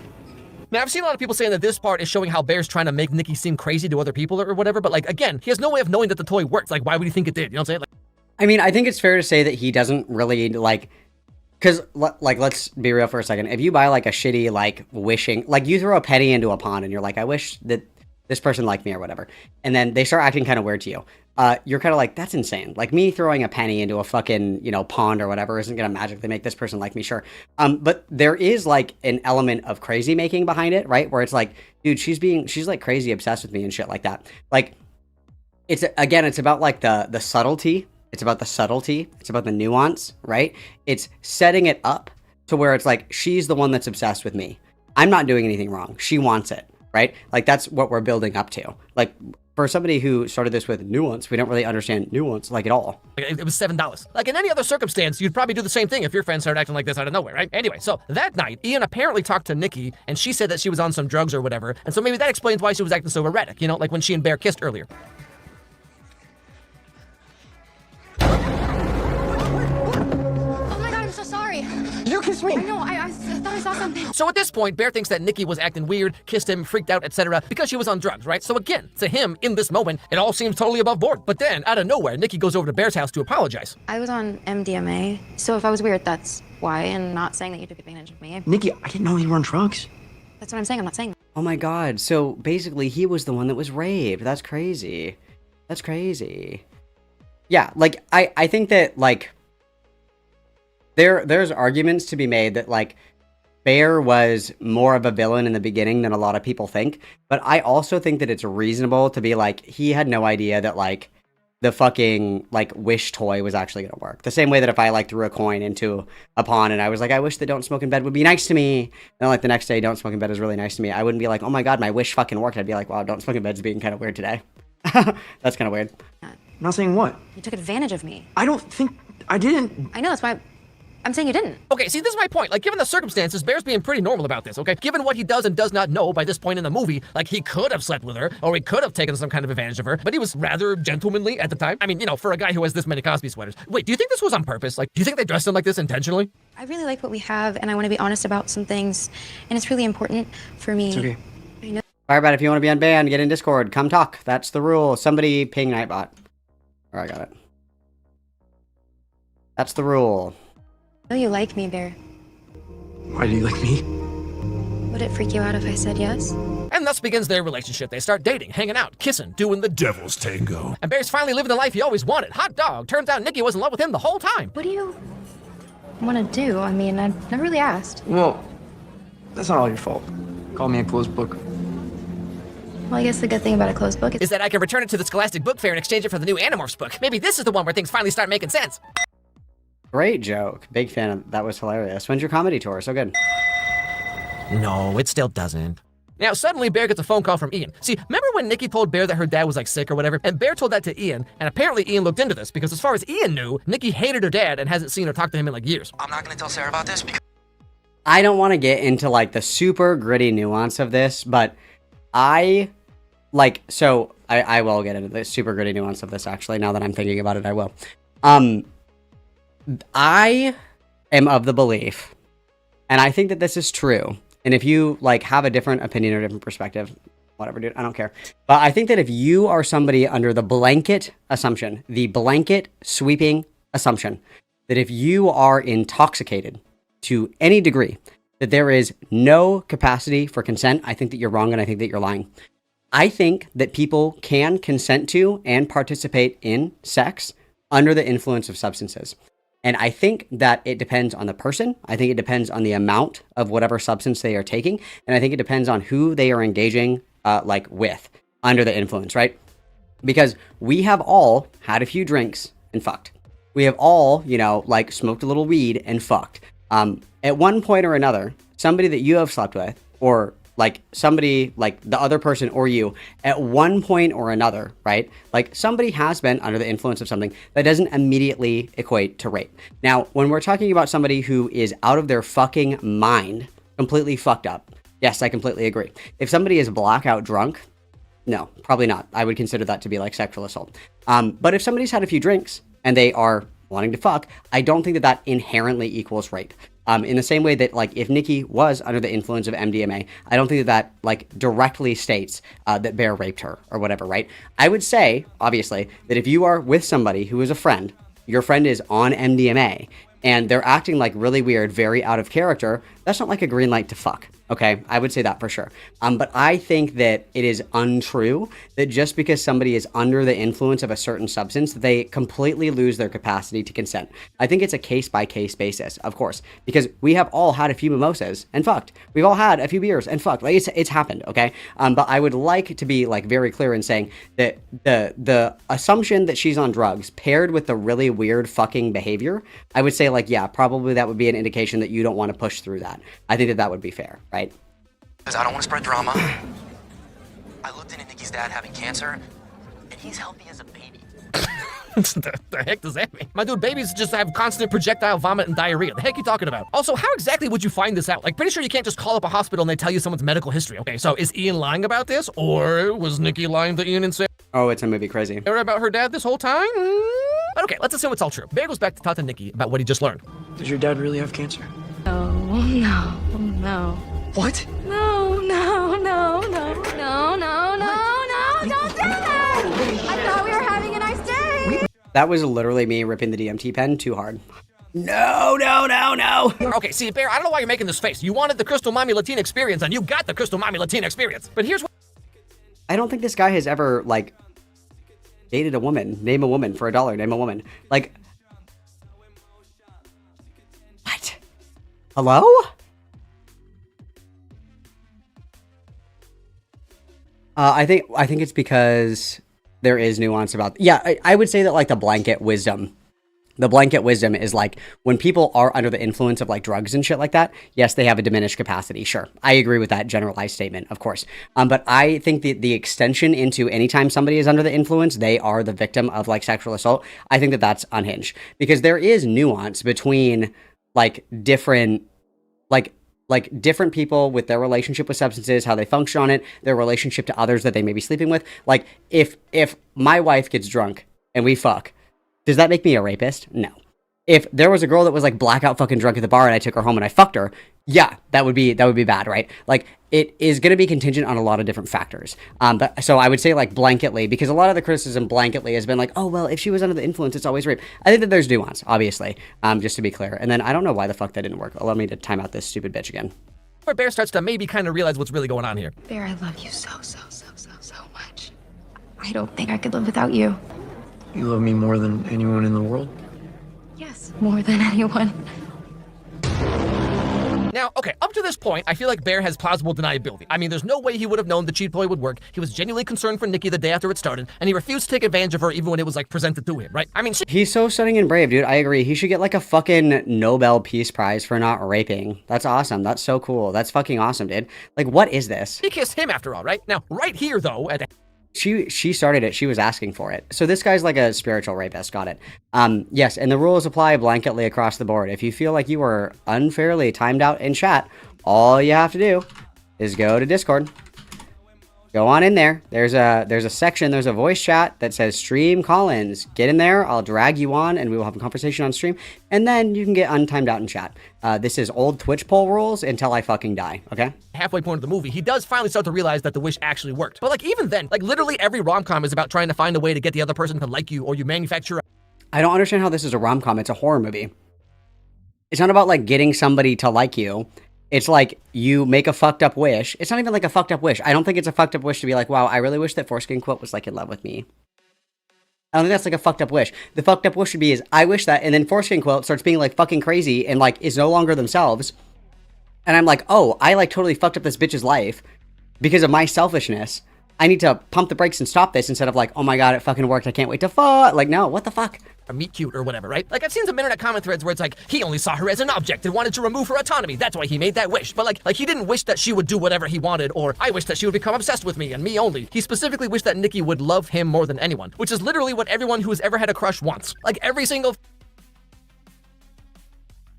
Man, I've seen a lot of people saying that this part is showing how Bear's trying to make Nikki seem crazy to other people or whatever, but, like, again, he has no way of knowing that the toy works. Like, why would he think it did? You know what I'm saying? Like, I mean, I think it's fair to say that he doesn't really, like, because, like, let's be real for a second. If you buy, like, a shitty, like, wishing, like, you throw a penny into a pond and you're like, I wish that this person liked me or whatever, and then they start acting kind of weird to you, you're kind of like, that's insane. Like, me throwing a penny into a fucking, you know, pond or whatever isn't going to magically make this person like me, sure. But there is, like, an element of crazy making behind it, right? Where it's like, dude, she's, like, crazy obsessed with me and shit like that. Like, it's, again, it's about, like, the subtlety. It's about the subtlety. It's about the nuance, right? It's setting it up to where it's like, she's the one that's obsessed with me. I'm not doing anything wrong. She wants it, right? Like, that's what we're building up to. Like, for somebody who started this with nuance, we don't really understand nuance, like, at all. It was $7. Like, in any other circumstance, you'd probably do the same thing if your friend started acting like this out of nowhere, right? Anyway, so that night, Ian apparently talked to Nikki, and she said that she was on some drugs or whatever, and so maybe that explains why she was acting so erratic, you know, like when she and Bear kissed earlier. You kissed me! I know, I thought I saw something. So at this point, Bear thinks that Nikki was acting weird, kissed him, freaked out, etc. because she was on drugs, right? So again, to him, in this moment, it all seems totally above board. But then, out of nowhere, Nikki goes over to Bear's house to apologize. I was on MDMA, so if I was weird, that's why, and not saying that you took advantage of me. Nikki, I didn't know you were on drugs. That's what I'm saying, I'm not saying that. Oh my god, so basically he was the one that was raped. That's crazy. That's crazy. Yeah, like, I think that, like, there's arguments to be made that, like, Bear was more of a villain in the beginning than a lot of people think, but I also think that it's reasonable to be like, he had no idea that, like, the fucking, like, wish toy was actually gonna work. The same way that if I, like, threw a coin into a pond and I was like, I wish that don't smoke in bed would be nice to me, and then, like, the next day don't smoke in bed is really nice to me, I wouldn't be like, oh my god, my wish fucking worked. I'd be like, wow, don't smoke in bed is being kind of weird today. That's kind of weird. I'm not saying what? You took advantage of me. I don't think I didn't. I know, that's why I'm saying you didn't. Okay, see, this is my point. Like, given the circumstances, Bear's being pretty normal about this, okay? Given what he does and does not know by this point in the movie, like, he could have slept with her, or he could have taken some kind of advantage of her, but he was rather gentlemanly at the time. I mean, you know, for a guy who has this many Cosby sweaters. Wait, do you think this was on purpose? Like, do you think they dressed him like this intentionally? I really like what we have, and I want to be honest about some things, and it's really important for me. It's okay. I know. Firebat, if you want to be on band, get in Discord. Come talk. That's the rule. Somebody ping Nightbot. Oh, I got it. That's the rule. I know you like me, Bear. Why do you like me? Would it freak you out if I said yes? And thus begins their relationship. They start dating, hanging out, kissing, doing the devil's tango. And Bear's finally living the life he always wanted. Hot dog. Turns out Nikki was in love with him the whole time. What do you want to do? I mean, I've never really asked. Well, that's not all your fault. Call me a closed book. Well, I guess the good thing about a closed book is that I can return it to the Scholastic Book Fair and exchange it for the new Animorphs book. Maybe this is the one where things finally start making sense. Great joke. Big fan of that. Was hilarious. When's your comedy tour? So good. No, it still doesn't. Now, suddenly Bear gets a phone call from Ian. See, remember when Nikki told Bear that her dad was like sick or whatever? And Bear told that to Ian, and apparently Ian looked into this because as far as Ian knew, Nikki hated her dad and hasn't seen or talked to him in like years. I'm not gonna tell Sarah about this because I don't want to get into like the super gritty nuance of this, but I will get into the super gritty nuance of this actually. Now that I'm thinking about it, I will. I am of the belief, and I think that this is true. And if you like have a different opinion or different perspective, whatever, dude, I don't care. But I think that if you are somebody under the blanket assumption, the blanket sweeping assumption, that if you are intoxicated to any degree, that there is no capacity for consent, I think that you're wrong and I think that you're lying. I think that people can consent to and participate in sex under the influence of substances. And I think that it depends on the person. I think it depends on the amount of whatever substance they are taking. And I think it depends on who they are engaging with under the influence, right? Because we have all had a few drinks and fucked. We have all, smoked a little weed and fucked. At one point or another, somebody that you have slept with, or like somebody like the other person or you, at one point or another, right? Like somebody has been under the influence of something that doesn't immediately equate to rape. Now, when we're talking about somebody who is out of their fucking mind, completely fucked up, yes, I completely agree. If somebody is blackout drunk, no, probably not. I would consider that to be like sexual assault. But if somebody's had a few drinks and they are wanting to fuck, I don't think that that inherently equals rape. In the same way that, like, if Nikki was under the influence of MDMA, I don't think that like directly states that Bear raped her or whatever, right? I would say, obviously, that if you are with somebody who is a friend, your friend is on MDMA, and they're acting like really weird, very out of character, that's not like a green light to fuck. Okay, I would say that for sure. But I think that it is untrue that just because somebody is under the influence of a certain substance, they completely lose their capacity to consent. I think it's a case-by-case basis, of course, because we have all had a few mimosas and fucked. We've all had a few beers and fucked. Like it's happened, okay? But I would like to be like very clear in saying that the assumption that she's on drugs paired with the really weird fucking behavior, I would say like, yeah, probably that would be an indication that you don't want to push through that. I think that would be fair, right? because I don't want to spread drama. I looked into Nikki's dad having cancer, and he's healthy as a baby. The heck does that mean? My dude, babies just have constant projectile vomit and diarrhea. The heck you talking about? Also, how exactly would you find this out? Like, pretty sure you can't just call up a hospital and they tell you someone's medical history. Okay, so is Ian lying about this? Or was Nikki lying to Ian and saying, oh, it's a movie crazy. About her dad this whole time? But okay, let's assume it's all true. Bear goes back to talk to Nikki about what he just learned. Does your dad really have cancer? Oh, no, no. What? No, no, no, no, no, no, no, no, don't do that! I thought we were having a nice day! That was literally me ripping the DMT pen too hard. No, no, no, no. Okay, see, Bear, I don't know why you're making this face. You wanted the Crystal Mommy Latina experience, and you got the Crystal Mommy Latina experience. But here's what... I don't think this guy has ever, like, dated a woman. Name a woman for $1. Name a woman. Like... What? Hello? I think it's because there is nuance about... Yeah, I would say that, like, the blanket wisdom is like when people are under the influence of like drugs and shit like that, yes, they have a diminished capacity. Sure. I agree with that generalized statement, of course. But I think the extension into anytime somebody is under the influence, they are the victim of like sexual assault. I think that that's unhinged because there is nuance between like different people with their relationship with substances, how they function on it, their relationship to others that they may be sleeping with. Like if my wife gets drunk and we fuck, does that make me a rapist? No. If there was a girl that was like blackout fucking drunk at the bar and I took her home and I fucked her, yeah, that would be bad, right? Like it is going to be contingent on a lot of different factors. But so I would say like blanketly, because a lot of the criticism blanketly has been like, oh, well, if she was under the influence, it's always rape. I think that there's nuance, obviously, just to be clear. And then I don't know why the fuck that didn't work. Allow me to time out this stupid bitch again. Where Bear starts to maybe kind of realize what's really going on here. Bear, I love you so much. I don't think I could live without you. You love me more than anyone in the world? Yes, more than anyone. Now, okay, up to this point, I feel like Bear has plausible deniability. I mean, there's no way he would have known the cheat ploy would work. He was genuinely concerned for Nikki the day after it started, and he refused to take advantage of her even when it was, like, presented to him, right? I mean, he's so stunning and brave, dude. I agree. He should get, like, a fucking Nobel Peace Prize for not raping. That's awesome. That's so cool. That's fucking awesome, dude. Like, what is this? He kissed him after all, right? Now, right here, though, at the She started it. She was asking for it. So this guy's like a spiritual rapist. Got it. Yes, and the rules apply blanketly across the board. If you feel like you were unfairly timed out in chat, all you have to do is go to Discord. Go on in there. There's a section, there's a voice chat that says stream call-ins. Get in there, I'll drag you on, and we will have a conversation on stream, and then you can get untimed out in chat. This is old Twitch poll rules until I fucking die, okay? halfway point of the movie, he does finally start to realize that the wish actually worked. But like even then, like literally every rom-com is about trying to find a way to get the other person to like you, or you manufacture. I don't understand how this is a rom-com. It's a horror movie. It's not about like getting somebody to like you. It's like you make a fucked up wish. It's not even like a fucked up wish. I don't think it's a fucked up wish to be like, wow, I really wish that Foreskin Quote was like in love with me. I don't think that's like a fucked up wish. The fucked up wish should be is I wish that, and then Foreskin Quote starts being like fucking crazy and like is no longer themselves. And I'm like, oh, I like totally fucked up this bitch's life because of my selfishness. I need to pump the brakes and stop this instead of like, oh my god, it fucking worked. I can't wait to fuck. Like, no, what the fuck? A meet cute or whatever, right? Like I've seen some internet comment threads where it's like, he only saw her as an object and wanted to remove her autonomy. That's why he made that wish. But like he didn't wish that she would do whatever he wanted, or I wish that she would become obsessed with me and me only. He specifically wished that Nikki would love him more than anyone, which is literally what everyone who has ever had a crush wants. Like every single...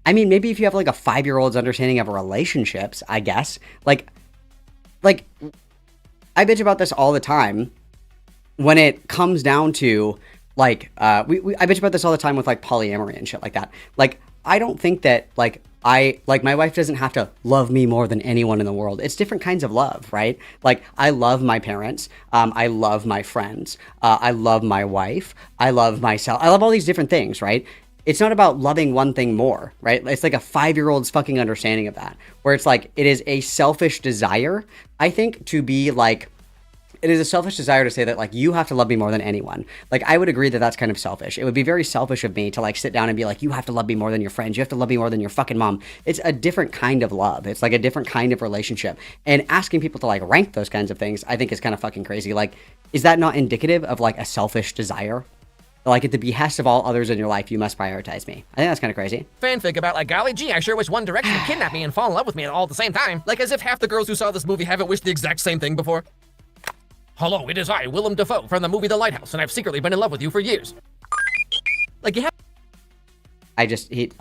I mean, maybe if you have like a 5-year-old's understanding of relationships, I guess. Like, I bitch about this all the time when it comes down to, like, I bitch about this all the time with, like, polyamory and shit like that. Like, I don't think that, like, my wife doesn't have to love me more than anyone in the world. It's different kinds of love, right? Like, I love my parents. I love my friends. I love my wife. I love myself. I love all these different things, right? It's not about loving one thing more, right? It's like a 5-year-old's fucking understanding of that, where it's like, it is a selfish desire, I think, to be like, it is a selfish desire to say that, like, you have to love me more than anyone. Like, I would agree that that's kind of selfish. It would be very selfish of me to, like, sit down and be like, you have to love me more than your friends. You have to love me more than your fucking mom. It's a different kind of love. It's, like, a different kind of relationship. And asking people to, like, rank those kinds of things, I think is kind of fucking crazy. Like, is that not indicative of, like, a selfish desire? Like, at the behest of all others in your life, you must prioritize me. I think that's kind of crazy. Fanfic about, like, golly gee, I sure wish One Direction would kidnap me and fall in love with me all at the same time. Like, as if half the girls who saw this movie haven't wished the exact same thing before. Hello, it is I, Willem Dafoe, from the movie The Lighthouse, and I've secretly been in love with you for years. Like, you have... okay.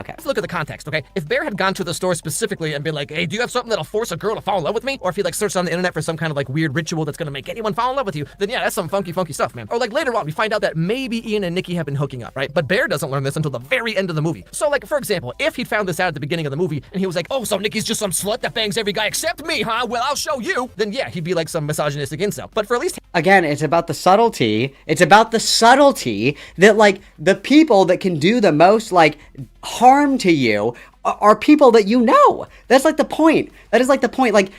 Let's look at the context, okay? If Bear had gone to the store specifically and been like, hey, do you have something that'll force a girl to fall in love with me? Or if he, like, searched on the internet for some kind of, like, weird ritual that's gonna make anyone fall in love with you, then yeah, that's some funky stuff, man. Or, like, later on, we find out that maybe Ian and Nikki have been hooking up, right? But Bear doesn't learn this until the very end of the movie. So, like, for example, if he'd found this out at the beginning of the movie, and he was like, oh, so Nikki's just some slut that bangs every guy except me, huh? Well, I'll show you. Then yeah, he'd be like some misogynistic incel. But for at least... Again, it's about the subtlety. It's about the subtlety that, like, the people that can do the most, like, harm to you are people that you know. That's like the point. That is like the point. Like,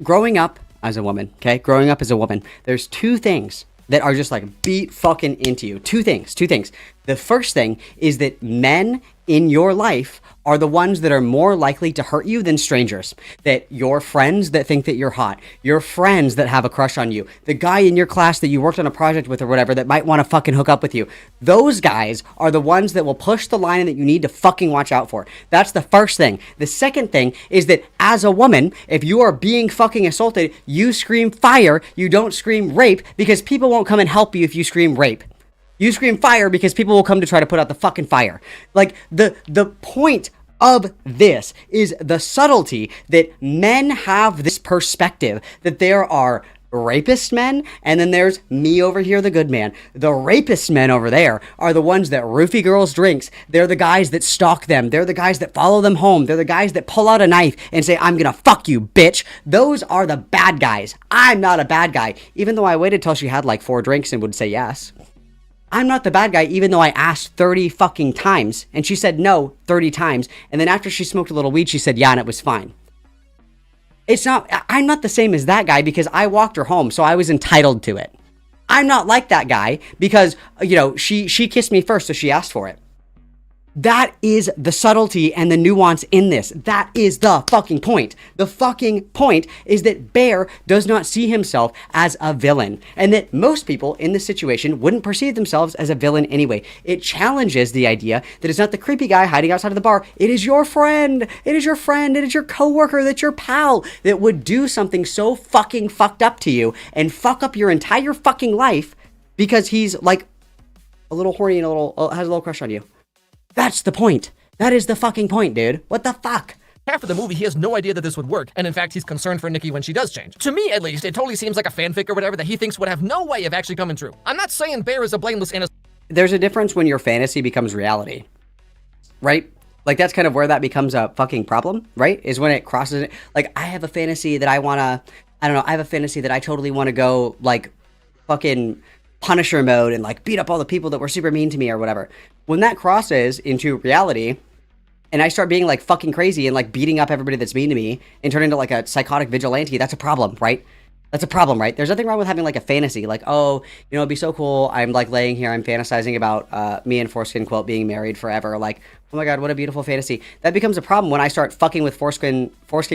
growing up as a woman, okay? Growing up as a woman, there's two things that are just like beat fucking into you. Two things. The first thing is that men in your life are the ones that are more likely to hurt you than strangers. That your friends that think that you're hot, your friends that have a crush on you, the guy in your class that you worked on a project with or whatever that might want to fucking hook up with you. Those guys are the ones that will push the line that you need to fucking watch out for. That's the first thing. The second thing is that as a woman, if you are being fucking assaulted, you scream fire, you don't scream rape, because people won't come and help you if you scream rape. You scream fire because people will come to try to put out the fucking fire. Like, the point of this is the subtlety that men have this perspective that there are rapist men, and then there's me over here, the good man. The rapist men over there are the ones that roofie girls' drinks. They're the guys that stalk them. They're the guys that follow them home. They're the guys that pull out a knife and say, I'm gonna fuck you, bitch. Those are the bad guys. I'm not a bad guy, even though I waited till she had like 4 drinks and would say yes. I'm not the bad guy, even though I asked 30 fucking times, and she said no 30 times, and then after she smoked a little weed, she said yeah, and it was fine. I'm not the same as that guy because I walked her home, so I was entitled to it. I'm not like that guy because, you know, she kissed me first, so she asked for it. That is the subtlety and the nuance in this. That is the fucking point. The fucking point is that Bear does not see himself as a villain, and that most people in this situation wouldn't perceive themselves as a villain anyway. It challenges the idea that it's not the creepy guy hiding outside of the bar. It is your friend. It is your friend. It is your coworker. That's your pal that would do something so fucking fucked up to you and fuck up your entire fucking life because he's like a little horny and has a little crush on you. That's the point. That is the fucking point, dude. What the fuck? Half of the movie, he has no idea that this would work, and in fact, he's concerned for Nikki when she does change. To me, at least, it totally seems like a fanfic or whatever that he thinks would have no way of actually coming true. I'm not saying Bear is a blameless innocent. There's a difference when your fantasy becomes reality, right? Like, that's kind of where that becomes a fucking problem, right? Is when it crosses it. Like, I have a fantasy that I have a fantasy that I totally want to go, like, fucking Punisher mode and, like, beat up all the people that were super mean to me or whatever. When that crosses into reality, and I start being, like, fucking crazy and, like, beating up everybody that's mean to me and turn into, like, a psychotic vigilante, that's a problem, right? That's a problem, right? There's nothing wrong with having, like, a fantasy. Like, oh, you know, it'd be so cool. I'm, like, laying here. I'm fantasizing about me and Foreskin Quilt being married forever. Like, oh, my God, what a beautiful fantasy. That becomes a problem when I start fucking with Foreskin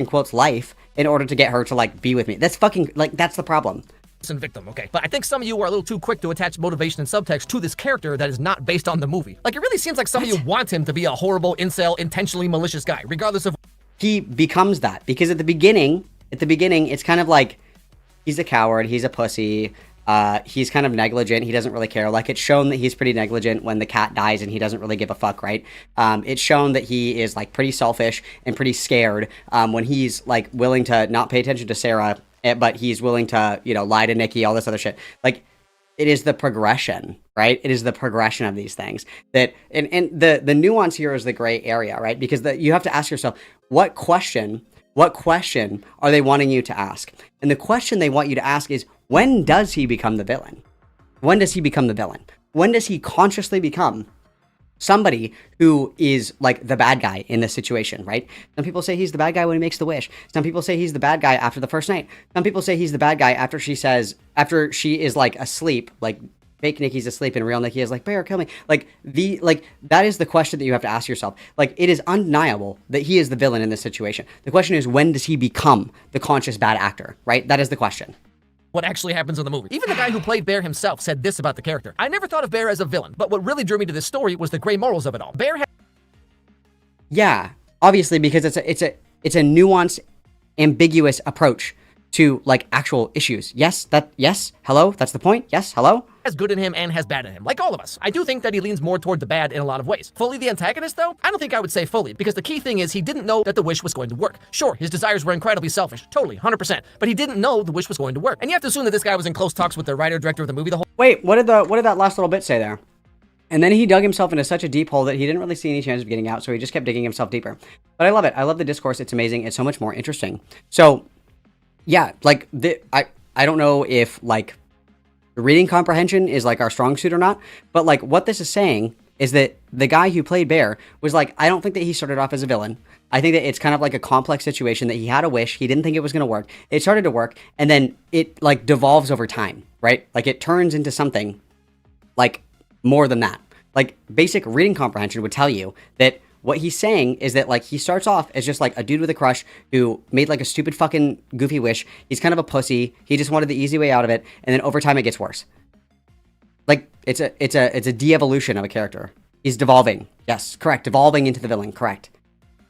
Quilt's life in order to get her to, like, be with me. That's fucking, like, that's the problem. Victim, okay? But I think some of you are a little too quick to attach motivation and subtext to this character that is not based on the movie. Like, it really seems like some of you want him to be a horrible, incel, intentionally malicious guy, regardless of... He becomes that, because at the beginning, it's kind of like, he's a coward, he's a pussy, he's kind of negligent, he doesn't really care. Like, it's shown that he's pretty negligent when the cat dies and he doesn't really give a fuck, right? It's shown that he is, like, pretty selfish and pretty scared when he's, like, willing to not pay attention to Sarah, but he's willing to, you know, lie to Nikki, all this other shit. Like, it is the progression, right? It is the progression of these things that, and the nuance here is the gray area, right? Because you have to ask yourself, what question are they wanting you to ask? And the question they want you to ask is, when does he become the villain? When does he become the villain? When does he consciously become somebody who is like the bad guy in this situation, right? Some people say he's the bad guy when he makes the wish. Some people say he's the bad guy after the first night. Some people say he's the bad guy after she is like asleep, like fake Nikki's asleep and real Nikki is like, Bear, kill me. Like that is the question that you have to ask yourself. Like, it is undeniable that he is the villain in this situation. The question is, when does he become the conscious bad actor, right? That is the question. What actually happens in the movie. Even the guy who played Bear himself said this about the character. I never thought of Bear as a villain, but what really drew me to this story was the gray morals of it all. Bear had... Yeah, obviously, because it's a nuanced, ambiguous approach to, like, actual issues. Yes, hello, that's the point. Yes, hello. Has good in him and has bad in him, like all of us. I do think that he leans more toward the bad in a lot of ways. Fully the antagonist, though? I don't think I would say fully, because the key thing is he didn't know that the wish was going to work. Sure, his desires were incredibly selfish, totally, 100%, but he didn't know the wish was going to work. And you have to assume that this guy was in close talks with the writer-director of the movie the whole... Wait, what did that last little bit say there? And then he dug himself into such a deep hole that he didn't really see any chance of getting out, so he just kept digging himself deeper. But I love it. I love the discourse. It's amazing. It's so much more interesting. So, yeah, like, I don't know if, like, reading comprehension is, like, our strong suit or not, but, like, what this is saying is that the guy who played Bear was like, I don't think that he started off as a villain. I think that it's kind of like a complex situation that he had a wish. He didn't think it was going to work. It started to work, and then it, like, devolves over time, right? Like, it turns into something, like, more than that. Like, basic reading comprehension would tell you that what he's saying is that, like, he starts off as just, like, a dude with a crush who made, like, a stupid fucking goofy wish. He's kind of a pussy. He just wanted the easy way out of it. And then over time it gets worse. Like, it's a de-evolution of a character. He's devolving. Yes, correct. Devolving into the villain. Correct.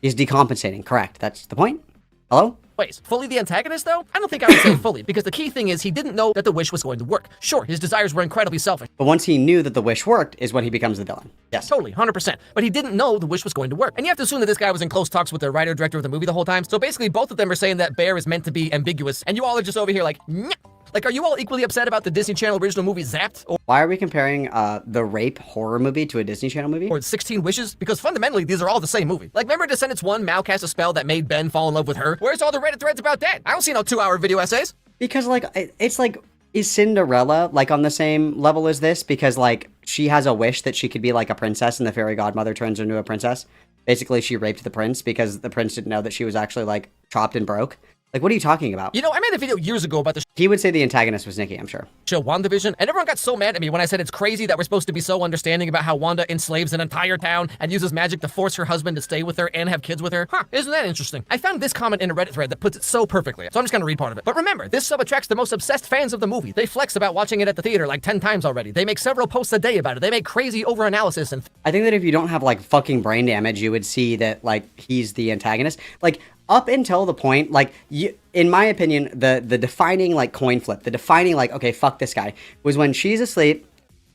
He's decompensating. Correct. That's the point. Hello? Ways. Fully the antagonist, though? I don't think I would say fully, because the key thing is he didn't know that the wish was going to work. Sure, his desires were incredibly selfish. But once he knew that the wish worked is when he becomes the villain. Yes. Totally, 100%. But he didn't know the wish was going to work. And you have to assume that this guy was in close talks with the writer-director of the movie the whole time. So basically, both of them are saying that Bear is meant to be ambiguous, and you all are just over here like, nyeh. Like, are you all equally upset about the Disney Channel original movie Zapped? Or why are we comparing the rape horror movie to a Disney Channel movie? Or 16 Wishes? Because fundamentally, these are all the same movie. Like, remember Descendants 1, Mal cast a spell that made Ben fall in love with her? Where's all the Reddit threads about that? I don't see no 2-hour video essays. Because, like, it's like, is Cinderella, like, on the same level as this? Because, like, she has a wish that she could be, like, a princess, and the fairy godmother turns her into a princess. Basically, she raped the prince because the prince didn't know that she was actually, like, chopped and broke. Like, what are you talking about? You know, I made a video years ago about the He would say the antagonist was Nikki, I'm sure. show WandaVision, and everyone got so mad at me when I said it's crazy that we're supposed to be so understanding about how Wanda enslaves an entire town and uses magic to force her husband to stay with her and have kids with her. Isn't that interesting? I found this comment in a Reddit thread that puts it so perfectly, so I'm just gonna read part of it. But remember, this sub attracts the most obsessed fans of the movie. They flex about watching it at the theater like 10 times already. They make several posts a day about it. They make crazy over-analysis and... I think that if you don't have, like, fucking brain damage, you would see that, like, he's the antagonist. Like, up until the point, like, in my opinion, the defining, like, coin flip, the defining, like, okay, fuck this guy, was when she's asleep,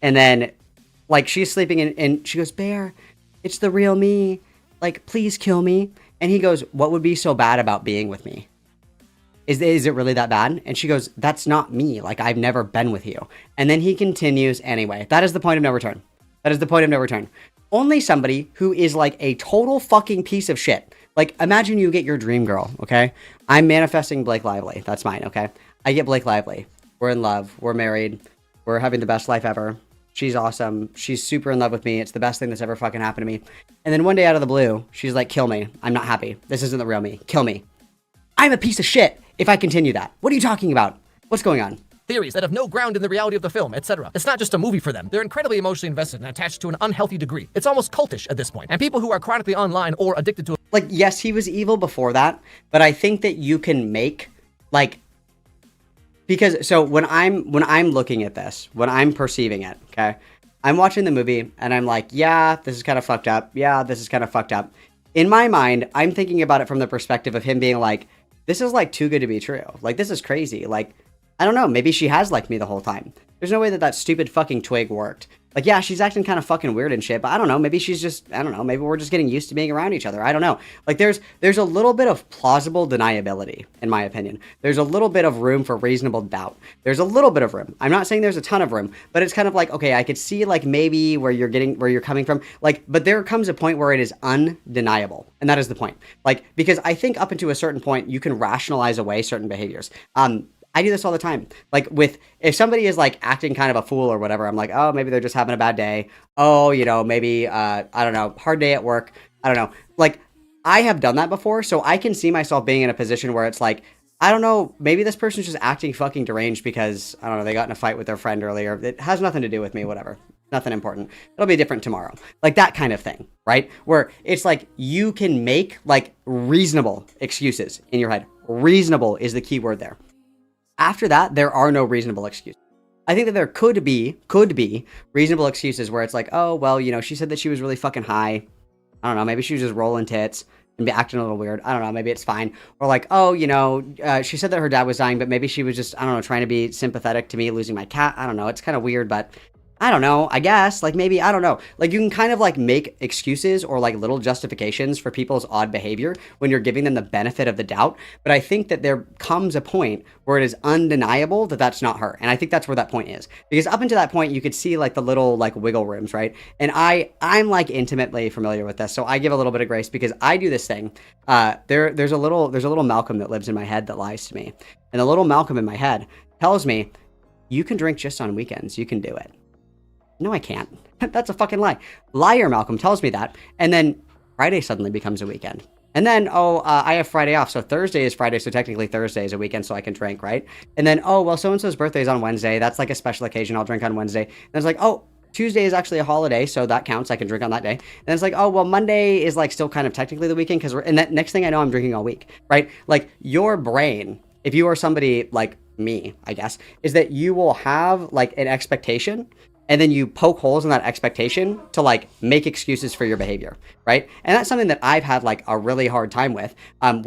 and then, like, she's sleeping, and she goes, Bear, it's the real me. Like, please kill me. And he goes, what would be so bad about being with me? Is it really that bad? And she goes, that's not me. Like, I've never been with you. And then he continues anyway. That is the point of no return. That is the point of no return. Only somebody who is, like, a total fucking piece of shit. Like, imagine you get your dream girl, okay? I'm manifesting Blake Lively. That's mine, okay? I get Blake Lively. We're in love. We're married. We're having the best life ever. She's awesome. She's super in love with me. It's the best thing that's ever fucking happened to me. And then one day out of the blue, she's like, kill me. I'm not happy. This isn't the real me. Kill me. I'm a piece of shit if I continue that. What are you talking about? What's going on? Theories that have no ground in the reality of the film, etc. It's not just a movie for them. They're incredibly emotionally invested and attached to an unhealthy degree. It's almost cultish at this point. And people who are chronically online or addicted to... Like, yes, he was evil before that, but I think that you can make, like... Because, so, when I'm looking at this, when I'm perceiving it, okay? I'm watching the movie, and I'm like, yeah, this is kind of fucked up. Yeah, this is kind of fucked up. In my mind, I'm thinking about it from the perspective of him being like, this is, like, too good to be true. Like, this is crazy. Like... I don't know, maybe she has liked me the whole time. There's no way that stupid fucking twig worked. Like, yeah, she's acting kind of fucking weird and shit, but I don't know, maybe she's just, I don't know, maybe we're just getting used to being around each other. I don't know. Like, there's a little bit of plausible deniability, in my opinion. There's a little bit of room for reasonable doubt. There's a little bit of room. I'm not saying there's a ton of room, but it's kind of like, okay, I could see, like, maybe where you're coming from. Like, but there comes a point where it is undeniable. And that is the point. Like, because I think up until a certain point, you can rationalize away certain behaviors. I do this all the time. Like, if somebody is, like, acting kind of a fool or whatever, I'm like, oh, maybe they're just having a bad day. Oh, you know, maybe, I don't know, hard day at work. I don't know. Like, I have done that before, so I can see myself being in a position where it's like, I don't know, maybe this person's just acting fucking deranged because, I don't know, they got in a fight with their friend earlier. It has nothing to do with me, whatever. Nothing important. It'll be different tomorrow. Like, that kind of thing, right? Where it's like, you can make, like, reasonable excuses in your head. Reasonable is the key word there. After that, there are no reasonable excuses. I think that there could be reasonable excuses where it's like, oh, well, you know, she said that she was really fucking high. I don't know, maybe she was just rolling tits and be acting a little weird. I don't know, maybe it's fine. Or like, oh, you know, she said that her dad was dying, but maybe she was just, I don't know, trying to be sympathetic to me losing my cat. I don't know, it's kind of weird, but I don't know, I guess, like, maybe, I don't know. Like, you can kind of, like, make excuses or, like, little justifications for people's odd behavior when you're giving them the benefit of the doubt. But I think that there comes a point where it is undeniable that that's not her. And I think that's where that point is. Because up until that point, you could see, like, the little, like, wiggle rooms, right? And I'm like, intimately familiar with this, so I give a little bit of grace because I do this thing. There's a little Malcolm that lives in my head that lies to me. And the little Malcolm in my head tells me, you can drink just on weekends. You can do it. No, I can't. That's a fucking lie. Liar Malcolm tells me that. And then Friday suddenly becomes a weekend. And then, I have Friday off. So Thursday is Friday. So technically Thursday is a weekend so I can drink, right? And then, well, so-and-so's birthday is on Wednesday. That's like a special occasion. I'll drink on Wednesday. And it's like, Tuesday is actually a holiday. So that counts. I can drink on that day. And it's like, well, Monday is like still kind of technically the weekend because and that next thing I know, I'm drinking all week, right? Like your brain, if you are somebody like me, I guess, is that you will have like an expectation and then you poke holes in that expectation to like make excuses for your behavior, right? And that's something that I've had like a really hard time with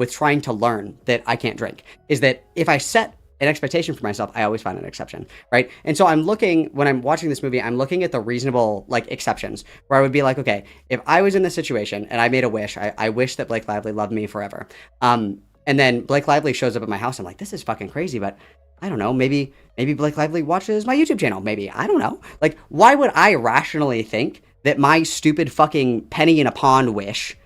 trying to learn that I can't drink, is that if I set an expectation for myself, I always find an exception, right? And so when I'm watching this movie, I'm looking at the reasonable like exceptions where I would be like, okay, if I was in this situation and I made a wish, I wish that Blake Lively loved me forever. And then Blake Lively shows up at my house. I'm like, this is fucking crazy, but I don't know, maybe Blake Lively watches my YouTube channel. Maybe, I don't know. Like, why would I rationally think that my stupid fucking penny in a pond wish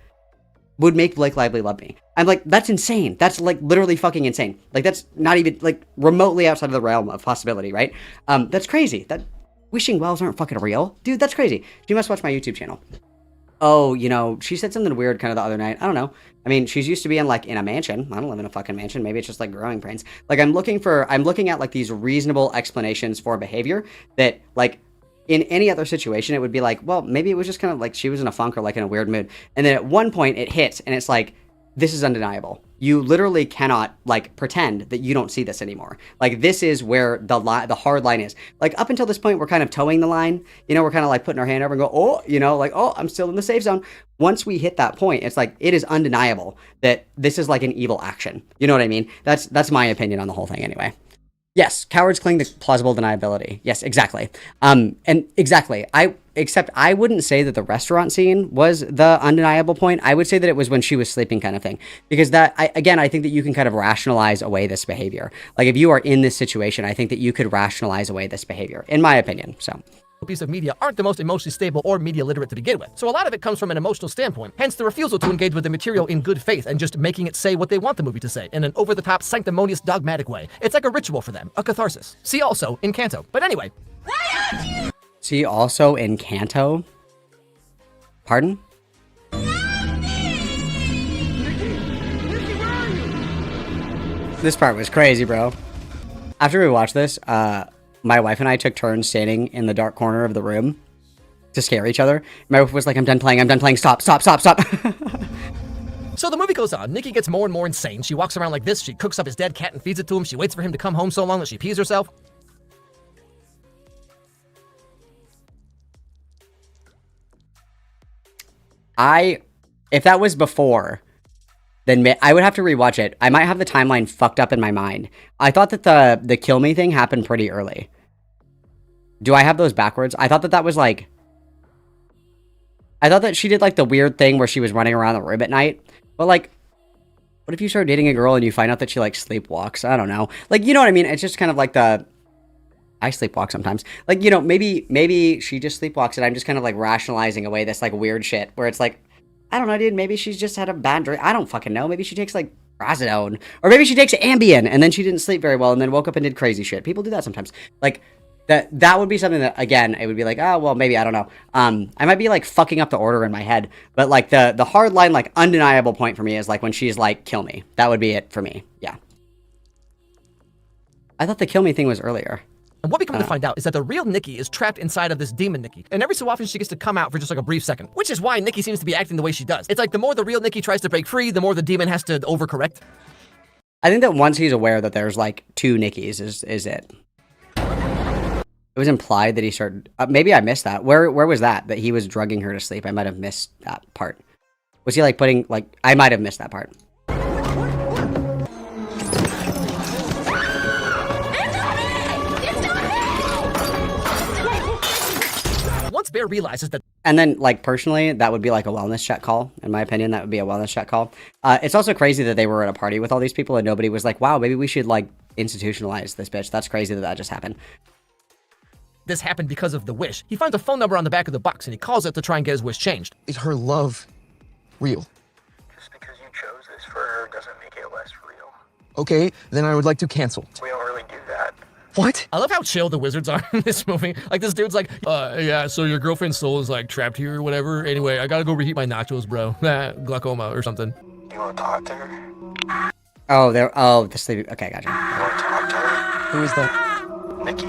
would make Blake Lively love me? I'm like, that's insane. That's like literally fucking insane. Like, that's not even like remotely outside of the realm of possibility, right? That's crazy. That wishing wells aren't fucking real. Dude, that's crazy. You must watch my YouTube channel. oh, you know, she said something weird kind of the other night. I don't know. I mean, she's used to being like in a mansion. I don't live in a fucking mansion. Maybe it's just like growing pains. Like I'm looking at like these reasonable explanations for behavior that like in any other situation, it would be like, well, maybe it was just kind of like she was in a funk or like in a weird mood. And then at one point it hits and it's like, this is undeniable. You literally cannot like pretend that you don't see this anymore. Like this is where the hard line is. Like up until this point, we're kind of towing the line. You know, we're kind of like putting our hand over and go, oh, you know, like, oh, I'm still in the safe zone. Once we hit that point, it's like, it is undeniable that this is like an evil action. You know what I mean? That's my opinion on the whole thing anyway. Yes, cowards cling to plausible deniability. Yes, exactly. And exactly. Except I wouldn't say that the restaurant scene was the undeniable point. I would say that it was when she was sleeping kind of thing. Because I think that you can kind of rationalize away this behavior. Like if you are in this situation, I think that you could rationalize away this behavior, in my opinion. So piece of media aren't the most emotionally stable or media literate to begin with. So a lot of it comes from an emotional standpoint, hence the refusal to engage with the material in good faith and just making it say what they want the movie to say in an over-the-top, sanctimonious, dogmatic way. It's like a ritual for them, a catharsis. See also Encanto. But anyway. See also Encanto? Pardon? This part was crazy, bro. After we watched this, my wife and I took turns standing in the dark corner of the room to scare each other. My wife was like, I'm done playing, stop. So the movie goes on. Nikki gets more and more insane. She walks around like this. She cooks up his dead cat and feeds it to him. She waits for him to come home so long that she pees herself. If that was before, then I would have to rewatch it. I might have the timeline fucked up in my mind. I thought that the kill me thing happened pretty early. Do I have those backwards? I thought that was like... I thought that she did like the weird thing where she was running around the room at night. But like, what if you start dating a girl and you find out that she like sleepwalks? I don't know. Like, you know what I mean? It's just kind of like I sleepwalk sometimes. Like, you know, maybe she just sleepwalks and I'm just kind of like rationalizing away this like weird shit where it's like, I don't know, dude, maybe she's just had a bad dream. I don't fucking know. Maybe she takes like Trazodone. Or maybe she takes Ambien and then she didn't sleep very well and then woke up and did crazy shit. People do that sometimes. Like, that would be something that, again, it would be like, oh, well, maybe, I don't know. I might be like fucking up the order in my head. But like the hard line, like undeniable point for me is like when she's like, kill me. That would be it for me. Yeah. I thought the kill me thing was earlier. And what we come to find out is that the real Nikki is trapped inside of this demon Nikki. And every so often she gets to come out for just like a brief second. Which is why Nikki seems to be acting the way she does. It's like the more the real Nikki tries to break free, the more the demon has to overcorrect. I think that once he's aware that there's like two Nikkis is it. It was implied that he started... maybe I missed that. Where was that? That he was drugging her to sleep. I might have missed that part. Was he like putting... like... I might have missed that part. Once Bear realizes that... And then, like, personally, that would be like a wellness check call. In my opinion, that would be a wellness check call. It's also crazy that they were at a party with all these people and nobody was like, wow, maybe we should, like, institutionalize this bitch. That's crazy that just happened. This happened because of the wish. He finds a phone number on the back of the box and he calls it to try and get his wish changed. Is her love real? Just because you chose this for her doesn't make it less real. Okay, then I would like to cancel. We don't really do that. What? I love how chill the wizards are in this movie. Like, this dude's like, yeah, so your girlfriend's soul is, like, trapped here or whatever. Anyway, I gotta go reheat my nachos, bro. Glaucoma or something. You want to talk to her? Oh, the sleeping... Okay, gotcha. You want to talk to her? Who is that? Nikki.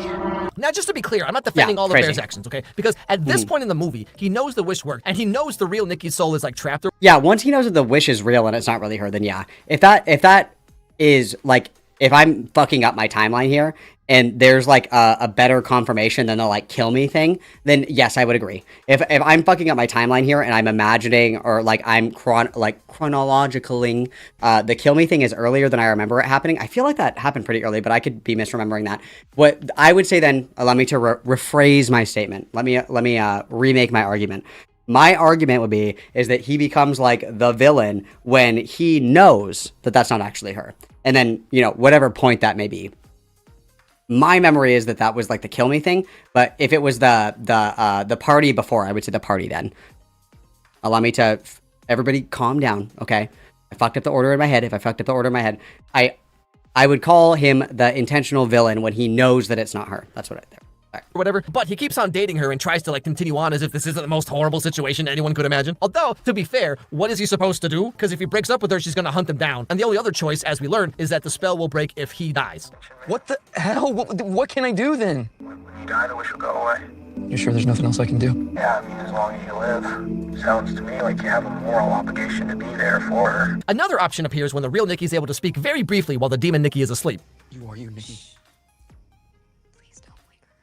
Now, just to be clear, I'm not defending all of crazy. Bear's actions, okay? Because at this point in the movie, he knows the wish worked, and he knows the real Nikki's soul is, like, trapped. Yeah, once he knows that the wish is real and it's not really her, then yeah. If that is, like... If I'm fucking up my timeline here, and there's, like, a better confirmation than the, like, kill me thing, then yes, I would agree. If I'm fucking up my timeline here, and I'm imagining, or, like, I'm chronologicaling, the kill me thing is earlier than I remember it happening, I feel like that happened pretty early, but I could be misremembering that. What I would say then, allow me to rephrase my statement. Let me remake my argument. My argument would be, is that he becomes, like, the villain when he knows that that's not actually her. And then, you know, whatever point that may be. My memory is that was, like, the kill me thing. But if it was the party before, I would say the party then. Allow me to... Everybody calm down, okay? I fucked up the order in my head. If I fucked up the order in my head, I would call him the intentional villain when he knows that it's not her. That's what whatever, but he keeps on dating her and tries to like continue on as if this isn't the most horrible situation anyone could imagine. Although, to be fair, what is he supposed to do? Because if he breaks up with her, she's gonna hunt him down. And the only other choice, as we learn, is that the spell will break if he dies. What the hell? What can I do then? When you die, the wish will go away. You sure there's nothing else I can do? Yeah, I mean, as long as you live. Sounds to me like you have a moral obligation to be there for her. Another option appears when the real Nikki is able to speak very briefly while the demon Nikki is asleep. You are you, Nikki. Please don't wake her.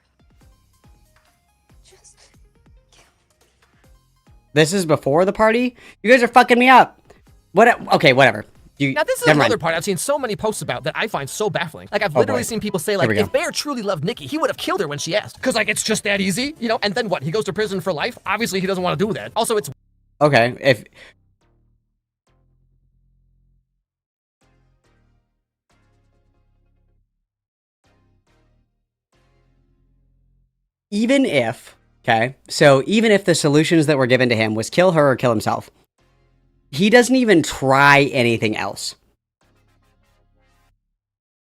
Just This is before the party? You guys are fucking me up. What? Okay, whatever. Now, this is another part I've seen so many posts about that I find so baffling. Like, I've literally seen people say, like, if Bear truly loved Nikki, he would have killed her when she asked. Because, like, it's just that easy, you know? And then what? He goes to prison for life? Obviously, he doesn't want to do that. Also, it's... Okay, if... Even if... Okay, so even if the solutions that were given to him was kill her or kill himself, he doesn't even try anything else.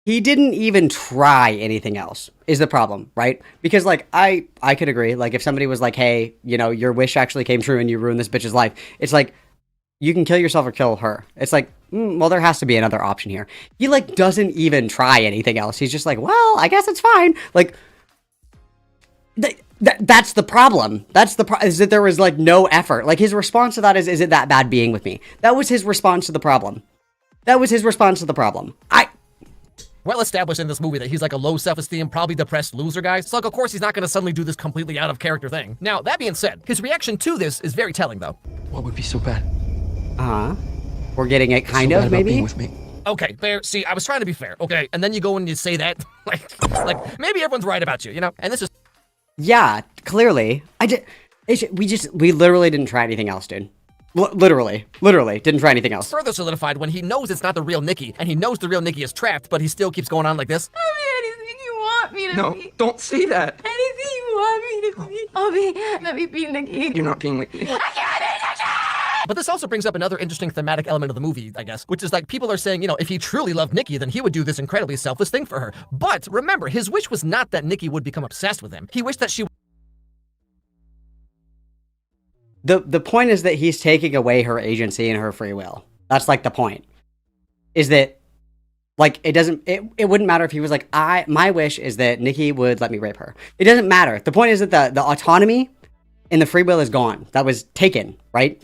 He didn't even try anything else, is the problem, right? Because, like, I could agree. Like, if somebody was like, hey, you know, your wish actually came true and you ruined this bitch's life, it's like, you can kill yourself or kill her. It's like, well, there has to be another option here. He, like, doesn't even try anything else. He's just like, well, I guess it's fine. Like, that's the problem. That's the problem, is that there was, like, no effort. Like, his response to that is it that bad being with me? That was his response to the problem. That was his response to the problem. Well established in this movie that he's like a low self-esteem, probably depressed loser guy. So, like, of course, he's not going to suddenly do this completely out of character thing. Now, that being said, his reaction to this is very telling, though. What would be so bad? We're getting it kind of, maybe? Being with me. Okay, Bear, see, I was trying to be fair, okay? And then you go and you say that, like, maybe everyone's right about you, you know? And this is... Yeah, clearly. We literally didn't try anything else, dude. Literally didn't try anything else. Further solidified when he knows it's not the real Nikki, and he knows the real Nikki is trapped, but he still keeps going on like this. I'll be anything you want me to be. No, don't say that. Anything you want me to be. Let me be Nikki. You're not being like me. I can't be Nikki! But this also brings up another interesting thematic element of the movie, I guess, which is like people are saying, you know, if he truly loved Nikki, then he would do this incredibly selfless thing for her. But remember, his wish was not that Nikki would become obsessed with him. He wished that she... The point is that he's taking away her agency and her free will. That's like the point. Is that, like, it wouldn't matter if he was like, my wish is that Nikki would let me rape her. It doesn't matter. The point is that the autonomy and the free will is gone. That was taken, right?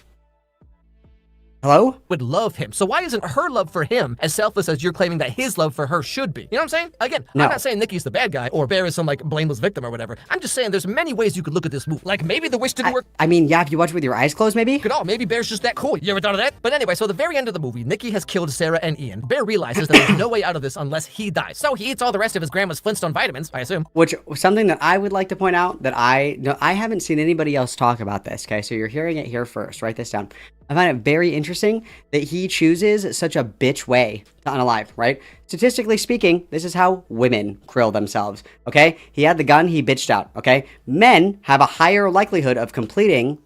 Hello? Would love him. So why isn't her love for him as selfless as you're claiming that his love for her should be? You know what I'm saying? Again, No. I'm not saying Nikki's the bad guy or Bear is some like blameless victim or whatever. I'm just saying there's many ways you could look at this movie. Like maybe the wish didn't work. I mean, yeah, if you watch it with your eyes closed, maybe? Could all. Maybe Bear's just that cool. You ever thought of that? But anyway, so the very end of the movie, Nikki has killed Sarah and Ian. Bear realizes that there's no way out of this unless he dies. So he eats all the rest of his grandma's Flintstone vitamins, I assume. Which, something that I would like to point out that I haven't seen anybody else talk about this, okay? So you're hearing it here first. Write this down. I find it very interesting that he chooses such a bitch way to unalive, right? Statistically speaking, this is how women krill themselves, okay? He had the gun, he bitched out, okay? Men have a higher likelihood of completing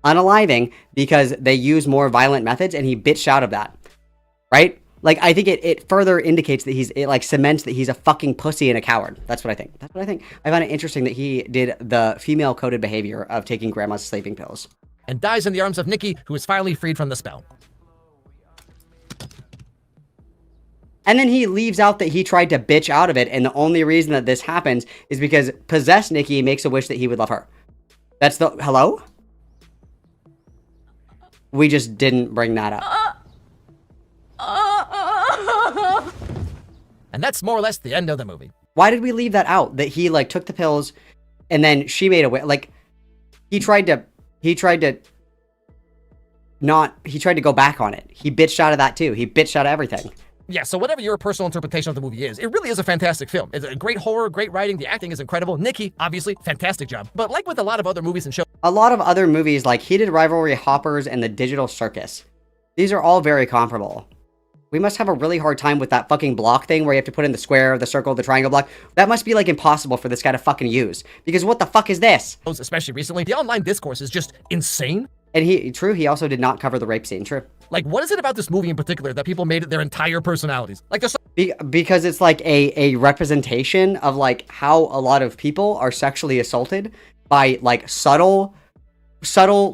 unaliving because they use more violent methods, and he bitched out of that, right? Like, I think it further indicates that it like cements that he's a fucking pussy and a coward. That's what I think. I find it interesting that he did the female-coded behavior of taking grandma's sleeping pills. And dies in the arms of Nikki, who is finally freed from the spell. And then he leaves out that he tried to bitch out of it, and the only reason that this happens is because possessed Nikki makes a wish that he would love her. That's the... Hello? We just didn't bring that up. And that's more or less the end of the movie. Why did we leave that out? That he, like, took the pills, and then she made a wish. Like, he tried to go back on it. He bitched out of that too. He bitched out of everything. Yeah, so whatever your personal interpretation of the movie is, it really is a fantastic film. It's a great horror, great writing, the acting is incredible. Nikki, obviously, fantastic job. But like with a lot of other movies and shows... A lot of other movies like Heated Rivalry, Hoppers, and The Digital Circus. These are all very comparable. We must have a really hard time with that fucking block thing where you have to put in the square, the circle, the triangle block. That must be like impossible for this guy to fucking use. Because what the fuck is this? Especially recently, the online discourse is just insane. And he also did not cover the rape scene, true. Like, what is it about this movie in particular that people made it their entire personalities? Like, there's because it's like a representation of like how a lot of people are sexually assaulted by like subtle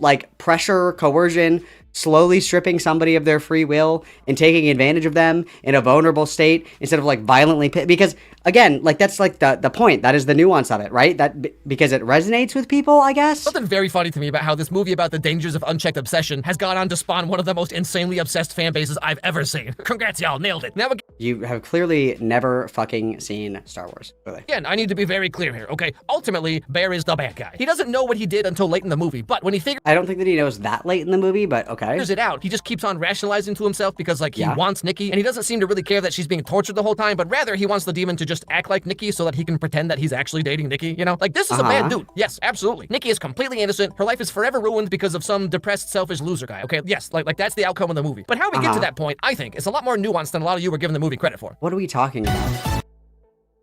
like pressure, coercion, slowly stripping somebody of their free will and taking advantage of them in a vulnerable state instead of like violently, because again, like that's like the point. That is the nuance of it, right? That because it resonates with people, I guess. Something very funny to me about how this movie about the dangers of unchecked obsession has gone on to spawn one of the most insanely obsessed fan bases I've ever seen. Congrats, y'all, nailed it. Now you have clearly never fucking seen Star Wars, really. Again, I need to be very clear here, okay? Ultimately, Bear is the bad guy. He doesn't know what he did until late in the movie, but when he figures... I don't think that he knows that late in the movie, but okay. Figures it out, he just keeps on rationalizing to himself because, like, he wants Nikki, and he doesn't seem to really care that she's being tortured the whole time, but rather he wants the demon to just act like Nikki so that he can pretend that he's actually dating Nikki, you know? Like, this is a bad dude. Yes, absolutely. Nikki is completely innocent. Her life is forever ruined because of some depressed, selfish loser guy, okay? Yes, like that's the outcome of the movie. But how we get to that point, I think, is a lot more nuanced than a lot of you were giving the movie credit for. What are we talking about?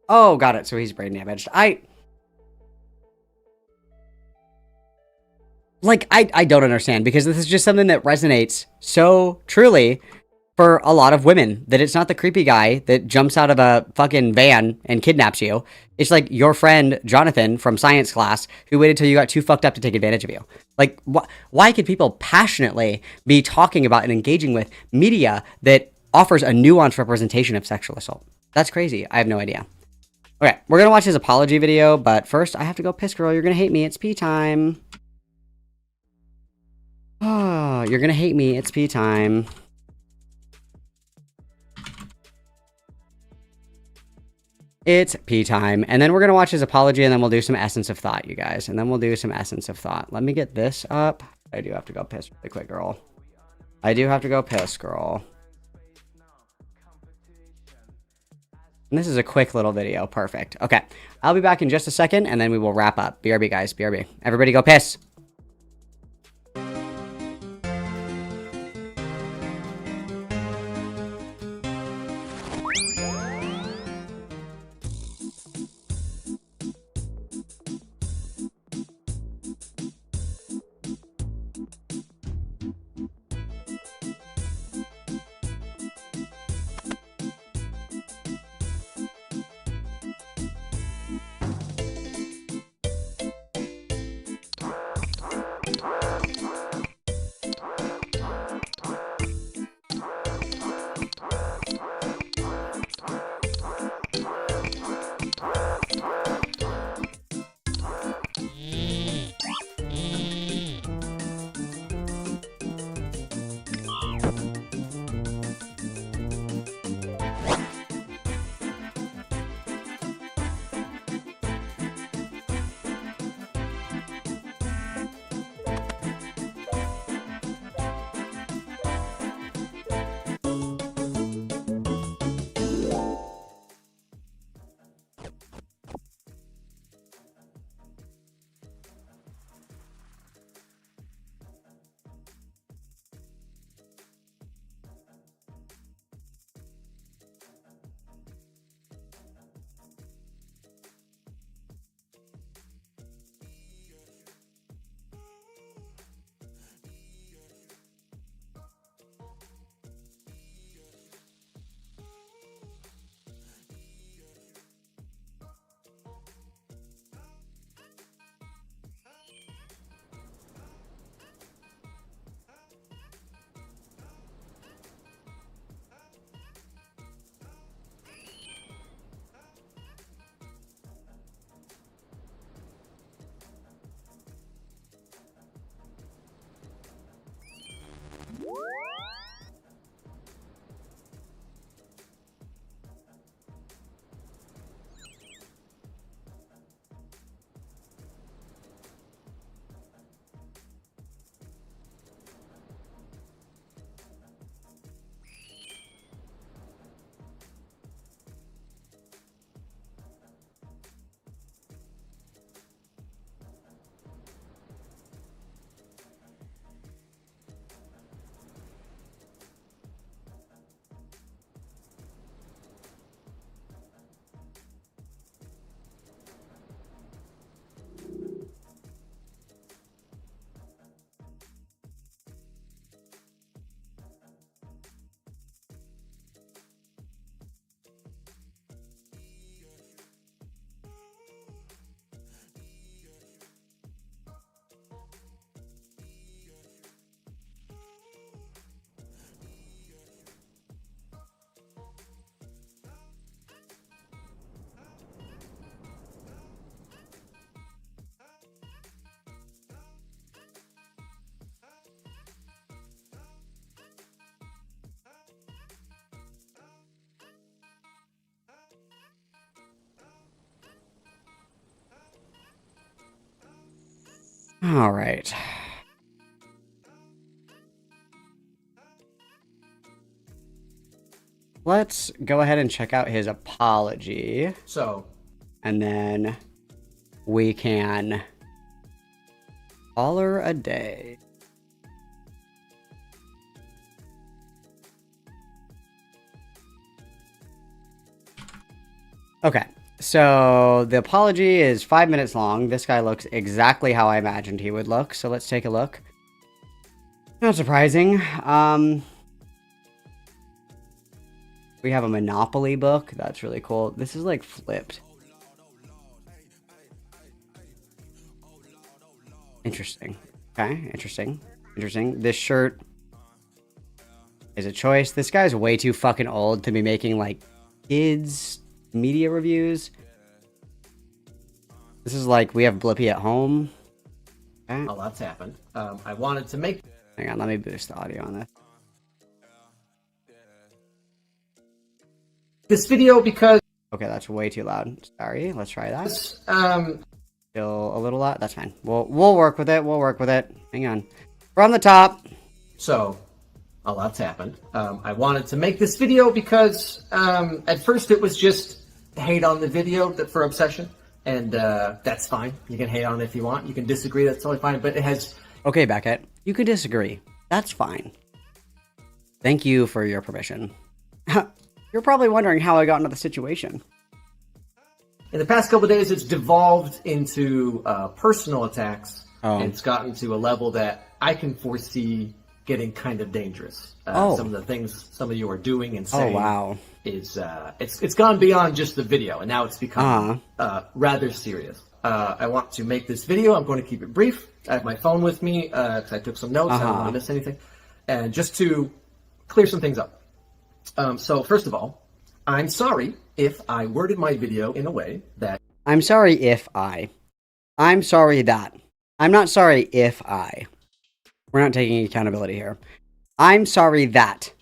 Oh, got it. So he's brain damaged. I don't understand, because this is just something that resonates so truly for a lot of women, that it's not the creepy guy that jumps out of a fucking van and kidnaps you. It's like your friend Jonathan from science class who waited till you got too fucked up to take advantage of you. Like, why could people passionately be talking about and engaging with media that offers a nuanced representation of sexual assault? That's crazy. I have no idea. Okay, we're gonna watch his apology video, but first I have to go piss, girl. You're gonna hate me. It's pee time. Oh, you're gonna hate me. It's pee time. It's pee time. And then we're gonna watch his apology, and then we'll do some essence of thought, you guys. And then we'll do some essence of thought. Let me get this up. I do have to go piss really quick, girl. I do have to go piss, girl. And this is a quick little video. Perfect. Okay. I'll be back in just a second, and then we will wrap up. BRB, guys. BRB. Everybody go piss. All right. Let's go ahead and check out his apology. So, and then we can call her a day. Okay, so the apology is 5 minutes long. This guy looks exactly how I imagined he would look, so let's take a look. Not surprising. We have a Monopoly book. That's really cool. This is like flipped. Interesting. Okay, interesting. Interesting. This shirt is a choice. This guy's way too fucking old to be making like kids media reviews. This is like we have Blippi at home. Okay. A lot's happened. I wanted to make... Hang on, let me boost the audio on this. This video because... Okay, that's way too loud. Sorry, let's try that. Still a little loud? That's fine. We'll work with it. We'll work with it. Hang on. From the top. So, a lot's happened. I wanted to make this video because at first it was just hate on the video for Obsession. And that's fine. You can hate on it if you want. You can disagree. That's totally fine. But it has... Okay, Beckett. You can disagree. That's fine. Thank you for your permission. You're probably wondering how I got into the situation. In the past couple of days, it's devolved into personal attacks. And it's gotten to a level that I can foresee getting kind of dangerous. Some of the things some of you are doing and saying is it's gone beyond just the video, and now it's become rather serious. I want to make this video. I'm going to keep it brief. I have my phone with me because I took some notes. I don't want to miss anything. And just to clear some things up. So first of all, I'm sorry if I worded my video in a way that... I'm sorry if I. I'm sorry that. I'm not sorry if I. We're not taking accountability here. I'm sorry that.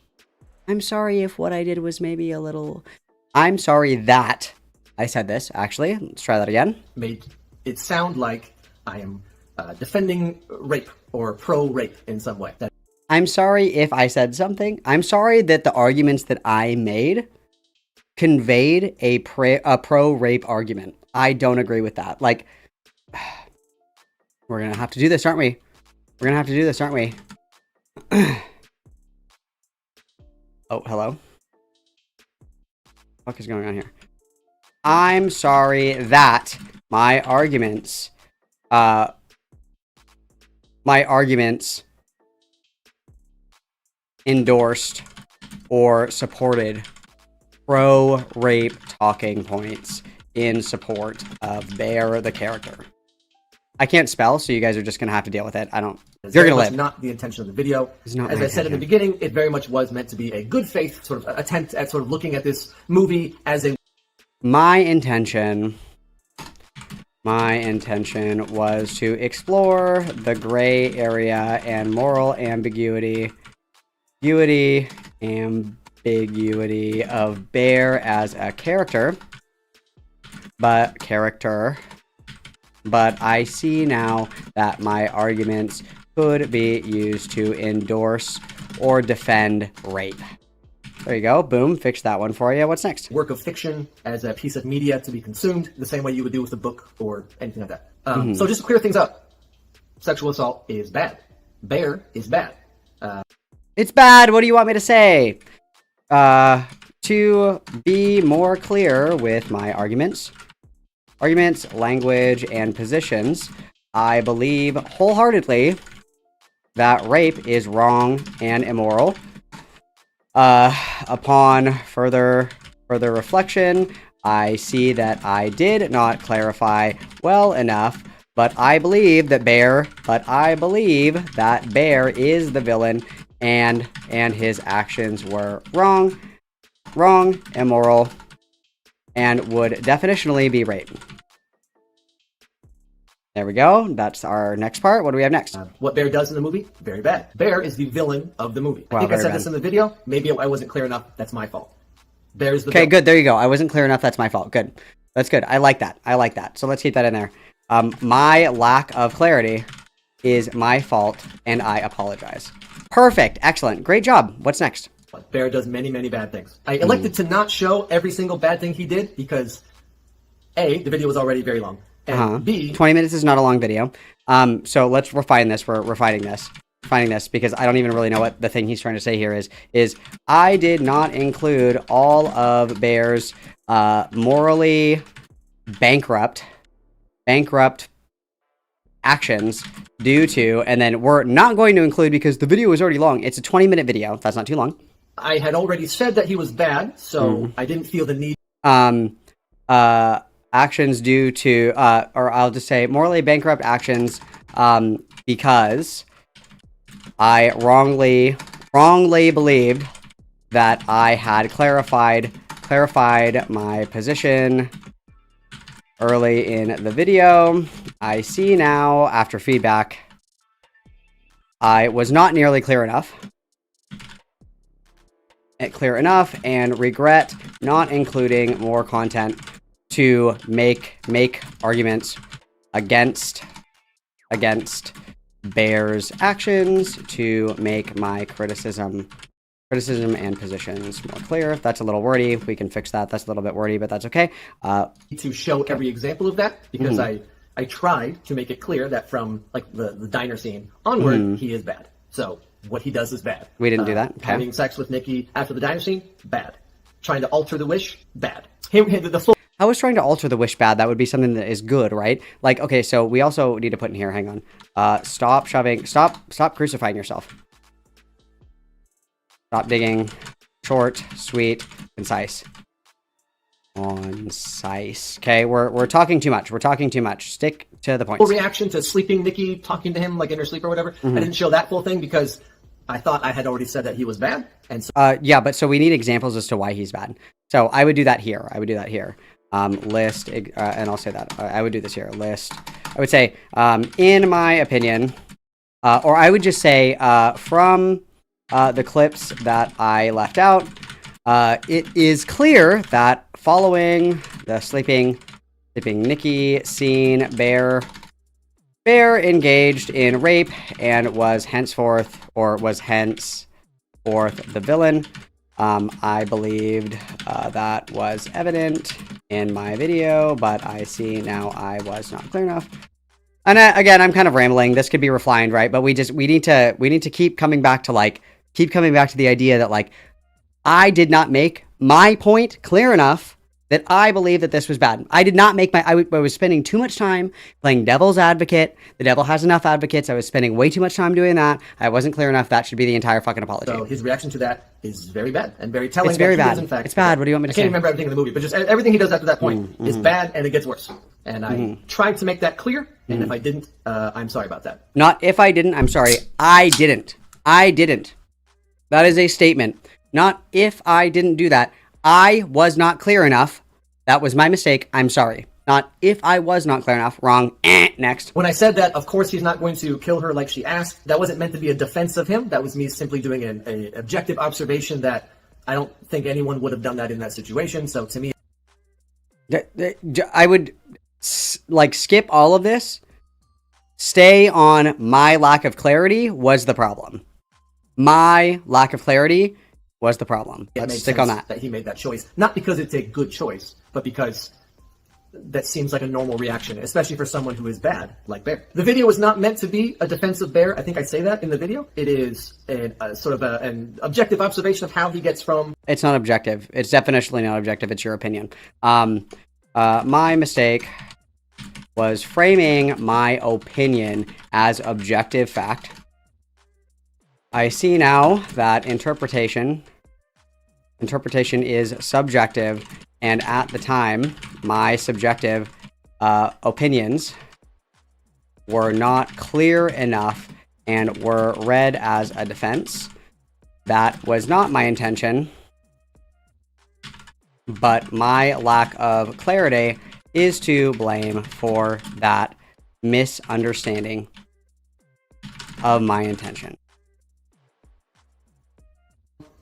I'm sorry if what I did was maybe a little... I'm sorry that. I said this, actually. Let's try that again. Made it sound like I am defending rape or pro-rape in some way. I'm sorry if I said something. I'm sorry that the arguments that I made conveyed a pro-rape argument. I don't agree with that. Like, we're going to have to do this, aren't we? We're going to have to do this, aren't we? Oh, hello? What is going on here? I'm sorry that my arguments endorsed or supported pro-rape talking points in support of Bear, the character. I can't spell, so you guys are just going to have to deal with it. You're going to live. Not the intention of the video. As I said in the beginning, it very much was meant to be a good faith sort of attempt at sort of looking at this movie as a... My intention was to explore the gray area and moral ambiguity of Bear as a character, but I see now that my arguments could be used to endorse or defend rape. There you go. Boom. Fixed that one for you. What's next? Work of fiction as a piece of media to be consumed the same way you would do with a book or anything like that. So just to clear things up, sexual assault is bad. Bear is bad. It's bad. What do you want me to say? To be more clear with my arguments, language, and positions, I believe wholeheartedly that rape is wrong and immoral. Upon further reflection, I see that I did not clarify well enough, but I believe that Bear is the villain, and his actions were wrong, immoral, and would definitionally be rape. There we go. That's our next part. What do we have next? What Bear does in the movie, very bad. Bear is the villain of the movie. I think I said this in the video. Maybe I wasn't clear enough. That's my fault. Bear's the villain. Good. There you go. I wasn't clear enough. That's my fault. Good. That's good. I like that. So let's keep that in there. My lack of clarity is my fault, and I apologize. Perfect. Excellent. Great job. What's next? Bear does many, many bad things. I elected to not show every single bad thing he did because, A, the video was already very long, and B... 20 minutes is not a long video. So let's refine this. We're refining this because I don't even really know what the thing he's trying to say here is I did not include all of Bear's morally bankrupt actions due to, and then we're not going to include because the video is already long. It's a 20-minute video. That's not too long. I had already said that he was bad, so I didn't feel the need. Actions due to, or I'll just say morally bankrupt actions, because I wrongly believed that I had clarified my position early in the video. I see now, after feedback, I was not nearly clear enough. And regret not including more content to make arguments against Bear's actions to make my criticism and positions more clear. That's a little wordy. We can fix that. That's a little bit wordy, but that's okay. To show every example of that because I tried to make it clear that from like the diner scene onward, he is bad. So what he does is bad. We didn't do that. Okay. Having sex with Nikki after the diner scene, bad. Trying to alter the wish, bad. How is trying to alter the wish bad? That would be something that is good, right? Like, okay, so we also need to put in here, hang on. Stop crucifying yourself. Stop digging. Short, sweet, concise. Concise. Okay, we're talking too much. Stick to the point. Full reaction to sleeping Nikki, talking to him like in her sleep or whatever. I didn't show that full thing because I thought I had already said that he was bad. And so yeah, but so we need examples as to why he's bad. So I would do that here. List, and I'll say that. I would do this here. List. I would say, in my opinion, or I would just say, from the clips that I left out, it is clear that following the sleeping Nikki scene, Bear engaged in rape and was henceforth the villain. I believed that was evident in my video, but I see now I was not clear enough. And again, I'm kind of rambling. This could be refined, right? But we need to keep coming back to the idea that like I did not make my point clear enough that I believe that this was bad. I did not make I was spending too much time playing devil's advocate. The devil has enough advocates. I was spending way too much time doing that. I wasn't clear enough. That should be the entire fucking apology. So his reaction to that is very bad and very telling. It's very bad. In fact, it's bad. What do you want me to say? I can't remember everything in the movie, but just everything he does after that point is bad and it gets worse. And I tried to make that clear. And if I didn't, I'm sorry about that. Not if I didn't. I'm sorry. I didn't. That is a statement. Not if I didn't do that. I was not clear enough. That was my mistake. I'm sorry. Not if I was not clear enough. Wrong. Next. When I said that, of course, he's not going to kill her like she asked. That wasn't meant to be a defense of him. That was me simply doing an objective observation that I don't think anyone would have done that in that situation. So to me, I would skip all of this. Stay on my lack of clarity was the problem. My lack of clarity was the problem. Let's stick on that. That he made that choice, not because it's a good choice, but because that seems like a normal reaction, especially for someone who is bad, like Bear. The video is not meant to be a defense of Bear. I think I say that in the video. It is a sort of an objective observation of how he gets from... It's not objective. It's definitionally not objective. It's your opinion. My mistake was framing my opinion as objective fact. I see now that interpretation is subjective, and at the time, my subjective opinions were not clear enough and were read as a defense. That was not my intention, but my lack of clarity is to blame for that misunderstanding of my intention.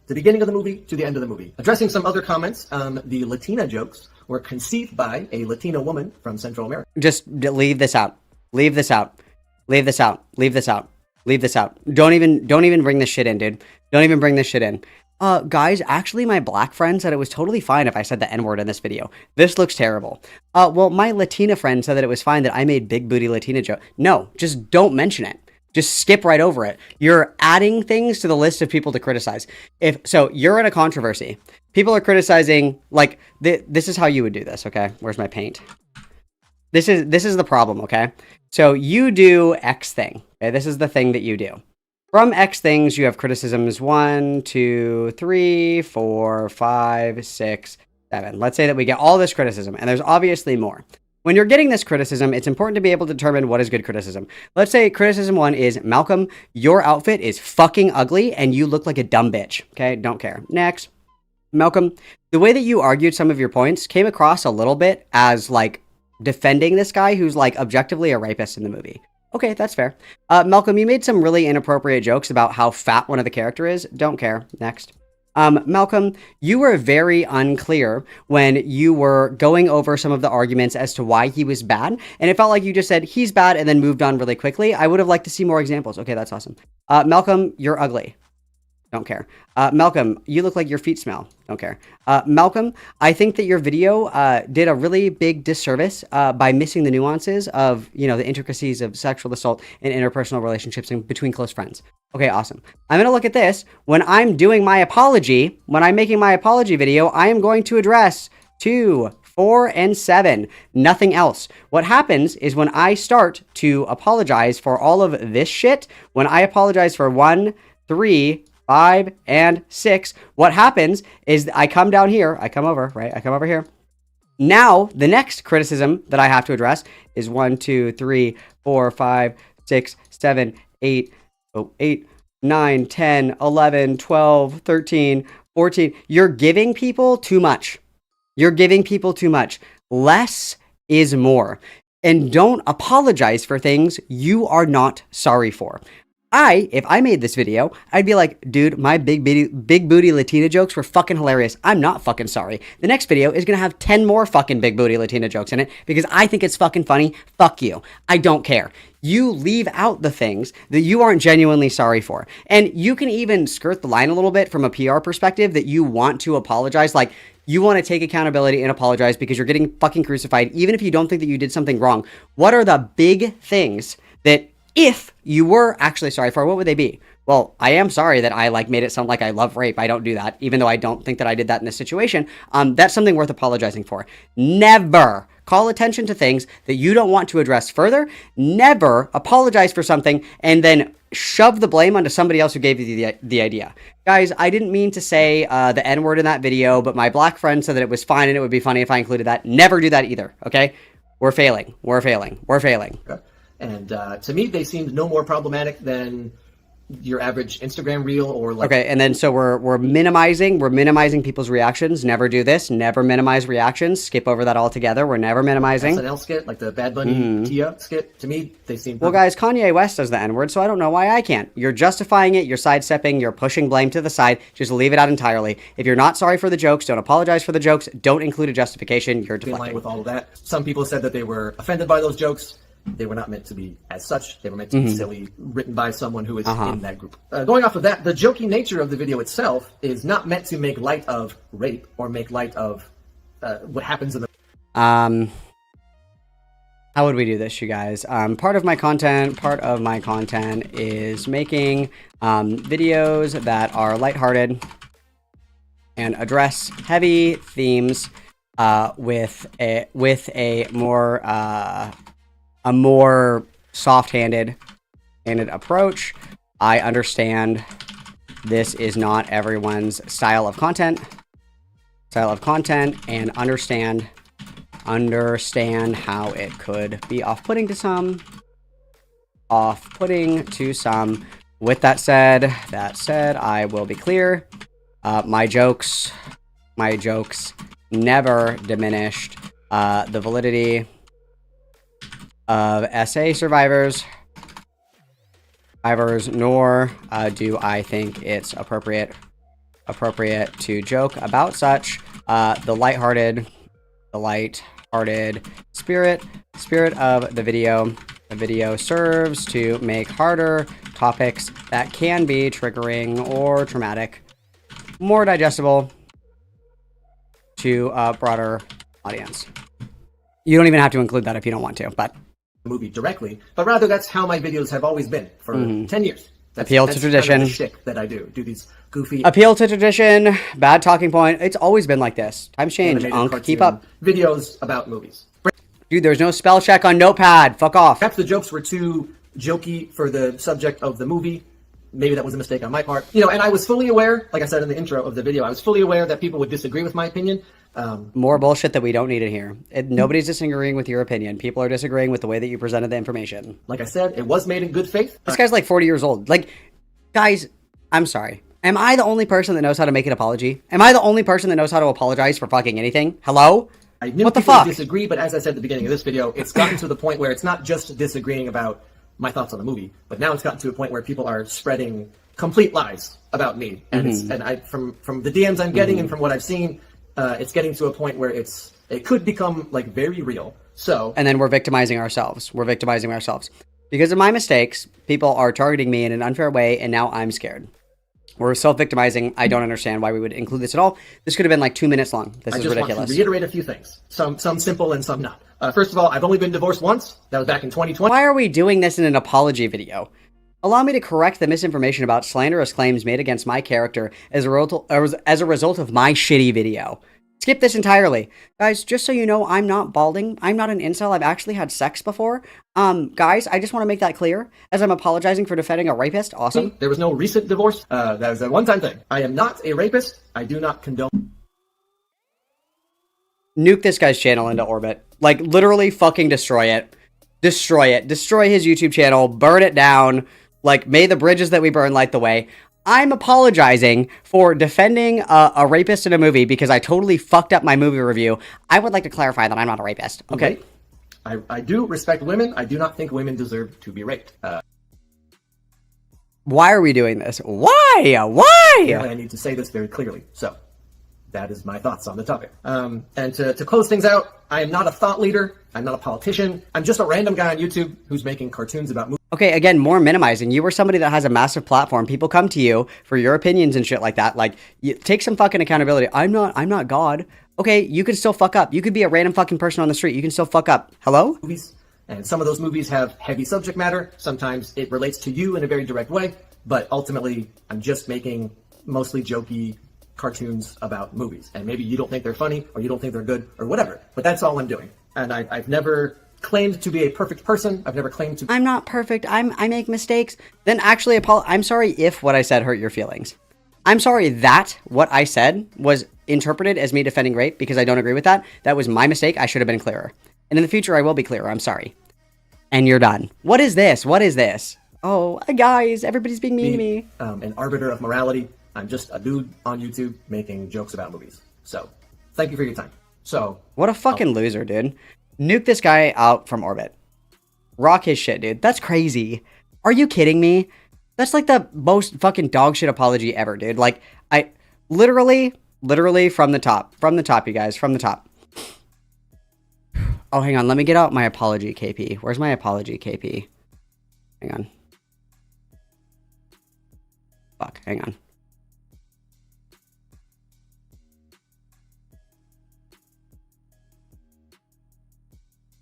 The beginning of the movie to the end of the movie. Addressing some other comments, the Latina jokes were conceived by a Latina woman from Central America. Just leave this out. Leave this out. Leave this out. Leave this out. Leave this out. Don't even bring this shit in, dude. Don't even bring this shit in. Guys, actually, my black friend said it was totally fine if I said the N-word in this video. This looks terrible. Well, my Latina friend said that it was fine that I made big booty Latina joke. No, just don't mention it. Just skip right over it. You're adding things to the list of people to criticize. So you're in a controversy. People are criticizing, like, this is how you would do this, okay? Where's my paint? This is the problem, okay? So you do X thing. Okay? This is the thing that you do. From X things, you have criticisms 1, 2, 3, 4, 5, 6, 7. Let's say that we get all this criticism, and there's obviously more. When you're getting this criticism, it's important to be able to determine what is good criticism. Let's say criticism 1 is, Malcolm, your outfit is fucking ugly, and you look like a dumb bitch. Okay, don't care. Next. Malcolm, the way that you argued some of your points came across a little bit as, like, defending this guy who's, like, objectively a rapist in the movie. Okay, that's fair. Malcolm, you made some really inappropriate jokes about how fat one of the character is. Don't care. Next. Malcolm, you were very unclear when you were going over some of the arguments as to why he was bad, and it felt like you just said, he's bad, and then moved on really quickly. I would have liked to see more examples. Okay, that's awesome. Malcolm, you're ugly. Don't care. Malcolm, you look like your feet smell. Don't care. Malcolm, I think that your video did a really big disservice by missing the nuances of, you know, the intricacies of sexual assault and interpersonal relationships between close friends. Okay, awesome. I'm going to look at this. When I'm doing my apology, when I'm making my apology video, I am going to address 2, 4, and 7. Nothing else. What happens is when I start to apologize for all of this shit, when I apologize for 1, 3, 5, and 6, what happens is I come down here, I come over, right? I come over here. Now, the next criticism that I have to address is 1, 2, 3, 4, 5, 6, 7, 8, 9, 10, 11, 12, 13, 14. You're giving people too much. You're giving people too much. Less is more. And don't apologize for things you are not sorry for. If I made this video, I'd be like, dude, my big booty Latina jokes were fucking hilarious. I'm not fucking sorry. The next video is going to have 10 more fucking big booty Latina jokes in it because I think it's fucking funny. Fuck you. I don't care. You leave out the things that you aren't genuinely sorry for. And you can even skirt the line a little bit from a PR perspective that you want to apologize. Like, you want to take accountability and apologize because you're getting fucking crucified, even if you don't think that you did something wrong. What are the big things that if you were actually sorry for, what would they be? Well, I am sorry that I made it sound like I love rape. I don't do that, even though I don't think that I did that in this situation. That's something worth apologizing for. Never call attention to things that you don't want to address further. Never apologize for something and then shove the blame onto somebody else who gave you the idea. Guys, I didn't mean to say the N-word in that video, but my black friend said that it was fine and it would be funny if I included that. Never do that either, okay? We're failing. We're failing. We're failing. And to me, they seemed no more problematic than your average Instagram reel or like. Okay, and then so we're minimizing people's reactions. Never do this. Never minimize reactions. Skip over that altogether. We're never minimizing. SNL skit, like the Bad Bunny Tia skit. To me, they seem. Well, guys, Kanye West does the N-word, so I don't know why I can't. You're justifying it. You're sidestepping. You're pushing blame to the side. Just leave it out entirely. If you're not sorry for the jokes, don't apologize for the jokes. Don't include a justification. You're deflecting. In line with all of that, some people said that they were offended by those jokes. They were not meant to be as such. They were meant to be silly, written by someone who is in that group. Going off of that, the joking nature of the video itself is not meant to make light of rape or make light of what happens in the... How would we do this, you guys? Part of my content is making videos that are lighthearted and address heavy themes with a more soft-handed approach. I understand this is not everyone's style of content, and understand how it could be off-putting to some. With that said, I will be clear. My jokes never diminished the validity of SA survivors, nor do I think it's appropriate to joke about such. The lighthearted spirit of the video The video serves to make harder topics that can be triggering or traumatic more digestible to a broader audience. You don't even have to include that if you don't want to, but movie directly, but rather that's how my videos have always been for 10 years. Appeal to tradition. Kind of the shtick that I do these goofy appeal to tradition, bad talking point. It's always been like this. Times change, animated keep up. videos about movies. Dude, there's no spell check on Notepad. Fuck off. Perhaps the jokes were too jokey for the subject of the movie. Maybe that was a mistake on my part. You know, and I was fully aware, like I said in the intro of the video, I was fully aware that people would disagree with my opinion. More bullshit that we don't need in here. Nobody's disagreeing with your opinion. People are disagreeing with the way that you presented the information. Like I said, it was made in good faith. This guy's like 40 years old. Like, guys, I'm sorry. Am I the only person that knows how to make an apology? Am I the only person that knows how to apologize for fucking anything? Hello? I knew what the people fuck? would disagree, but as I said at the beginning of this video, it's gotten to the point where it's not just disagreeing about my thoughts on the movie, but now it's gotten to a point where people are spreading complete lies about me. And from the DMs I'm getting and from what I've seen, it's getting to a point where it could become like very real. So and then we're victimizing ourselves. We're victimizing ourselves. Because of my mistakes, people are targeting me in an unfair way, and now I'm scared. We're self-victimizing. I don't understand why we would include this at all. This could have been like 2 minutes long. This is ridiculous. Want to reiterate a few things. Some simple and some not. First of all, I've only been divorced once. That was back in 2020. Why are we doing this in an apology video? Allow me to correct the misinformation about slanderous claims made against my character as a result of my shitty video. Skip this entirely. Guys, just so you know, I'm not balding. I'm not an incel. I've actually had sex before. Guys, I just want to make that clear as I'm apologizing for defending a rapist. Awesome. There was no recent divorce. That was a one-time thing. I am not a rapist. I do not condone. Nuke this guy's channel into orbit. Like, literally fucking destroy it. Destroy it. Destroy his YouTube channel. Burn it down. Like, may the bridges that we burn light the way. I'm apologizing for defending a rapist in a movie because I totally fucked up my movie review. I would like to clarify that I'm not a rapist. Okay? I do respect women. I do not think women deserve to be raped. Why are we doing this? Why? Why? I need to say this very clearly. So, that is my thoughts on the topic. And to close things out, I am not a thought leader. I'm not a politician. I'm just a random guy on YouTube who's making cartoons about movies. Okay, again, more minimizing. You were somebody that has a massive platform. People come to you for your opinions and shit like that. Like, take some fucking accountability. I'm not God. Okay, you can still fuck up. You could be a random fucking person on the street. You can still fuck up. Hello? Movies. And some of those movies have heavy subject matter. Sometimes it relates to you in a very direct way. But ultimately, I'm just making mostly jokey cartoons about movies. And maybe you don't think they're funny, or you don't think they're good, or whatever. But that's all I'm doing. And I've never claimed to be a perfect person. I've never claimed to. I'm not perfect. I make mistakes. Then actually, I'm sorry if what I said hurt your feelings. I'm sorry that what I said was interpreted as me defending rape because I don't agree with that. That was my mistake. I should have been clearer. And in the future, I will be clearer. I'm sorry. And you're done. What is this? What is this? Oh, guys, everybody's being mean to me. An arbiter of morality. I'm just a dude on YouTube making jokes about movies. So, thank you for your time. So, what a fucking loser, dude. Nuke this guy out from orbit. Rock his shit, dude. That's crazy. Are you kidding me? That's like the most fucking dog shit apology ever, dude. Like, I literally from the top, you guys, from the top. Oh, hang on. Let me get out my apology, KP. Where's my apology, KP? Hang on. Fuck, hang on.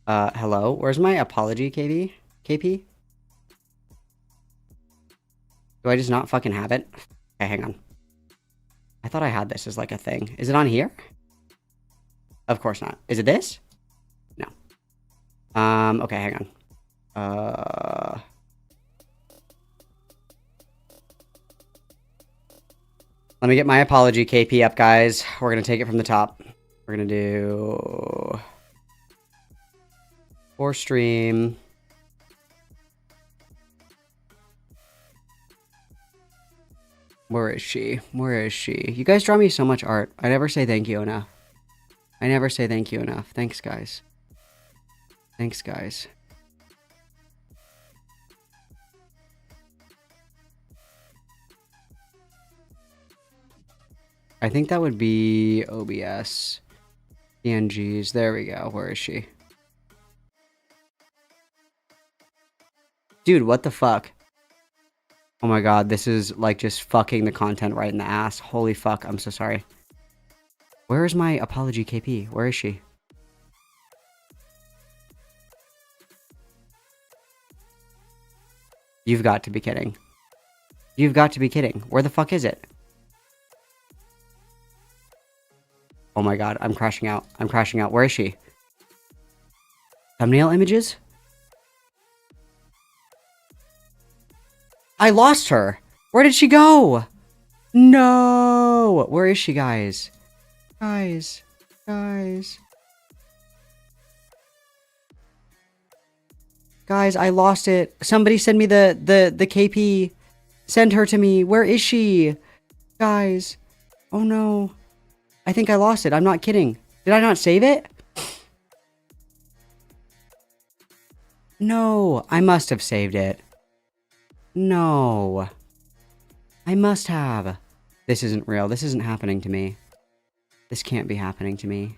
Hello? Where's my apology, KP? KP? Do I just not fucking have it? Okay, hang on. I thought I had this as like a thing. Is it on here? Of course not. Is it this? No. Okay, hang on. Let me get my apology KP up, guys. We're gonna take it from the top. We're gonna do... for stream. Where is she? Where is she? You guys draw me so much art. I never say thank you enough. I never say thank you enough. Thanks, guys. Thanks, guys. I think that would be OBS. PNGs. There we go. Where is she? Dude, what the fuck? Oh my god, this is like just fucking the content right in the ass. Holy fuck, I'm so sorry. Where is my apology KP? Where is she? You've got to be kidding. You've got to be kidding. Where the fuck is it? Oh my god, I'm crashing out. I'm crashing out. Where is she? Thumbnail images? I lost her. Where did she go? No. Where is she, guys? Guys. Guys, I lost it. Somebody send me the KP. Send her to me. Where is she? Guys. Oh no. I think I lost it. I'm not kidding. Did I not save it? No, I must have saved it. No. I must have. This isn't real. This isn't happening to me. This can't be happening to me.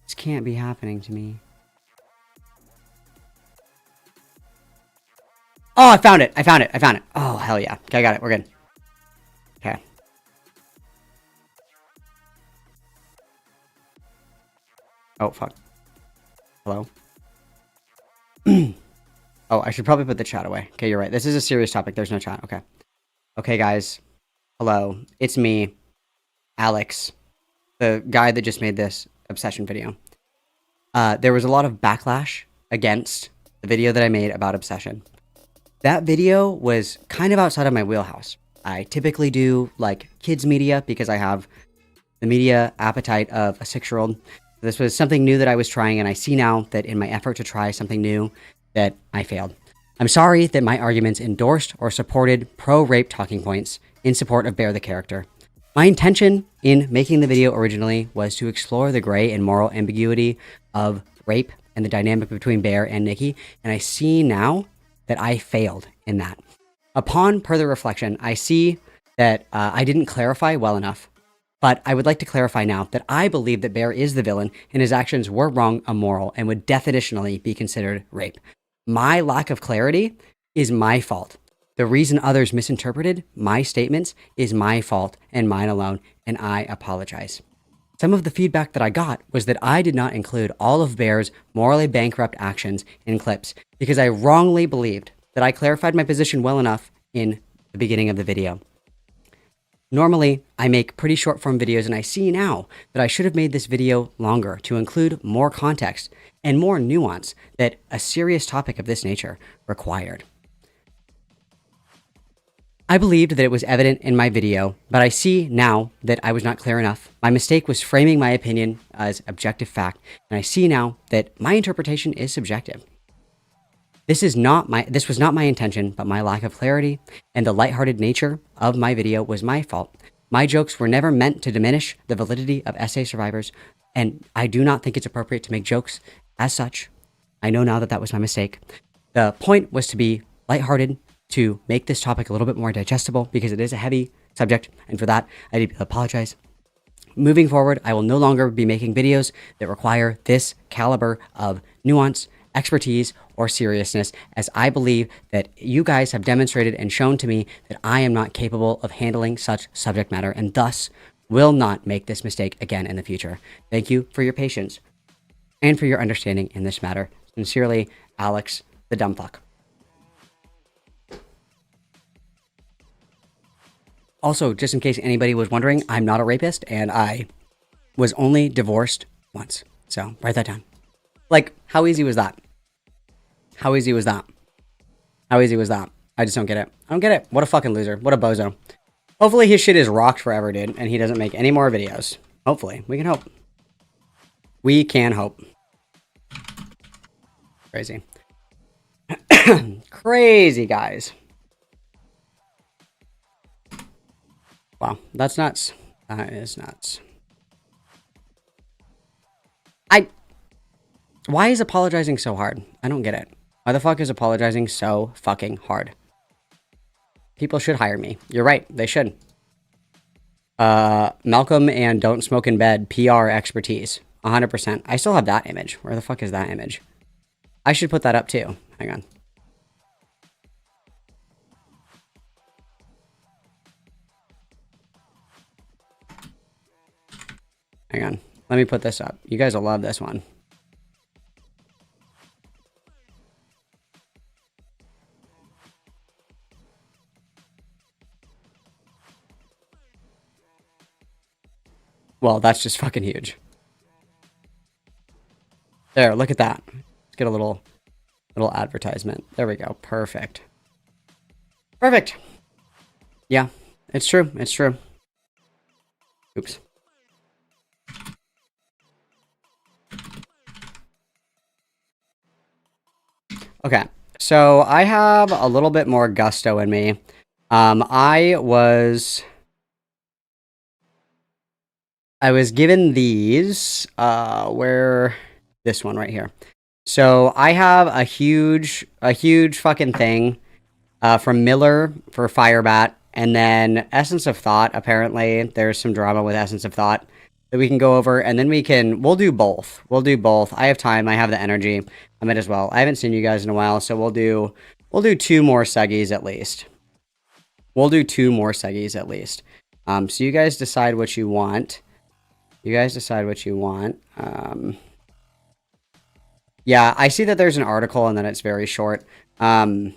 This can't be happening to me. Oh, I found it. I found it. I found it. Oh, hell yeah. Okay, I got it. We're good. Okay. Oh, fuck. Hello? Oh, I should probably put the chat away. Okay, you're right. This is a serious topic. There's no chat. Okay. Okay, guys. Hello. It's me, Alex, the guy that just made this obsession video. There was a lot of backlash against the video that I made about obsession. That video was kind of outside of my wheelhouse. I typically do, like, kids media because I have the media appetite of a 6-year-old. This was something new that I was trying, and I see now that in my effort to try something new, that I failed. I'm sorry that my arguments endorsed or supported pro-rape talking points in support of Bear the character. My intention in making the video originally was to explore the gray and moral ambiguity of rape and the dynamic between Bear and Nikki, and I see now that I failed in that. Upon further reflection, I see that I didn't clarify well enough, but I would like to clarify now that I believe that Bear is the villain and his actions were wrong, immoral, and would definitionally be considered rape. My lack of clarity is my fault. The reason others misinterpreted my statements is my fault and mine alone, and I apologize. Some of the feedback that I got was that I did not include all of Bear's morally bankrupt actions in clips because I wrongly believed that I clarified my position well enough in the beginning of the video. Normally, I make pretty short form videos, and I see now that I should have made this video longer to include more context and more nuance that a serious topic of this nature required. I believed that it was evident in my video, but I see now that I was not clear enough. My mistake was framing my opinion as objective fact, and I see now that my interpretation is subjective. This was not my intention, but my lack of clarity and the lighthearted nature of my video was my fault. My jokes were never meant to diminish the validity of SA survivors, and I do not think it's appropriate to make jokes as such. I know now that that was my mistake. The point was to be lighthearted, to make this topic a little bit more digestible because it is a heavy subject, and for that, I need to apologize. Moving forward, I will no longer be making videos that require this caliber of nuance, expertise, or seriousness, as I believe that you guys have demonstrated and shown to me that I am not capable of handling such subject matter, and thus will not make this mistake again in the future. Thank you for your patience and for your understanding in this matter. Sincerely, Alex, the dumb fuck. Also, just in case anybody was wondering, I'm not a rapist, and I was only divorced once. So, write that down. Like, how easy was that? How easy was that? How easy was that? I just don't get it. I don't get it. What a fucking loser. What a bozo. Hopefully his shit is rocked forever, dude, and he doesn't make any more videos. Hopefully. We can hope. We can hope. Crazy. Crazy, guys. Wow, that's nuts. That is nuts. Why is apologizing so hard? I don't get it. Why the fuck is apologizing so fucking hard? People should hire me. You're right, they should. Malcolm and Don't Smoke in Bed, PR expertise. 100%. I still have that image. Where the fuck is that image? I should put that up too. Hang on. Hang on. Let me put this up. You guys will love this one. Well, that's just fucking huge. There, look at that. Let's get a little advertisement. There we go. Perfect. Perfect. Yeah, it's true. It's true. Oops. Okay, so I have a little bit more gusto in me. I was given these, this one right here. So I have a huge fucking thing from Miller for Firebat, and then Essence of Thought. Apparently, there's some drama with Essence of Thought that we can go over, and then we'll do both. We'll do both. I have time. I have the energy. I might as well. I haven't seen you guys in a while, so we'll do 2 more seggies at least. We'll do 2 more seggies at least. So you guys decide what you want. Yeah, I see that there's an article and then it's very short. I'm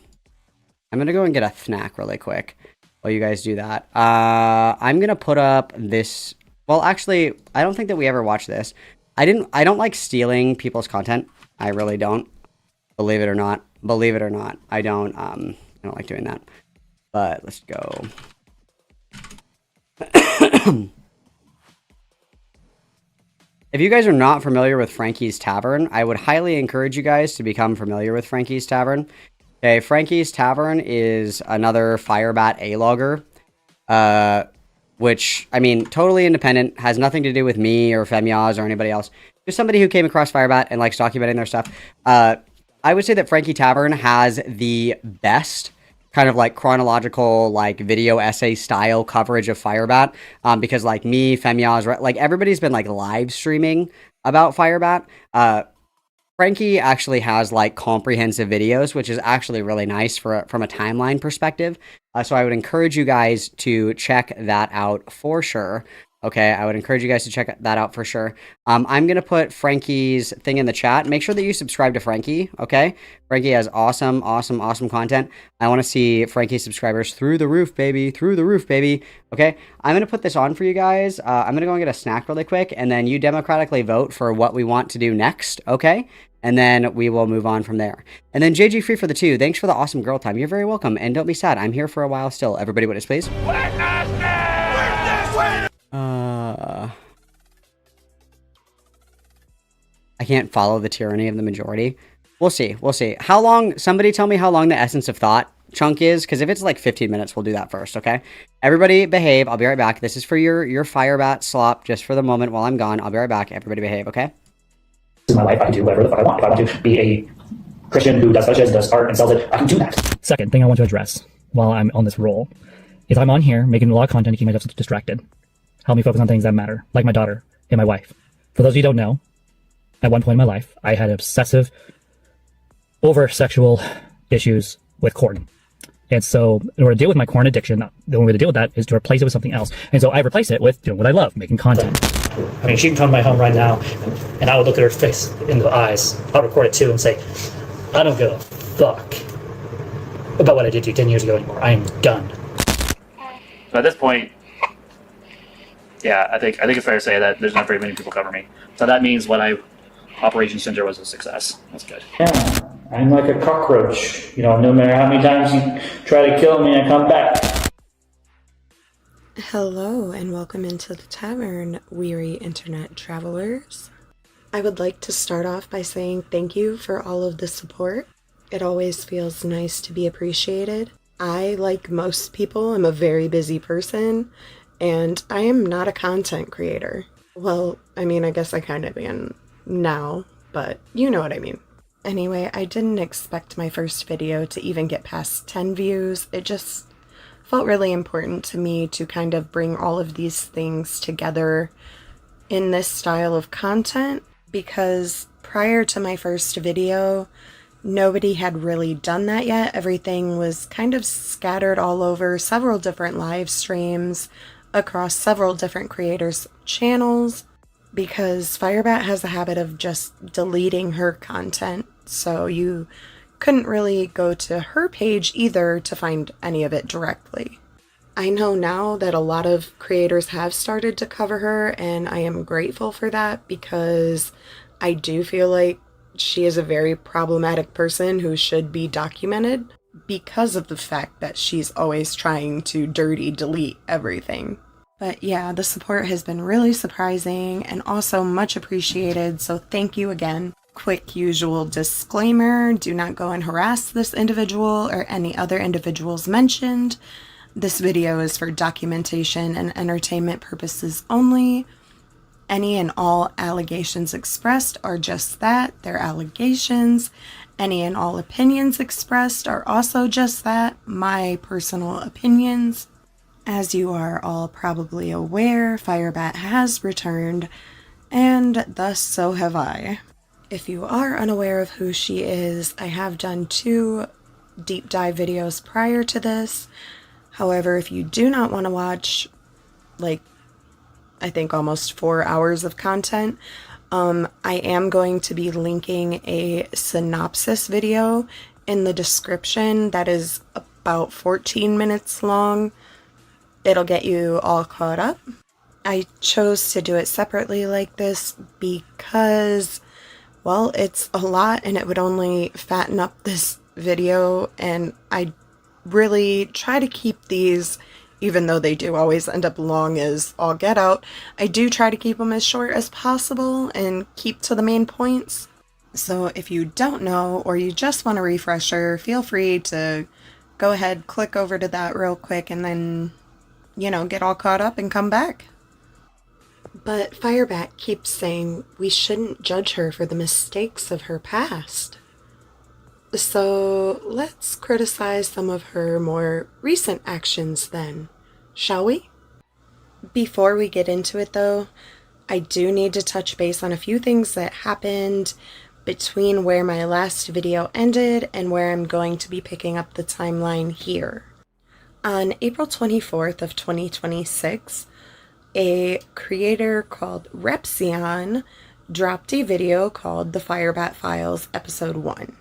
going to go and get a snack really quick while you guys do that. I'm going to put up this. Well, actually, I don't think that we ever watched this. I don't like stealing people's content. I really don't. Believe it or not. I don't like doing that. But let's go. If you guys are not familiar with Frankie's Tavern, I would highly encourage you guys to become familiar with Frankie's Tavern. Okay, Frankie's Tavern is another Firebat A-logger, which, I mean, totally independent, has nothing to do with me or Femyaz or anybody else. Just somebody who came across Firebat and likes documenting their stuff. I would say that Frankie Tavern has the best kind of like chronological, like video essay style coverage of Firebat, because like me, Femyaz, like everybody's been like live streaming about Firebat. Frankie actually has like comprehensive videos, which is actually really nice from a timeline perspective. So I would encourage you guys to check that out for sure. Okay, I would encourage you guys to check that out for sure. I'm going to put Frankie's thing in the chat. Make sure that you subscribe to Frankie, okay? Frankie has awesome content. I want to see Frankie's subscribers through the roof, baby. Through the roof, baby. Okay, I'm going to put this on for you guys. I'm going to go and get a snack really quick, and then you democratically vote for what we want to do next, okay? And then we will move on from there. And then JG Free for the 2. Thanks for the awesome girl time. You're very welcome. And don't be sad. I'm here for a while still. Everybody witness, please. I can't follow the tyranny of the majority. We'll see. We'll see. How long? Somebody tell me how long the Essence of Thought chunk is, because if it's like 15 minutes, we'll do that first, okay? Everybody behave. I'll be right back. This is for your Firebat slop just for the moment while I'm gone. I'll be right back. Everybody behave, okay? This is my life. I can do whatever the fuck I want. If I want to be a Christian who does fetiches, does art, and sells it, I can do that. Second thing I want to address while I'm on this roll is I'm on here making a lot of content to keep myself distracted. Help me focus on things that matter, like my daughter and my wife. For those of you who don't know, at one point in my life, I had obsessive, over-sexual issues with corn. And so in order to deal with my corn addiction, the only way to deal with that is to replace it with something else. And so I replace it with doing what I love, making content. I mean, she can come to my home right now, and I would look at her face in the eyes. I'll record it too and say, I don't give a fuck about what I did to you 10 years ago anymore. I am done. So at this point, yeah, I think it's fair to say that there's not very many people cover me. So that means Operation Cinder was a success. That's good. Yeah, I'm like a cockroach. You know, no matter how many times you try to kill me, I come back. Hello and welcome into the tavern, weary internet travelers. I would like to start off by saying thank you for all of the support. It always feels nice to be appreciated. I, like most people, am a very busy person, and I am not a content creator. Well, I mean, I guess I kind of am now, but you know what I mean. Anyway, I didn't expect my first video to even get past 10 views. It just felt really important to me to kind of bring all of these things together in this style of content, because prior to my first video, Nobody had really done that yet. Everything was kind of scattered all over several different live streams across several different creators' channels, because firebat has a habit of just deleting her content, so you couldn't really go to her page either to find any of it directly. I know now that a lot of creators have started to cover her, and I am grateful for that, because I do feel like she is a very problematic person who should be documented because of the fact that she's always trying to dirty delete everything. But yeah, the support has been really surprising and also much appreciated, so thank you again. Quick usual disclaimer, do not go and harass this individual or any other individuals mentioned. This video is for documentation and entertainment purposes only. Any and all allegations expressed are just that, they're allegations. Any and all opinions expressed are also just that, my personal opinions. As you are all probably aware, firebat has returned, and thus so have I. If you are unaware of who she is, I have done 2 deep dive videos prior to this. However, if you do not want to watch, like, I think almost 4 hours of content, I am going to be linking a synopsis video in the description that is about 14 minutes long. It'll get you all caught up. I chose to do it separately like this because, well, it's a lot and it would only fatten up this video, and I really try to keep these, even though they do always end up long as all get out, I do try to keep them as short as possible and keep to the main points. So if you don't know, or you just want a refresher, feel free to go ahead, click over to that real quick, and then, you know, get all caught up and come back. But firebat keeps saying we shouldn't judge her for the mistakes of her past. So let's criticize some of her more recent actions then, shall we? Before we get into it though, I do need to touch base on a few things that happened between where my last video ended and where I'm going to be picking up the timeline here. On April 24th of 2026, a creator called Repsion dropped a video called The Firebat Files Episode 1.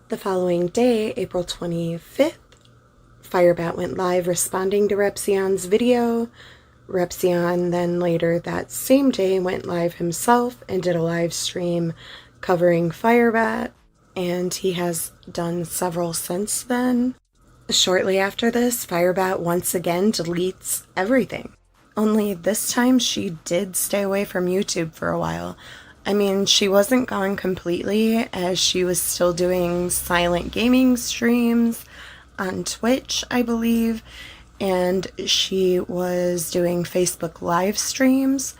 The following day, April 25th, firebat went live responding to Repsion's video. Repsion then later that same day went live himself and did a live stream covering firebat, and he has done several since then. Shortly after this, firebat once again deletes everything. Only this time she did stay away from YouTube for a while. I mean, she wasn't gone completely, as she was still doing silent gaming streams on Twitch, I believe, and she was doing Facebook live streams,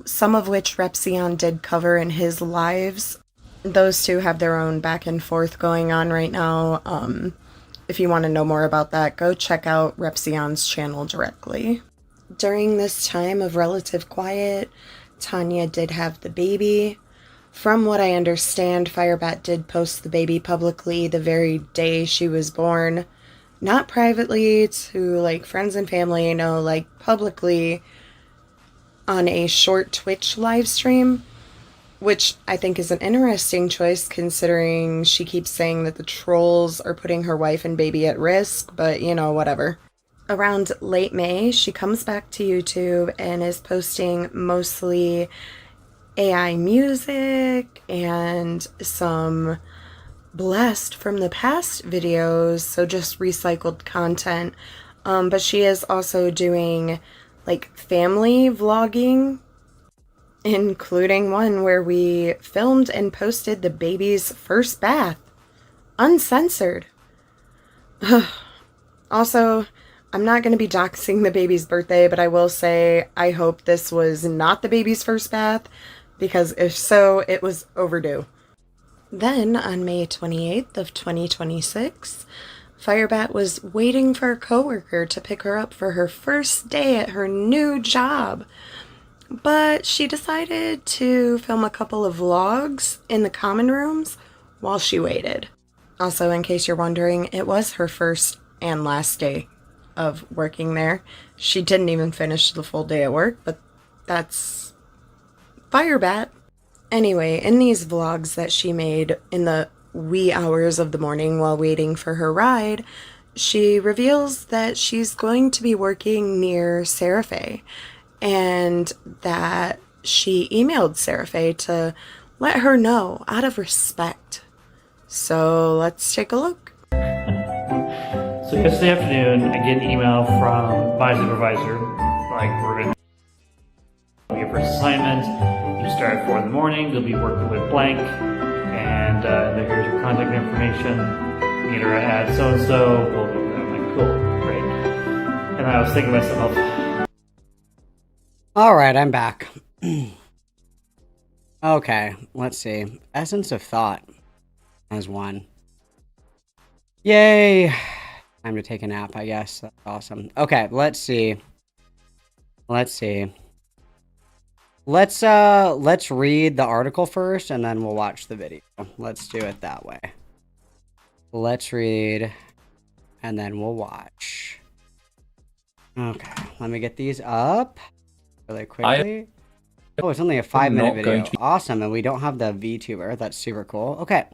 some of which Repsion did cover in his lives. Those two have their own back and forth going on right now. If you want to know more about that, go check out Repsion's channel directly. During this time of relative quiet, Tanya did have the baby. From what I understand, firebat did post the baby publicly the very day she was born. Not privately to, like, friends and family, no, like, publicly on a short Twitch live stream, which I think is an interesting choice considering she keeps saying that the trolls are putting her wife and baby at risk, but, you know, whatever. Around late May, she comes back to YouTube and is posting mostly AI music and some blast from the past videos, so just recycled content. But she is also doing like family vlogging, including one where we filmed and posted the baby's first bath, uncensored. Also, I'm not going to be doxing the baby's birthday, but I will say I hope this was not the baby's first bath, because if so, it was overdue. Then, on May 28th of 2026, firebat was waiting for a coworker to pick her up for her first day at her new job, but she decided to film a couple of vlogs in the common rooms while she waited. Also, in case you're wondering, it was her first and last day of working there. She didn't even finish the full day at work, but that's firebat. Anyway, in these vlogs that she made in the wee hours of the morning while waiting for her ride, she reveals that she's going to be working near Seraphe, and that she emailed Seraphe to let her know out of respect. So let's take a look. So yesterday afternoon, I get an email from my supervisor, like, we're going to your first assignment, you start at 4 in the morning, you'll be working with blank, and here's your contact information, meet her at so-and-so, blah, blah, blah. I'm like, cool, great. And I was thinking to myself, all right, I'm back. Okay, let's see. Essence of Thought as one. Yay! Time to take a nap, I guess. That's awesome. Okay, let's see. Let's read the article first, and then we'll watch the video. Let's do it that way. Let's read, and then we'll watch. Okay, let me get these up really quickly. Oh, it's only a 5-minute video. Awesome, and we don't have the VTuber. That's super cool. Okay.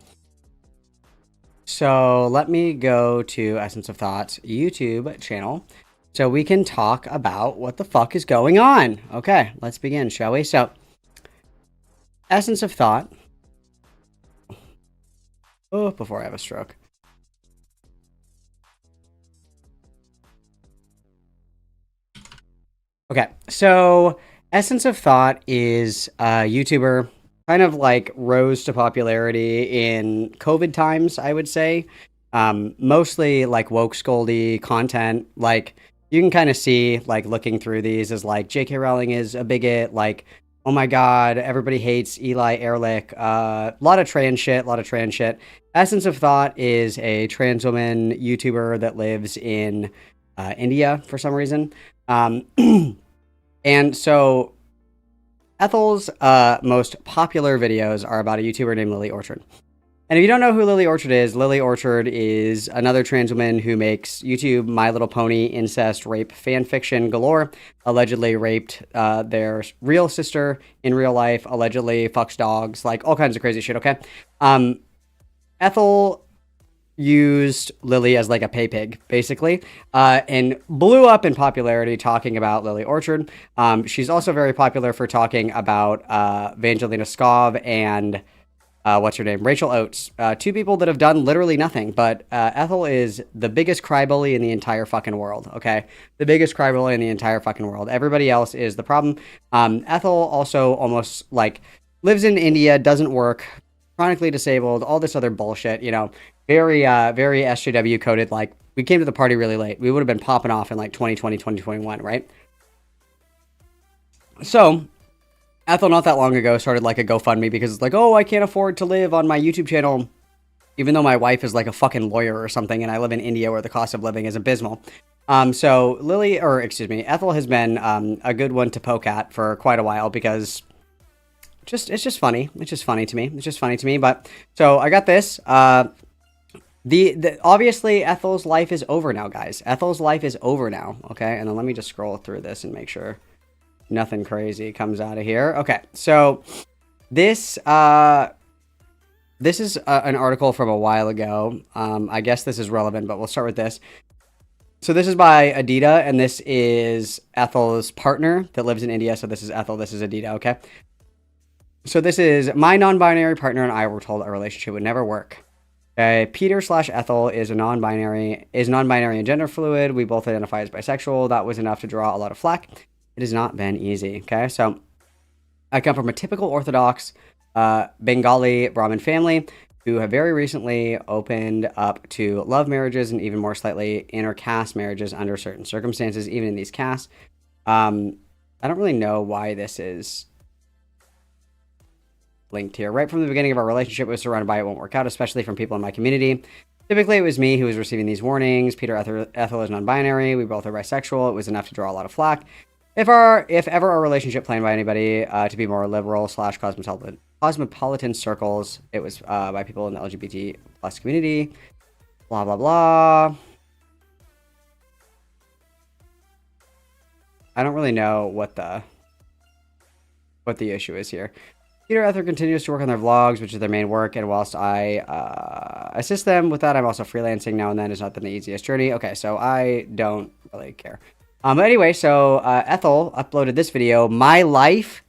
So let me go to Essence of Thought's YouTube channel so we can talk about what the fuck is going on. Okay, let's begin, shall we? So, Essence of Thought. Oh, before I have a stroke. Okay, so Essence of Thought is a YouTuber, kind of like rose to popularity in COVID times, I would say. Mostly like woke scoldy content. Like you can kind of see, like looking through these, as like J.K. Rowling is a bigot. Like, oh my god, everybody hates Eli Ehrlich. A lot of trans shit. Essence of Thought is a trans woman YouTuber that lives in India for some reason. And so Ethel's most popular videos are about a YouTuber named Lily Orchard. And if you don't know who Lily Orchard is another trans woman who makes YouTube My Little Pony incest rape fan fiction galore. Allegedly raped their real sister in real life. Allegedly fucks dogs. Like all kinds of crazy shit, okay? Ethel used Lily as like a pay pig, basically, and blew up in popularity talking about Lily Orchard. She's also very popular for talking about Evangelina Skov and what's her name? Rachel Oates. Two people that have done literally nothing, but Ethel is the biggest crybaby in the entire fucking world, okay? The biggest crybaby in the entire fucking world. Everybody else is the problem. Ethel also almost like lives in India, doesn't work, chronically disabled, all this other bullshit, you know, very SJW coded. Like we came to the party really late. We would have been popping off in like 2020, 2021, right? So Ethel not that long ago started like a GoFundMe because it's like, oh, I can't afford to live on my YouTube channel, even though my wife is like a fucking lawyer or something, and I live in India where the cost of living is abysmal. So Ethel has been a good one to poke at for quite a while because it's just funny. It's just funny to me. But so I got this. Obviously Ethel's life is over now, guys. Ethel's life is over now. Okay, and then let me just scroll through this and make sure nothing crazy comes out of here. Okay, so this is an article from a while ago. I guess this is relevant, but we'll start with this. So this is by Adita, and this is Ethel's partner that lives in India. So this is Ethel, this is Adita, okay? So this is my non-binary partner and I were told our relationship would never work. Okay, Peter/Ethel is non-binary and gender fluid. We both identify as bisexual. That was enough to draw a lot of flack. It has not been easy, okay? So I come from a typical Orthodox Bengali Brahmin family who have very recently opened up to love marriages and even more slightly inter-caste marriages under certain circumstances, even in these castes. I don't really know why this is linked here. Right from the beginning of our relationship, it was surrounded by it won't work out, especially from people in my community. Typically, it was me who was receiving these warnings. Ethel is non-binary. We both are bisexual. It was enough to draw a lot of flack. If ever a relationship planned by anybody to be more liberal / cosmopolitan circles, it was by people in the LGBT plus community. Blah blah blah. I don't really know what the issue is here. Peter Ether continues to work on their vlogs, which is their main work, and whilst I assist them with that, I'm also freelancing now and then. It's not been the easiest journey. Okay, so I don't really care. But anyway, so Ethel uploaded this video. My life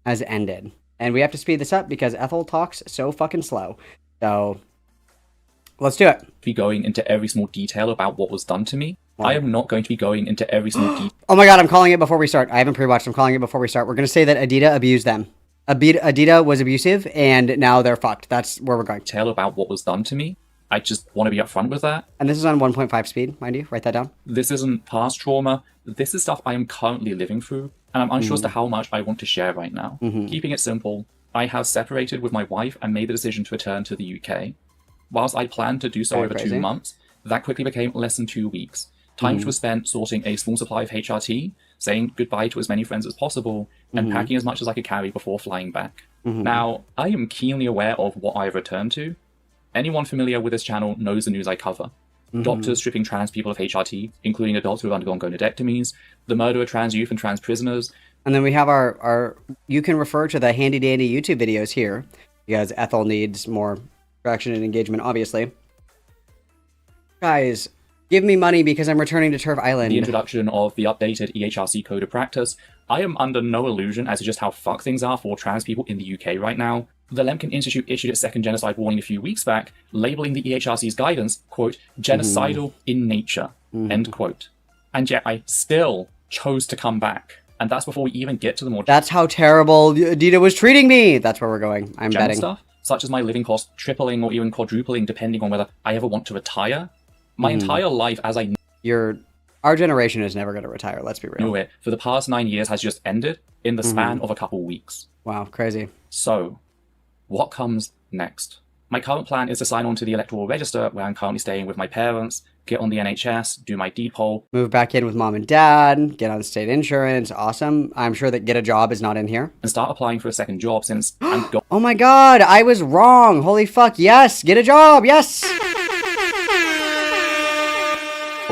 has ended. And we have to speed this up because Ethel talks so fucking slow. So let's do it. Be going into every small detail about what was done to me. I am not going to be going into every small detail. Oh my god, I'm calling it before we start. I haven't pre-watched. I'm calling it before we start. We're going to say that Adida abused them. Adida was abusive, and now they're fucked. That's where we're going. Tell about what was done to me. I just want to be upfront with that. And this is on 1.5 speed, mind you. Write that down. This isn't past trauma. This is stuff I am currently living through, and I'm unsure as to how much I want to share right now. Keeping it simple, I have separated with my wife and made the decision to return to the UK. Whilst I planned to do so over 2 months, that quickly became less than 2 weeks. Time which was spent sorting a small supply of HRT, saying goodbye to as many friends as possible, and packing as much as I could carry before flying back. Now, I am keenly aware of what I have returned to. Anyone familiar with this channel knows the news I cover. Doctors stripping trans people of HRT, including adults who have undergone gonadectomies, the murder of trans youth and trans prisoners. And then we have our you can refer to the handy dandy YouTube videos here, because Ethel needs more traction and engagement, obviously. Guys, give me money because I'm returning to Turf Island. The introduction of the updated EHRC code of practice. I am under no illusion as to just how fucked things are for trans people in the UK right now. The Lemkin Institute issued its second genocide warning a few weeks back, labeling the EHRC's guidance, quote, genocidal in nature, end quote. And yet I still chose to come back. And that's before we even get to the more... That's how terrible Adida was treating me! That's where we're going. I'm general betting. Stuff, such as my living cost tripling or even quadrupling depending on whether I ever want to retire. My entire life as I our generation is never going to retire, let's be real. knew it for the past 9 years has just ended in the span of a couple weeks. Wow, crazy. So, what comes next? My current plan is to sign on to the electoral register where I'm currently staying with my parents, get on the NHS, do my deed poll. Move back in with mom and dad, get on state insurance, awesome. I'm sure that get a job is not in here. And start applying for a second job since I'm Oh my god, I was wrong. Holy fuck, yes, get a job, yes!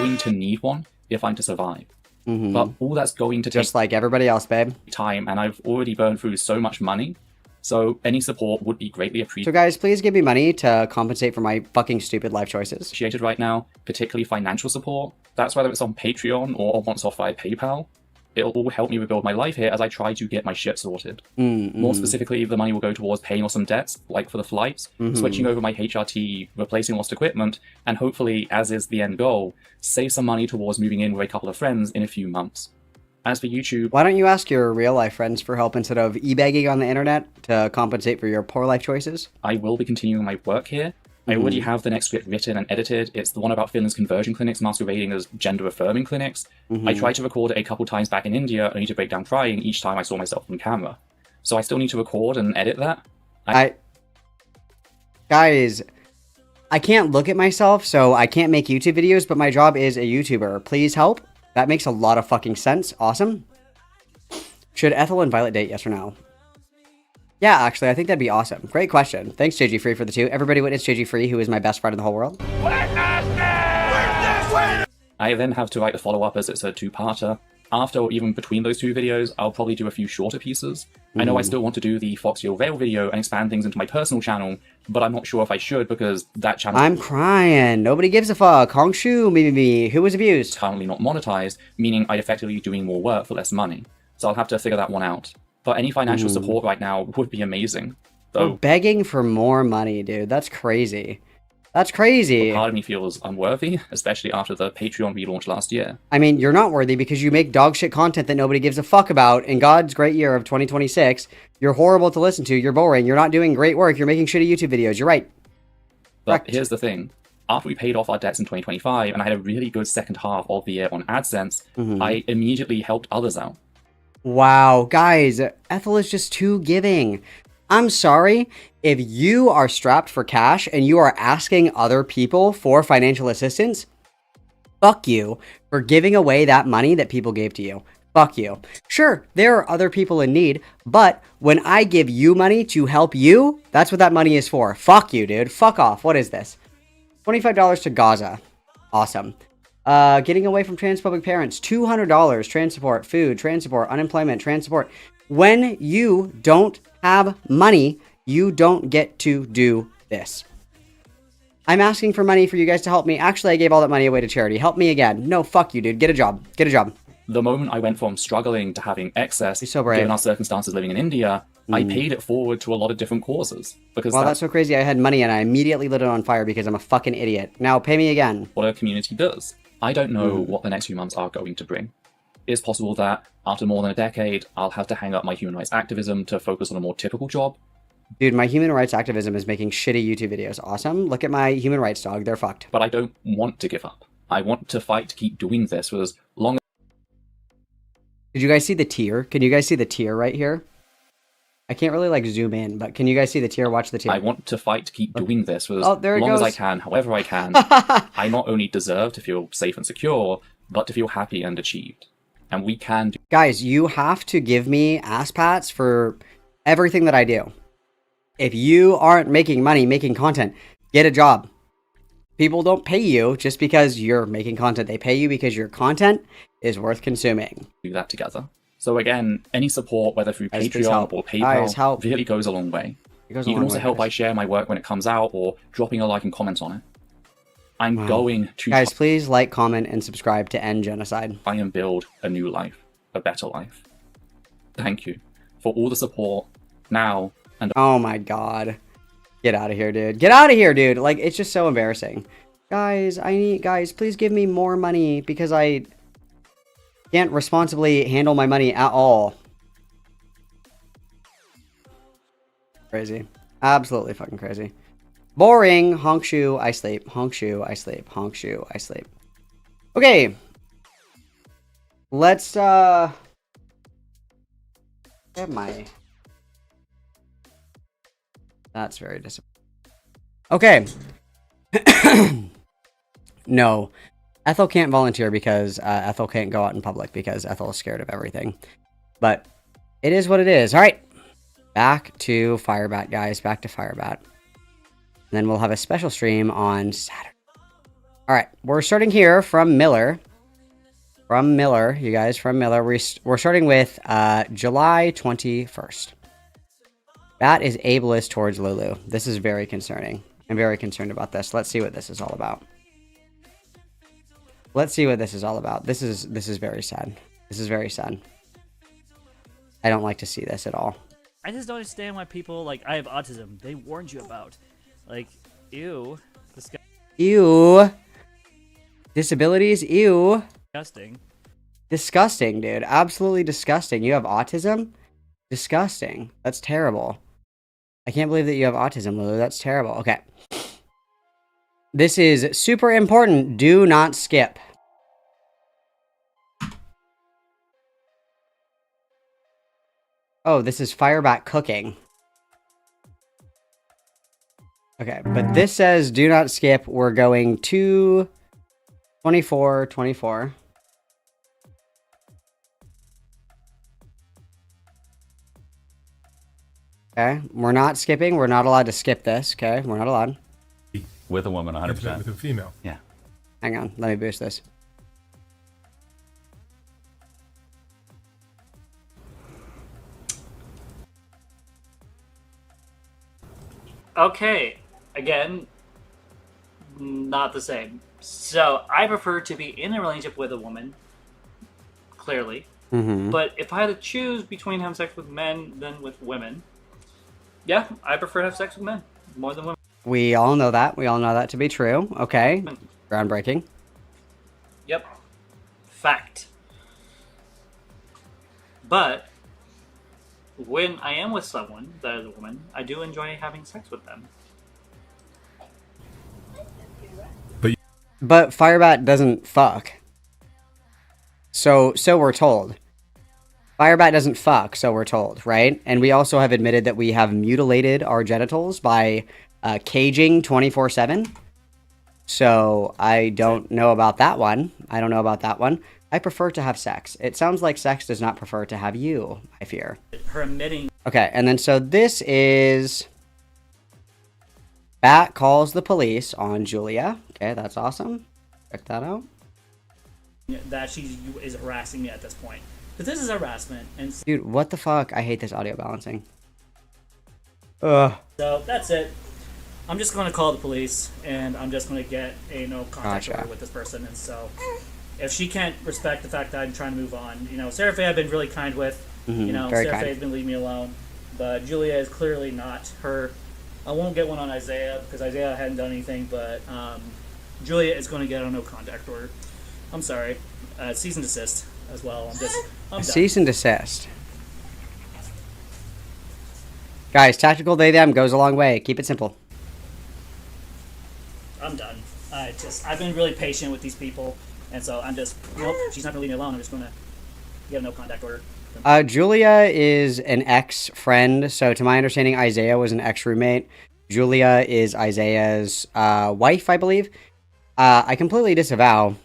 going to need one if I'm to survive. But all that's going to take... Just like everybody else, babe. ...time, and I've already burned through so much money. So any support would be greatly appreciated. So guys, please give me money to compensate for my fucking stupid life choices. Appreciated right now, particularly financial support. That's whether it's on Patreon or once off via PayPal. It'll all help me rebuild my life here as I try to get my shit sorted. More specifically, the money will go towards paying off some debts, like for the flights, switching over my HRT, replacing lost equipment, and hopefully, as is the end goal, save some money towards moving in with a couple of friends in a few months. As for YouTube... Why don't you ask your real-life friends for help instead of e-begging on the internet to compensate for your poor life choices? I will be continuing my work here. I already have the next script written and edited. It's the one about Finland's conversion clinics masquerading as gender-affirming clinics. I tried to record it a couple times back in India, only to break down crying each time I saw myself on camera. So I still need to record and edit that. Guys, I can't look at myself, so I can't make YouTube videos, but my job is a YouTuber. Please help. That makes a lot of fucking sense. Awesome. Should Ethel and Violet date, yes or no? Yeah, actually, I think that'd be awesome. Great question. Thanks, JG Free, for the 2. Everybody witness JG Free, who is my best friend in the whole world. I then have to write the follow-up as it's a 2-parter. After or even between those 2 videos, I'll probably do a few shorter pieces. I know I still want to do the Fox Hill Vale video and expand things into my personal channel, but I'm not sure if I should because that channel... I'm crying. Nobody gives a fuck. Hongshu, me. Who was abused? ...currently not monetized, meaning I'm effectively doing more work for less money. So I'll have to figure that one out. But any financial support right now would be amazing. We're begging for more money, dude. That's crazy. That's crazy. Part of me feels unworthy, especially after the Patreon relaunch last year. I mean, you're not worthy because you make dog shit content that nobody gives a fuck about. In God's great year of 2026, you're horrible to listen to. You're boring. You're not doing great work. You're making shitty YouTube videos. You're right. But here's the thing. After we paid off our debts in 2025 and I had a really good second half of the year on AdSense, I immediately helped others out. Wow, guys, Ethel is just too giving. I'm sorry, if you are strapped for cash and you are asking other people for financial assistance, fuck you for giving away that money that people gave to you. Fuck you. Sure, there are other people in need, but when I give you money to help you, that's what that money is for. Fuck you, dude. Fuck off. What is this? $25 to Gaza. Awesome. Getting away from transphobic parents. $200. Trans support, food, trans support, unemployment, trans support. When you don't have money, you don't get to do this. I'm asking for money for you guys to help me. Actually, I gave all that money away to charity. Help me again. No, fuck you, dude. Get a job. Get a job. The moment I went from struggling to having excess, so brave. given our circumstances living in India, I paid it forward to a lot of different causes. Because Well, that's so crazy. I had money and I immediately lit it on fire because I'm a fucking idiot. Now pay me again. What a community does. I don't know what the next few months are going to bring. It's possible that after more than a decade, I'll have to hang up my human rights activism to focus on a more typical job. Dude, my human rights activism is making shitty YouTube videos. Awesome. Look at my human rights dog. They're fucked. But I don't want to give up. I want to fight to keep doing this for as long as... Did you guys see the tier? Can you guys see the tier right here? I can't really like zoom in, but can you guys see the tier? Watch the tier. I want to fight to keep doing this for as long as I can, however I can. I not only deserve to feel safe and secure, but to feel happy and achieved. And we can do... Guys, you have to give me ass pats for everything that I do. If you aren't making money making content, get a job. People don't pay you just because you're making content. They pay you because your content is worth consuming. Do that together. So again, any support, whether through Guys, please Patreon help. or Guys, PayPal, help. really goes a long way. It goes a You can long also way, help by guys. sharing my work when it comes out or dropping a like and comment on it. I'm Wow. going to Guys, please like, comment, and subscribe to end genocide. try and build a new life, a better life. Thank you for all the support now and... Oh my god. Get out of here, dude. Get out of here, dude. Like, it's just so embarrassing. Guys, guys, please give me more money because I can't responsibly handle my money at all. Crazy. Absolutely fucking crazy. Boring. Honk shoe, I sleep. Honk shoe, I sleep. Honk shoe, I sleep. Okay. Let's, get my... That's very disappointing. Okay. No. Ethel can't volunteer because Ethel can't go out in public because Ethel is scared of everything. But it is what it is. All right. Back to Firebat, guys. Back to Firebat. And then we'll have a special stream on Saturday. All right. We're starting here from Miller. From Miller, you guys. From Miller. We're starting with July 21st. Bat is ableist towards Lulu. This is very concerning. I'm very concerned about this. Let's see what this is all about. Let's see what this is all about. This is very sad. This is very sad. I don't like to see this at all. I just don't understand why people, like, I have autism. They warned you about. Like, ew. Ew. Disabilities? Ew. Disgusting. Disgusting, dude. Absolutely disgusting. You have autism? Disgusting. That's terrible. I can't believe that you have autism, Lulu. That's terrible. Okay. This is super important. Do not skip. Oh, this is Firebat cooking. Okay, but this says do not skip. We're going to 24. Okay, we're not skipping. We're not allowed to skip this. Okay, we're not allowed. With a woman, 100%. With a female. Yeah. Hang on, let me boost this. Okay, again, not the same. So I prefer to be in a relationship with a woman, clearly. Mm-hmm. But if I had to choose between having sex with men than with women, yeah, I prefer to have sex with men more than women. We all know that. We all know that to be true. Okay. Groundbreaking. Yep. Fact. But when I am with someone that is a woman, I do enjoy having sex with them. But Firebat doesn't fuck. So we're told. Firebat doesn't fuck, so we're told, right? And we also have admitted that we have mutilated our genitals by caging 24/7. So I don't know about that one. I don't know about that one. I prefer to have sex. It sounds like sex does not prefer to have you, I fear. Her admitting. Okay, and then so this is... Bat calls the police on Julia. Okay, that's awesome. Check that out. That she is harassing me at this point. But this is harassment. And Dude, what the fuck? I hate this audio balancing. Ugh. so that's it. I'm just going to call the police, and I'm just going to get a no contact Gotcha. order with this person. And so, if she can't respect the fact that I'm trying to move on, you know, Sarah Faye I've been really kind with. You know, very Sarah kind. Faye's been leaving me alone, but Julia is clearly not her. I won't get one on Isaiah because Isaiah hadn't done anything, but Julia is going to get a no contact order. I'm sorry. Cease and desist as well. I'm done. Cease and desist. Guys, tactical they them goes a long way. Keep it simple. I'm done. I've been really patient with these people, and so I'm just, nope, she's not gonna leave me alone. I'm just gonna get a no contact order. Julia is an ex-friend, so to my understanding, Isaiah was an ex-roommate. Julia is Isaiah's wife, I believe. I completely disavow,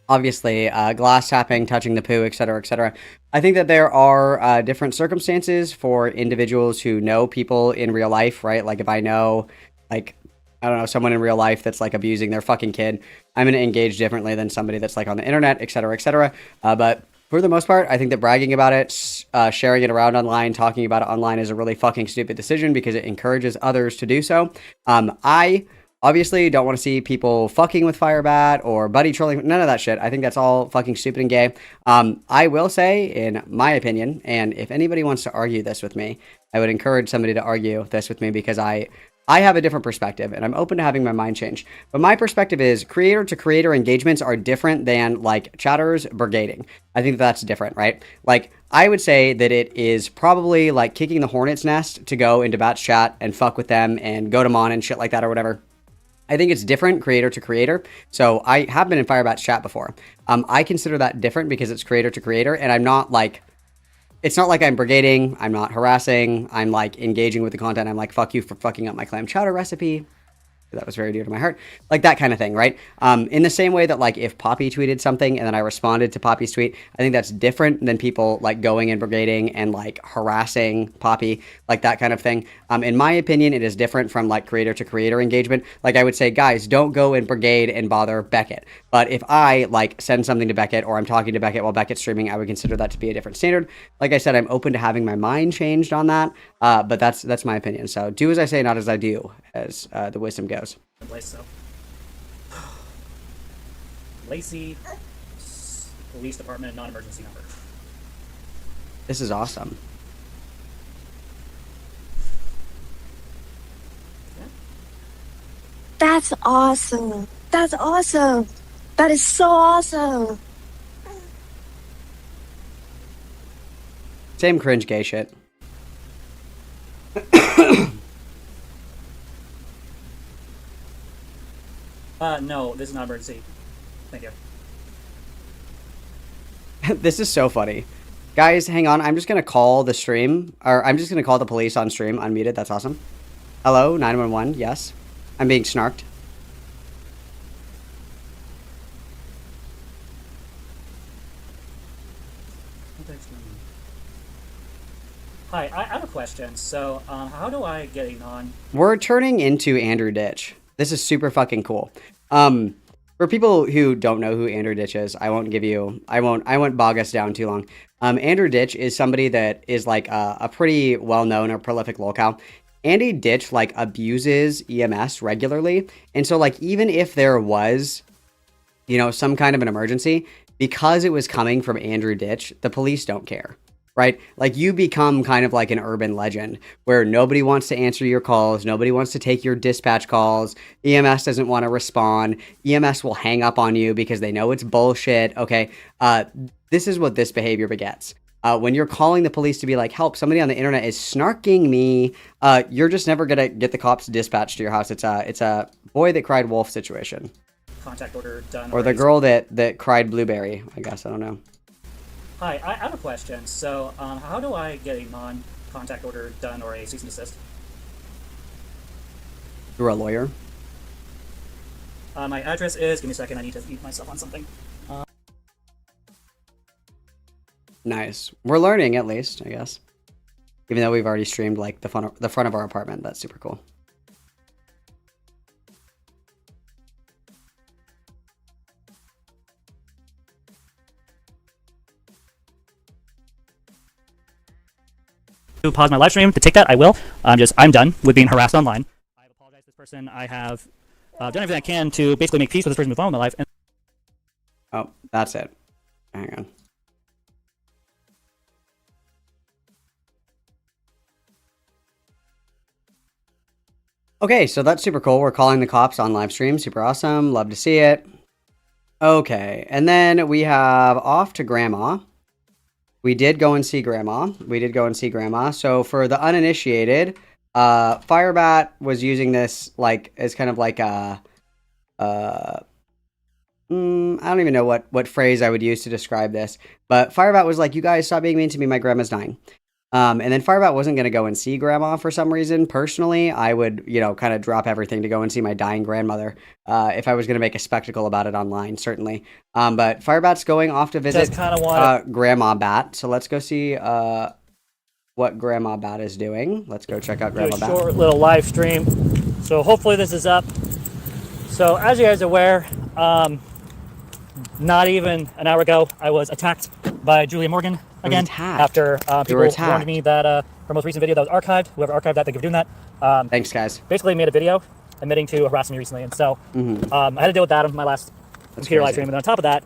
obviously, glass tapping, touching the poo, etc., etc. I think that there are different circumstances for individuals who know people in real life, right? Like, if I know, like, I don't know, someone in real life that's, like, abusing their fucking kid, I'm going to engage differently than somebody that's, like, on the internet, etc., etc. But for the most part, I think that bragging about it, sharing it around online, talking about it online is a really fucking stupid decision because it encourages others to do so. I obviously don't want to see people fucking with firebat or buddy trolling, none of that shit. I think that's all fucking stupid and gay. I will say, in my opinion, and if anybody wants to argue this with me, I would encourage somebody to argue this with me because I have a different perspective, and I'm open to having my mind change. But my perspective is creator-to-creator engagements are different than, like, chatters brigading. I think that's different, right? Like, I would say that it is probably, like, kicking the hornet's nest to go into Bat's chat and fuck with them and go to Mon and shit like that or whatever. I think it's different creator-to-creator. So I have been in Firebat's chat before. I consider that different because it's creator-to-creator, and I'm not, like... It's not like I'm brigading, I'm not harassing, I'm, like, engaging with the content. I'm like, fuck you for fucking up my clam chowder recipe. That was very dear to my heart. Like, that kind of thing, right? In the same way that, like, if Poppy tweeted something and then I responded to Poppy's tweet, I think that's different than people, like, going and brigading and, like, harassing Poppy, like, that kind of thing. In my opinion, it is different from, like, creator-to-creator engagement. Like, I would say, guys, don't go and brigade and bother Beckett. But if I, like, send something to Beckett or I'm talking to Beckett while Beckett's streaming, I would consider that to be a different standard. Like I said, I'm open to having my mind changed on that, but that's my opinion. So do as I say, not as I do, as the wisdom goes. Place, so. Lacey, police department, non-emergency number. This is awesome. That's awesome. That's awesome. That is so awesome. Same cringe gay shit. No, this is not emergency. Thank you. This is so funny. Guys, hang on. I'm just going to call the stream, or I'm just going to call the police on stream, unmuted. That's awesome. Hello, 911. Yes. I'm being snarked. Hi, I have a question. So, how do I get a non... We're turning into Andrew Ditch. This is super fucking cool. For people who don't know who Andrew Ditch is, I won't bog us down too long. Andrew Ditch is somebody that is like a pretty well-known or prolific lolcow. Andy Ditch like abuses EMS regularly. And so like, even if there was, you know, some kind of an emergency, because it was coming from Andrew Ditch, the police don't care. Right? Like, you become kind of like an urban legend where nobody wants to answer your calls. Nobody wants to take your dispatch calls. EMS doesn't want to respond. EMS will hang up on you because they know it's bullshit. Okay. This is what this behavior begets. When you're calling the police to be like, help, somebody on the internet is snarking me. You're just never going to get the cops dispatched to your house. It's a boy that cried wolf situation. Contact order done. Or the girl that cried blueberry, I guess. I don't know. Hi, I have a question. So, how do I get a non-contact order done or a cease and desist? Through a lawyer? My address is... Give me a second, I need to eat myself on something. Nice. We're learning at least, I guess. Even though we've already streamed like the front of our apartment. That's super cool. To pause my live stream to take that, I will. I'm done with being harassed online. I have apologized to this person. I have done everything I can to basically make peace with this person, move on with my life. And oh, that's it. Hang on. Okay, so that's super cool. We're calling the cops on live stream. Super awesome. Love to see it. Okay, and then we have off to Grandma. We did go and see Grandma. So for the uninitiated, Firebat was using this like as kind of like a I don't even know what phrase I would use to describe this, but Firebat was like, "You guys stop being mean to me. My grandma's dying." And then Firebat wasn't going to go and see Grandma for some reason. Personally, I would, kind of drop everything to go and see my dying grandmother if I was going to make a spectacle about it online, certainly. But Firebat's going off to visit Grandma Bat. So let's go see what Grandma Bat is doing. Let's go check out Grandma Bat. Short little live stream. So hopefully this is up. So as you guys are aware, not even an hour ago, I was attacked by Julia Morgan again after people warned me that her most recent video that was archived. Whoever archived that, thank you for doing that. Thanks, guys. Basically made a video admitting to harassing me recently, and so I had to deal with that on my last computer live stream. And on top of that,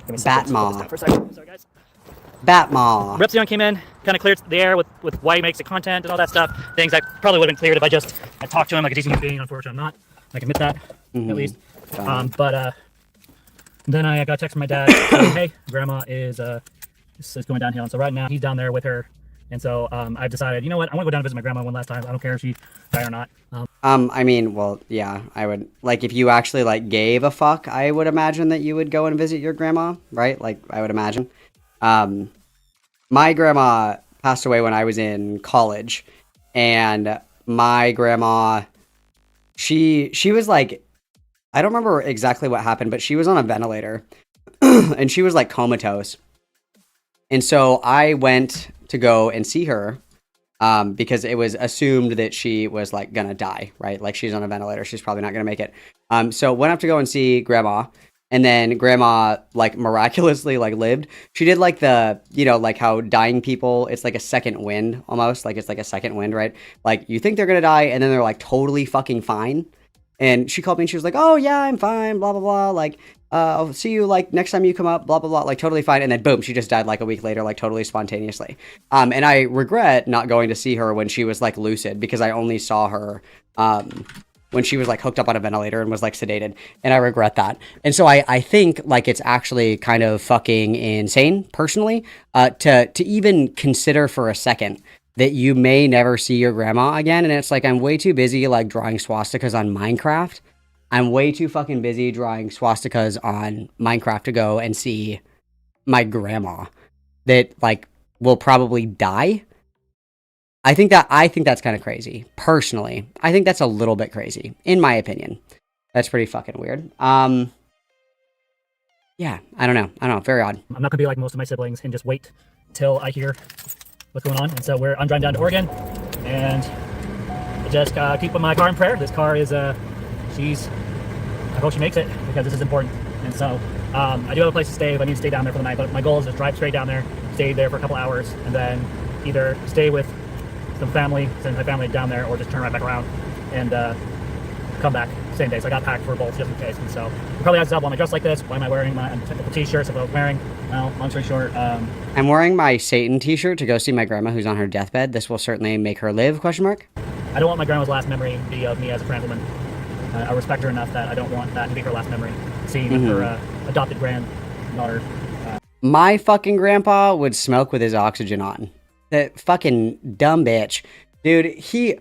Batmaw. For a second. Sorry, guys. Batmaw. Repzion came in, kind of cleared the air with why he makes the content and all that stuff. Things that probably would have been cleared if I talked to him like a decent human being. Unfortunately, I'm not. I can admit that, at least. But then I got a text from my dad saying, "Hey, Grandma is going downhill." And so right now he's down there with her, and so I've decided, you know what, I want to go down and visit my grandma one last time. I don't care if she died or not. I mean, well, yeah, I would, like, if you actually, like, gave a fuck, I would imagine that you would go and visit your grandma, right? Like, I would imagine. My grandma passed away when I was in college, and my grandma, she was, like, I don't remember exactly what happened, but she was on a ventilator, and she was, like, comatose. And so I went to go and see her, because it was assumed that she was like gonna die, right? Like, she's on a ventilator, she's probably not gonna make it. So went up to go and see Grandma, and then Grandma like miraculously like lived. She did like the, like how dying people, it's like a second wind almost, like it's like a second wind, right? Like, you think they're gonna die, and then they're like totally fucking fine. And she called me and she was like, "Oh yeah, I'm fine, blah blah blah, like I'll see you like next time you come up, blah blah blah," like totally fine. And then boom, she just died like a week later, like totally spontaneously. And I regret not going to see her when she was like lucid, because I only saw her when she was like hooked up on a ventilator and was like sedated, and I regret that. And so I think like it's actually kind of fucking insane, personally, to even consider for a second that you may never see your grandma again. And it's like, I'm way too busy like drawing swastikas on Minecraft. I'm way too fucking busy drawing swastikas on Minecraft to go and see my grandma that like will probably die. I think that's kind of crazy. Personally, I think that's a little bit crazy, in my opinion. That's pretty fucking weird. Yeah, I don't know. Very odd. I'm not gonna be like most of my siblings and just wait till I hear what's going on. And so I'm driving down to Oregon, and I just keep my car in prayer. This car is I hope she makes it, because this is important. And so I do have a place to stay if I need to stay down there for the night, but my goal is to drive straight down there, stay there for a couple hours, and then either stay with some family, send my family down there, or just turn right back around and come back same day. So I got packed for both just in case. And so you probably asked yourself, why am I dressed like this? Why am I wearing my typical t-shirts that I was wearing? Well, long story short, I'm wearing my Satan t-shirt to go see my grandma who's on her deathbed. This will certainly make her live, ? I don't want my grandma's last memory to be of me as a trans woman. I respect her enough that I don't want that to be her last memory. Seeing her adopted granddaughter. My fucking grandpa would smoke with his oxygen on. That fucking dumb bitch. Dude, he...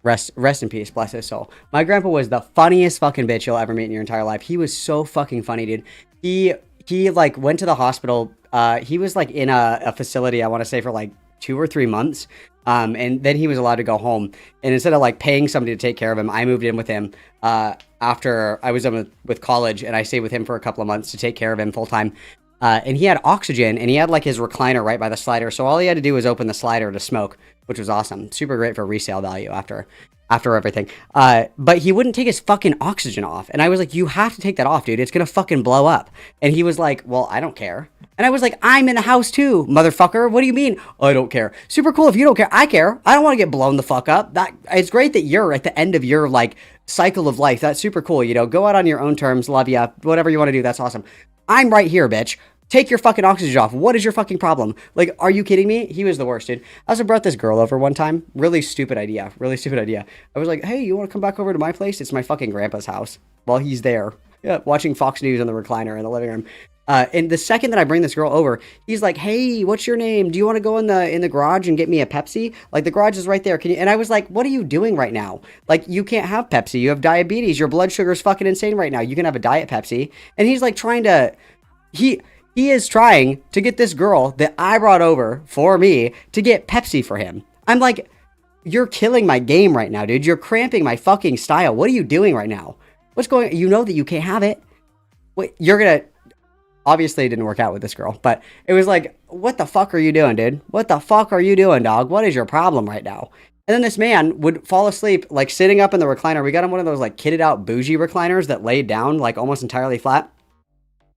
Rest in peace, bless his soul. My grandpa was the funniest fucking bitch you'll ever meet in your entire life. He was so fucking funny, dude. He like went to the hospital. He was like in a facility, I want to say, for like 2 or 3 months. And then he was allowed to go home. And instead of like paying somebody to take care of him, I moved in with him after I was done with college, and I stayed with him for a couple of months to take care of him full time. and he had oxygen, and he had like his recliner right by the slider. So all he had to do was open the slider to smoke, which was awesome. Super great for resale value after everything. But he wouldn't take his fucking oxygen off. And I was like, you have to take that off, dude. It's going to fucking blow up. And he was like, well, I don't care. And I was like, I'm in the house too, motherfucker. What do you mean? I don't care. Super cool. If you don't care, I care. I don't want to get blown the fuck up. It's great that you're at the end of your like cycle of life. That's super cool. You know, go out on your own terms. Love ya. Whatever you want to do. That's awesome. I'm right here, bitch. Take your fucking oxygen off. What is your fucking problem? Like, are you kidding me? He was the worst, dude. I also brought this girl over one time. Really stupid idea. Really stupid idea. I was like, hey, you want to come back over to my place? It's my fucking grandpa's house. While he's there. Yeah, watching Fox News on the recliner in the living room. And the second that I bring this girl over, he's like, hey, what's your name? Do you want to go in the garage and get me a Pepsi? Like, the garage is right there. Can you? And I was like, what are you doing right now? Like, you can't have Pepsi. You have diabetes. Your blood sugar is fucking insane right now. You can have a Diet Pepsi. And he's like trying to... He is trying to get this girl that I brought over for me to get Pepsi for him. I'm like, you're killing my game right now, dude. You're cramping my fucking style. What are you doing right now? What's going on? You know that you can't have it. Wait, you're gonna... Obviously, it didn't work out with this girl, but it was like, what the fuck are you doing, dude? What the fuck are you doing, dog? What is your problem right now? And then this man would fall asleep, like sitting up in the recliner. We got him one of those like kitted out bougie recliners that laid down like almost entirely flat.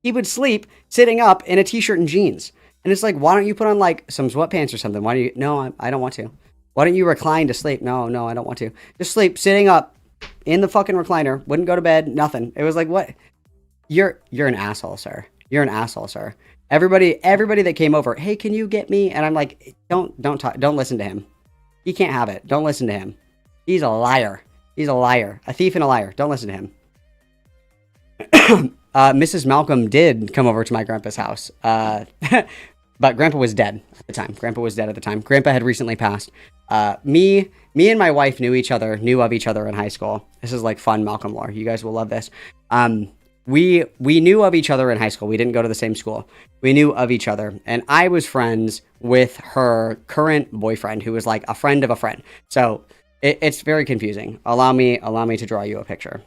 He would sleep sitting up in a t-shirt and jeans. And it's like, why don't you put on like some sweatpants or something? Why do you? No, I don't want to. Why don't you recline to sleep? No, I don't want to. Just sleep sitting up in the fucking recliner. Wouldn't go to bed. Nothing. It was like, what? You're an asshole, sir. You're an asshole, sir. Everybody that came over, hey, can you get me? And I'm like, don't listen to him. He can't have it. Don't listen to him. He's a liar. He's a liar. A thief and a liar. Don't listen to him. Mrs. Malcolm did come over to my grandpa's house, but grandpa was dead at the time. Grandpa had recently passed. Me and my wife knew of each other in high school. This is like fun Malcolm lore. You guys will love this. We knew of each other in high school. We didn't go to the same school. We knew of each other, and I was friends with her current boyfriend, who was like a friend of a friend. So it's very confusing. Allow me to draw you a picture.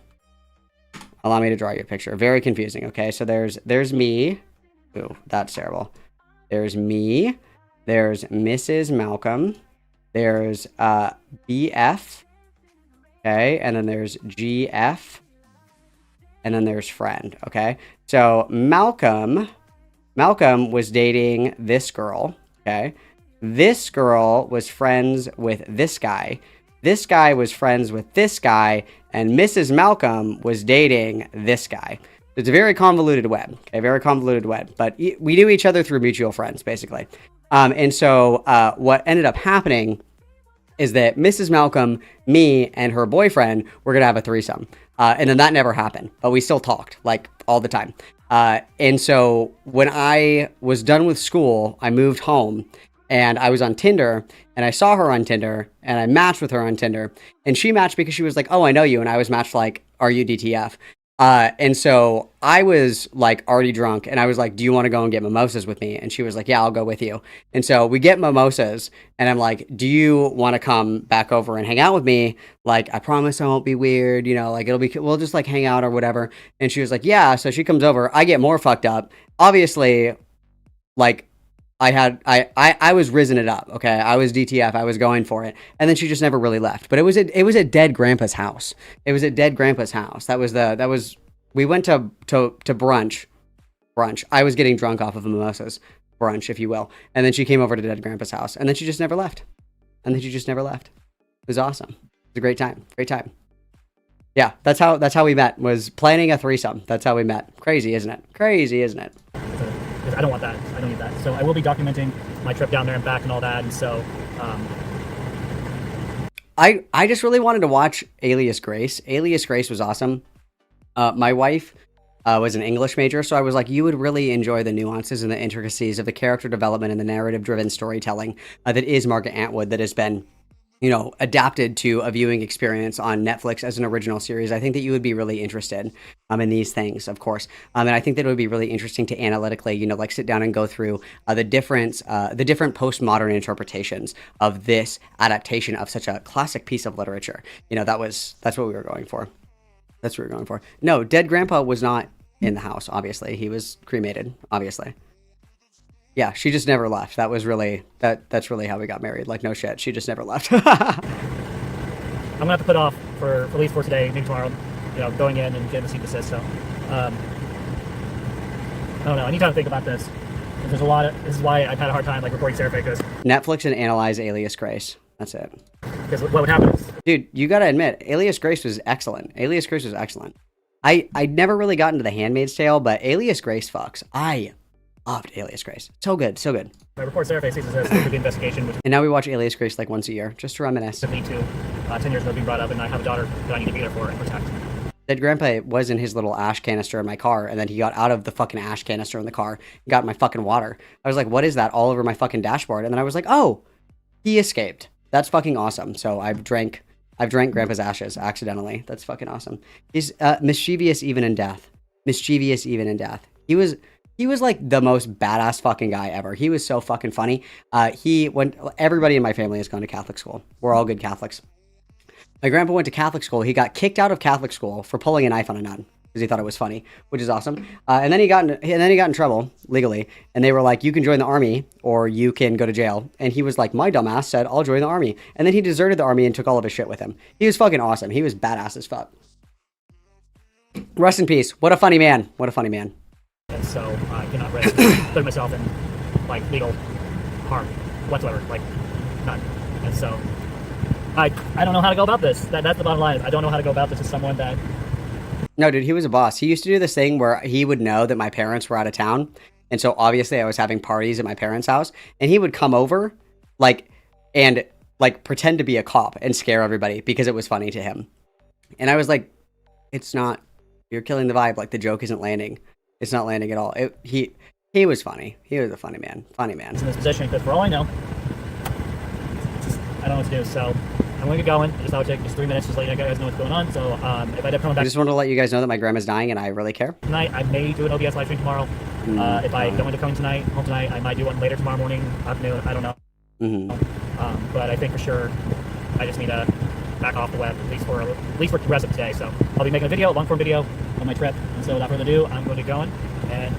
Very confusing. Okay, so there's me. Ooh, that's terrible. There's me. There's Mrs. Malcolm. There's BF. Okay, and then there's GF. And then there's friend. Okay, so Malcolm was dating this girl. Okay, this girl was friends with this guy. This guy was friends with this guy, and Mrs. Malcolm was dating this guy. It's a very convoluted web. Okay, very convoluted web. But we knew each other through mutual friends, basically. And so what ended up happening is that Mrs. Malcolm, me, and her boyfriend were gonna have a threesome. And then that never happened, but we still talked, like, all the time. And so when I was done with school, I moved home, and I was on Tinder, and I saw her on Tinder, and I matched with her on Tinder, and she matched because she was like, oh, I know you, and I was matched like, are you DTF? And so I was like already drunk, and I was like, do you want to go and get mimosas with me? And she was like, yeah, I'll go with you. And so we get mimosas, and I'm like, do you want to come back over and hang out with me? Like, I promise I won't be weird, you know, like we'll just like hang out or whatever. And she was like, yeah. So she comes over, I get more fucked up. Obviously, like, I was risen it up. Okay. I was DTF. I was going for it. And then she just never really left, but it was a dead grandpa's house. We went to brunch. I was getting drunk off of mimosas, brunch, if you will. And then she came over to dead grandpa's house, and then she just never left. It was awesome. It was a great time. Yeah. That's how we met, was planning a threesome. That's how we met. Crazy, isn't it? I don't want that. I don't need that. So I will be documenting my trip down there and back and all that. And so, I just really wanted to watch Alias Grace. Alias Grace was awesome. My wife was an English major, so I was like, you would really enjoy the nuances and the intricacies of the character development and the narrative-driven storytelling that is Margaret Atwood, that has been, you know, adapted to a viewing experience on Netflix as an original series. I think that you would be really interested in these things, of course. And I think that it would be really interesting to analytically, you know, like sit down and go through the different postmodern interpretations of this adaptation of such a classic piece of literature. You know, that's what we were going for. No, Dead Grandpa was not in the house, obviously. He was cremated, obviously. Yeah, she just never left. That was really, that's really how we got married. Like, no shit. She just never left. I'm gonna have to put off for at least for today, maybe tomorrow, you know, going in and getting the seat assist. So, I don't know. I need time to think about this. There's a lot of, this is why I've had a hard time like recording Seraphic, because Netflix and analyze Alias Grace. That's it. Because what would happen is, dude, you gotta admit, Alias Grace was excellent. Alias Grace was excellent. I never really got into The Handmaid's Tale, but Alias Grace fucks. I loved Alias Grace. So good, so good. I record Seraphic season as the investigation, which And now we watch Alias Grace like once a year, just to reminisce. me too. 10 years ago being brought up, and I have a daughter that I need to be there for and protect. That Grandpa was in his little ash canister in my car, and then he got out of the fucking ash canister in the car and got my fucking water. I was like, what is that all over my fucking dashboard? And then I was like, oh, he escaped. That's fucking awesome. So I've drank Grandpa's ashes accidentally. That's fucking awesome. He's mischievous even in death. Mischievous even in death. He was like the most badass fucking guy ever. He was so fucking funny. Everybody in my family has gone to Catholic school. We're all good Catholics. My grandpa went to Catholic school. He got kicked out of Catholic school for pulling a knife on a nun because he thought it was funny, which is awesome. And then he got in trouble legally, and they were like, "You can join the army or you can go to jail." And he was like, "My dumbass said I'll join the army." And then he deserted the army and took all of his shit with him. He was fucking awesome. He was badass as fuck. Rest in peace. What a funny man. What a funny man. And so I cannot risk putting myself in like legal harm whatsoever, like none. And so I don't know how to go about this. That's the bottom line. I don't know how to go about this as someone that. No, dude, he was a boss. He used to do this thing where he would know that my parents were out of town, and so obviously I was having parties at my parents' house, and he would come over, and pretend to be a cop and scare everybody because it was funny to him. And I was like, it's not. You're killing the vibe. Like, the joke isn't landing. It's not landing at all. He was funny. He was a funny man. Funny man. In this position, because for all I know, I don't know what to do. So I'm going to get going. I just thought it would take just 3 minutes just to let you guys know what's going on. So if I end up coming back, I just wanted to let you guys know that my grandma's dying and I really care. Tonight, I may do an OBS live stream tomorrow. If I don't end up coming home tonight, I might do one later tomorrow morning, afternoon. I don't know. But I think for sure, I just need to back off the web at least for the rest of today. So I'll be making a video, a long form video on my trip. And so without further ado, I'm going to get going. And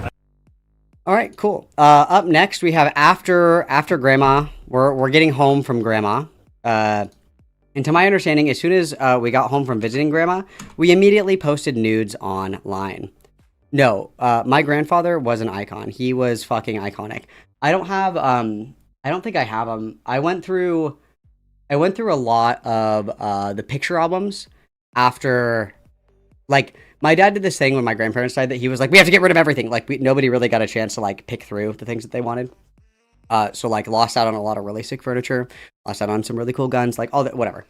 all right, cool. Up next, we have after Grandma. We're getting home from Grandma. And to my understanding, as soon as we got home from visiting Grandma, we immediately posted nudes online. No, my grandfather was an icon. He was fucking iconic. I don't think I have him. I went through a lot of the picture albums after, like, my dad did this thing when my grandparents died that he was like, we have to get rid of everything. Like, nobody really got a chance to, like, pick through the things that they wanted. So, like, lost out on a lot of really sick furniture, lost out on some really cool guns, like, all that, whatever.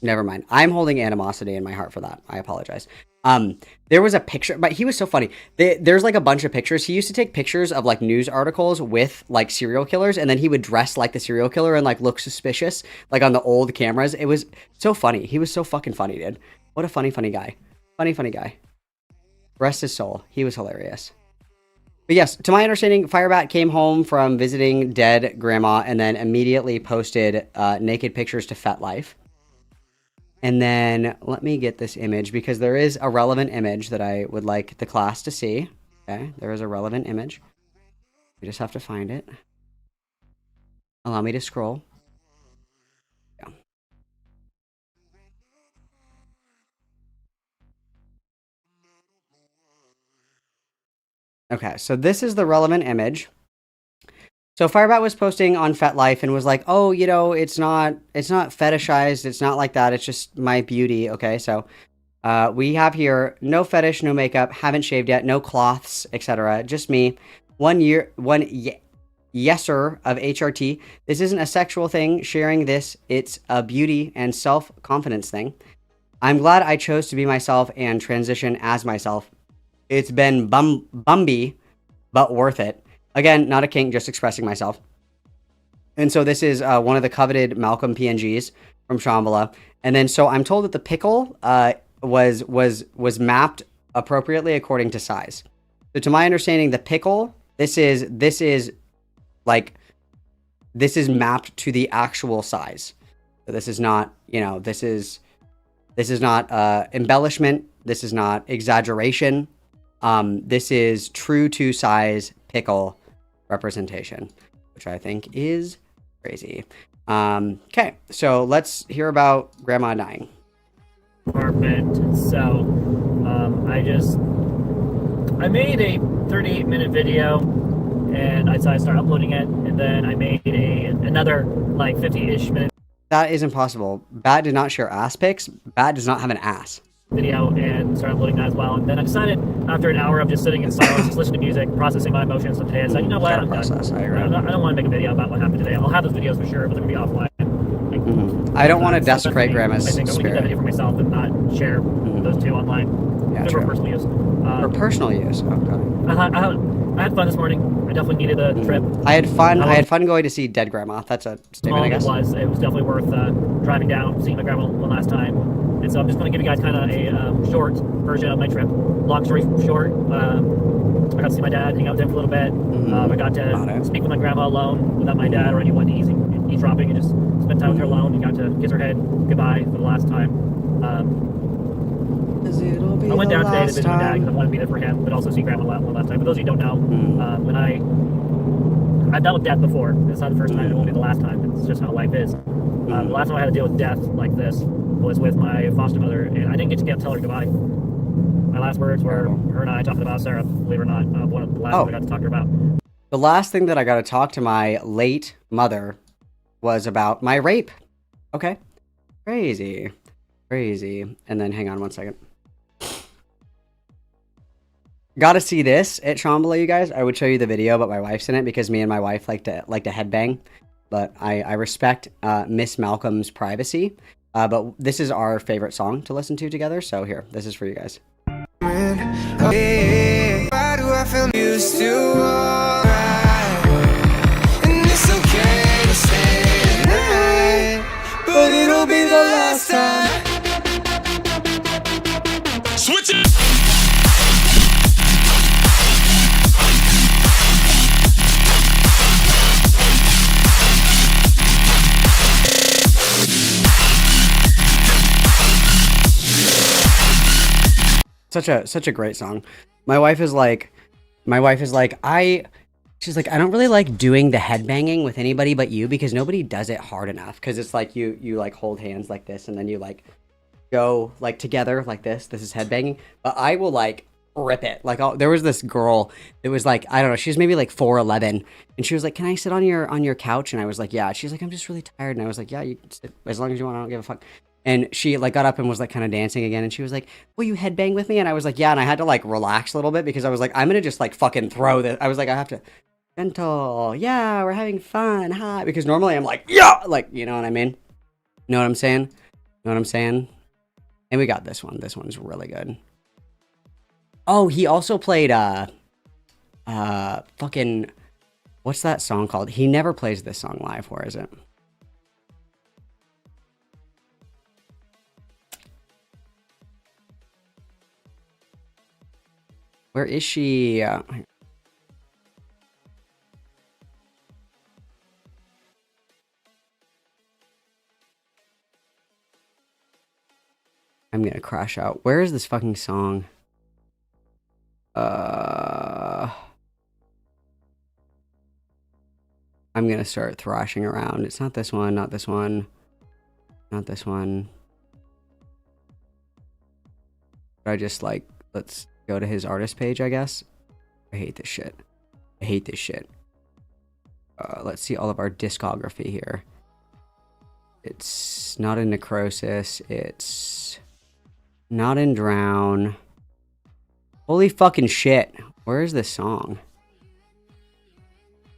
Never mind. I'm holding animosity in my heart for that. I apologize. There was a picture, but he was so funny. There's like a bunch of pictures. He used to take pictures of like news articles with like serial killers, and then he would dress like the serial killer and like look suspicious, like on the old cameras. It was so funny. He was so fucking funny, dude. What a funny guy. Funny guy. Rest his soul. He was hilarious. But yes, to my understanding, Firebat came home from visiting dead grandma and then immediately posted naked pictures to FetLife. And then let me get this image because there is a relevant image that I would like the class to see. Okay, there is a relevant image. We just have to find it. Allow me to scroll. Yeah. Okay, so this is the relevant image. So Firebat was posting on FetLife and was like, "Oh, you know, it's not fetishized. It's not like that. It's just my beauty." Okay, so we have here no fetish, no makeup, haven't shaved yet, no cloths, etc. Just me. 1 yeser of HRT. This isn't a sexual thing. Sharing this, it's a beauty and self-confidence thing. I'm glad I chose to be myself and transition as myself. It's been bumby, but worth it. Again, not a kink, just expressing myself. And so this is one of the coveted Malcolm PNGs from Shambhala. And then so I'm told that the pickle was mapped appropriately according to size. So to my understanding, the pickle, this is mapped to the actual size. So this is not, you know, this is not embellishment. This is not exaggeration. This is true to size pickle representation, which I think is crazy. Okay, so let's hear about grandma dying. Apartment. So, I made a 38-minute video, and I started uploading it, and then I made another like 50-ish minute. That is impossible. Bat did not share ass pics. Bat does not have an ass. Video and started uploading that as well. And then I decided after an hour of just sitting in silence, just listening to music, processing my emotions, and I said, you know what, I'm done. I don't want to make a video about what happened today. I'll have those videos for sure, but they're going to be offline. I don't want to desecrate grandma's I think I only did that spirit. video for myself and not share those two online. Yeah, for true. personal use. For personal use. Oh, God. I had fun this morning. I definitely needed the trip. I had fun. I had fun going to see dead grandma. That's a statement, I guess. It was definitely worth driving down, seeing my grandma one last time. And so I'm just going to give you guys kind of a short version of my trip. Long story short, I got to see my dad, hang out with him for a little bit. I got to speak with my grandma alone, without my dad or anyone eavesdropping, and just spend time with her alone. And got to kiss her head goodbye for the last time. I went down today to visit my dad because I wanted to be there for him, but also see grandma one last time. For those of you who don't know, I've dealt with death before. It's not the first time, it won't be the last time. It's just how life is. The last time I had to deal with death like this was with my foster mother, and I didn't get to tell her goodbye. My last words were her and I talking about Sarah, believe it or not, one of the last things I got to talk to her about. The last thing that I got to talk to my late mother was about my rape. Okay. Crazy. And then hang on one second. Gotta see this at Shambhala, you guys. I would show you the video, but my wife's in it because me and my wife like to headbang. But I respect Miss Malcolm's privacy. But this is our favorite song to listen to together. So here, this is for you guys. Why do I feel used to alright? And it's okay to stay tonight, but it'll be the last time. Switch it. Such a great song. My wife is like, she's like, I don't really like doing the headbanging with anybody but you because nobody does it hard enough. Because it's like you like hold hands like this and then you like go like together like this. This is headbanging. But I will like rip it. Like there was this girl that was like, I don't know, she was maybe like 4'11", and she was like, can I sit on your couch? And I was like, yeah. She's like, I'm just really tired. And I was like, yeah, you can sit as long as you want. I don't give a fuck. And she like got up and was like kind of dancing again. And she was like, will you headbang with me? And I was like, yeah. And I had to like relax a little bit because I was like, I'm going to just like fucking throw this. I was like, I have to gentle. Yeah, we're having fun. Hi. Because normally I'm like, yeah, like, you know what I mean? Know what I'm saying? And we got this one. This one's really good. Oh, he also played, fucking, what's that song called? He never plays this song live. Where is it? Where is she? I'm gonna crash out. Where is this fucking song? I'm gonna start thrashing around. It's not this one, not this one, not this one. But I just like, let's go to his artist page, I guess. I hate this shit. Let's see all of our discography here. It's not in Necrosis. It's not in Drown. Holy fucking shit. Where is this song?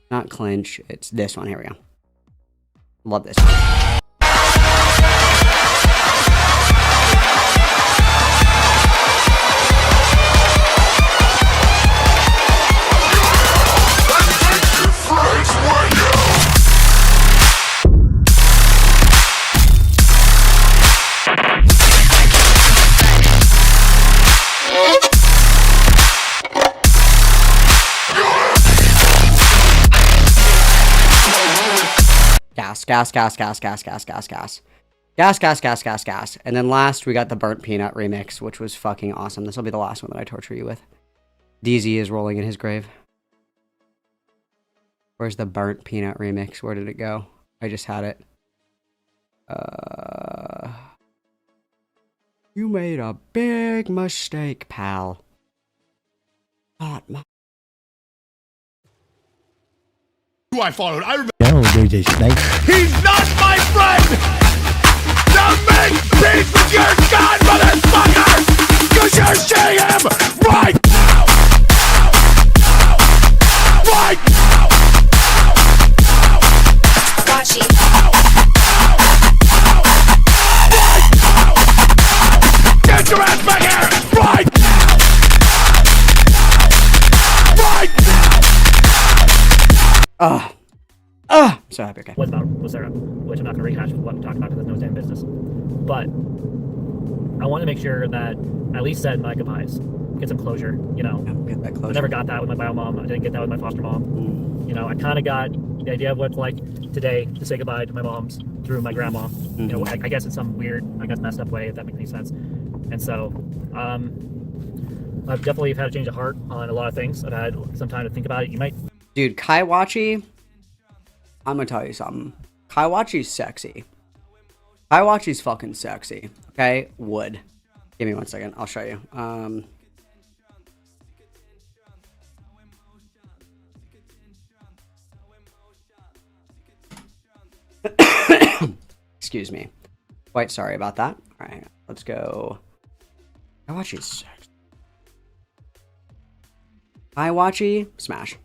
Not Clinch. It's this one. Here we go. Love this one. Gas. And then last, we got the Burnt Peanut remix, which was fucking awesome. This will be the last one that I torture you with. DZ is rolling in his grave. Where's the burnt peanut remix? Where did it go? I just had it. You made a big mistake, pal. Not my... Who I followed. I remember. No, there's a snake. He's not my friend! Now make peace with your God, motherfucker! Cause you're seeing him right now! Right now! Watch it. Get your ass back here! Right now! Right now! I'm so happy, okay. Was Sarah, which I'm not going to rehash what I'm talking about because it's no damn business. But I want to make sure that I at least said my goodbyes, get some closure, you know. Get that closure. I never got that with my bio mom. I didn't get that with my foster mom. You know, I kind of got the idea of what it's like today to say goodbye to my moms through my grandma. You know, I guess in some weird, messed up way, if that makes any sense. And so, I've definitely had a change of heart on a lot of things. I've had some time to think about it. You might... Dude, Kaiwachi, I'm gonna tell you something. Kaiwachi's sexy. Kaiwachi's fucking sexy. Okay? Wood. Give me 1 second. I'll show you. Excuse me. Quite sorry about that. All right, let's go. Kaiwachi's sexy. Kaiwachi, smash.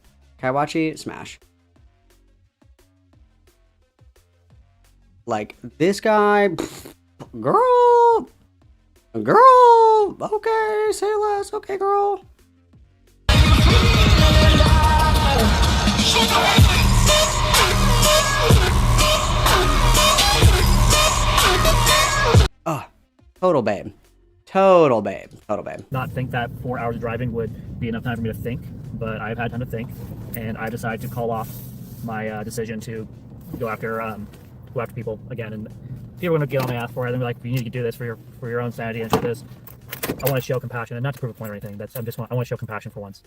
Kaiwachi, smash. Like, this guy, girl, okay, say less, okay, girl. Total babe. Total babe. Not think that 4 hours of driving would be enough time for me to think, but I've had time to think, and I decided to call off my decision to go after people again. And people are going to get on my ass for it. They're like, you need to do this for your own sanity and shit. This. I want to show compassion, and not to prove a point or anything. I want to show compassion for once.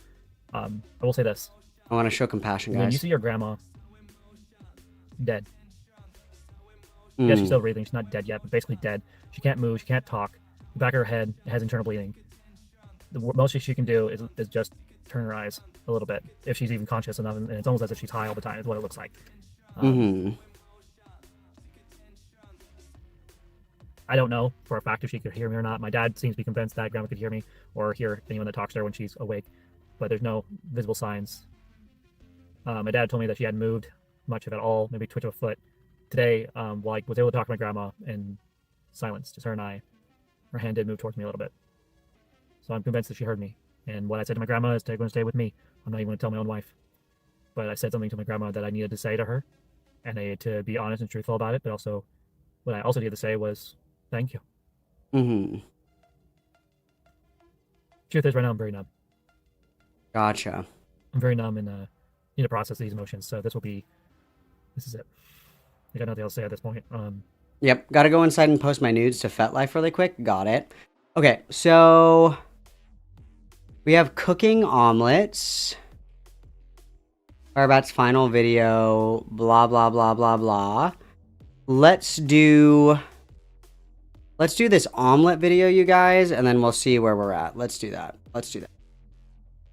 I will say this. I want to show compassion, guys. When you see your grandma dead. Yeah, she's still breathing. She's not dead yet, but basically dead. She can't move. She can't talk. The back of her head has internal bleeding. The most she can do is just turn her eyes a little bit, if she's even conscious enough, and it's almost as if she's high all the time, is what it looks like. I don't know for a fact if she could hear me or not. My dad seems to be convinced that grandma could hear me or hear anyone that talks to her when she's awake, but there's no visible signs. My dad told me that she hadn't moved much of it at all, maybe twitch of a foot. Today, while I was able to talk to my grandma in silence, just her and I, her hand did move towards me a little bit. So I'm convinced that she heard me. And what I said to my grandma is, they're going to stay with me. I'm not even going to tell my own wife. But I said something to my grandma that I needed to say to her, and I needed to be honest and truthful about it. But also, what I also needed to say was, thank you. Truth is, right now I'm very numb. Gotcha. I'm very numb and need to process these emotions. So this is it. I got nothing else to say at this point. Yep, gotta go inside and post my nudes to FetLife really quick. Got it. Okay, so we have cooking omelets. Firebat's final video. Blah blah blah blah blah. Let's do this omelet video, you guys, and then we'll see where we're at. Let's do that.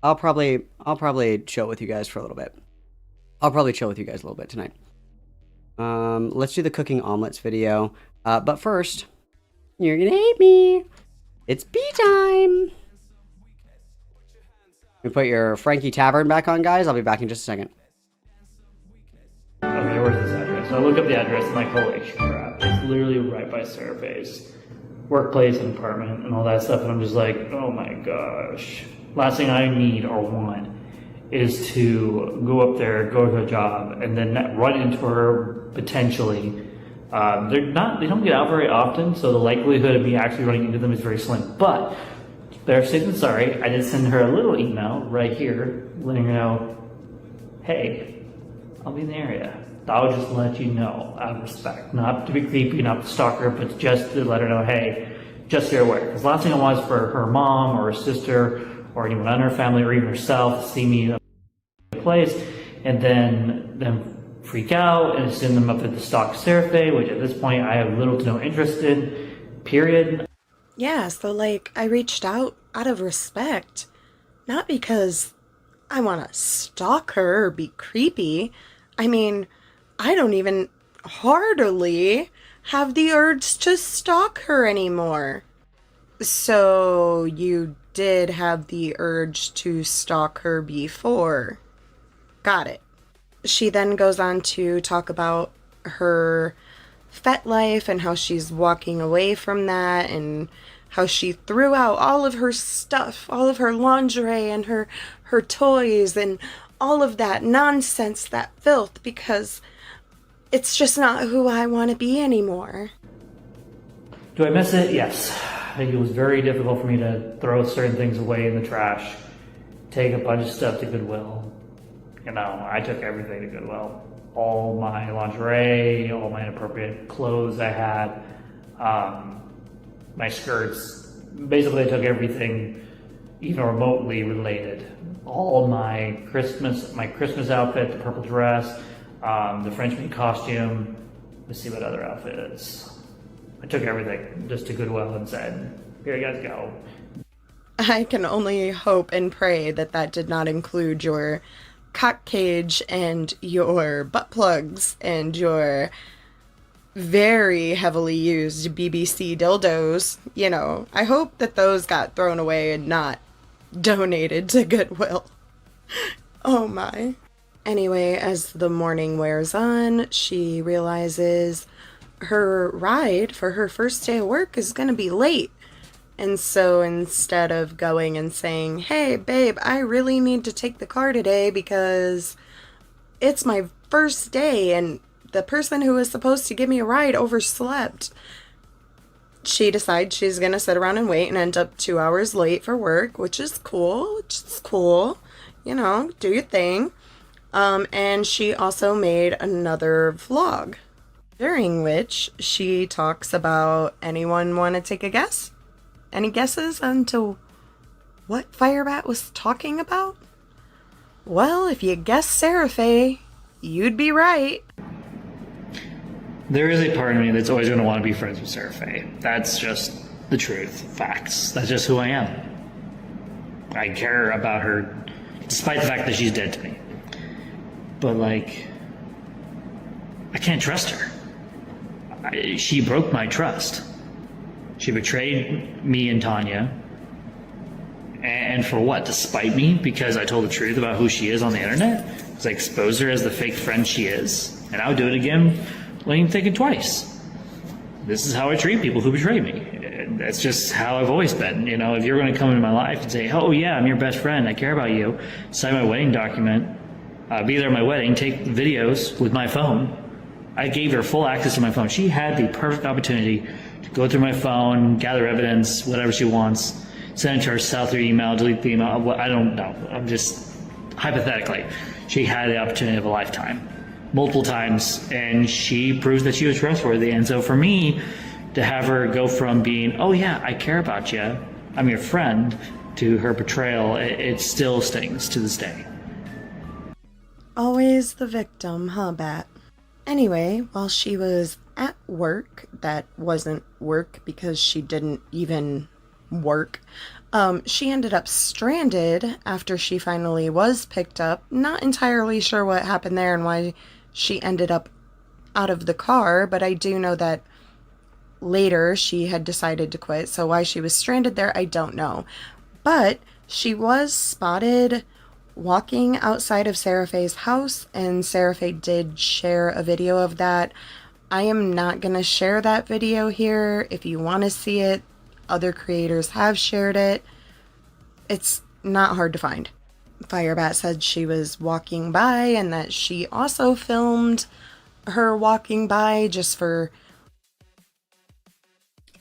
I'll probably chill with you guys for a little bit. I'll probably chill with you guys a little bit tonight. Let's do the cooking omelets video. But first, you're gonna hate me. It's pee time. We put your Frankie Tavern back on, guys. I'll be back in just a second. Okay, where's this address? So I look up the address and like, holy crap. It's literally right by Surface. Workplace and apartment and all that stuff. And I'm just like, oh my gosh. Last thing I need or want is to go up there, go to a job, and then run into her potentially. They don't get out very often, so the likelihood of me actually running into them is very slim. But better safe than sorry. I did send her a little email right here, letting her know, hey, I'll be in the area. I'll just let you know out of respect, not to be creepy, not to stalk her, but just to let her know, hey, just so you're aware. Because the last thing I want is for her mom or her sister or anyone in her family or even herself see me in a place and then freak out and send them up at the stock Seraphe, which at this point I have little to no interest in, period. Yeah, so like I reached out of respect, not because I want to stalk her or be creepy. I mean, I don't even hardly have the urge to stalk her anymore. So you did have the urge to stalk her before. Got it. She then goes on to talk about her fet life and how she's walking away from that and how she threw out all of her stuff, all of her lingerie and her toys and all of that nonsense, that filth, because it's just not who I want to be anymore. Do I miss it? Yes. It was very difficult for me to throw certain things away in the trash, take a bunch of stuff to Goodwill. You know, I took everything to Goodwill. All my lingerie, all my inappropriate clothes I had, my skirts. Basically, I took everything even remotely related. All my Christmas outfit, the purple dress, the French maid costume. Let's see what other outfit it is. I took everything just to Goodwill and said, here you guys go. I can only hope and pray that that did not include your cock cage and your butt plugs and your very heavily used BBC dildos. You know, I hope that those got thrown away and not donated to Goodwill. Oh my. Anyway, as the morning wears on, she realizes her ride for her first day of work is going to be late. And so instead of going and saying, hey, babe, I really need to take the car today because it's my first day and the person who was supposed to give me a ride overslept, she decides she's going to sit around and wait and end up 2 hours late for work, which is cool. You know, do your thing. And she also made another vlog, during which she talks about, anyone want to take a guess? Any guesses onto what Firebat was talking about? Well, if you guessed Seraphe, you'd be right. There is a part of me that's always going to want to be friends with Seraphe. That's just the truth, facts. That's just who I am. I care about her, despite the fact that she's dead to me. But, like, I can't trust her. She broke my trust. She betrayed me and Tanya. And for what? To spite me because I told the truth about who she is on the internet? Because I exposed her as the fake friend she is. And I would do it again, letting think it twice. This is how I treat people who betray me. That's just how I've always been. You know, if you're going to come into my life and say, oh yeah, I'm your best friend, I care about you, sign my wedding document, be there at my wedding, take videos with my phone. I gave her full access to my phone. She had the perfect opportunity to go through my phone, gather evidence, whatever she wants, send it to herself through email, delete the email. I don't know. I'm just, hypothetically, she had the opportunity of a lifetime, multiple times, and she proves that she was trustworthy. And so for me to have her go from being, oh yeah, I care about you, I'm your friend, to her betrayal, it still stings to this day. Always the victim, huh, Bat? Anyway, while she was at work, that wasn't work because she didn't even work, she ended up stranded after she finally was picked up. Not entirely sure what happened there and why she ended up out of the car, but I do know that later she had decided to quit, so why she was stranded there, I don't know. But she was spotted walking outside of Seraphe's house, and Seraphe did share a video of that. I am not going to share that video here. If you want to see it, other creators have shared it. It's not hard to find. Firebat said she was walking by and that she also filmed her walking by just for...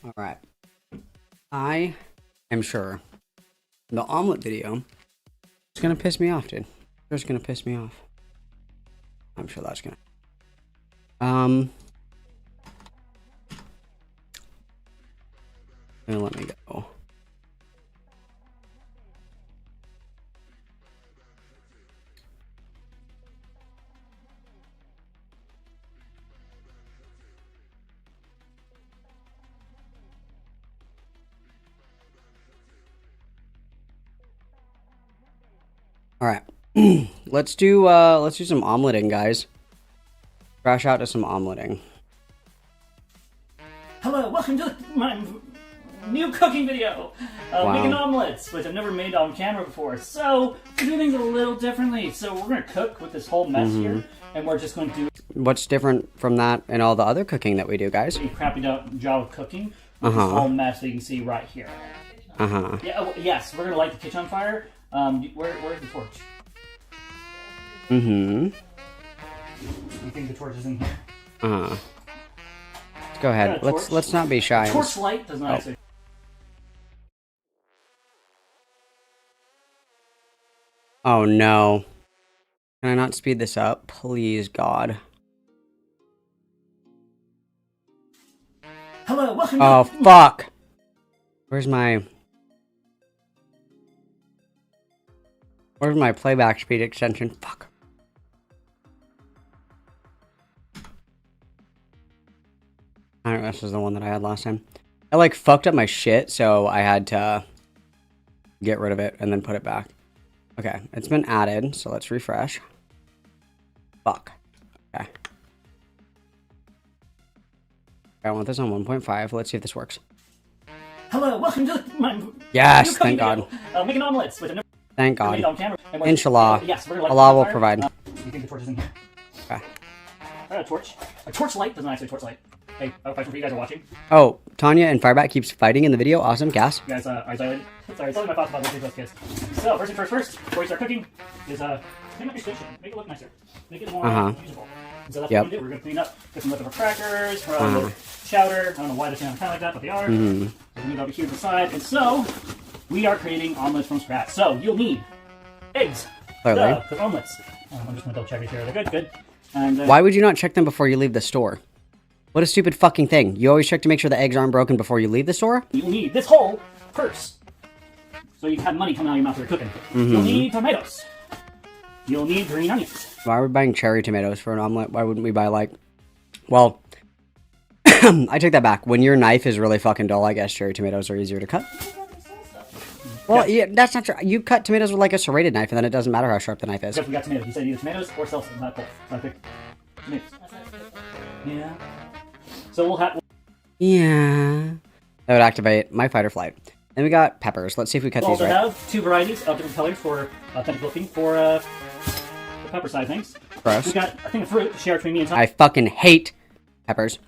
Alright. I am sure the omelet video is going to piss me off, dude. It's going to piss me off. I'm sure that's going to... Gonna let me go. Let's do some omeletting, guys. Crash out to some omeletting. Hello, welcome to my new cooking video. Making omelets, which I've never made on camera before. So, we're doing things a little differently. So, we're going to cook with this whole mess here. And we're just going to do... What's different from that and all the other cooking that we do, guys? a crappy job of cooking with this whole mess that you can see right here. Yeah, yes, we're going to light the kitchen on fire. Where's the torch? You think the torch is in here? Let's go ahead. Let's not be shy. Torch light does not actually... Oh no. Can I not speed this up? Please, God. Hello, welcome Oh, fuck. Where's my playback speed extension? Fuck. I don't know, this is the one that I had last time. I like fucked up my shit, so I had to get rid of it and then put it back. Okay, it's been added, so let's refresh. Fuck. Okay. I want this on 1.5. Let's see if this works. Hello, welcome to my Yes, new thank cooking God. video. Making omelets, which I've never Thank God. made on camera. And we're- Inshallah. Yes, we're gonna light Allah the will fire. provide. You think the torch is in here? Okay. A torch. A torch light doesn't actually torch light. Hey, I have a question for you guys are watching. Oh, Tanya and Firebat keeps fighting in the video. Awesome, gas. You guys, are sorry, tell me my thoughts about this kids. So, first things first, before you start cooking, is clean up your station. Make it look nicer. Make it more usable. And so that's what we're gonna do. We're gonna clean up, get some leftover crackers, from chowder. I don't know why they're kind of like that, but they are. We're gonna move over here to the side. And so, we are creating omelets from scratch. So, you'll need eggs. Clearly. Cook omelets. I'm just gonna double check it here. They're good. And, Why would you not check them before you leave the store? What a stupid fucking thing. You always check to make sure the eggs aren't broken before you leave the store? You'll need this whole purse. So you have money coming out of your mouth while you're cooking. You'll need tomatoes. You'll need green onions. Why are we buying cherry tomatoes for an omelet? Why wouldn't we buy, like... Well, I take that back. When your knife is really fucking dull, I guess cherry tomatoes are easier to cut. Well, yeah, that's not true. You cut tomatoes with, like, a serrated knife, and then it doesn't matter how sharp the knife is. Except we got tomatoes. You said either tomatoes or salsa, not both. So I picked tomatoes. Yeah. So we'll have... Yeah. That would activate my fight or flight. Then we got peppers. Let's see if we cut We'll these also right. have two varieties of different colors for authentic looking for the pepper side things. Gross. We got a thing of fruit to share between me and Tom. I fucking hate peppers.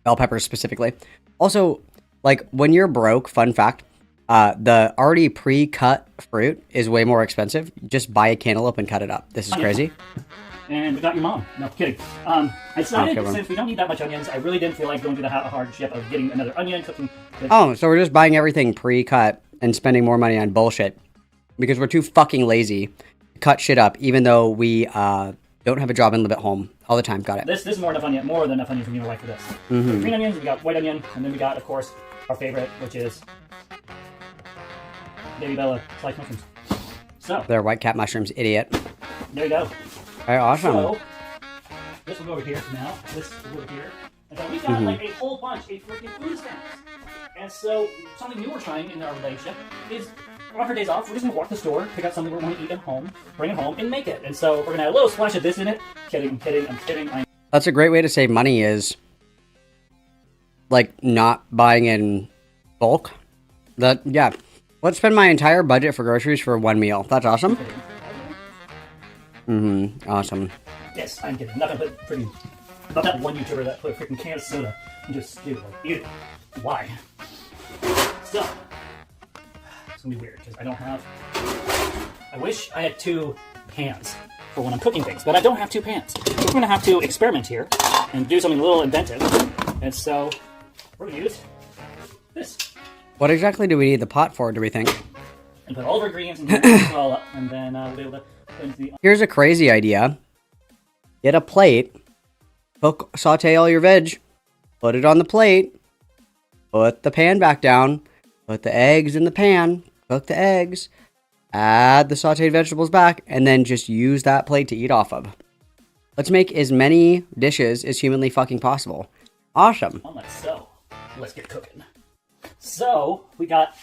Bell peppers specifically. Also, like, when you're broke, fun fact, the already pre-cut fruit is way more expensive. Just buy a cantaloupe and cut it up. This is crazy. And we got your mom. No, kidding. I decided, since we don't need that much onions, I really didn't feel like going through the hardship of getting another onion, cooking... Oh, so we're just buying everything pre-cut and spending more money on bullshit. Because we're too fucking lazy to cut shit up, even though we don't have a job and live at home all the time. Got it. This is more than enough onion for me and my wife for this. Green onions, we got white onion, and then we got, of course, our favorite, which is Baby Bella sliced mushrooms. So... They're white cap mushrooms, idiot. There you go. Alright, awesome. So, this will go over here now. This will go over here. And then we got like a whole bunch of freaking food stamps. And so, something new we're trying in our relationship is on her days off, we're just gonna walk the store, pick out something we want to eat at home, bring it home, and make it. And so, we're gonna add a little splash of this in it. I'm kidding. That's a great way to save money is, like, not buying in bulk. Yeah. Let's spend my entire budget for groceries for one meal. That's awesome. Awesome. Yes, I'm kidding. I'm not gonna put freaking... Not that one YouTuber that put a freaking can of soda and just do like, eat it. Why? So, it's gonna be weird because I don't have... I wish I had two pans for when I'm cooking things, but I don't have two pans. So we're gonna have to experiment here and do something a little inventive. And so, we're gonna use this. What exactly do we need the pot for, do we think? And put all of our ingredients and it all up, and then we'll be able to put into the... Here's a crazy idea. Get a plate, saute all your veg, put it on the plate, put the pan back down, put the eggs in the pan, cook the eggs, add the sauteed vegetables back, and then just use that plate to eat off of. Let's make as many dishes as humanly fucking possible. Awesome. So, let's get cooking. So, we got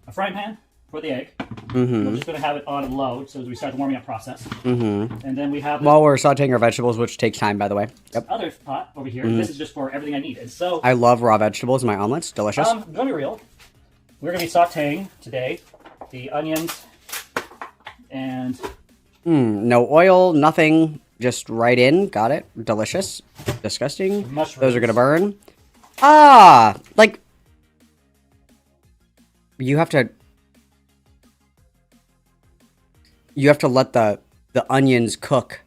a frying pan for the egg. Mm-hmm. We're just going to have it on low so as we start the warming up process. Mm-hmm. And then we have While we're sauteing our vegetables, which takes time, by the way. Yep. other pot over here. Mhm. This is just for everything I need. And so I love raw vegetables in my omelets. Delicious. Gonna be real. We're gonna be sauteing today the onions and No oil, nothing. Just right in. Got it. Delicious. Disgusting. Mushrooms. Those are gonna burn. Ah! Like... You have to let the onions cook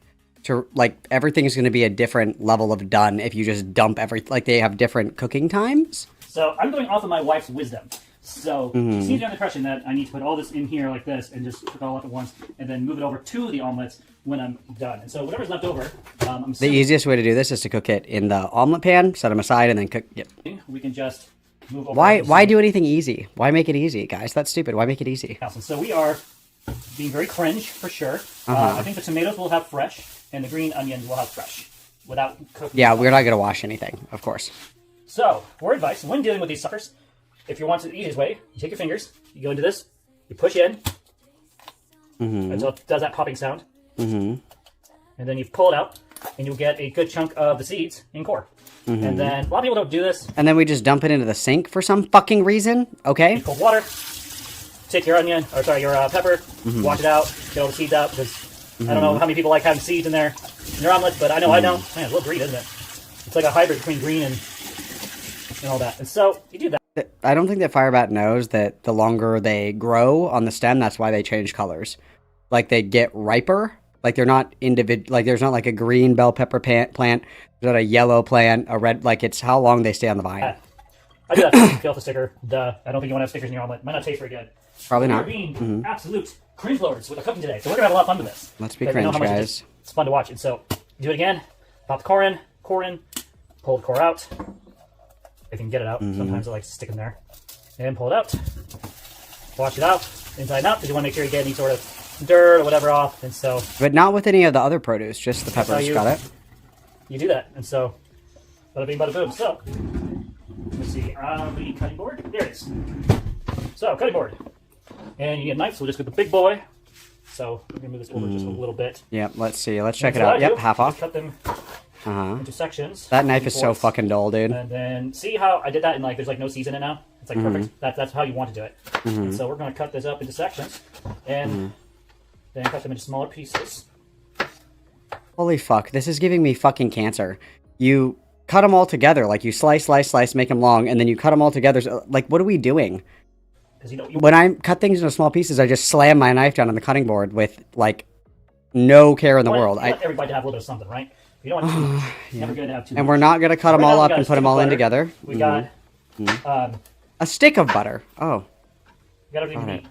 to, like, everything's going to be a different level of done if you just dump like, they have different cooking times. so I'm going off of my wife's wisdom. So Mhm. she seems to have the impression that I need to put all this in here like this and just cook it all up at once and then move it over to the omelets when I'm done. And so whatever's left over, I'm The assuming easiest way to do this is to cook it in the omelet pan, set them aside, and then cook. Yep. we can just move over. Why do anything easy? Why make it easy, guys? That's stupid. Why make it easy? And so we are being very cringe for sure. Uh-huh. I think the tomatoes will have fresh and the green onions will have fresh without cooking. Yeah, we're not going to wash anything, of course. So, for advice, when dealing with these suckers, if you want it the easiest way, you take your fingers, you go into this, you push in Mm-hmm. until it does that popping sound, Mm-hmm. and then you pull it out, and you'll get a good chunk of the seeds in core. Mhm. And then, a lot of people don't do this. And then we just dump it into the sink for some fucking reason, okay? Cold water, take your onion, or sorry, your pepper, Mhm. wash it out, get all the seeds out, because I don't know Mhm. how many people like having seeds in their omelets, but I know I don't. Man, it's a little green, isn't it? It's like a hybrid between green and all that. And so, you do that. I don't think that firebat knows that the longer they grow on the stem, that's why they change colors. Like, they get riper. Like, they're not like, there's not like a green bell pepper plant. There's not a yellow plant, a red, like, it's how long they stay on the vine. I do that to peel off the sticker. Duh. I don't think you want to have stickers in your omelet. Might not taste very good. Probably We're not. being Mhm. absolute cringe lords with the cooking today. So we're going to have a lot of fun with this. Let's be Because I know cringe, how much guys. It's fun to watch. And so, do it again. Pop the core in, pull the core out. If you can get it out. Mhm. Sometimes I like to stick them there. And pull it out. Wash it out, inside and out, because you want to make sure you get any sort of dirt or whatever off. And so, But not with any of the other produce, just the That's how peppers. you- Got it? you do that. And so, bada bing, bada boom. So, let's see. The cutting board. There it is. So, cutting board. And you get a knife, so we'll just get the big boy. So, we're going to move this over just a little bit. Yep, let's see. Let's check And it so what out. I Yep, do half is off. Cut them Uh-huh. into sections. That knife is so fourths. fucking dull, dude. And then see how I did that, and like there's like no seeds in it now. It's like Mhm. perfect. That's how you want to do it. Mhm. And so we're going to cut this up into sections, and Mhm. then cut them into smaller pieces. Holy fuck, this is giving me fucking cancer. You cut them all together, like you slice, make them long, and then you cut them all together. So, like, what are we doing? Because you know When I cut things into small pieces, I just slam my knife down on the cutting board with, like, no care in the world. You want everybody to have a little bit of something, right? You don't want too much. Yeah. Never good to have too much. And we're not going to cut them Right now all we up got a and put stick them of all in butter. together. We got Mhm. A stick of butter. Oh. we got everything we Got it. need.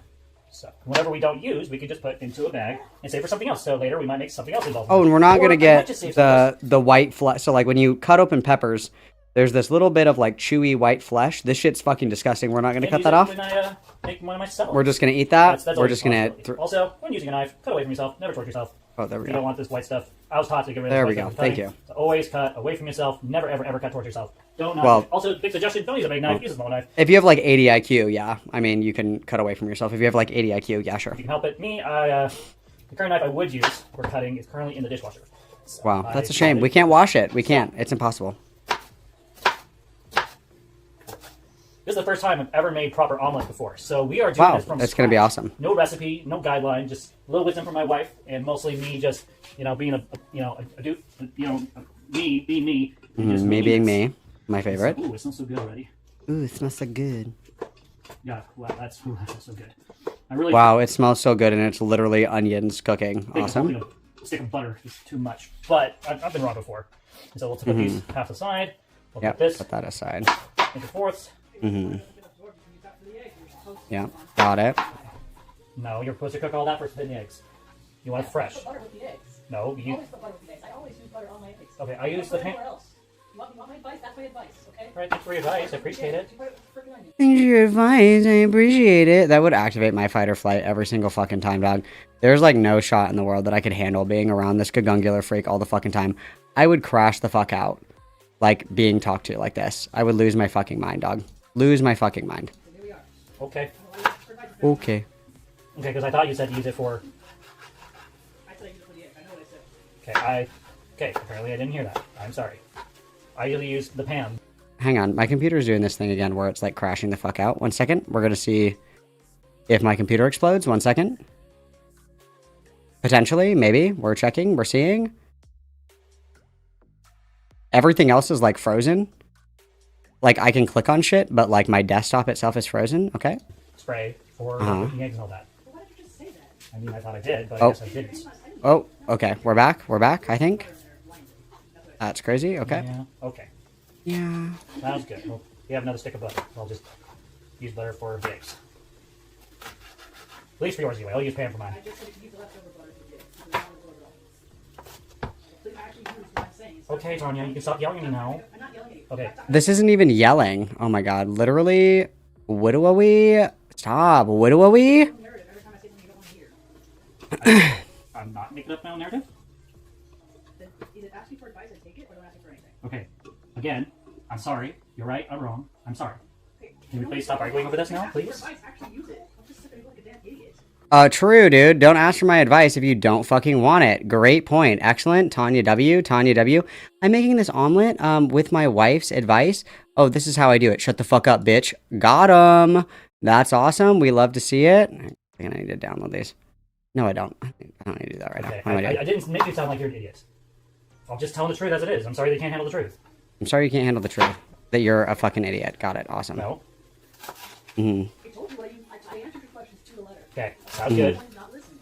So whatever we don't use, we can just put into a bag and save for something else. So later we might make something else involved. Oh, and we're not Or going to I might get just save something the white flesh. So, like, when you cut open peppers, there's this little bit of, like, chewy white flesh. This shit's fucking disgusting. We're not going to Can't cut use that it off. When I make one of my salads. We're just going to eat that. That's We're always just a going to... possibility. Also, when using a knife, cut away from yourself. Never torture yourself. Oh, there we If you go. don't want this white stuff. I was taught to get rid of There this we white go. stuff. Thank you. So always cut away from yourself. Never, ever, ever cut towards yourself. Don't not. Well- Also, big suggestion: don't use a big knife. Use a small knife. If you have, like, 80 IQ, yeah. I mean, you can cut away from yourself. If you have, like, 80 IQ, yeah, sure. If you can help it. Me, the current knife I would use for cutting is currently in the dishwasher. So Wow, that's I a shame. bought We it. can't wash it. We can't. It's impossible. This is the first time I've ever made proper omelet before. So we are doing Wow, this from that's going to be scratch. awesome. No recipe, no guideline, just a little wisdom from my wife, and mostly me just, being a dude, me being me. and just Me making being this. me. My favorite. Ooh, it smells so good already. Ooh, it smells so good. Yeah, wow, that smells so good. I really Wow, it smells so good, and it's literally onions cooking. think Awesome. holding a stick of butter is too much, but I've been wrong before. And so we'll put these half aside. We'll Yep, put this put that aside. into fourths. Mm-hmm. Yeah, got it. No, you're supposed to cook all that first, then the eggs. You want it fresh. Butter with the eggs. No, I you. always put butter with the eggs. I always use butter on my eggs. Okay, I use the pan. Anywhere else. You want my advice? That's my advice, okay? Right, thanks for your advice. I appreciate it. Thanks for your advice. I appreciate it. That would activate my fight or flight every single fucking time, dog. There's like no shot in the world that I could handle being around this gagungular freak all the fucking time. I would crash the fuck out. Like being talked to like this. I would lose my fucking mind, dog. Lose my fucking mind. Okay. Okay. Okay, because I thought you said to use it for... Okay, apparently I didn't hear that. I'm sorry. I usually use the pan. Hang on, my computer's doing this thing again where it's like crashing the fuck out. 1 second. We're gonna see if my computer explodes. 1 second. Potentially, maybe. We're checking, we're seeing. Everything else is like frozen. Like I can click on shit, but like my desktop itself is frozen. Okay. Spray for cooking eggs and all that. Why did you just say that? I mean, I thought I did, but I guess I didn't. Oh, okay. We're back. We're back, I think. That's crazy. Okay. Yeah, okay. Yeah. That was good. Well, we have another stick of butter. I'll just use butter for the eggs. At least for yours anyway. I'll use pan for mine. Okay, Tanya, you can stop yelling at me now. Okay. This isn't even yelling. Oh my god. Literally. Widowy. Stop. Widowy. I'm not making up my own narrative. Okay. Again, I'm sorry. You're right. I'm wrong. I'm sorry. Can we please stop arguing over this now, please? True, dude. Don't ask for my advice if you don't fucking want it. Great point. Excellent. Tanya W. Tanya W. I'm making this omelet, with my wife's advice. Oh, this is how I do it. Shut the fuck up, bitch. Got 'em. That's awesome. We love to see it. I think I need to download these. No, I don't. I don't need to do that right now. What am I doing? I didn't make you sound like you're an idiot. I'll just tell the truth as it is. I'm sorry they can't handle the truth. I'm sorry you can't handle the truth. That you're a fucking idiot. Got it. Awesome. No. Mm-hmm. Okay, sounds good.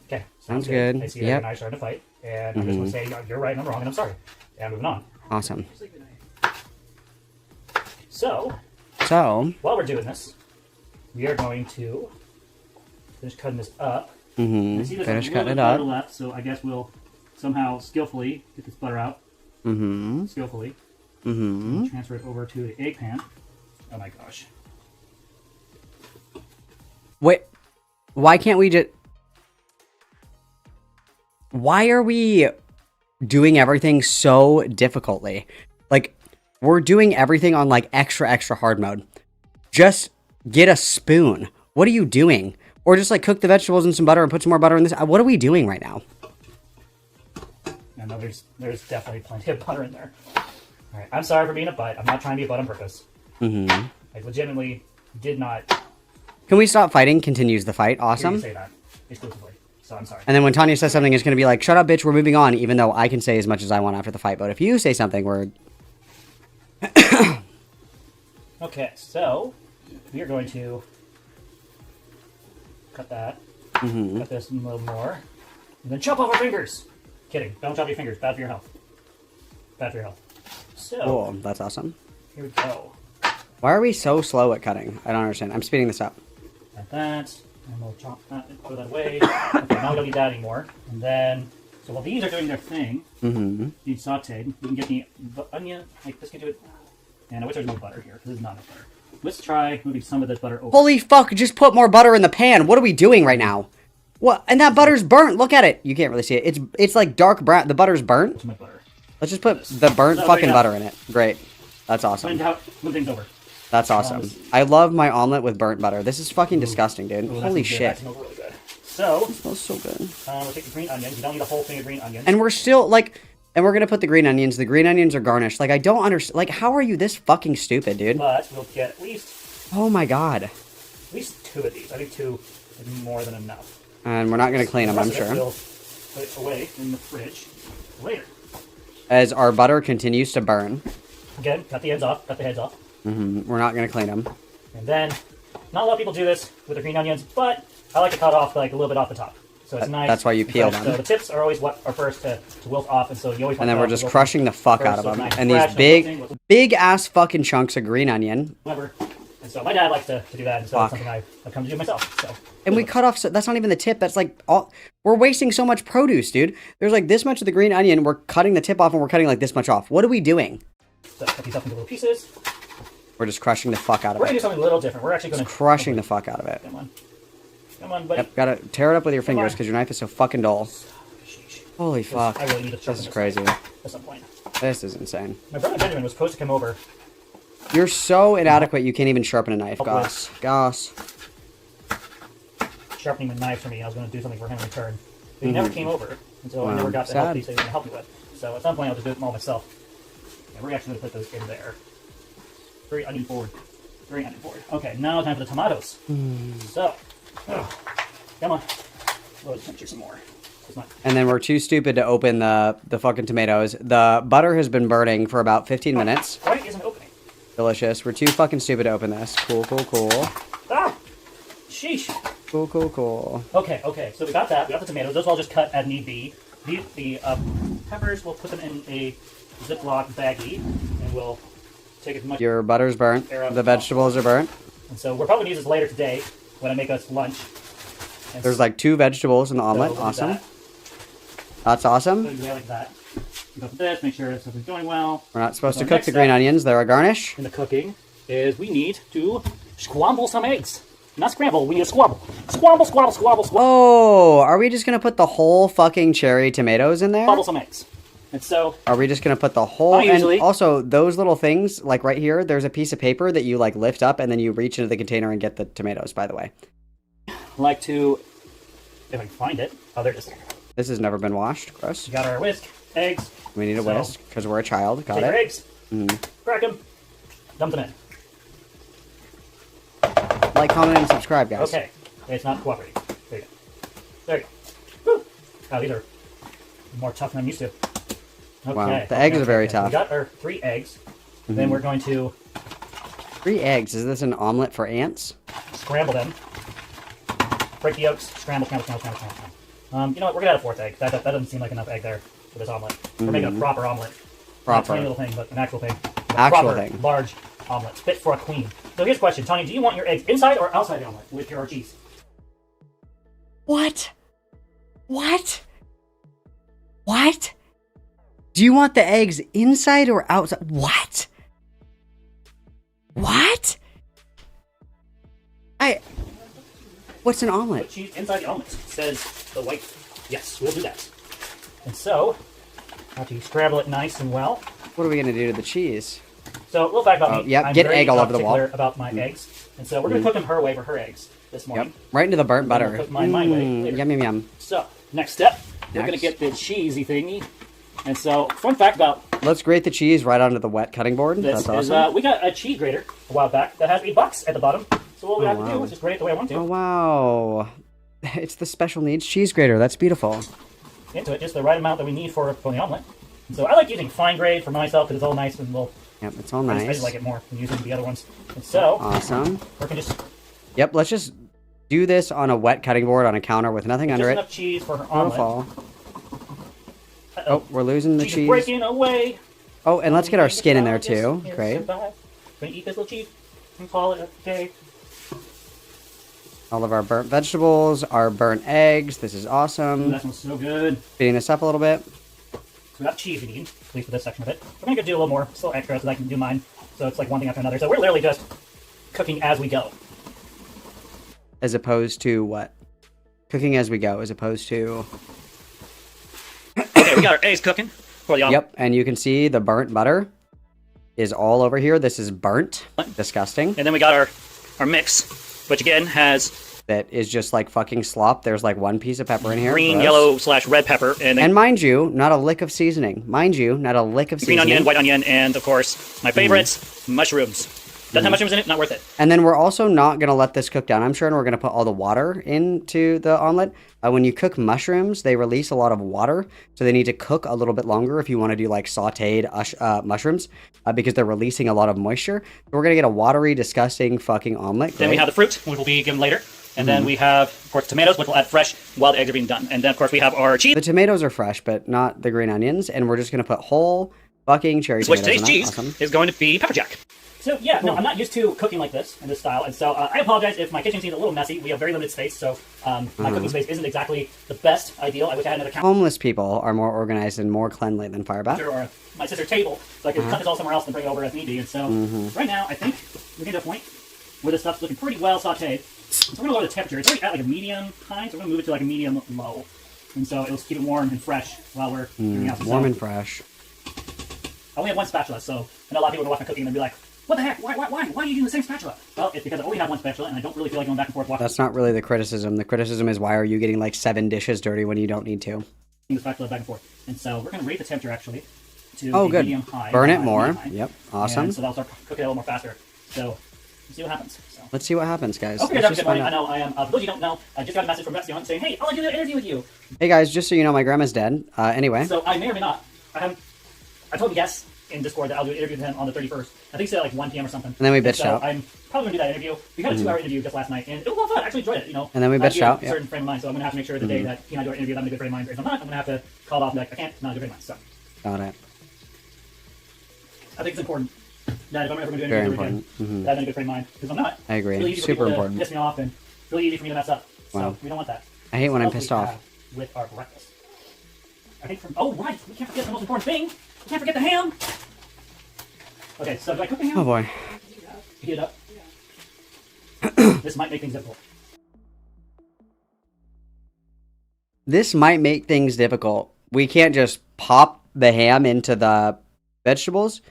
Okay, Sounds good. I see you Yep. and I starting to fight, and I'm just going to say you're right and I'm wrong and I'm sorry. And moving on. Awesome. So, while we're doing this, we are going to finish cutting this up. Mm-hmm. I see there's Finish a little cutting bit it of butter up. left, so I guess we'll somehow skillfully get this butter out. Mm-hmm. Skillfully. Mm-hmm. Transfer it over to the egg pan. Oh my gosh. Wait. Why can't we just... Why are we doing everything so difficultly? Like, we're doing everything on, like, extra hard mode. Just get a spoon. What are you doing? Or just, like, cook the vegetables in some butter and put some more butter in this. What are we doing right now? I know there's definitely plenty of butter in there. Alright, I'm sorry for being a butt. I'm not trying to be a butt on purpose. Mm-hmm. I legitimately did not... Can we stop fighting? Continues the fight. Awesome. hear you say that exclusively, so I'm sorry. And then when Tanya says something, it's going to be like, shut up, bitch, we're moving on, even though I can say as much as I want after the fight. But if you say something, we're... Okay, so we are going to cut that. Mm-hmm. Cut this a little more. And then chop off our fingers! Kidding. Don't chop your fingers. Bad for your health. Bad for your health. So, Cool. That's awesome. here we go. Why are we so slow at cutting? I don't understand. I'm speeding this up. Like that. And we'll chop that and throw that away. Okay, now we don't need that anymore. And then, so while these are doing their thing, Mm-hmm. being sauteed, we can get the onion, like this can do it. And I wish there was no butter here, because there's not enough butter. Let's try moving some of this butter over. Holy fuck, just put more butter in the pan. What are we doing right now? What? And that butter's burnt. Look at it. You can't really see it. It's like dark brown. The butter's burnt. Too much butter. Let's just put the burnt No, fucking wait, no. butter in it. Great. That's awesome. Move things over. That's awesome. I love my omelet with burnt butter. This is fucking disgusting, dude. Ooh, that Holy smells good. shit. That smells really good. So, it smells so good. We'll take the green onions. You don't need a whole thing of green onions. And we're still like, and we're gonna put the green onions. The green onions are garnished. Like I don't understand. Like how are you this fucking stupid, dude? But we'll get at least Oh my god. at least 2 of these. I think 2 is more than enough. And we're not gonna clean them, The I'm rest of it sure. We'll put it away in the fridge later. As our butter continues to burn. Again, cut the ends off. Cut the heads off. We're not gonna clean them. And then, not a lot of people do this with the green onions, but I like to cut off like a little bit off the top. So it's nice. That's why you peel because, them. the tips are always what are first to wilt off, and so you always. And then want we're to just wilt crushing the fuck first, out of so them. nice And fresh, these big ass fucking chunks of green onion. Whatever. And so my dad likes to do that, and so Fuck. that's something I've come to do myself. So. And we cut off, so that's not even the tip. That's like, all, we're wasting so much produce, dude. There's like this much of the green onion. We're cutting the tip off and we're cutting like this much off. What are we doing? So cut these up into little pieces. We're just crushing the fuck out of We're it. gonna do something a little different. We're actually gonna Just crushing the fuck out of it. Come on. Come on, buddy. Yep, gotta tear it up with your Come fingers on. because your knife is so fucking dull. Holy fuck. I really need to This sharpen is this crazy. at some point. This is insane. My brother Benjamin was supposed to come over. You're so inadequate you can't even sharpen a knife, Oh, Goss. Goss. sharpening the knives for me. I was going to do something for him in return. But he never came over, and so I never got to sad. help these things to help me with. So at some point I'll just do it all myself. Yeah, we're actually going to put those in there. Very onion forward. Very onion forward. Okay, now time for the tomatoes. So, come on. Let's pinch some more. And then we're too stupid to open the fucking tomatoes. The butter has been burning for about 15 minutes. Why isn't it opening? Delicious. We're too fucking stupid to open this. Cool, cool, cool. Ah! Sheesh. Cool, cool, cool. Okay, okay. So we got that. We got the tomatoes. Those will all just cut as need be. The peppers, we'll put them in a Ziploc baggie, and we'll take as much... Your butter's burnt. The vegetables are burnt. And so we're probably going to use this later today when I make us lunch. And There's like 2 vegetables in the omelet. we'll do Awesome. that. That's awesome. So you go like that. You go for this, make sure everything's going well. We're not supposed So to cook next the green step onions. They're a garnish. in the cooking is we need to scramble some eggs. Not scramble, we need to squabble. Squabble, squabble, squabble, squabble. Oh, are we just going to put the whole fucking cherry tomatoes in there? Squabble some eggs. And so... Are we just going to put the whole... Not usually. And also, those little things, like right here, there's a piece of paper that you like lift up and then you reach into the container and get the tomatoes, by the way. like to... If I can find it. Oh, there it is. This has never been washed. Gross. We got our whisk, eggs. We need a whisk because we're a child. Got Take it. our eggs, Mhm. crack them, dump them in. Like, comment, and subscribe, guys. Okay. It's not cooperating. There you go. There you go. Woo. Oh, these are more tough than I'm used to. Okay. Wow, the eggs are very tough. We got our 3 eggs. Then we're going to 3 eggs. Is this an omelet for ants? scramble them. Break the yolks. Scramble, scramble, scramble, scramble, scramble. You know what? We're going to add a 4th egg. That doesn't seem like enough egg there for this omelet. We're making a proper omelet. Not a tiny little thing, but an actual thing. Actual proper, thing. large omelet. Fit for a queen. So here's a question. Tony, do you want your eggs inside or outside the omelet with your cheese? What? What? What? Do you want the eggs inside or outside? What? What? What's an omelet? Put cheese inside the omelet, says the white. Yes, we'll do that. And so, have to scramble it nice and well. What are we going to do to the cheese? So, a little fact about me. Yep, I'm get very egg all over the wall. particular about my eggs. And so, we're going to cook them her way for her eggs this morning. Yep, right into the burnt And then butter. we'll cook mine my way later. Yum, yum, yum. So, next step, we're going to Next. get the cheesy thingy. And so, fun fact about Let's grate the cheese right onto the wet cutting board. this That's is awesome. we got a cheese grater a while back that has a box at the bottom. So, what we have to do wow. is just grate it the way I want to. Oh, wow. It's the special needs cheese grater. That's beautiful. Into it, just the right amount that we need for the omelet. And so, I like using fine grade for myself because it's all nice and little. Yep, it's all I nice. just like it more than using the other ones. And so, Awesome. we can just Yep, let's just do this on a wet cutting board on a counter with nothing under just it. enough cheese for her It'll omelet. fall. Uh-oh. Oh, we're losing the Cheese is cheese. breaking away. Oh, and let's get our skin in there Just too. here, Great. survive. Gonna eat this little cheese and call it a day. All of our burnt vegetables, our burnt eggs. This is awesome. That smells so good. Speeding this up a little bit. So we got cheese we need, at least for this section of it. We're gonna go do a little more, still extra, so that I can do mine. So it's like one thing after another. So we're literally just cooking as we go. As opposed to what? Cooking as we go, as opposed to... Okay, we got our eggs cooking for the omelet. Yep, and you can see the burnt butter is all over here. This is burnt. Disgusting. And then we got our mix, which again has That is just like fucking slop. There's like 1 piece of pepper in here. green, Gross. yellow / red pepper, and then And mind you, not a lick of seasoning. Mind you, not a lick of green seasoning. onion, white onion, and of course, my favorites, mushrooms. Doesn't have mushrooms in it, not worth it. And then we're also not going to let this cook down, I'm sure, and we're going to put all the water into the omelet. When you cook mushrooms, they release a lot of water, so they need to cook a little bit longer if you want to do like sauteed mushrooms, because they're releasing a lot of moisture. We're going to get a watery, disgusting fucking omelet. Then we Great. have the fruit, which will be given later. And then we have, of course, tomatoes, which we'll add fresh while the eggs are being done. And then, of course, we have our cheese. The tomatoes are fresh, but not the green onions, and we're just going to put whole fucking cherry Which tomatoes today's in cheese that. Awesome. is going to be pepper jack. So, yeah, no, I'm not used to cooking like this, in this style. And so I apologize if my kitchen seems a little messy. We have very limited space, so my cooking space isn't exactly the best ideal. I wish I had another counter Homeless people are more organized and more cleanly than Firebat. or my sister's table, so I could cut this all somewhere else and bring it over as need be. And so, right now, I think we're getting to a point where this stuff's looking pretty well sauteed. So we're going to lower the temperature. It's already at like a medium high, so we're going to move it to like a medium low. And so it'll keep it warm and fresh while we're doing out. Warm and fresh. I only have 1 spatula, so I know a lot of people are going to watch my cooking and they'll be like, What the heck? Why are you using the same spatula? Well, it's because I only have one spatula, and I don't really feel like going back and forth washing That's not really the criticism. The criticism is why are you getting like 7 dishes dirty when you don't need to? the spatula back and forth. And so we're going to rate the temperature actually to Oh, a good. medium high. Burn it medium more. high. Yep. Awesome. And so that'll start cooking it a little more faster. So let's see what happens. So. Let's see what happens, guys. Okay, Let's that's just good morning. find I out. know I am. For those you don't know, I just got a message from Betsy saying, "Hey, I'll do an interview with you." Hey guys, just so you know, my grandma's dead. Anyway. So I may or may not. I told him yes in Discord that I'll do an interview with him on the 31st. I think he said like 1 p.m. or something. And then we bitched so out. I'm probably gonna do that interview. We had a 2-hour interview just last night, and it was a lot of fun. I actually enjoyed it. You know. And then we bitched out, A certain frame of mind, so I'm gonna have to make sure the day that he and I do our interview, that I'm in a good frame of mind. If I'm not, I'm gonna have to call it off and be like, I can't. Not a good frame of mind. So. Got it. I think it's important that if I'm ever going to do Very anything important. that I'm in a good frame of mind. Because I'm not. I agree. It's really easy for Super people important. to piss me off and it's really easy for me to mess up. So Wow. we don't want that. I hate when I'm What else pissed do we off. have with our breakfast. I think oh right, we can't forget the most important thing. We can't forget the ham. Okay, so do I cook the ham? Oh boy. Heat it up. This might make things difficult. This might make things difficult. We can't just pop the ham into the vegetables.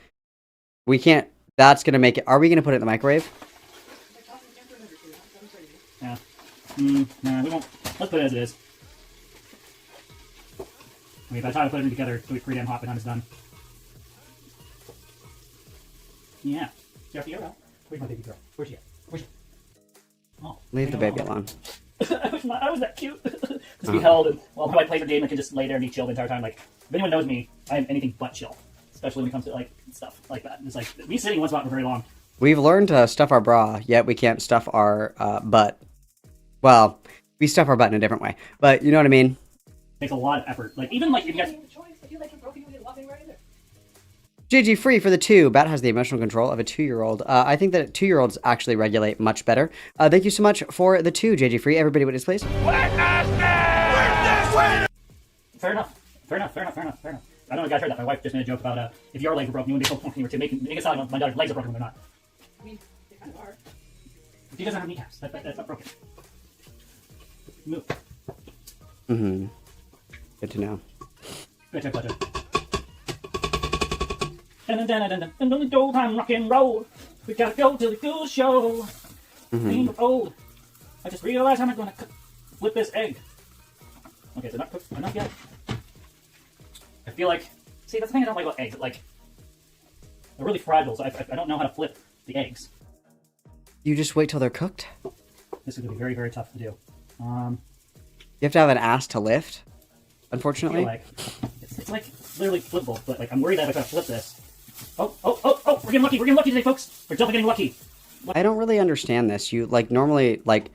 We can't. That's going to make it. Are we going to put it in the microwave? Yeah. Nah, we won't. Let's put it as it is. I mean, by the time I put them together, it'll be pretty damn hot by the time it's done. Yeah. Jeff, you're out. Where's my baby girl? Where's she at? Where's she? Oh. Leave the baby alone. I wish I was that cute. Just be held and while my wife plays her game, I can just lay there and be chill the entire time. Like, if anyone knows me, I am anything but chill. Especially when it comes to like stuff like that. It's like me sitting in one spot for very long. We've learned to stuff our bra, yet we can't stuff our butt. Well, we stuff our butt in a different way, but you know what I mean. Takes a lot of effort. Like even like if you guys. JG free for the 2. Bat has the emotional control of a 2-year-old. I think that 2-year-olds actually regulate much better. Thank you so much for the 2, JG free. Everybody witness, please. Fair enough. Fair enough. I don't know if you guys heard that. My wife just made a joke about if your legs were broken, you wouldn't be so funky or to make it sound like my daughter's legs are broken when they're not. I mean, they kind of are. She doesn't have kneecaps. That's not broken. Move. Mm-hmm. Good to know. Gotcha. And on the go time rock and roll. We gotta go to the cool show. Ain't old. I just realized how I'm gonna flip this egg. Okay, so not cooked enough yet. I feel like, see, that's the thing I don't like about eggs. Like, they're really fragile, so I don't know how to flip the eggs. You just wait till they're cooked? This is gonna be very, very tough to do. You have to have an ass to lift, unfortunately. I feel like it's like literally flippable, but like I'm worried that if I try to flip this. Oh, we're getting lucky today, folks. We're definitely getting lucky. I don't really understand this. You, like, normally, like,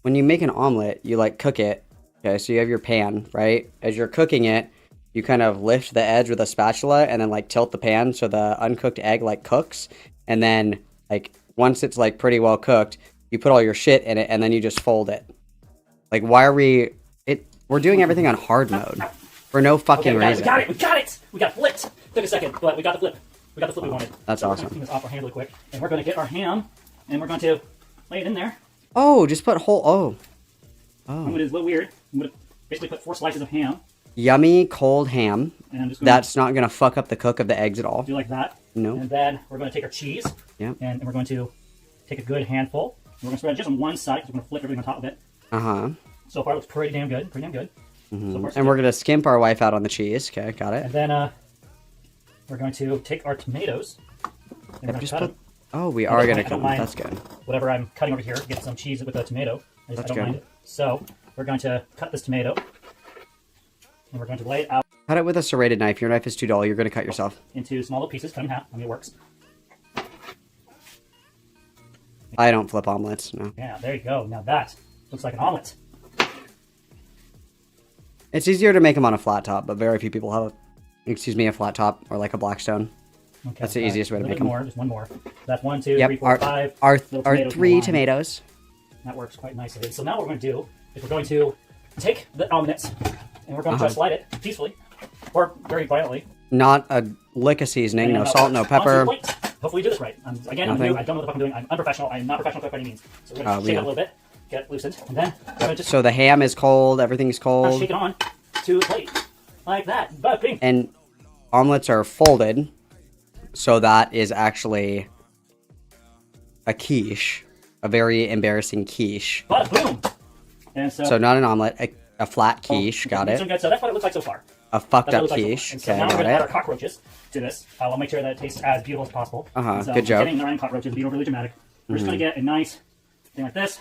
when you make an omelet, you, like, cook it. Okay, so you have your pan, right? As you're cooking it, you kind of lift the edge with a spatula and then, like, tilt the pan so the uncooked egg, like, cooks. And then, like, once it's, like, pretty well cooked, you put all your shit in it and then you just fold it. Like, why are we... We're doing everything on hard mode. For no fucking reason. We got it! We got flipped! Took a second, but we got the flip. We got the flip we wanted. That's so awesome. We're going to clean this off our hand really quick. And we're going to get our ham, and we're going to lay it in there. Oh, just put whole... Oh. I'm going to do a little weird. I'm going to basically put 4 slices of ham. Yummy, cold ham. And I'm just That's not going to fuck up the cook of the eggs at all. Do like that. No. And then we're going to take our cheese. Yeah. And we're going to take a good handful. We're going to spread it just on one side, because we're going to flip everything on top of it. Uh-huh. So far, it looks pretty damn good. Mm-hmm. So far, and we're going to skimp our wife out on the cheese. Okay, got it. And then we're going to take our tomatoes. And we're Just cut put... them. Oh, we are going to I cut don't them. mind That's good. Whatever I'm cutting over here, get some cheese with a tomato. I That's don't good. mind it. So we're going to cut this tomato. And we're going to lay it out. Cut it with a serrated knife. Your knife is too dull. You're going to cut yourself. Into small little pieces, cut in half. I mean, it works. I don't flip omelets, no. Yeah, there you go. Now that looks like an omelet. It's easier to make them on a flat top, but very few people have a flat top or like a Blackstone. Okay, That's the easiest way to make them. More, just one more. That's 1, 2, Yep, 3, 4, 5. Our little tomatoes 3 in line. tomatoes. That works quite nicely. So now what we're going to do is we're going to take the omelets and we're going to slide it peacefully or very violently. Not a lick of seasoning, no salt, no pepper. Hopefully you do this right. Again, I'm new. I don't know what the fuck I'm doing. I'm unprofessional. I'm not a professional cook by any means. So we're going to shake it a little bit, get it loosened, and then we're going to just So the ham is cold, everything's cold. shake it on to a plate. Like that. Bing. And omelets are folded, so that is actually a quiche, a very embarrassing quiche. But boom! And so, So not an omelet, a flat quiche. Got so it. good. So that's what it looks like so far. A fucked That's up what it looks like so quiche. far. And so Okay, now we're got going to add our it. cockroaches to this. I'll make sure that it tastes as beautiful as possible. So Good job. Getting the right cockroaches, being overly dramatic. We're just going to get a nice thing like this.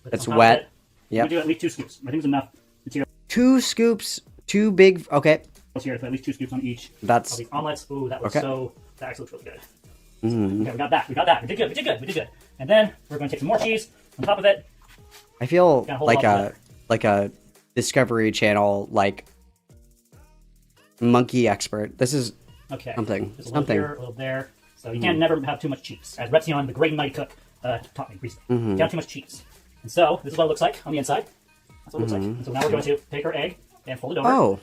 Put this It's on top of wet. it. Yep. We do at least 2 scoops. I think it's enough material 2 scoops. 2 big. Okay. here to put at least 2 scoops on each. That's- of these omelets. Ooh, that looks okay. that actually looks really good. Mm. Okay, we got that. We got that. We did good. We did good. We did good. And then we're going to take some more cheese on top of it. I feel Gotta hold like on to like a Discovery Channel like monkey expert. This is Okay. something. Just a little Something. here, a little there. So you can't never have too much cheese. As Repsion, the great mighty cook, taught me recently. Mhm. Can't have too much cheese. And so this is what it looks like on the inside. That's what it looks like. Mhm. And so now we're going to take our egg and fold it over. Oh.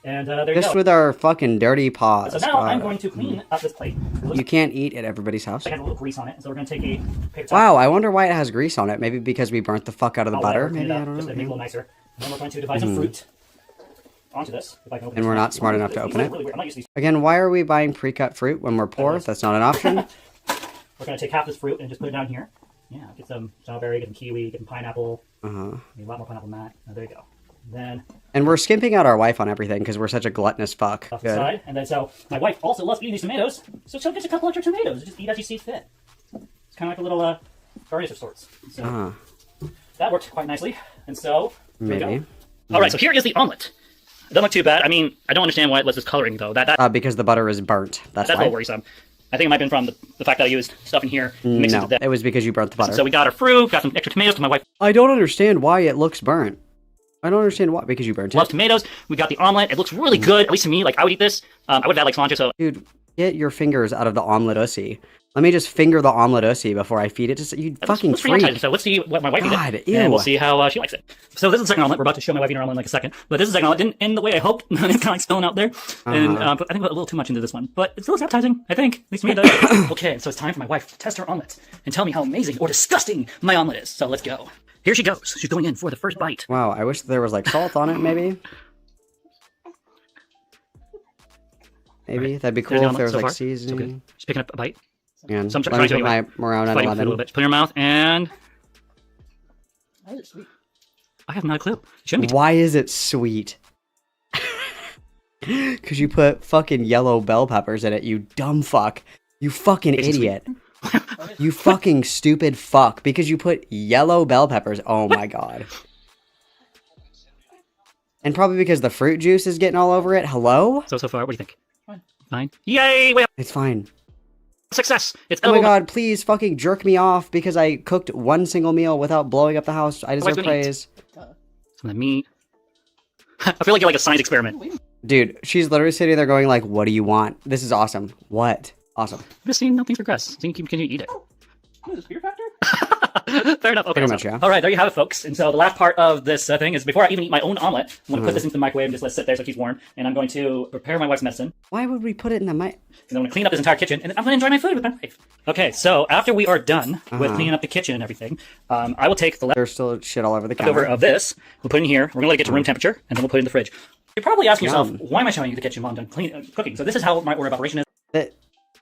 And there you Just go. with our fucking dirty paws. So now I'm God. going to clean up this plate. It looks You can't eat at everybody's house. like it has a little grease on it. So we're going to take a paper towel. Wow, I wonder why it has grease on it. Maybe because we burnt the fuck out of the I'll butter. clean it Maybe, up I don't just know. to make it a little nicer. And then we're going to divide some Mhm. fruit onto this. If I can open And this we're one. not smart enough to These open look it. really weird. I'm not used to these. Again, why are we buying pre-cut fruit when we're poor? That's not an option. We're going to take half this fruit and just put it down here. Yeah, get some strawberry, get some kiwi, get some pineapple. Uh-huh. Maybe a lot more pineapple than that. Oh, there you go. Then And we're skimping out our wife on everything because we're such a gluttonous fuck. off the Good. side. And then so my wife also loves eating these tomatoes, so she'll get a couple extra tomatoes. Just eat as you see fit. It's kind of like a little garnish of sorts. So Uh-huh. that worked quite nicely. And so there you Maybe. go. All right, so here is the omelet. It doesn't look too bad. I mean, I don't understand why it lets this coloring though. Because the butter is burnt. That's a why. little worrisome. I think it might have been from the fact that I used stuff in here mixed No, into that. it was because you burnt the butter. So we got our fruit, got some extra tomatoes because my wife I don't understand why it looks burnt. I don't understand why. Because you burnt it. loves tomatoes. We got the omelet. It looks really good, at least to me. Like I would eat this. I would have had like cilantro. So Dude, get your fingers out of the omelet ussy. Let me just finger the omelet ussy before I feed it to you fucking looks pretty freak. appetizing. So let's see what my wife God, eats, ew. and we'll see how she likes it. So this is the second omelet. We're about to show my wife eating her omelet in like a second. But this is the second omelet. Didn't end the way I hoped. It's kind of like spilling out there. And Uh-huh. I think I put a little too much into this one. But it still looks appetizing, I think. At least to me it does. Okay, so it's time for my wife to test her omelet and tell me how amazing or disgusting my omelet is. So let's go. Here she goes. She's going in for the first bite. Wow, I wish there was like salt on it, maybe. Maybe that'd be There's cool the if there omelet was so like far. seasoning. So good. She's picking up a bite. And So I'm let trying me to put my anyway. Morone at Fighting with it a 11. little bit. Put in her mouth and I have not a clue. It shouldn't be. Why is it sweet? Because you put fucking yellow bell peppers in it, you dumb fuck. You fucking It's sweet. idiot. You fucking stupid fuck. Because you put yellow bell peppers. Oh my god. And probably because the fruit juice is getting all over it. Hello? So far, what do you think? Fine. Yay! Way up. It's fine. Success! It's Oh my edible. god, please fucking jerk me off because I cooked one single meal without blowing up the house. I deserve Otherwise, we praise. Some of the meat. I feel like you're like a science experiment. Dude, she's literally sitting there going like, what do you want? This is awesome. What? Awesome. I'm just seeing nothing progress. Seeing can you eat it? What is this, Fear Factor? Fair enough. Okay. Pretty So, much, yeah. all right, there you have it, folks. And so the last part of this thing is before I even eat my own omelet, I'm going to put Mhm. this into the microwave and just let it sit there so it keeps warm. And I'm going to prepare my wife's medicine. Why would we put it in the mic? And I'm going to clean up this entire kitchen, and then I'm going to enjoy my food with my wife. Okay, so after we are done with Uh-huh. cleaning up the kitchen and everything, I will take the There's still shit all over the leftover counter. of this. We'll put it in here. We're going to let it get to room temperature, and then we'll put it in the fridge. You're probably asking yourself, Yum. why am I showing you the kitchen while I'm done cooking? So this is how my order of operation is.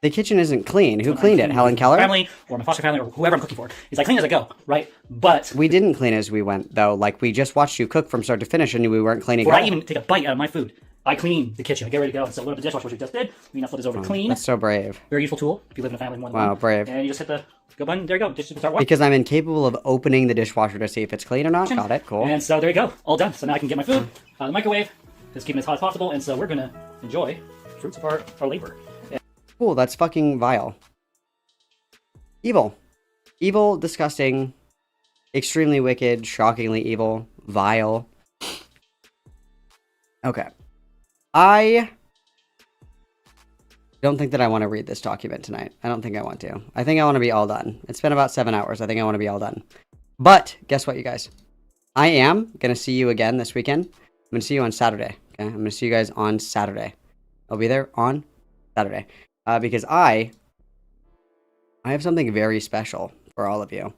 The kitchen isn't clean. Who cleaned it? Helen Keller? Family, or my foster family, or whoever I'm cooking for. Is I clean as I go, right? But We didn't clean as we went, though. Like, we just watched you cook from start to finish and we weren't cleaning before at I all. even take a bite out of my food, I clean the kitchen. I get ready to go. And so load up the dishwasher, which we just did. We now flip this over to clean. That's so brave. Very useful tool if you live in a family of more than Wow, one. brave. And you just hit the go button. There you go. Dishes will start washing. Because I'm incapable of opening the dishwasher to see if it's clean or not. Got it. Cool. And so there you go. All done. So now I can get my food out of the microwave. Just keep it as hot as possible. And so we're going to enjoy fruits of our labor. Cool, that's fucking vile. Evil. Evil, disgusting, extremely wicked, shockingly evil, vile. Okay. I don't think that I want to read this document tonight. I don't think I want to. I think I want to be all done. It's been about 7 hours. I think I want to be all done. But, guess what, you guys? I am going to see you again this weekend. I'm going to see you on Saturday. Okay? I'm going to see you guys on Saturday. I'll be there on Saturday. Because I have something very special for all of you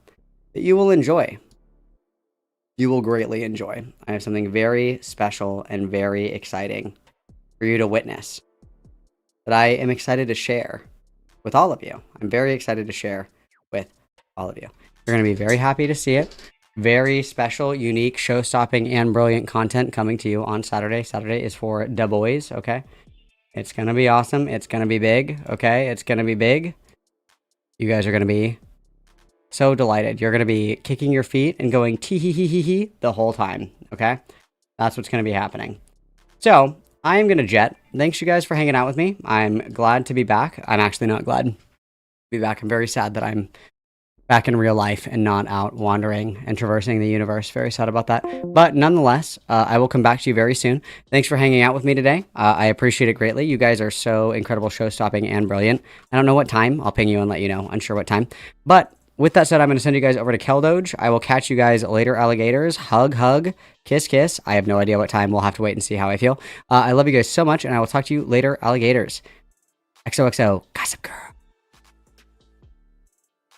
that you will enjoy. You will greatly enjoy. I have something very special and very exciting for you to witness that I am excited to share with all of you. I'm very excited to share with All of you. You're going to be very happy to see it. Very special, unique, show-stopping, and brilliant content coming to you on Saturday. Saturday is for Da Boys, okay? It's going to be awesome. It's going to be big, okay? It's going to be big. You guys are going to be so delighted. You're going to be kicking your feet and going tee-hee-hee-hee-hee the whole time, okay? That's what's going to be happening. So, I am going to jet. Thanks, you guys, for hanging out with me. I'm glad to be back. I'm actually not glad to be back. I'm very sad that I'm back in real life and not out wandering and traversing the universe. Very sad about that. But nonetheless, I will come back to you very soon. Thanks for hanging out with me today. I appreciate it greatly. You guys are so incredible, show-stopping, and brilliant. I don't know what time. I'll ping you and let you know. Unsure what time. But with that said, I'm going to send you guys over to Keldoge. I will catch you guys later, alligators. Hug, hug. Kiss, kiss. I have no idea what time. We'll have to wait and see how I feel. I love you guys so much, and I will talk to you later, alligators. XOXO. Gossip Girl.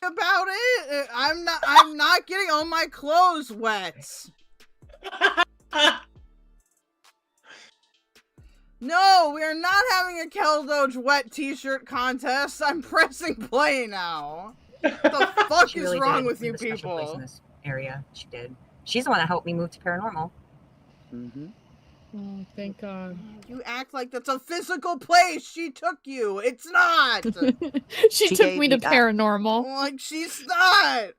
About it. I'm not getting all my clothes wet. No, we are not having a Keldoge wet t-shirt contest. I'm pressing play now. What the fuck She is really wrong did with leave you a special place people? in this area. She did. She's the one that helped me move to paranormal. Mm-hmm. Oh, thank God. You act like that's a physical place. She took you. It's not. She took me to paranormal. Like, she's not.